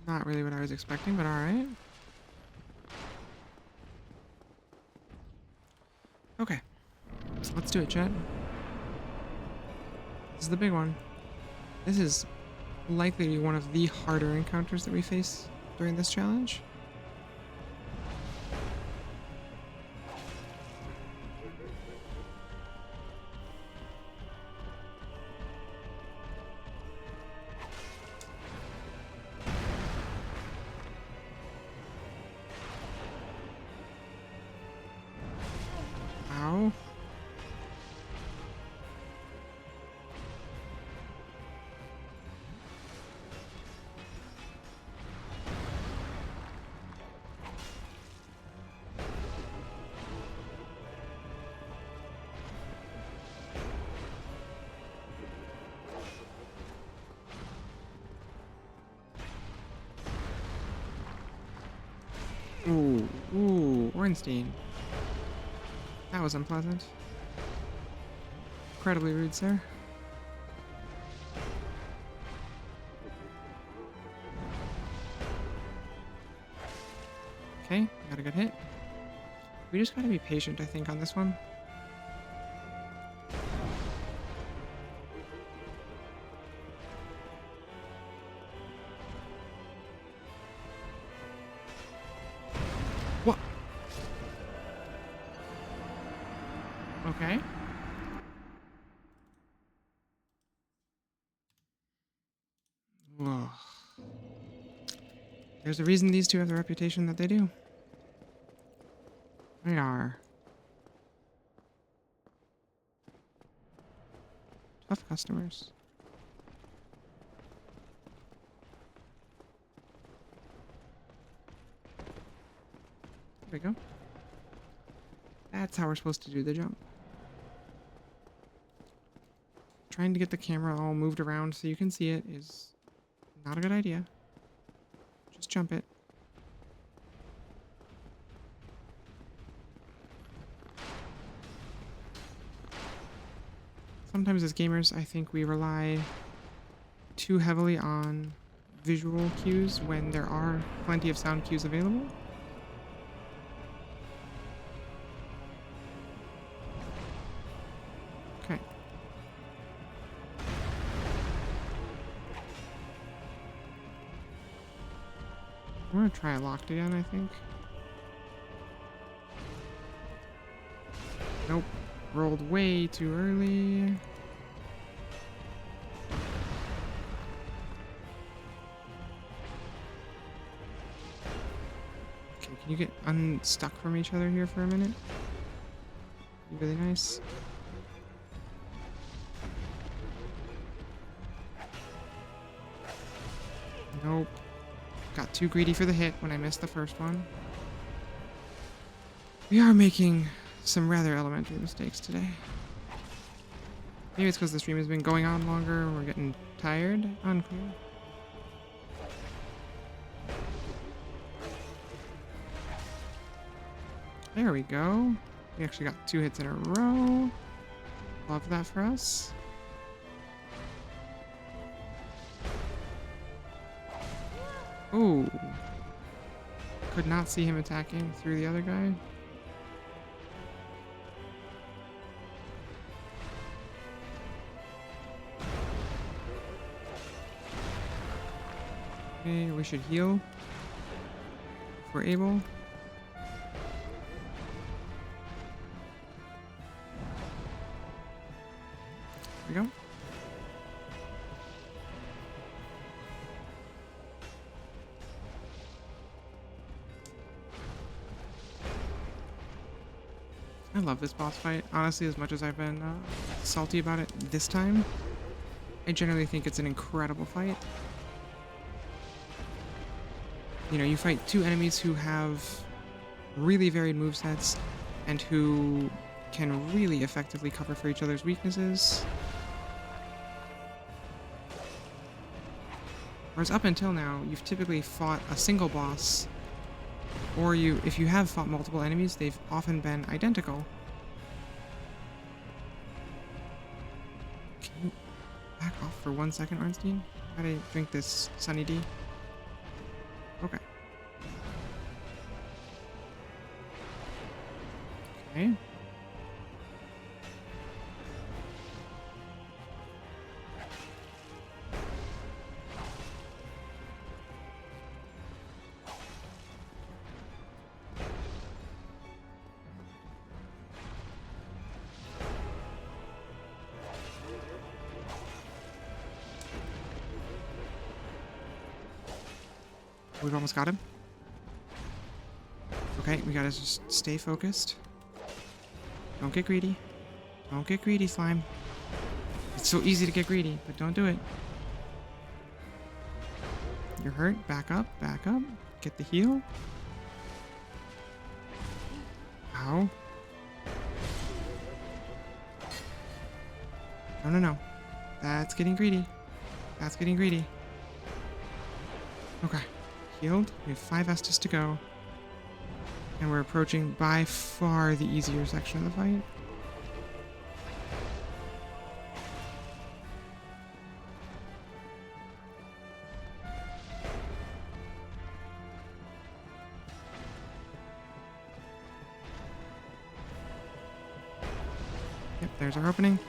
Not really what I was expecting, but alright. Okay. Let's do it, chat. This is the big one. This is likely to be one of the harder encounters that we face during this challenge. Ooh, Ornstein. That was unpleasant. Incredibly rude, sir. Okay, got a good hit. We just gotta be patient, I think, on this one. What? Okay. Ugh. There's a reason these two have the reputation that they do. They are tough customers. There we go. That's how we're supposed to do the jump. Trying to get the camera all moved around so you can see it is not a good idea. Just jump it. Sometimes as gamers, I think we rely too heavily on visual cues when there are plenty of sound cues available. Okay. I'm gonna try it locked again, I think. Nope. Rolled way too early. Okay, can you get unstuck from each other here for a minute? Be really nice. Nope. Got too greedy for the hit when I missed the first one. We are making some rather elementary mistakes today. Maybe it's because the stream has been going on longer and we're getting tired. Unclear. There we go. We actually got 2 hits in a row. Love that for us. Ooh. Could not see him attacking through the other guy. Okay, we should heal if we're able. There we go. I love this boss fight. Honestly, as much as I've been salty about it this time, I generally think it's an incredible fight. You know, you fight 2 enemies who have really varied movesets and who can really effectively cover for each other's weaknesses. Whereas up until now, you've typically fought a single boss, or if you have fought multiple enemies, they've often been identical. Can you back off for 1 second, Ornstein? Gotta drink this Sunny D. Okay. Okay. We've almost got him. Okay, we gotta just stay focused. Don't get greedy. Don't get greedy, slime. It's so easy to get greedy, but don't do it. You're hurt. Back up, back up. Get the heal. Ow. No, no, no. That's getting greedy. That's getting greedy. Okay. Healed. We have 5 Estus to go. And we're approaching by far the easier section of the fight. Yep, there's our opening.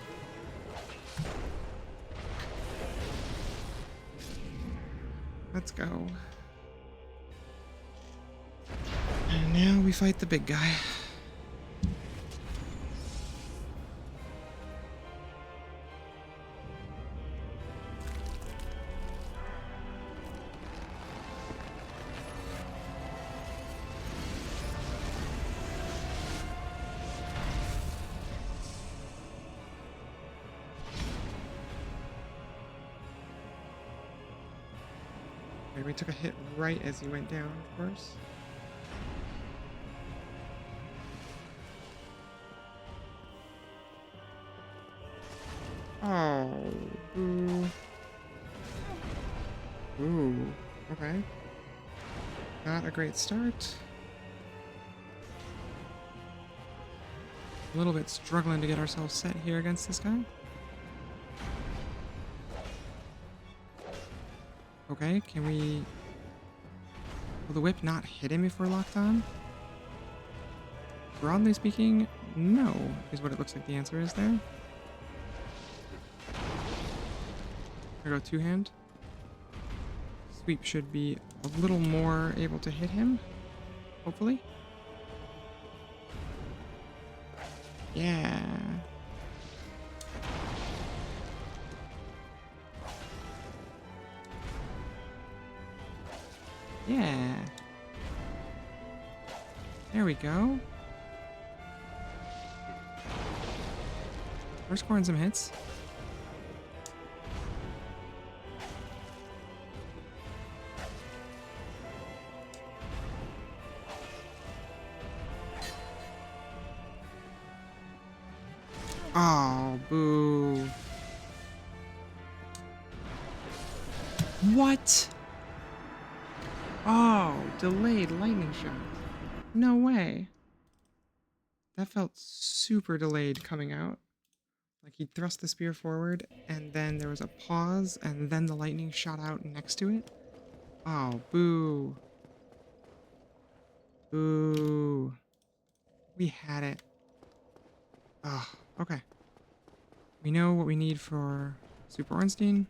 Let's go. And now we fight the big guy. Okay, we took a hit right as he went down, of course. Oh, boo. Ooh, okay. Not a great start. A little bit struggling to get ourselves set here against this guy. Okay, can we... Will the whip not hit him if we're locked on? Broadly speaking, no, is what it looks like the answer is there. I go two-hand. Sweep should be a little more able to hit him, hopefully. Yeah. Yeah. There we go. We're scoring some hits. Oh, boo. What? Oh, delayed lightning shot. No way. That felt super delayed coming out. Like he thrust the spear forward, and then there was a pause, and then the lightning shot out next to it. Oh, boo. Boo. We had it. Oh, okay. We know what we need for Super Ornstein.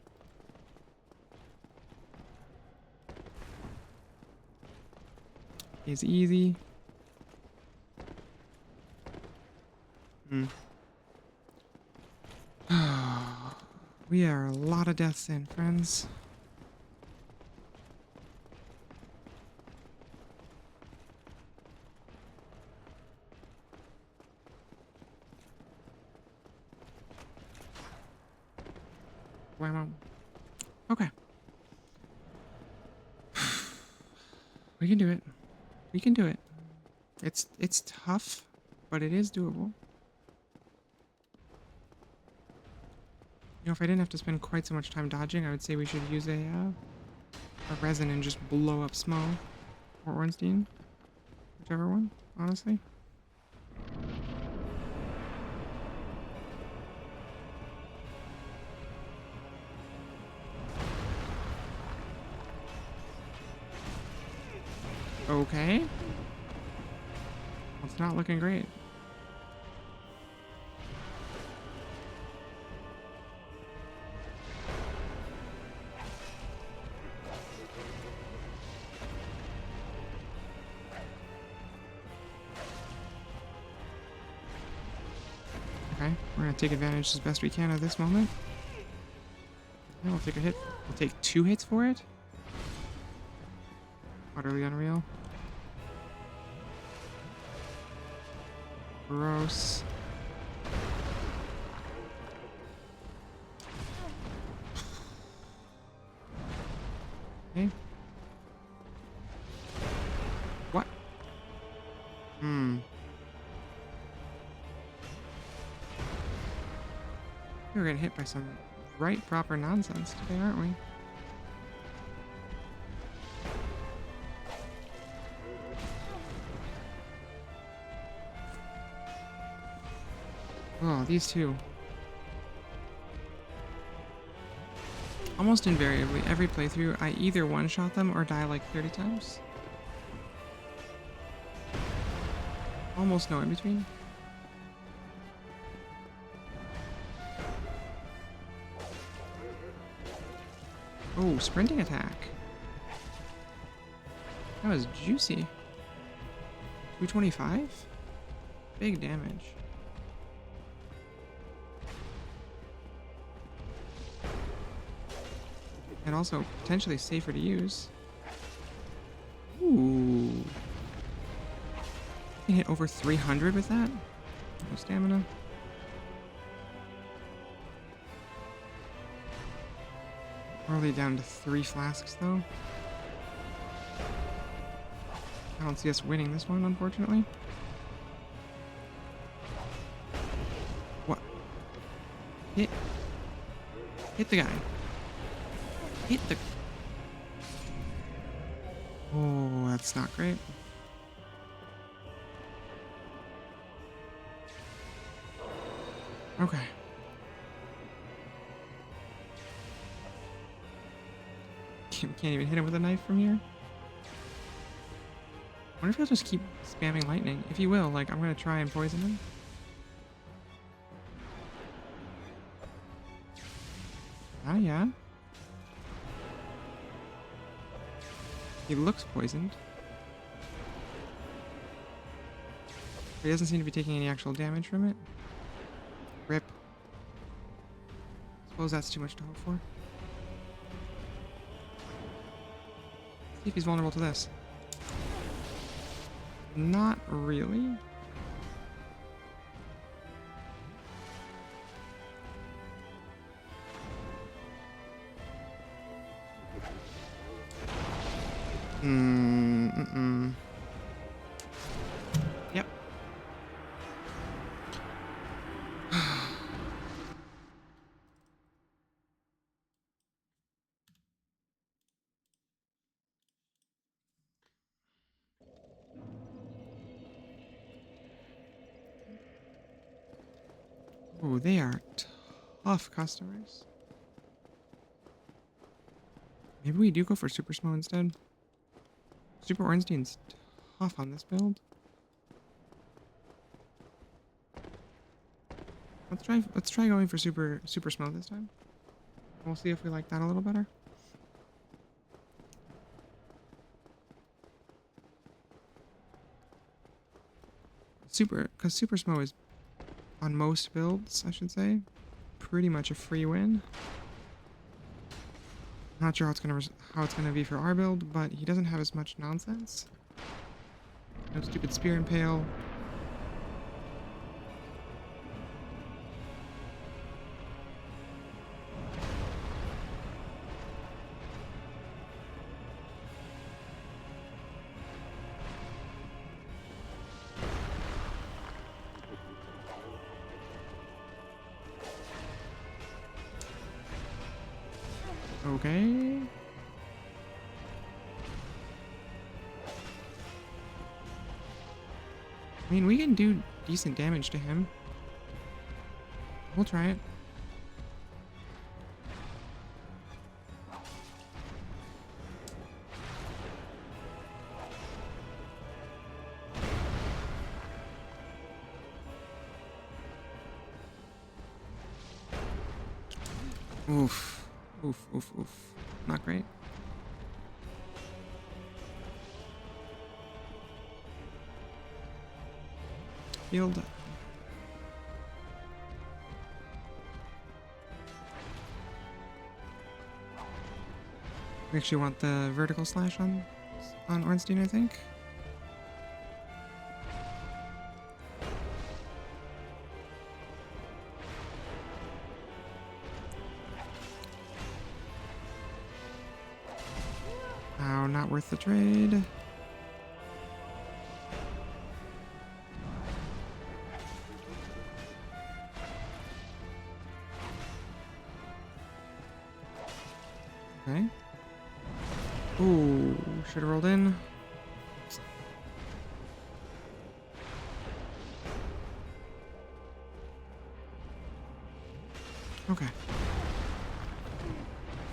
Is easy. We are a lot of deaths in, friends. Wow. Okay. We can do it. We can do it. It's tough, but it is doable. You know, if I didn't have to spend quite so much time dodging, I would say we should use a resin and just blow up Smo or Ornstein. Whichever one, honestly. Okay. Well, it's not looking great. Okay, we're gonna take advantage as best we can of this moment. Yeah, we'll take a hit. We'll take 2 hits for it. Utterly unreal. Gross. Okay. What? We're getting hit by some right proper nonsense today, aren't we? Oh, these two. Almost invariably, every playthrough, I either one-shot them or die like 30 times. Almost no in between. Oh, sprinting attack. That was juicy. 225? Big damage. And also potentially safer to use. Ooh. You can hit over 300 with that? No stamina. We're only down to 3 flasks though. I don't see us winning this one, unfortunately. What? Hit the guy. Hit the... Oh, that's not great. Okay. Can't even hit him with a knife from here. I wonder if he'll just keep spamming lightning. If he will, like, I'm gonna try and poison him. Ah, yeah. He looks poisoned. But he doesn't seem to be taking any actual damage from it. Rip. Suppose that's too much to hope for. See if he's vulnerable to this. Not really. Yep. Oh, they are tough customers. Maybe we do go for Super Smo instead. Super Ornstein's tough on this build. Let's try going for Super Smo this time. We'll see if we like that a little better. Because Super Smo is, on most builds, I should say, pretty much a free win. I'm not sure how it's gonna be for our build, but he doesn't have as much nonsense. No stupid spear impale. Okay. I mean, we can do decent damage to him. We'll try it. Oof. Oof, oof, oof. Not great. Healed. We actually want the vertical slash on Ornstein, I think. Oh, not worth the trade. Okay. Ooh, should have rolled in.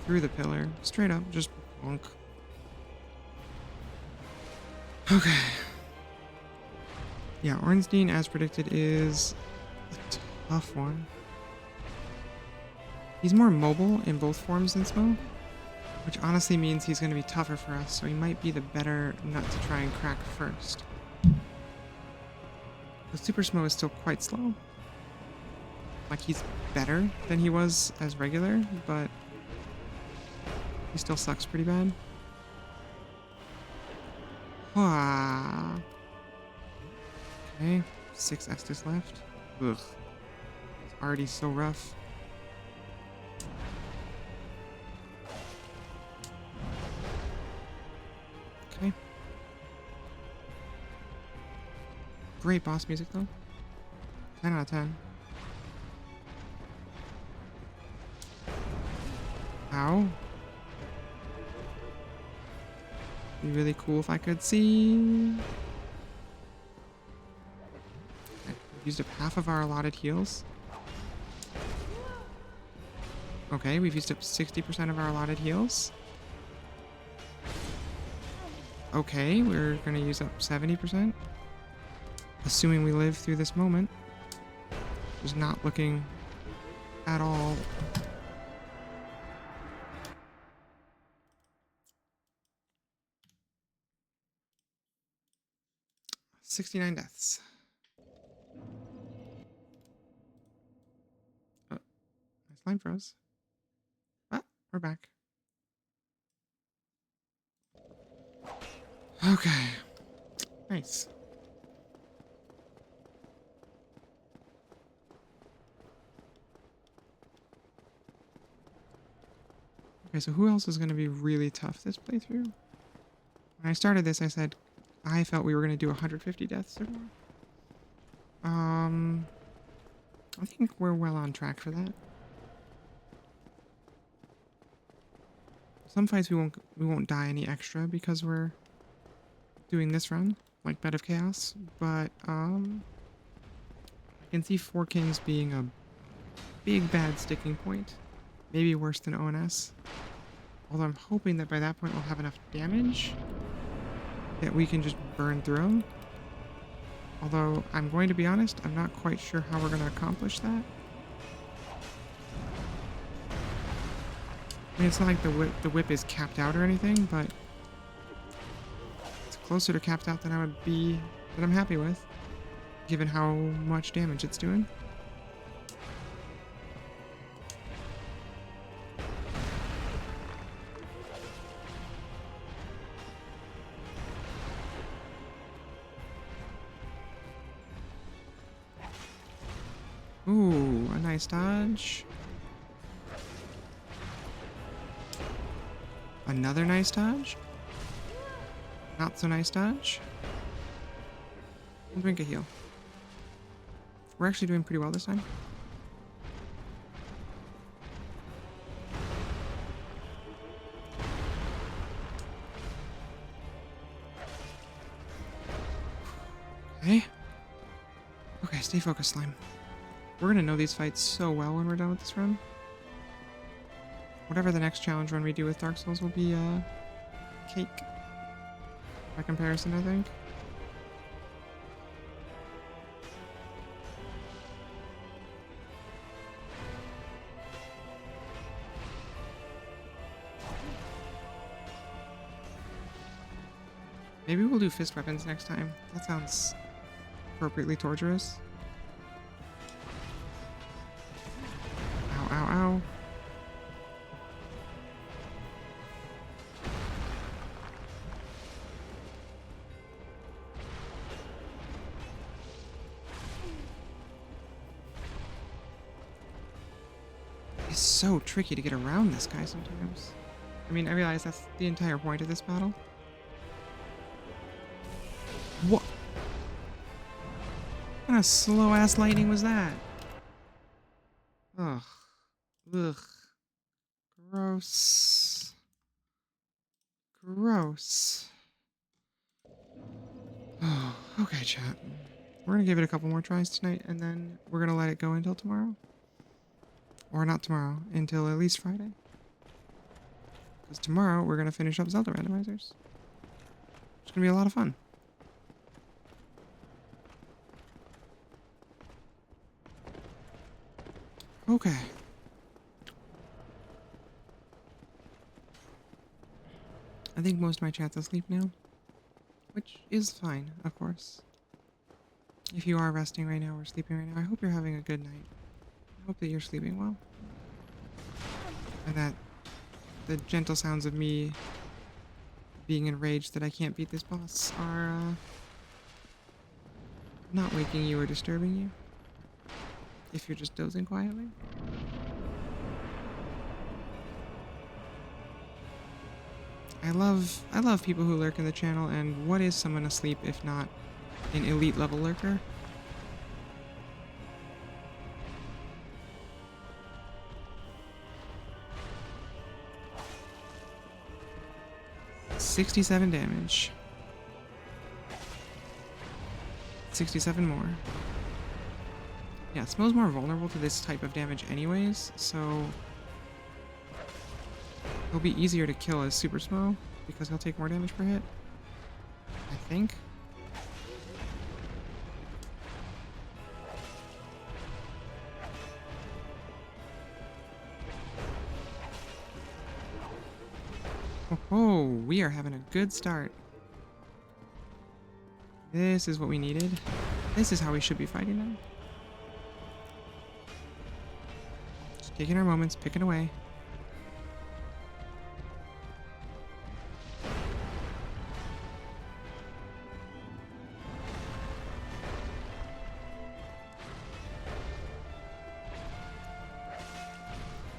through the pillar. Straight up, just bonk. Okay. Yeah, Ornstein, as predicted, is a tough one. He's more mobile in both forms than Smo, which honestly means he's going to be tougher for us, so he might be the better nut to try and crack first. The Super Smo is still quite slow. Like, he's better than he was as regular, but he still sucks pretty bad. Ah. Okay, 6 Estus left. Ugh. It's already so rough. Okay. Great boss music though. 10 out of 10. Ow. Be really cool if I could see. Okay, we've used up half of our allotted heals. Okay, we've used up 60% of our allotted heals. Okay, we're gonna use up 70%. Assuming we live through this moment. Just not looking at all. $69 deaths. Oh, nice line froze. Ah, we're back. Okay. Nice. Okay, so who else is going to be really tough this playthrough? When I started this, I said I felt we were going to do 150 deaths or more. I think we're well on track for that. Some fights we won't die any extra because we're doing this run, like Bed of Chaos, but I can see Four Kings being a big bad sticking point. Maybe worse than ONS. Although I'm hoping that by that point we'll have enough damage that we can just burn through them. Although, I'm going to be honest, I'm not quite sure how we're going to accomplish that. I mean, it's not like the whip is capped out or anything, but it's closer to capped out than I would be, that I'm happy with, given how much damage it's doing. Ooh, a nice dodge. Another nice dodge. Not so nice dodge. We'll drink a heal. We're actually doing pretty well this time. Okay. Okay, stay focused, Slime. We're gonna know these fights so well when we're done with this run. Whatever the next challenge run we do with Dark Souls will be, cake. By comparison, I think. Maybe we'll do fist weapons next time. That sounds appropriately torturous. Ow, ow, ow. It's so tricky to get around this guy sometimes. I mean, I realize that's the entire point of this battle. What? What kind of slow-ass lightning was that? Ugh. Ugh. Gross. Gross. Oh, okay, chat. We're gonna give it a couple more tries tonight, and then we're gonna let it go until tomorrow. Or not tomorrow, until at least Friday. Because tomorrow we're going to finish up Zelda randomizers. It's going to be a lot of fun. Okay. I think most of my chat's asleep now. Which is fine, of course. If you are resting right now or sleeping right now, I hope you're having a good night. I hope that you're sleeping well. And that the gentle sounds of me being enraged that I can't beat this boss are not waking you or disturbing you. If you're just dozing quietly. I love people who lurk in the channel, and what is someone asleep if not an elite level lurker? $67 damage. 67 more. Yeah, Smo's more vulnerable to this type of damage anyways, so he'll be easier to kill as Super Smo because he'll take more damage per hit. I think. Oh, we are having a good start. This is what we needed. This is how we should be fighting them. Just taking our moments, picking away.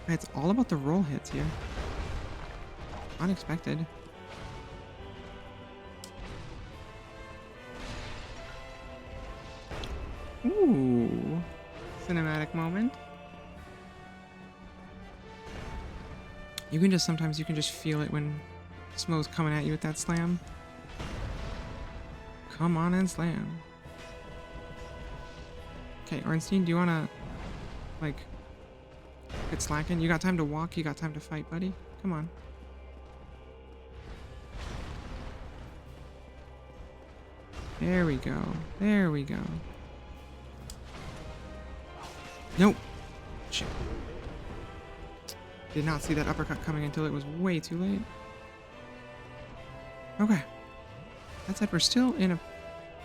It's all about the roll hits here. Unexpected. Ooh. Cinematic moment. Sometimes you can just feel it when Smo's coming at you with that slam. Come on and slam. Okay, Ornstein, do you wanna, like, get slacking? You got time to walk, you got time to fight, buddy? Come on. There we go. There we go. Nope. Shit. Did not see that uppercut coming until it was way too late. Okay. That said, we're still in a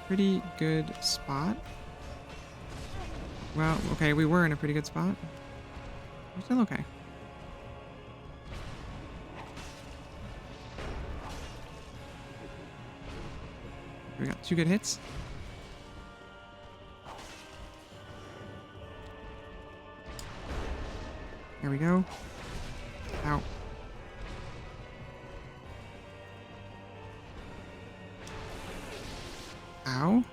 pretty good spot. Well, okay, we were in a pretty good spot. We're still okay. We got 2 good hits. There we go. Ow. Ow.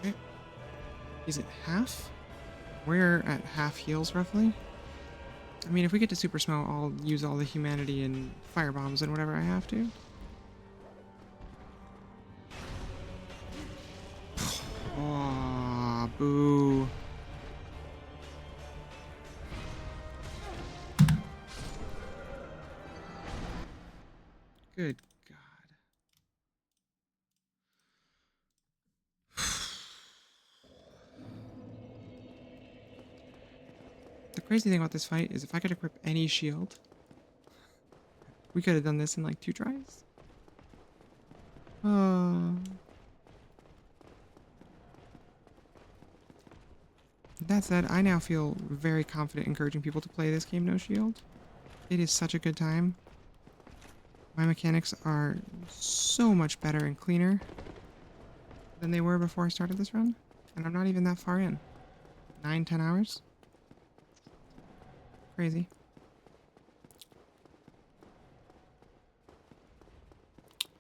Okay. Is it half? We're at half heals roughly. I mean, if we get to Super Smo, I'll use all the humanity and fire bombs and whatever I have to. Oh, boo. Good God. The crazy thing about this fight is if I could equip any shield, we could have done this in like 2 tries. That said, I now feel very confident encouraging people to play this game no shield. It is such a good time. My mechanics are so much better and cleaner than they were before I started this run. And I'm not even that far in. 9-10 hours. Crazy.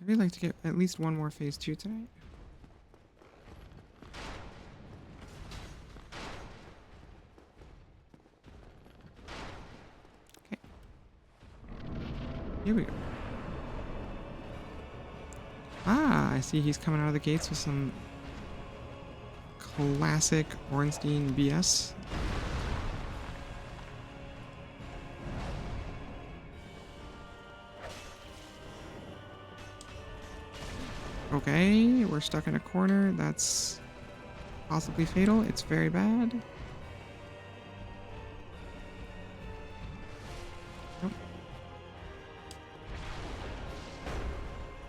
I'd really like to get at least one more phase 2 tonight. Okay. Here we go. Ah, I see he's coming out of the gates with some classic Ornstein BS. Okay, we're stuck in a corner. That's possibly fatal. It's very bad. Nope.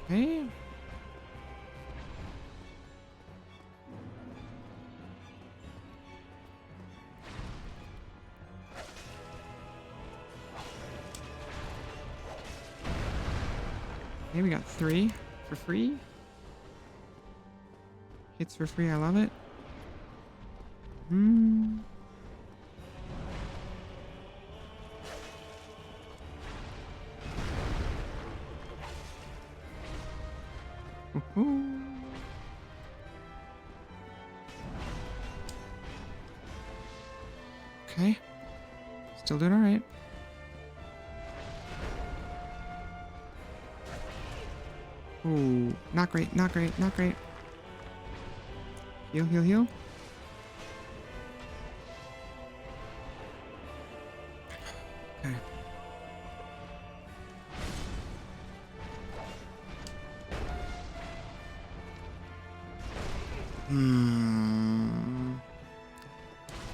Okay. Okay, we got 3 for free. Hits for free, I love it. Okay. Still doing alright. Ooh, not great, not great, not great. Heal, heal, heal. Okay.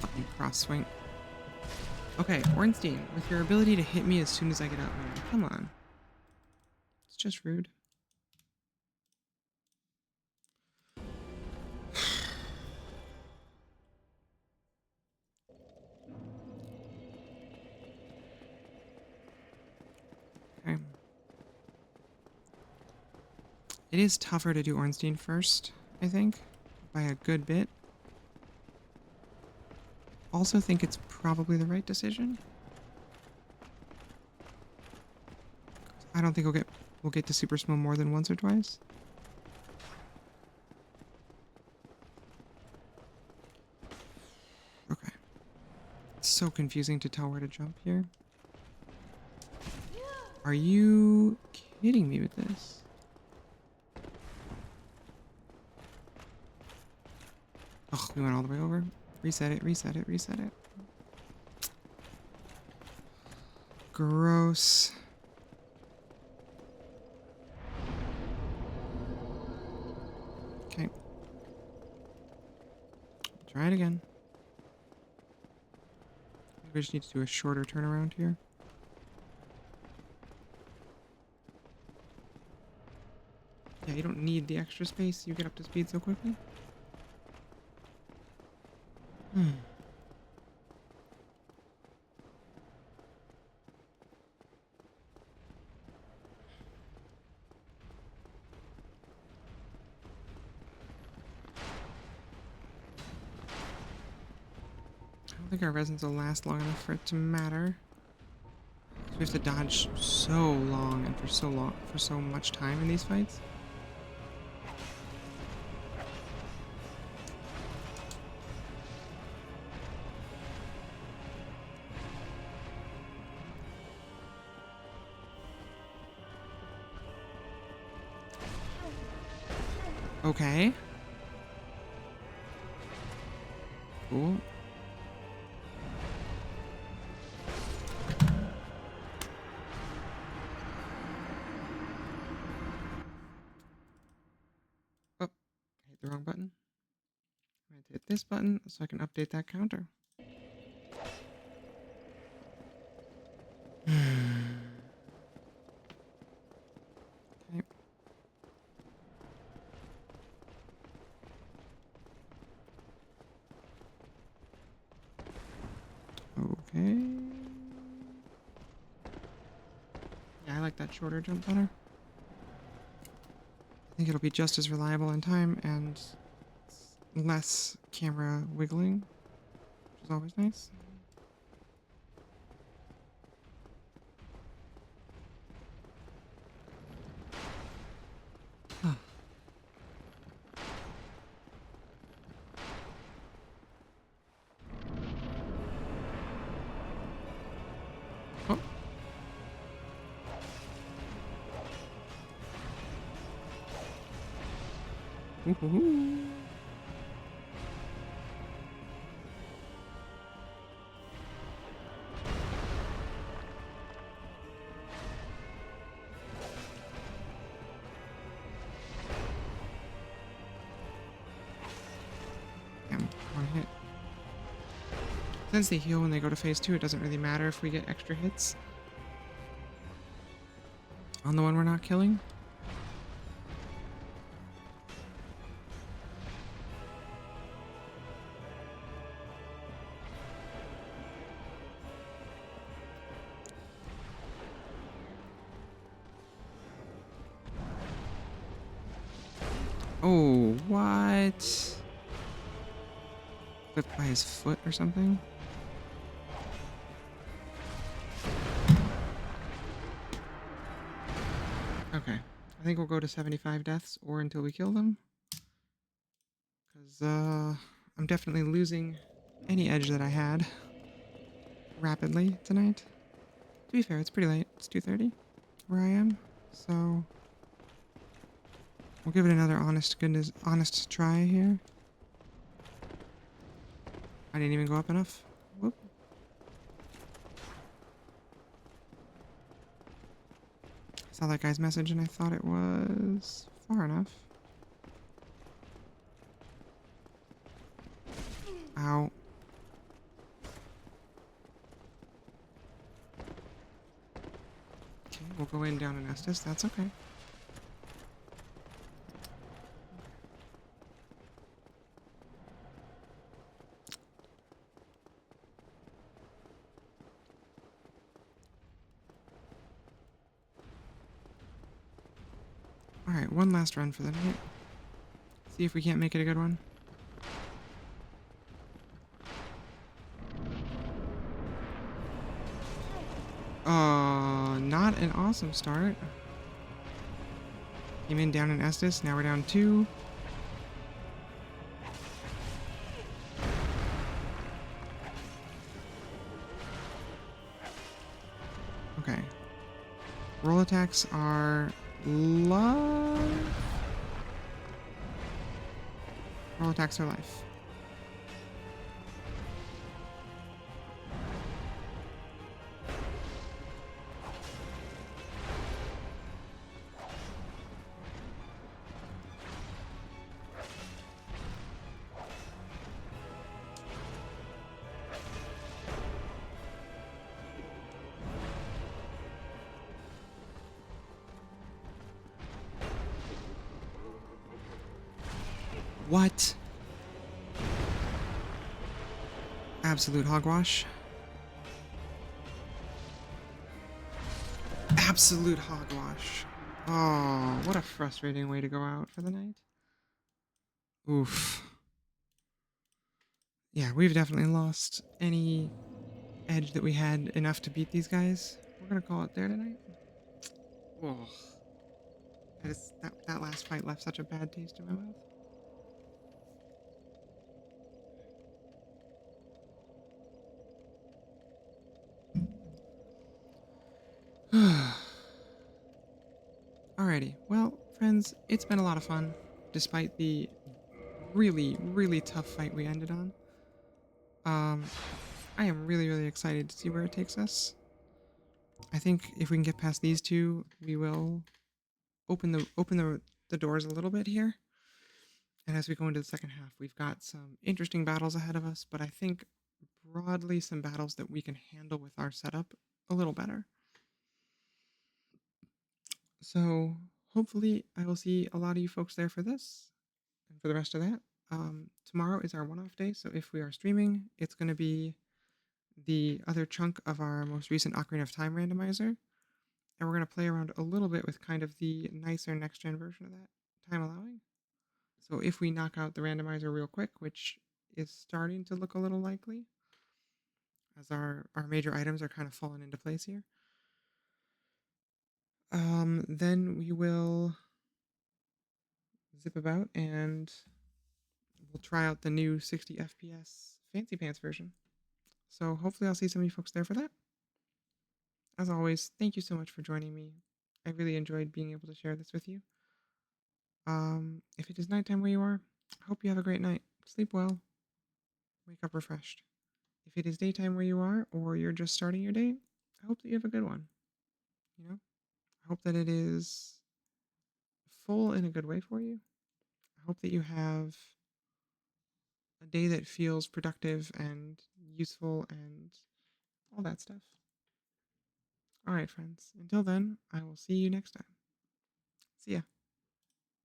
Fucking cross swing. Okay, Ornstein, with your ability to hit me as soon as I get out, man. Come on. It's just rude. Okay. It is tougher to do Ornstein first, I think, by a good bit. Also think it's probably the right decision. I don't think we'll get to Super Smo more than once or twice. Okay. It's so confusing to tell where to jump here. Are you kidding me with this? Oh, we went all the way over. Reset it, reset it, reset it. Gross. Okay. Try it again. We just need to do a shorter turnaround here. Yeah, you don't need the extra space. You get up to speed so quickly. I don't think our resins will last long enough for it to matter. We have to dodge so long and for so much time in these fights. Okay. Cool. Oh, I hit the wrong button. I had to hit this button so I can update that counter. Okay. Okay. Yeah, I like that shorter jump better. I think it'll be just as reliable in time and less camera wiggling, which is always nice. Oh. Ooh. Damn, one hit. Since they heal when they go to phase 2, it doesn't really matter if we get extra hits on the one we're not killing. Oh, what? Clipped by his foot or something? Okay. I think we'll go to 75 deaths or until we kill them. Because, I'm definitely losing any edge that I had rapidly tonight. To be fair, it's pretty late. It's 2:30 where I am. So, we'll give it another honest try here. I didn't even go up enough. Whoop. I saw that guy's message and I thought it was far enough. Ow. Okay, we'll go in down in Estes. That's okay. Alright, one last run for the night. See if we can't make it a good one. Not an awesome start. Came in down in Estes, now we're down 2. Okay. Roll attacks are love. Roll attacks are life. What? Absolute hogwash. Absolute hogwash. Oh, what a frustrating way to go out for the night. Oof. Yeah, we've definitely lost any edge that we had enough to beat these guys. We're gonna call it there tonight. Oh, that last fight left such a bad taste in my mouth. Alrighty, well, friends, it's been a lot of fun, despite the really, really tough fight we ended on. I am really, really excited to see where it takes us. I think if we can get past these two, we will open the doors a little bit here. And as we go into the second half, we've got some interesting battles ahead of us, but I think broadly some battles that we can handle with our setup a little better. So hopefully I will see a lot of you folks there for this and for the rest of that. Tomorrow is our one-off day, so if we are streaming, it's going to be the other chunk of our most recent Ocarina of Time randomizer, and we're going to play around a little bit with kind of the nicer next-gen version of that, time allowing. So if we knock out the randomizer real quick, which is starting to look a little likely, as our major items are kind of falling into place here, then we will zip about and we'll try out the new 60 FPS Fancy Pants version. So hopefully I'll see some of you folks there for that. As always, thank you so much for joining me. I really enjoyed being able to share this with you. If it is nighttime where you are, I hope you have a great night. Sleep well. Wake up refreshed. If it is daytime where you are, or you're just starting your day, I hope that you have a good one. You know, I hope that it is full in a good way for you. I hope that you have a day that feels productive and useful and all that stuff. All right, friends. Until then, I will see you next time. See ya.